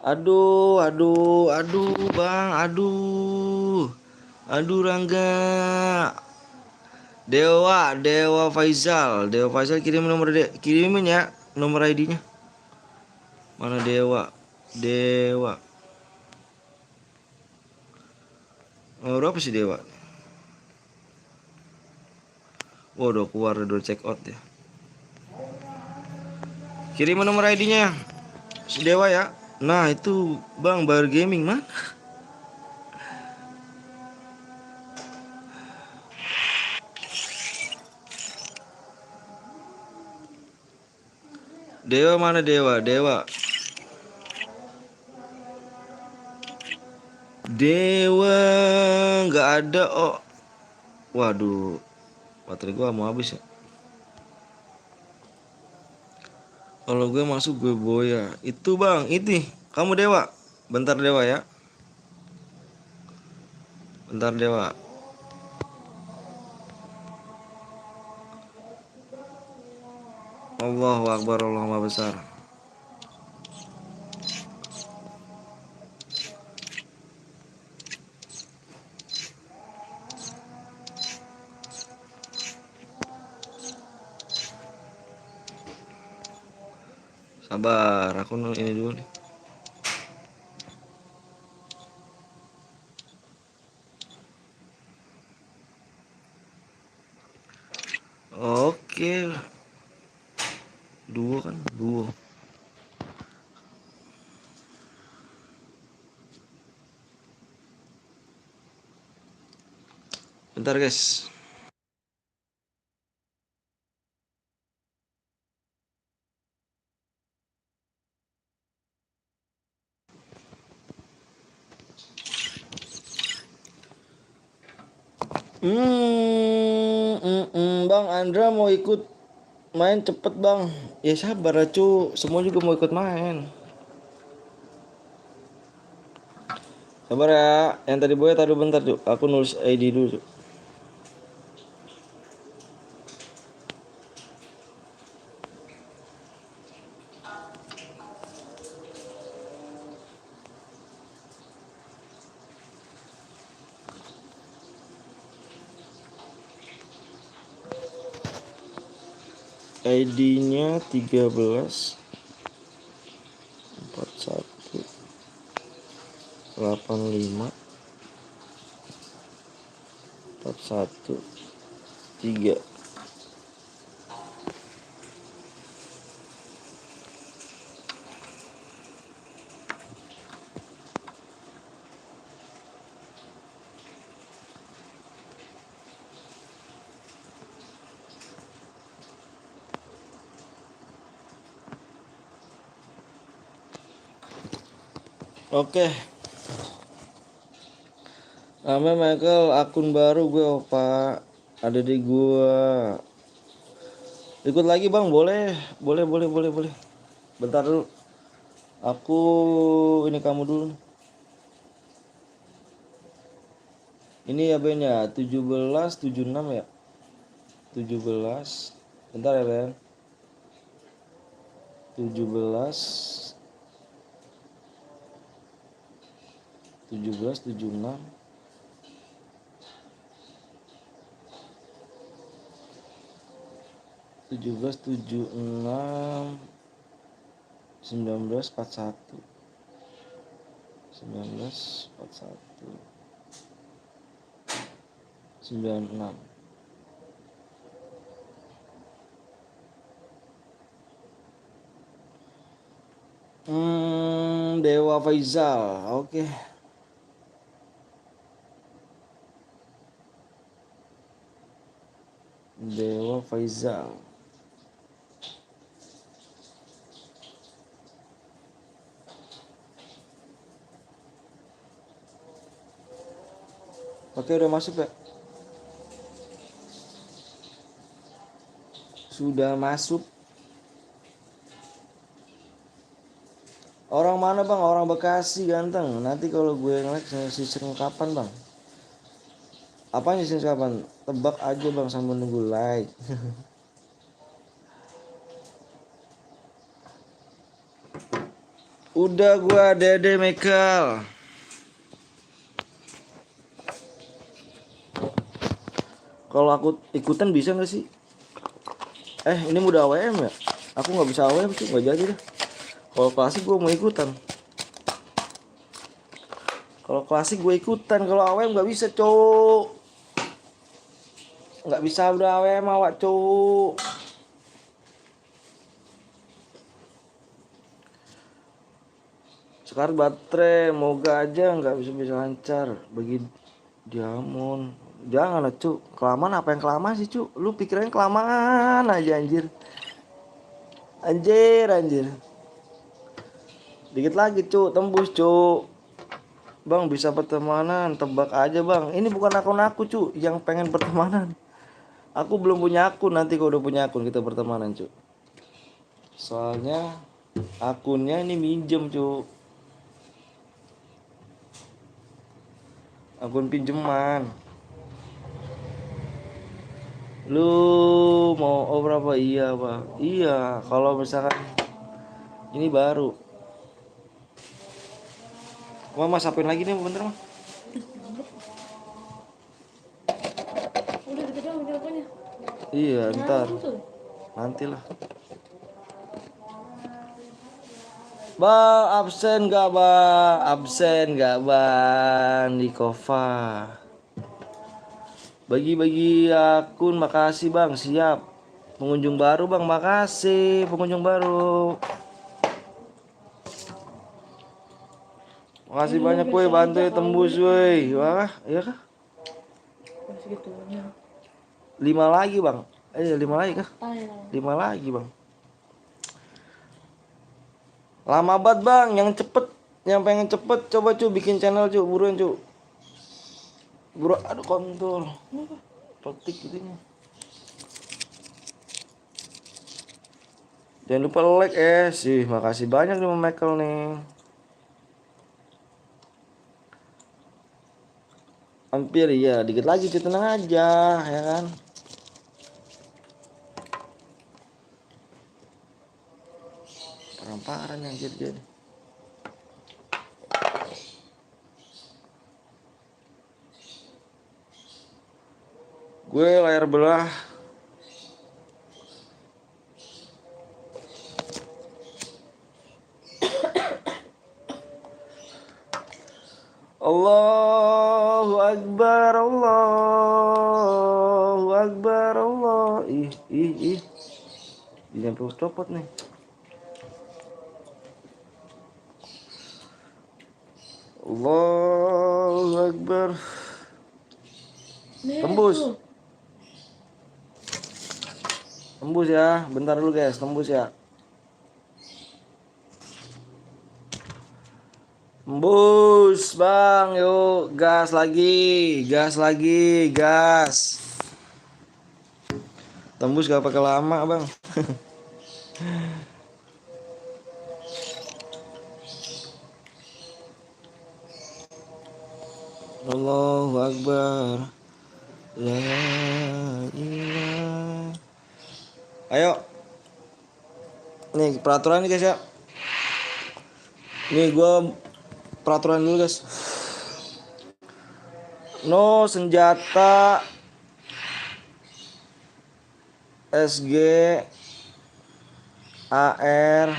Aduh bang, aduh Rangga. Dewa Faisal kirimin ya nomor ID-nya. Mana Dewa. Berapa sih Dewa? Wah udah keluar, udah check out ya. Kirimin nomor ID-nya si Dewa ya. Nah itu bang Bar Gaming mah. Dewa mana Dewa? Dewa nggak ada. Oh waduh, baterai gua mau habis ya. Kalau gue masuk gue Boya. Itu bang, itu kamu Dewa. Bentar Dewa ya. Bentar Dewa. Allahu Akbar, Allah Maha Besar. Sabar, aku ini dulu nih. Oke. Duo kan, duo. Bentar guys. Bang Andra mau ikut main cepet bang. Ya sabar cu, semua juga mau ikut main. Sabar ya, yang tadi Boya taruh bentar cu. Aku nulis ID dulu cu. ID-nya 13 41 85 41 3. Oke, namanya Michael, akun baru gue opa, ada di gua. Ikut lagi bang, boleh, boleh. Bentar dulu, aku ini kamu dulu. Ini ya Ben ya, 1776 ya, 17. Bentar ya Ben, 17 76 1776 1941 96. Dewa Faizal, oke. Dewa Faizal. Oke, udah masuk ya? Sudah masuk. Orang mana bang? Orang Bekasi ganteng. Nanti kalau gue ngeliat season kapan bang? Apanya season kapan? Tebak aja bang sambil nunggu like. Udah gua Dede Michael. Kalau aku ikutan bisa nggak sih? Ini udah AWM ya? Aku nggak bisa AWM sih, nggak jadi deh. Kalau klasik gue mau ikutan. Kalau klasik gue ikutan, kalau AWM nggak bisa cowok. Nggak bisa udah AWM awak cowok. Sekarang baterai, moga aja nggak bisa lancar bagi diamond. Jangan lah cu, kelamaan apa yang kelamaan sih cu? Lu pikirannya kelamaan aja anjir. Anjir. Dikit lagi cu, tembus cu. Bang bisa pertemanan, tebak aja bang. Ini bukan akun aku cu, yang pengen pertemanan. Aku belum punya akun, nanti kalau udah punya akun kita pertemanan cu. Soalnya akunnya ini minjem cu. Akun pinjaman. Lu mau berapa? Iya bang. Iya, kalau misalkan ini baru. Mama sapain lagi nih bentar mah. Udah gitu doang videonya. Iya ntar, Tuh. nantilah. Bang absen gak bang? Absen gak bang di Kova? Bagi-bagi akun, makasih bang, siap. Pengunjung baru bang, makasih pengunjung baru. Makasih banyak woi, bantu ya tembus woi. Wah, iya kah? Masih gitunya. 5 lagi bang. 5 lagi kah? Ayo. 5 lagi bang. Lama banget bang, yang cepet, yang pengen cepet coba cu bikin channel cu, buruan cu. Buru, aduh kontol. Petik gitunya. Jangan lupa like sih, makasih banyak nih Michael nih. Hampir ya, dikit lagi cu, tenang aja ya kan. Paramparan yang jadi. Gue layar belah. Allahu Akbar, Allah. perlu copot nih. Allahu Akbar. Nih, Tembus. tuh. Tembus ya. Bentar dulu guys, tembus ya. Tembus, Bang. Yuk, gas lagi. Gas lagi, gas. Tembus gak pakai lama, Bang. Allahu Akbar. La ilaha. Ayo. Nih peraturan nih guys ya. Nih gua peraturan dulu guys. No senjata SG, AR,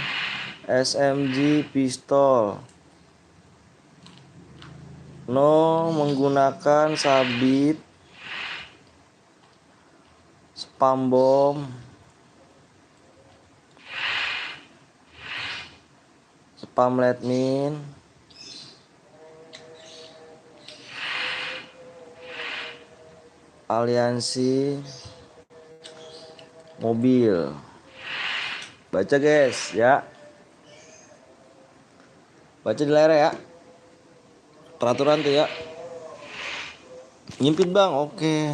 SMG, pistol. No menggunakan sabit, spam bom, spam lead mine, aliansi, mobil. Baca guys ya. Baca di layar ya. Peraturan tuh ya. Nyimpit Bang, oke.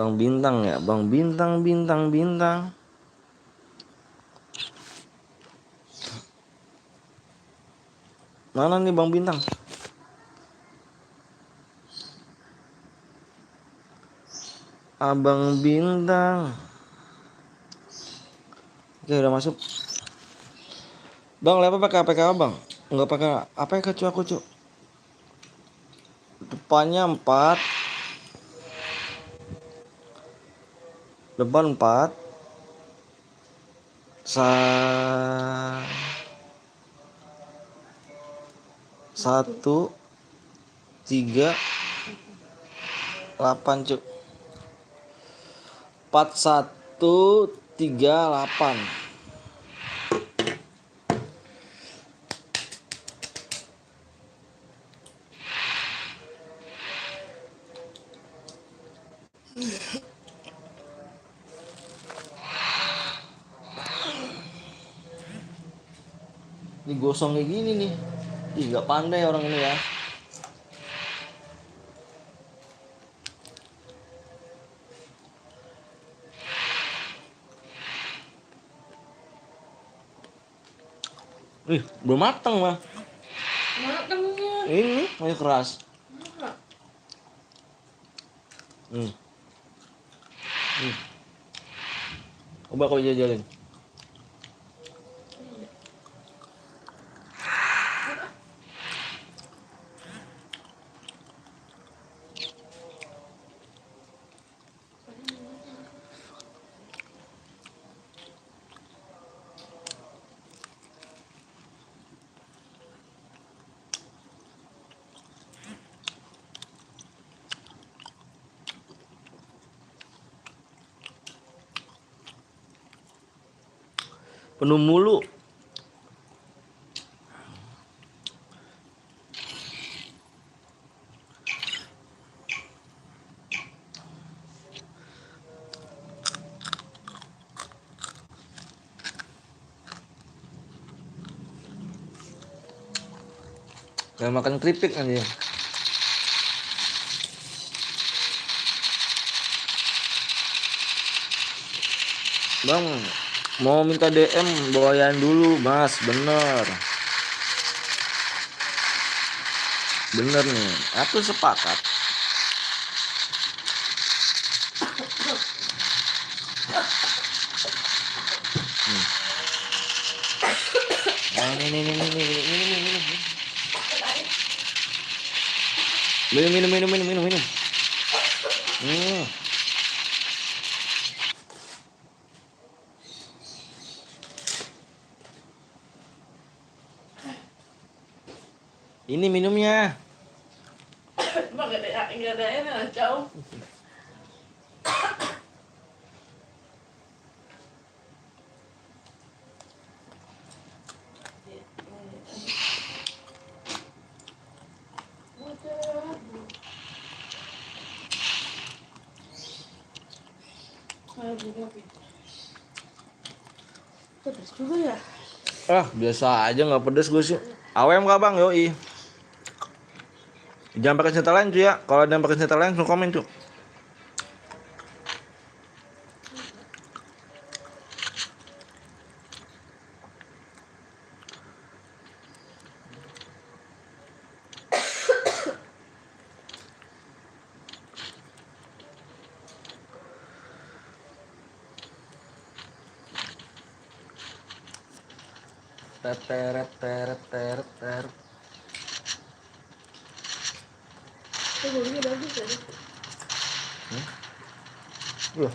Bang Bintang ya, Bang Bintang, Bintang, Bintang. Mana nih Bang Bintang? Abang Bintang. Oke udah masuk. Bang, lepas pakai APK Bang? Enggak pakai APK cu aku cu. Depannya 4. Depan 4. 1 3 8 cu. 4 1 3 8. Ini gosong kayak gini nih. Ih, gak pandai orang ini ya. Ih, belum matang mah. Matangnya. Ini masih keras. Hmm. Coba kau jajalin. Penuh mulu. Gak makan keripik nanti. Bang, mau minta DM bawain dulu, Mas. Bener. Bener nih. Aku sepakat. Ini. Minum. Ini minumnya. Emang gak ada enak, jauh. Pedes juga ya. Biasa aja nggak pedes gue sih. Awem kah bang? Yoi. Jangan pakai sental lain cuy ya. Kalau ada yang pakai sental lain, langsung komen cuy. Teret teret teret teret. Bulunya bagus ya. Loh.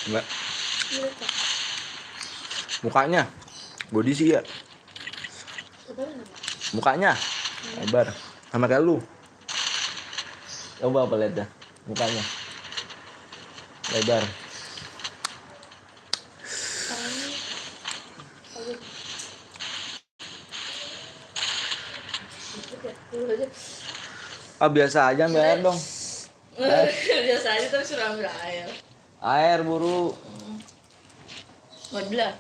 Enggak. Mirip Pak. Mukanya. Body sih ya. Cobain apa? Mukanya. Lebar. Sama kayak lu. Coba apa lihat dah. Mukanya. Lebar. Tangannya bagus. Oke, dulu aja. Biasa aja ambil air dong. Biasa aja tapi suruh ambil air. Air buru. Waduh.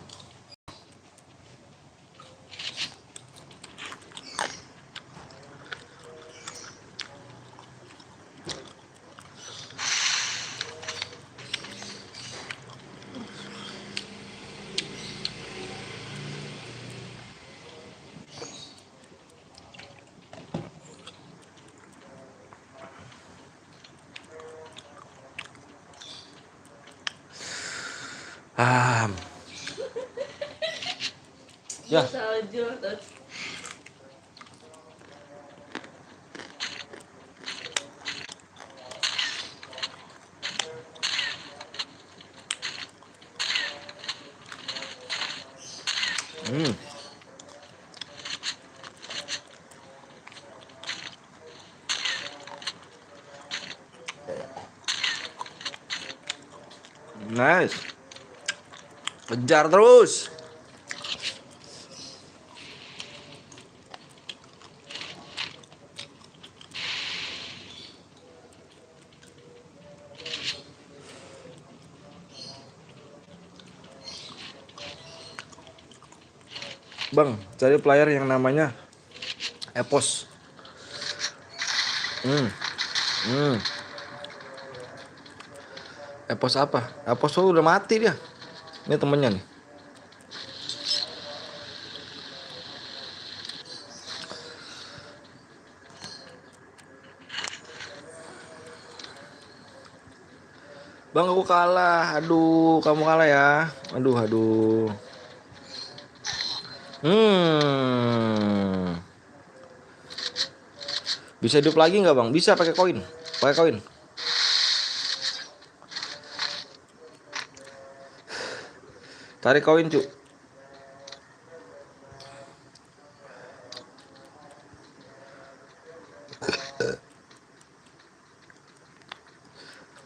Ah. Ya. Salju atau Hmm. Nice. Kejar terus. Bang, cari player yang namanya Epos. Epos apa? Epos tuh udah mati dia. Ini temennya nih. Bang, aku kalah. Aduh, kamu kalah ya. Aduh. Bisa hidup lagi nggak bang? Bisa pakai koin. Pakai koin. Tarik koin cu.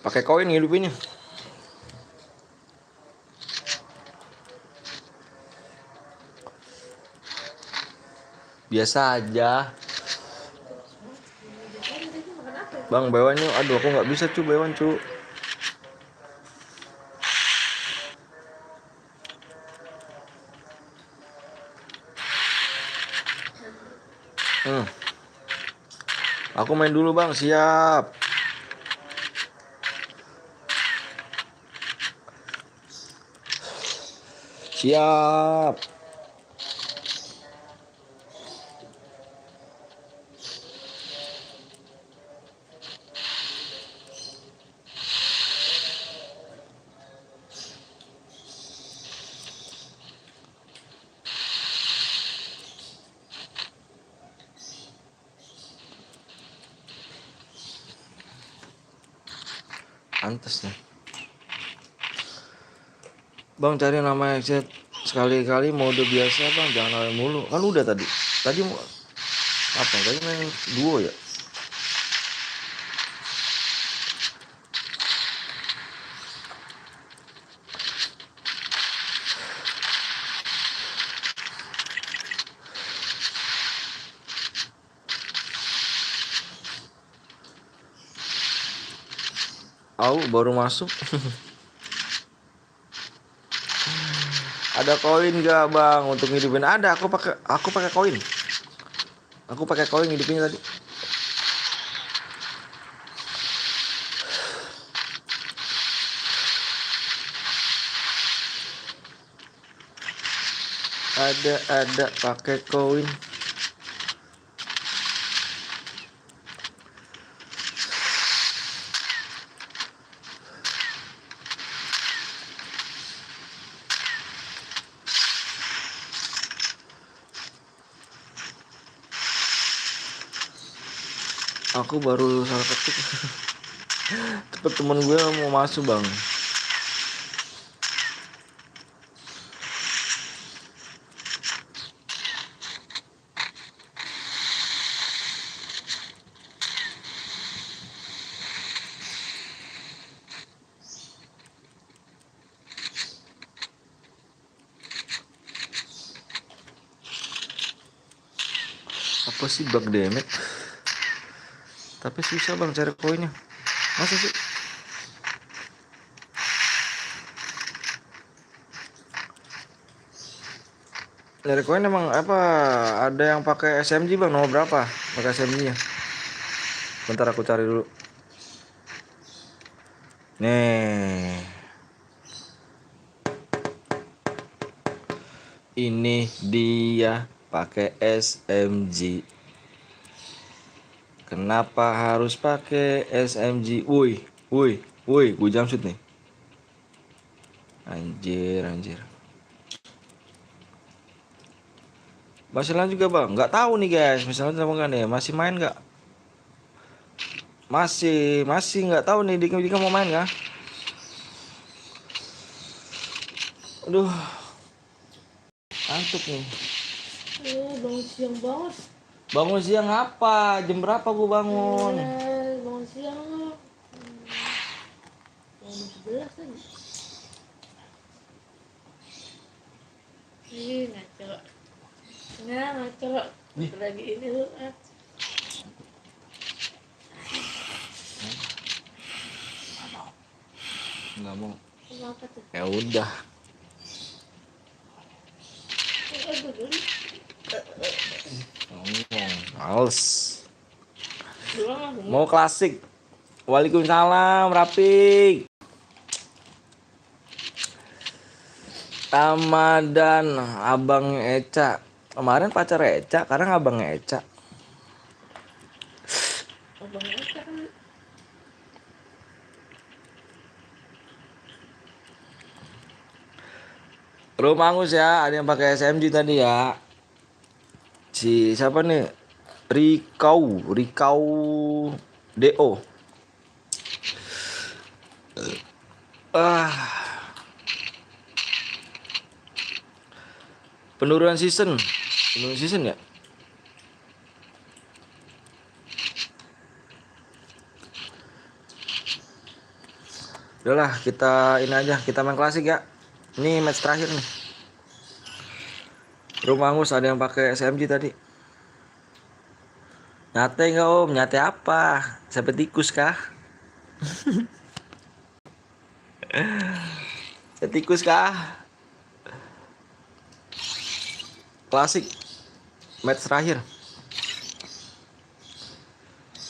Pakai koin hidupinnya. Biasa aja. Bang, bewannya. Aduh, aku nggak bisa cu, bewan cu. Aku main dulu bang, siap. Siap. Pantes nih. Bang, cari nama exit sekali-kali mode biasa bang, jangan awal mulu. Kan udah tadi. Tadi mau apa? Tadi main duo ya. baru masuk. Ada koin gak bang untuk ngidupin? Ada, aku pakai koin. Aku pakai koin ngidupinnya tadi. Ada pakai koin. Aku baru salah ketik. Cepet temen gue mau masuk bang. Apa sih bug damage? Tapi susah bang cari koinnya. Masa sih? Dari koin emang apa? Ada yang pakai SMG bang, nomor berapa? Pakai SMG nya. Bentar aku cari dulu. Nih. Ini dia pakai SMG. Kenapa harus pakai SMG? Woi, gue jumpsuit nih. Anjir. Masih lanjut juga bang? Nggak tahu nih guys, misalnya apa enggak nih? Masih main nggak? Masih nggak tahu nih Dika mau main nggak? Aduh, ngantuk nih. Bangun siang banget. Bangun siang apa? Jam berapa gue bangun? Bangun siang lo. Jam 11 tadi. Ih, ngaco. Ngaco. Lagi ini lu. Nggak mau. Kenapa tuh? Ya udah. Aduh. Males. Doang. Mau klasik. Waalaikumsalam, Rafiq. Ramadan, abang Eca. Kemarin pacar Eca, sekarang abang Eca. Abang Eka kan. Rumangus ya, ada yang pakai SMG tadi ya. Si siapa nih? Rikau DO. Ah, penurunan season ya. Udahlah, kita ini aja, kita main klasik ya. Ini match terakhir nih. Rumangus ada yang pakai SMG tadi. Nyate nggak om? Nyate apa? Sampai tikus kah? Tikus kah? Klasik match terakhir.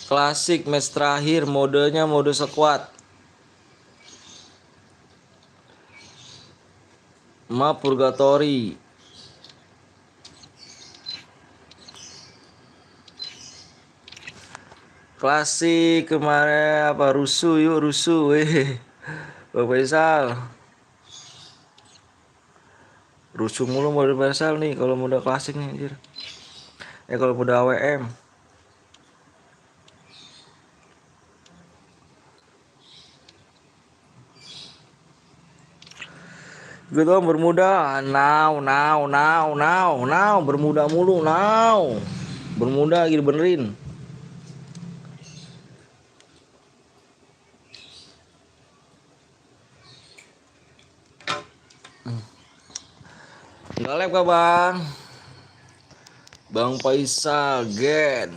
Klasik match terakhir, modenya mode squad. Map Purgatory. Klasik kemarin apa rusuh weh. Bang Faisal. Rusuh mulu mode Faisal nih kalau mode klasik nih anjir. Kalau mode AWM. Gitu om bermuda. Now. Bermuda mulu now. Bermuda gitu benerin. Nggak lab kah bang? Bang Faisal gen.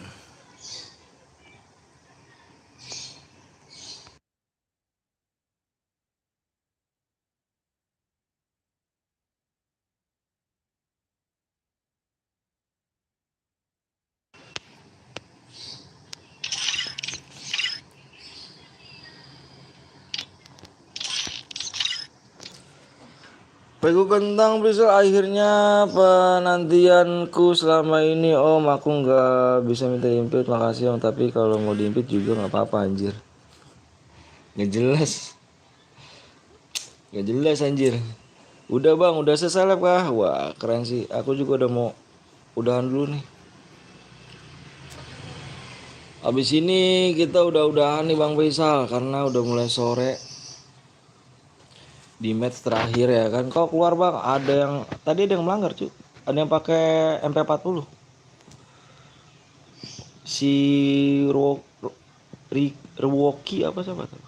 Pegu kentang Priscil, akhirnya penantianku selama ini om. Aku nggak bisa minta impit, makasih om. Tapi kalau mau diimpit juga nggak apa-apa anjir. Nggak jelas, nggak jelas anjir. Udah bang, udah selesai lab kah? Wah keren sih. Aku juga udah mau udahan dulu nih. Abis ini kita udah-udahan nih Bang Faisal karena udah mulai sore. Di match terakhir ya kan, kau keluar bang, ada yang tadi ada yang melanggar cuy, ada yang pakai MP40 si Rwoki apa siapa tuh.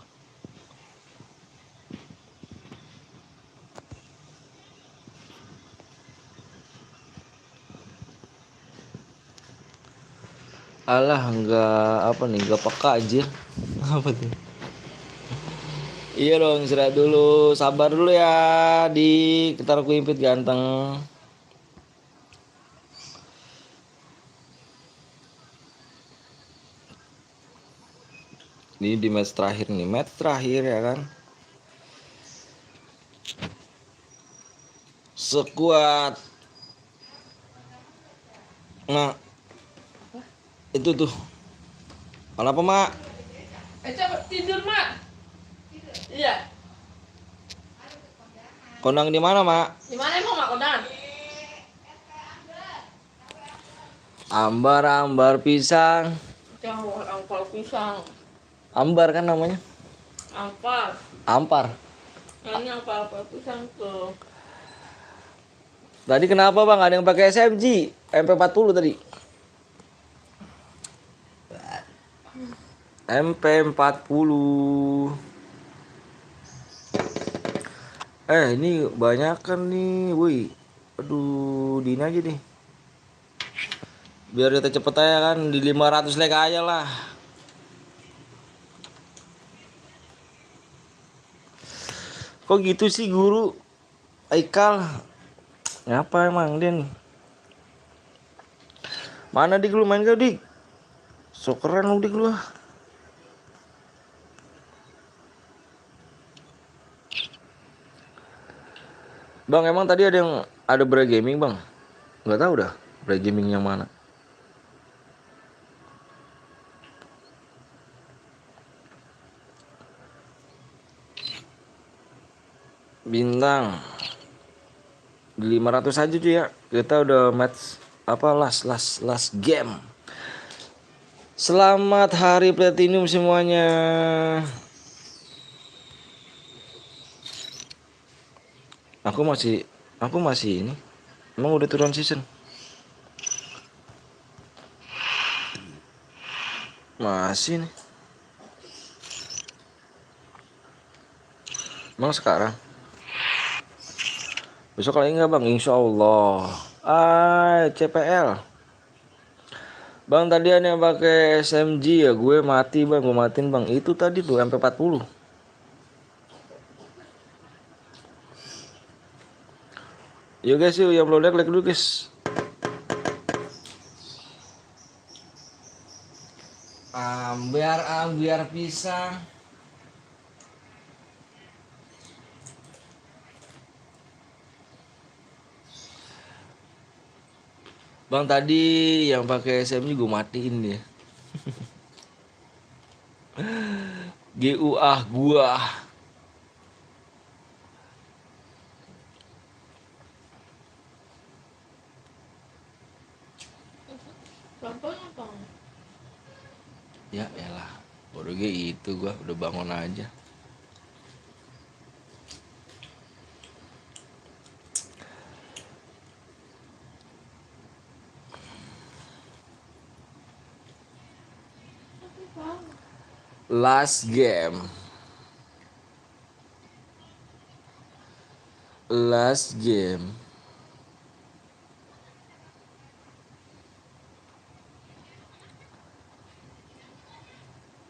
Alah nggak apa nih, nggak peka anjir. Apa tuh? Iya dong, istirahat dulu, sabar dulu ya di ketar aku impit ganteng. Ini di match terakhir nih, match terakhir ya kan. Sekuat. Nah, itu tuh. Kenapa, Mak? Coba tidur, Mak. Iya. Kondang di mana, Mak? Di mana emang Mak Kodan? Ambar pisang. Jauh, angpal pisang. Ambar kan namanya? Angpal. Ampar. Ini angpal pisang tuh. Tadi kenapa bang? Ada yang pakai SMG MP40 tadi. MP40. Ini banyak kan nih, woi. Aduh, di ini aja nih. Biar kita cepet aja kan, di 500 like aja lah. Kok gitu sih guru? Aikal. Ngapa emang dia nih? Mana dik lu main gak dik? So keren lu dik lu. Bang emang tadi ada Bra Gaming bang? Nggak tahu dah Bra Gaming yang mana. Bintang di 500 aja tuh ya. Kita udah match apa last game. Selamat hari platinum semuanya. Aku masih ini. Emang udah turun season? Masih nih. Emang sekarang? Besok lagi nggak bang? Insya Allah. CPL. Bang tadi ada yang pakai SMG ya, gue mati bang, gue matiin bang. Itu tadi tuh MP40. Yuk guys, yuk yang belum like dulu guys. Ambiar pisang. Bang tadi yang pakai SMG gue matiin dia. GUA gua. Contohnya Bang. Ya elah, baru itu gua udah bangun aja. Last game. Last game.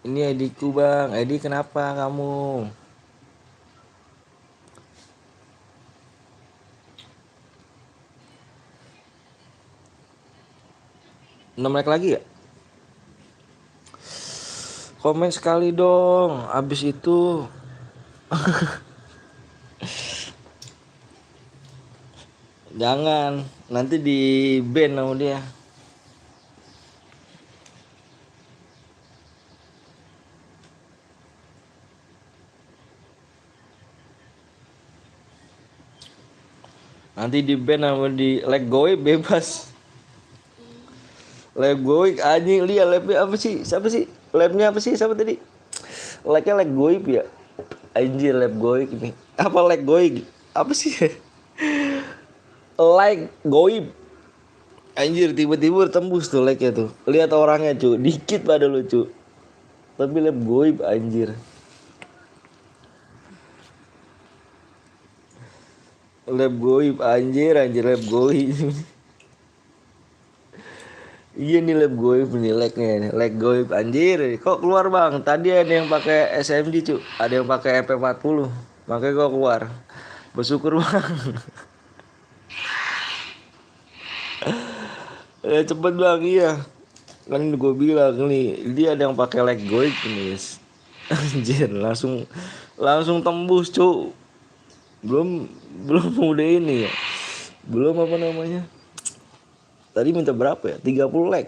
Ini adikku bang. Edi kenapa kamu? Like lagi ya? Komen sekali dong. Abis itu Jangan, nanti di ban sama dia. Nanti di ban sama di leg goib bebas. Leg goib anjing, lihat labnya apa sih? Siapa sih? Labnya apa sih? Siapa tadi? Legnya leg goib ya? Anjir, lab goib ini. Apa leg goib? Apa sih? Leg goib. Anjir, tiba-tiba tembus tuh legnya tuh. Lihat orangnya cu, dikit pada lucu. Tapi lab goib anjir. Lab goib anjir, anjir lab goib. Iya nih lab goib nih legnya, leg goib anjir. Kok keluar bang? Tadi ada yang pakai SMG cu, ada yang pakai EP40, makanya kok keluar. Bersyukur bang. Cepet bang, iya. Kan gue bilang nih, dia ada yang pakai leg goib nih. Anjir, langsung tembus cu. Belum belum udah ini ya. Belum apa namanya? Tadi minta berapa ya? 30 leg.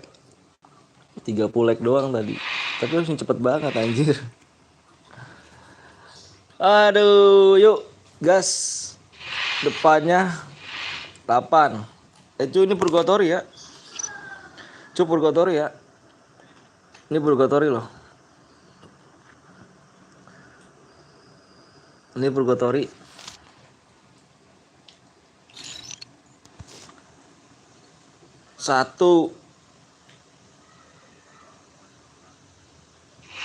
30 leg doang tadi. Tapi langsung cepet banget anjir. Aduh, yuk gas. Depannya 8. Cu ini purgatory ya. Cu purgatory ya. Ini purgatory loh. Ini purgatory. Satu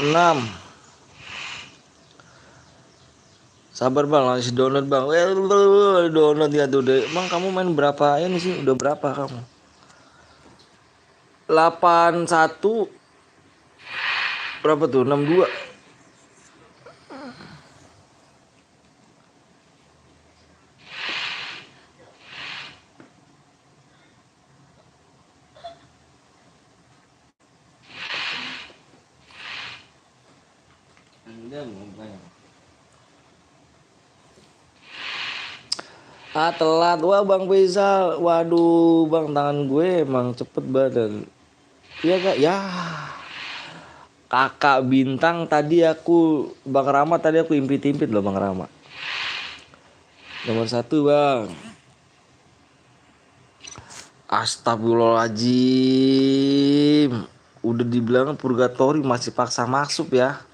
6. Sabar bang, masih download bang. Download ya tuh deh. Bang kamu main berapa ini sih? Udah berapa kamu? 81 berapa tuh? 62. Telat. Wah Bang Faisal. Waduh bang, tangan gue emang cepet badan. Iya kak. Ya kakak bintang tadi aku, Bang Rama tadi aku impit-impit loh Bang Rama. Nomor 1 bang. Astagfirullahaladzim. Udah dibilang purgatory masih paksa masuk ya.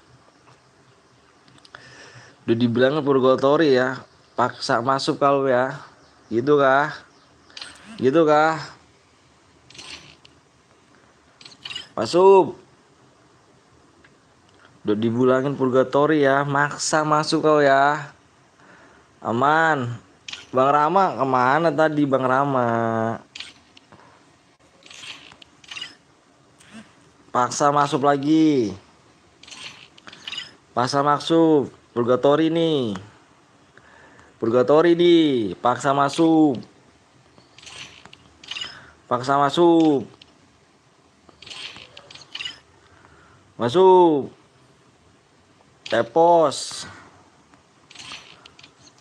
Udah dibilang purgatory ya, paksa masuk kalau ya. Gitu kah? Gitu kah? Masuk. Udah dibilangin purgatory ya, maksa masuk kau ya. Aman. Bang Rama kemana tadi Bang Rama? Paksa masuk lagi. Paksa masuk. Purgatory nih. Purgatory nih. Paksa masuk. Paksa masuk. Masuk. Epos.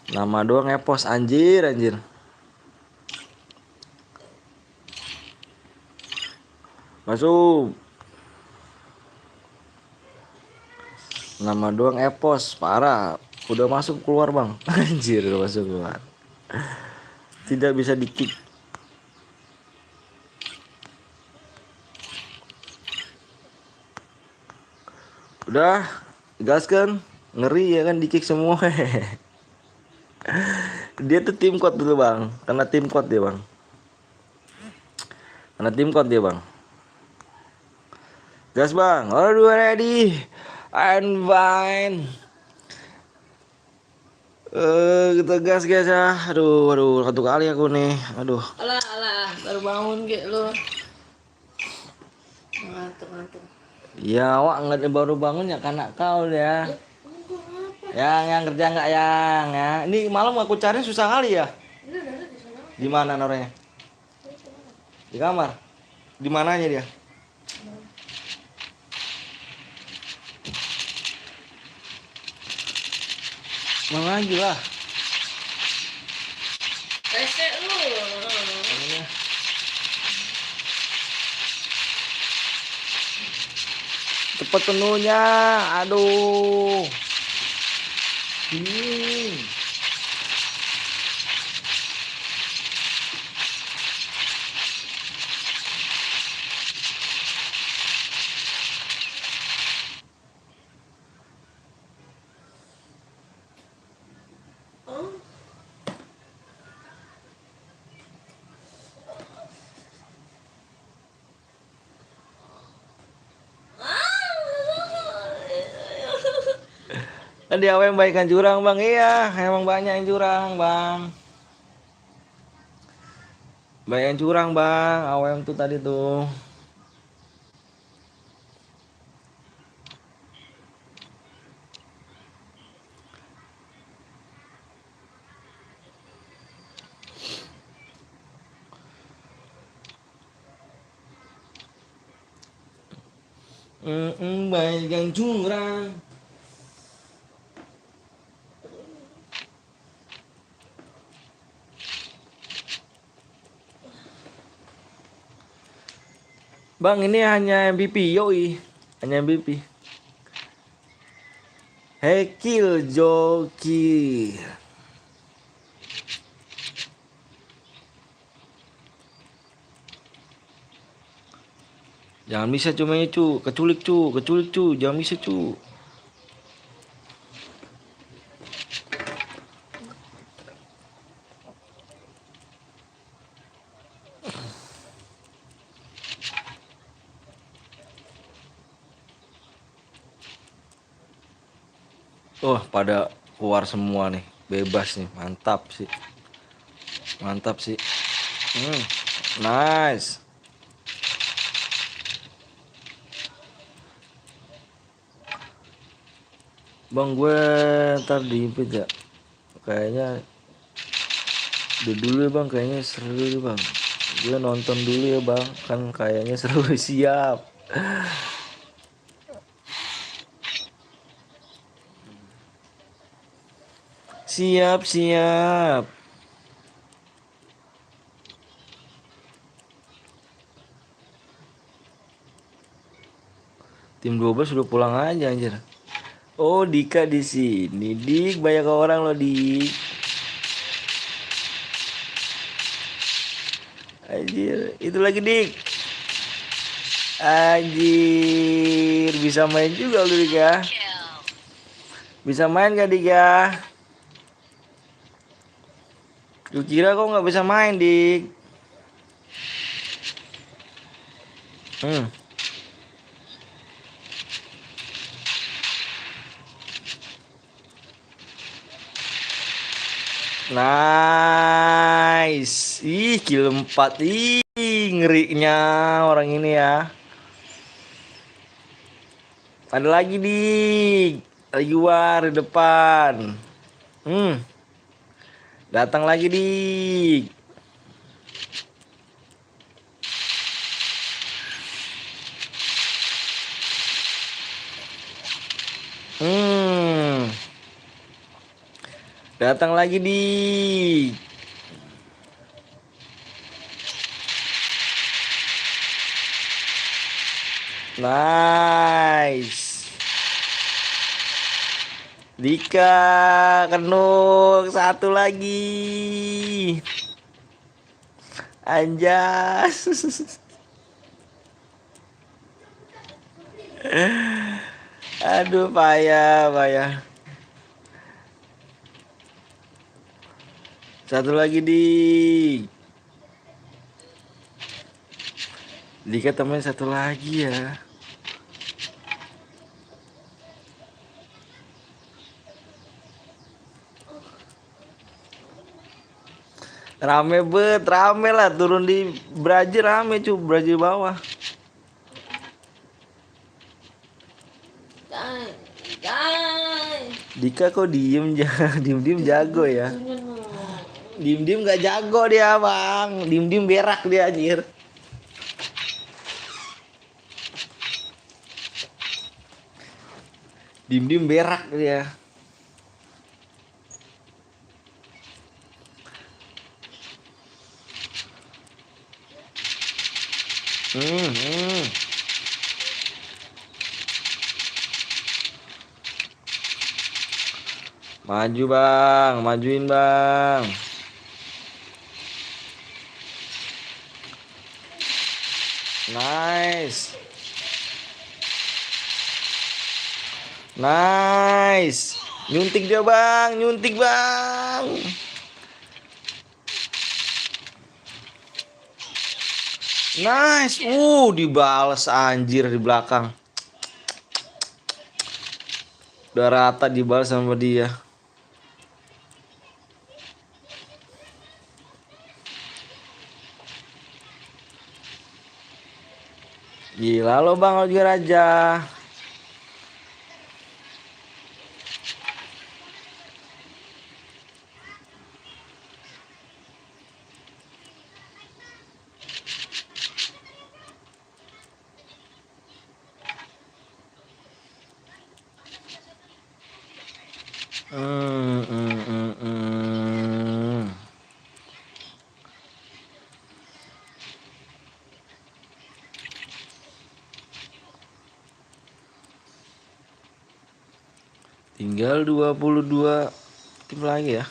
Nama doang epos. Anjir. Masuk. Nama doang epos. Parah. Udah masuk keluar bang. Anjir udah masuk keluar. Tidak bisa di kick. Udah. Gas kan. Ngeri ya kan di kick semua. Dia tuh tim code dulu bang. Karena tim code dia bang. Gas bang. Aduh ready. And fine. Kita gas guys ya. Aduh, satu kali aku nih. Aduh. Alah, baru bangun kayak lu. Ngantuk. Ya, awak nggak baru bangun ya karena kau ya. Yang kerja nggak yang ya. Ini malam aku cari susah kali ya. Di mana norenya? Di kamar. Di mananya dia? Mana lagi lah? Rese lu. Cepet penuhnya. Aduh. Oh. Kan dia yang baikkan jurang bang. Iya, emang banyak yang jurang bang. Banyak yang curang bang. AWM tuh tadi tuh. Banyak yang curang. Bang ini hanya MVP yoi. Hanya MVP. Hekil Joki. Jangan bisa cuma itu, keculik cu, jangan bisa cu. Oh, pada keluar semua nih, bebas nih, mantap sih, mantap sih. Nice. Bang gue ntar diimpit ya. Kayaknya dulu ya bang, kayaknya seru ya bang. Gue nonton dulu ya bang, kan kayaknya seru. Siap. Siap, siap. Tim 12 sudah pulang aja anjir. Oh, Dika di sini. Dik, banyak orang loh, Dik. Anjir, itu lagi Dik. Anjir, bisa main juga lu Dik ya. Bisa main gak Dik ya? Lu kira kok nggak bisa main Dik? Hmm. Nice. Ih, kill 4. Ih, ngerinya orang ini ya. Ada lagi Dik. Lagi war di depan. Datang lagi Dik. Hmm. Datang lagi Dik. Nice. Dika kenuk satu lagi. Anjas. Aduh payah, payah. Satu lagi Dika temen satu lagi ya. Rame bet, rame lah turun di Brazil rame cu, Brazil bawah. Dika kok diem diem jago ya. Diem gak jago dia bang, diem berak dia anjir. Diem berak dia. Hmm, hmm. Maju bang, majuin bang. Nice. Nice. Nyuntik dia bang, nyuntik bang. Nice. Dibales anjir di belakang. Udah rata dibalas sama dia. Gila lo bang, lo juga raja. Hmm, hmm, hmm, hmm. Tinggal 22 tim lagi ya.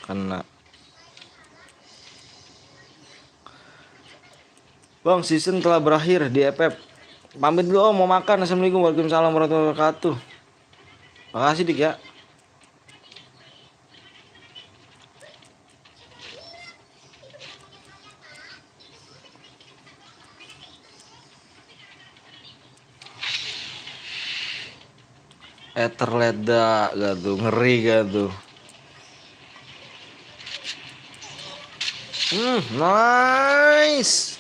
Kena. Bang, season telah berakhir di FF. Pamit dulu, mau makan. Assalamualaikum waalaikumsalam warahmatullahi wabarakatuh. Makasih dik ya. Etherleda gak tuh, ngeri gak tuh. Nice.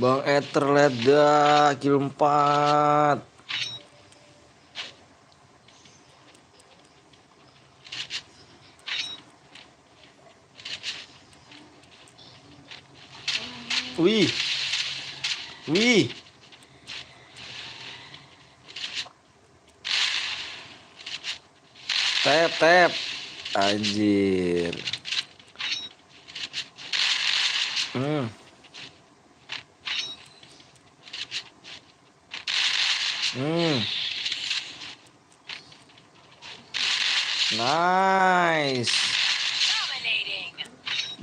Bang Etherleda kill 4. Wih. Wih. Tep. Anjir. Hmm. Hmm. Nice.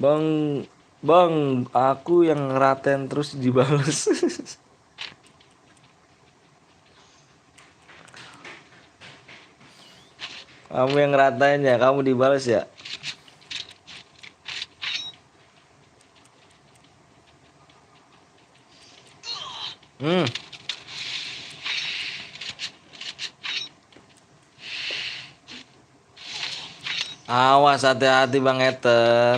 Bang, aku yang ngeraten terus dibales. Kamu yang ngeratain ya, kamu dibales ya. Hmm. Awas, hati-hati Bang Ether.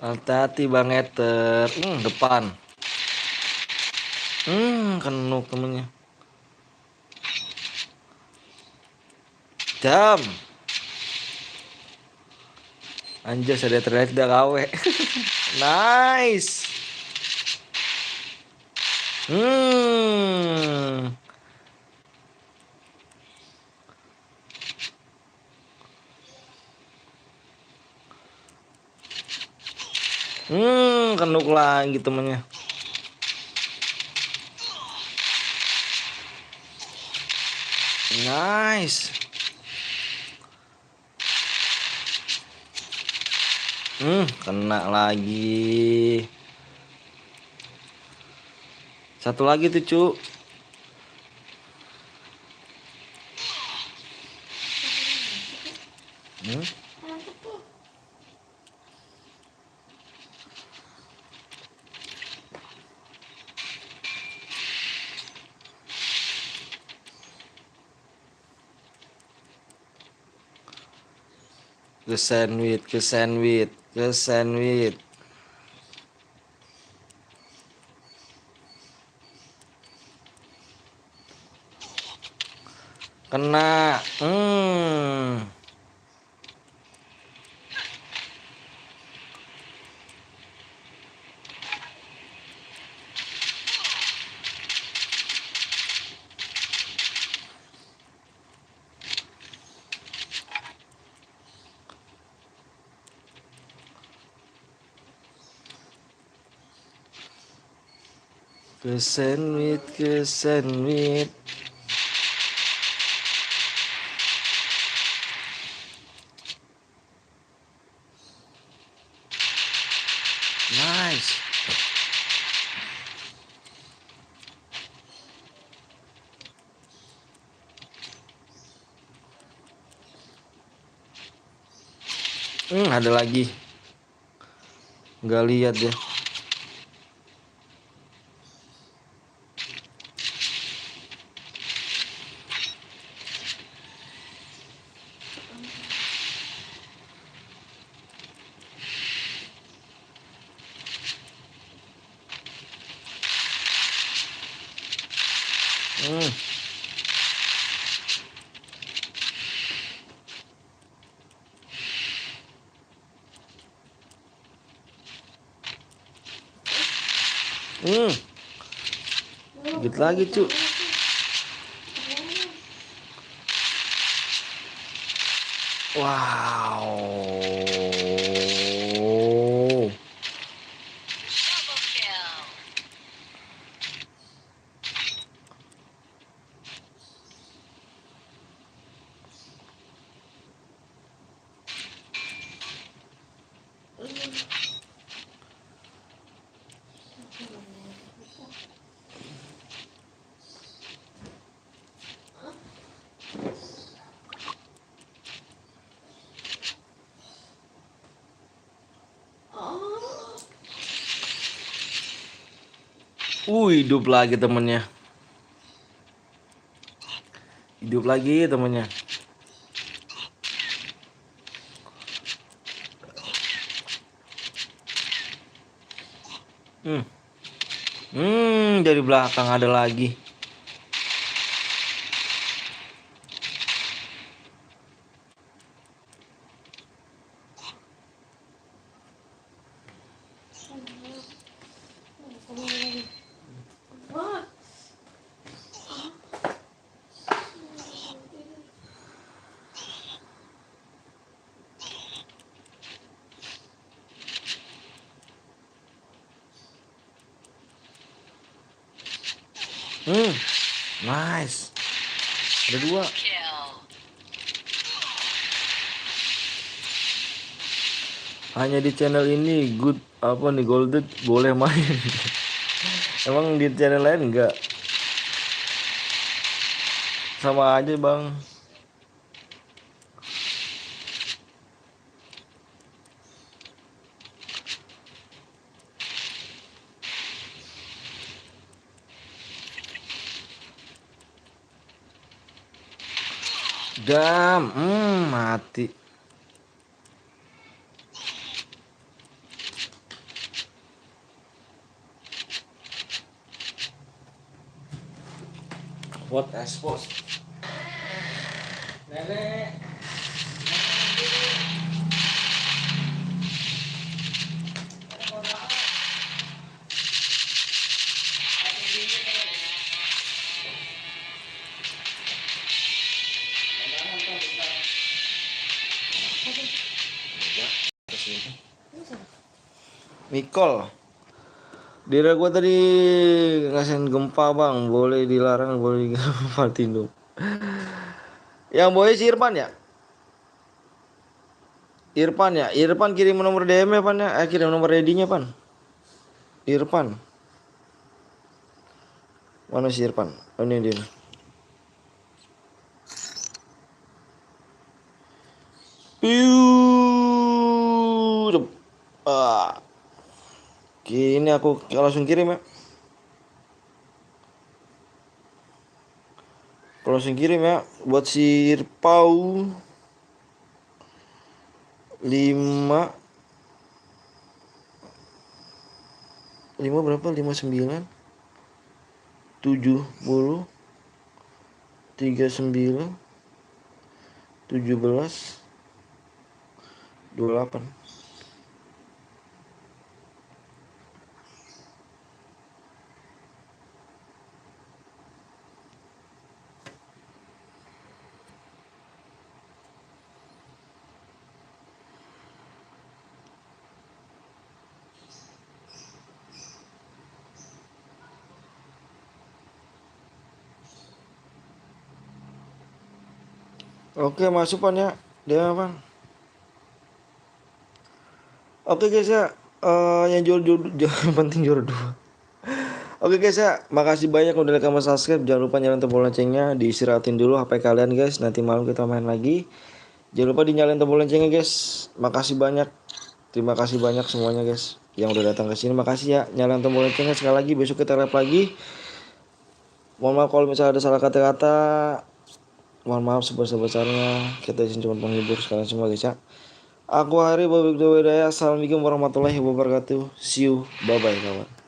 Hati-hati Bang Ether. Depan. Kenuk temennya. Jam. Anjas ada terlihat dah kawe. Nice. Hmm. Kenuk lagi temennya. Nice. Kena lagi. Satu lagi tuh, cu. Ke sandwich. Kena. Ke sandwich. Nice. Ada lagi. Nggak lihat deh. Hmm. Dikit lagi cu. Wow. Hidup lagi temennya. Hidup lagi temennya. Dari belakang ada lagi. What? Nice. Ada 2. Hanya di channel ini good apa nih Golden boleh main. Emang di channel lain enggak? Sama aja bang. Mati. What expose? Nenek. Mikol. Dira gua tadi ngasihin gempa bang, boleh dilarang, boleh mati dulu. Yang boy si Irfan ya? Irfan kirim nomor DM ya pan ya, kirim nomor ready-nya pan. Irfan. Mana si Irfan? Oh, ini dia. Piu. Ini aku langsung kirim ya. Langsung kirim ya buat si Irpau 5 berapa? 59 70 39 17 28. Oke, masuk Pan ya. Dia Pan. Oke guys ya, yang yang penting juara 2. Oke guys ya, makasih banyak udah like sama subscribe. Jangan lupa nyalain tombol loncengnya, diistirahatin dulu HP kalian guys. Nanti malam kita main lagi. Jangan lupa dinyalain tombol loncengnya guys. Makasih banyak. Terima kasih banyak semuanya guys yang udah datang ke sini. Makasih ya, nyalain tombol loncengnya sekali lagi. Besok kita live lagi. Mohon maaf kalau misalnya ada salah kata-kata. Mohon maaf sebesar-besarnya. Kita izin cuma penghibur sekalian semua guys ya. Aku Hari Bobik Dawedaya. Assalamualaikum warahmatullahi wabarakatuh. See you. Bye bye kawan.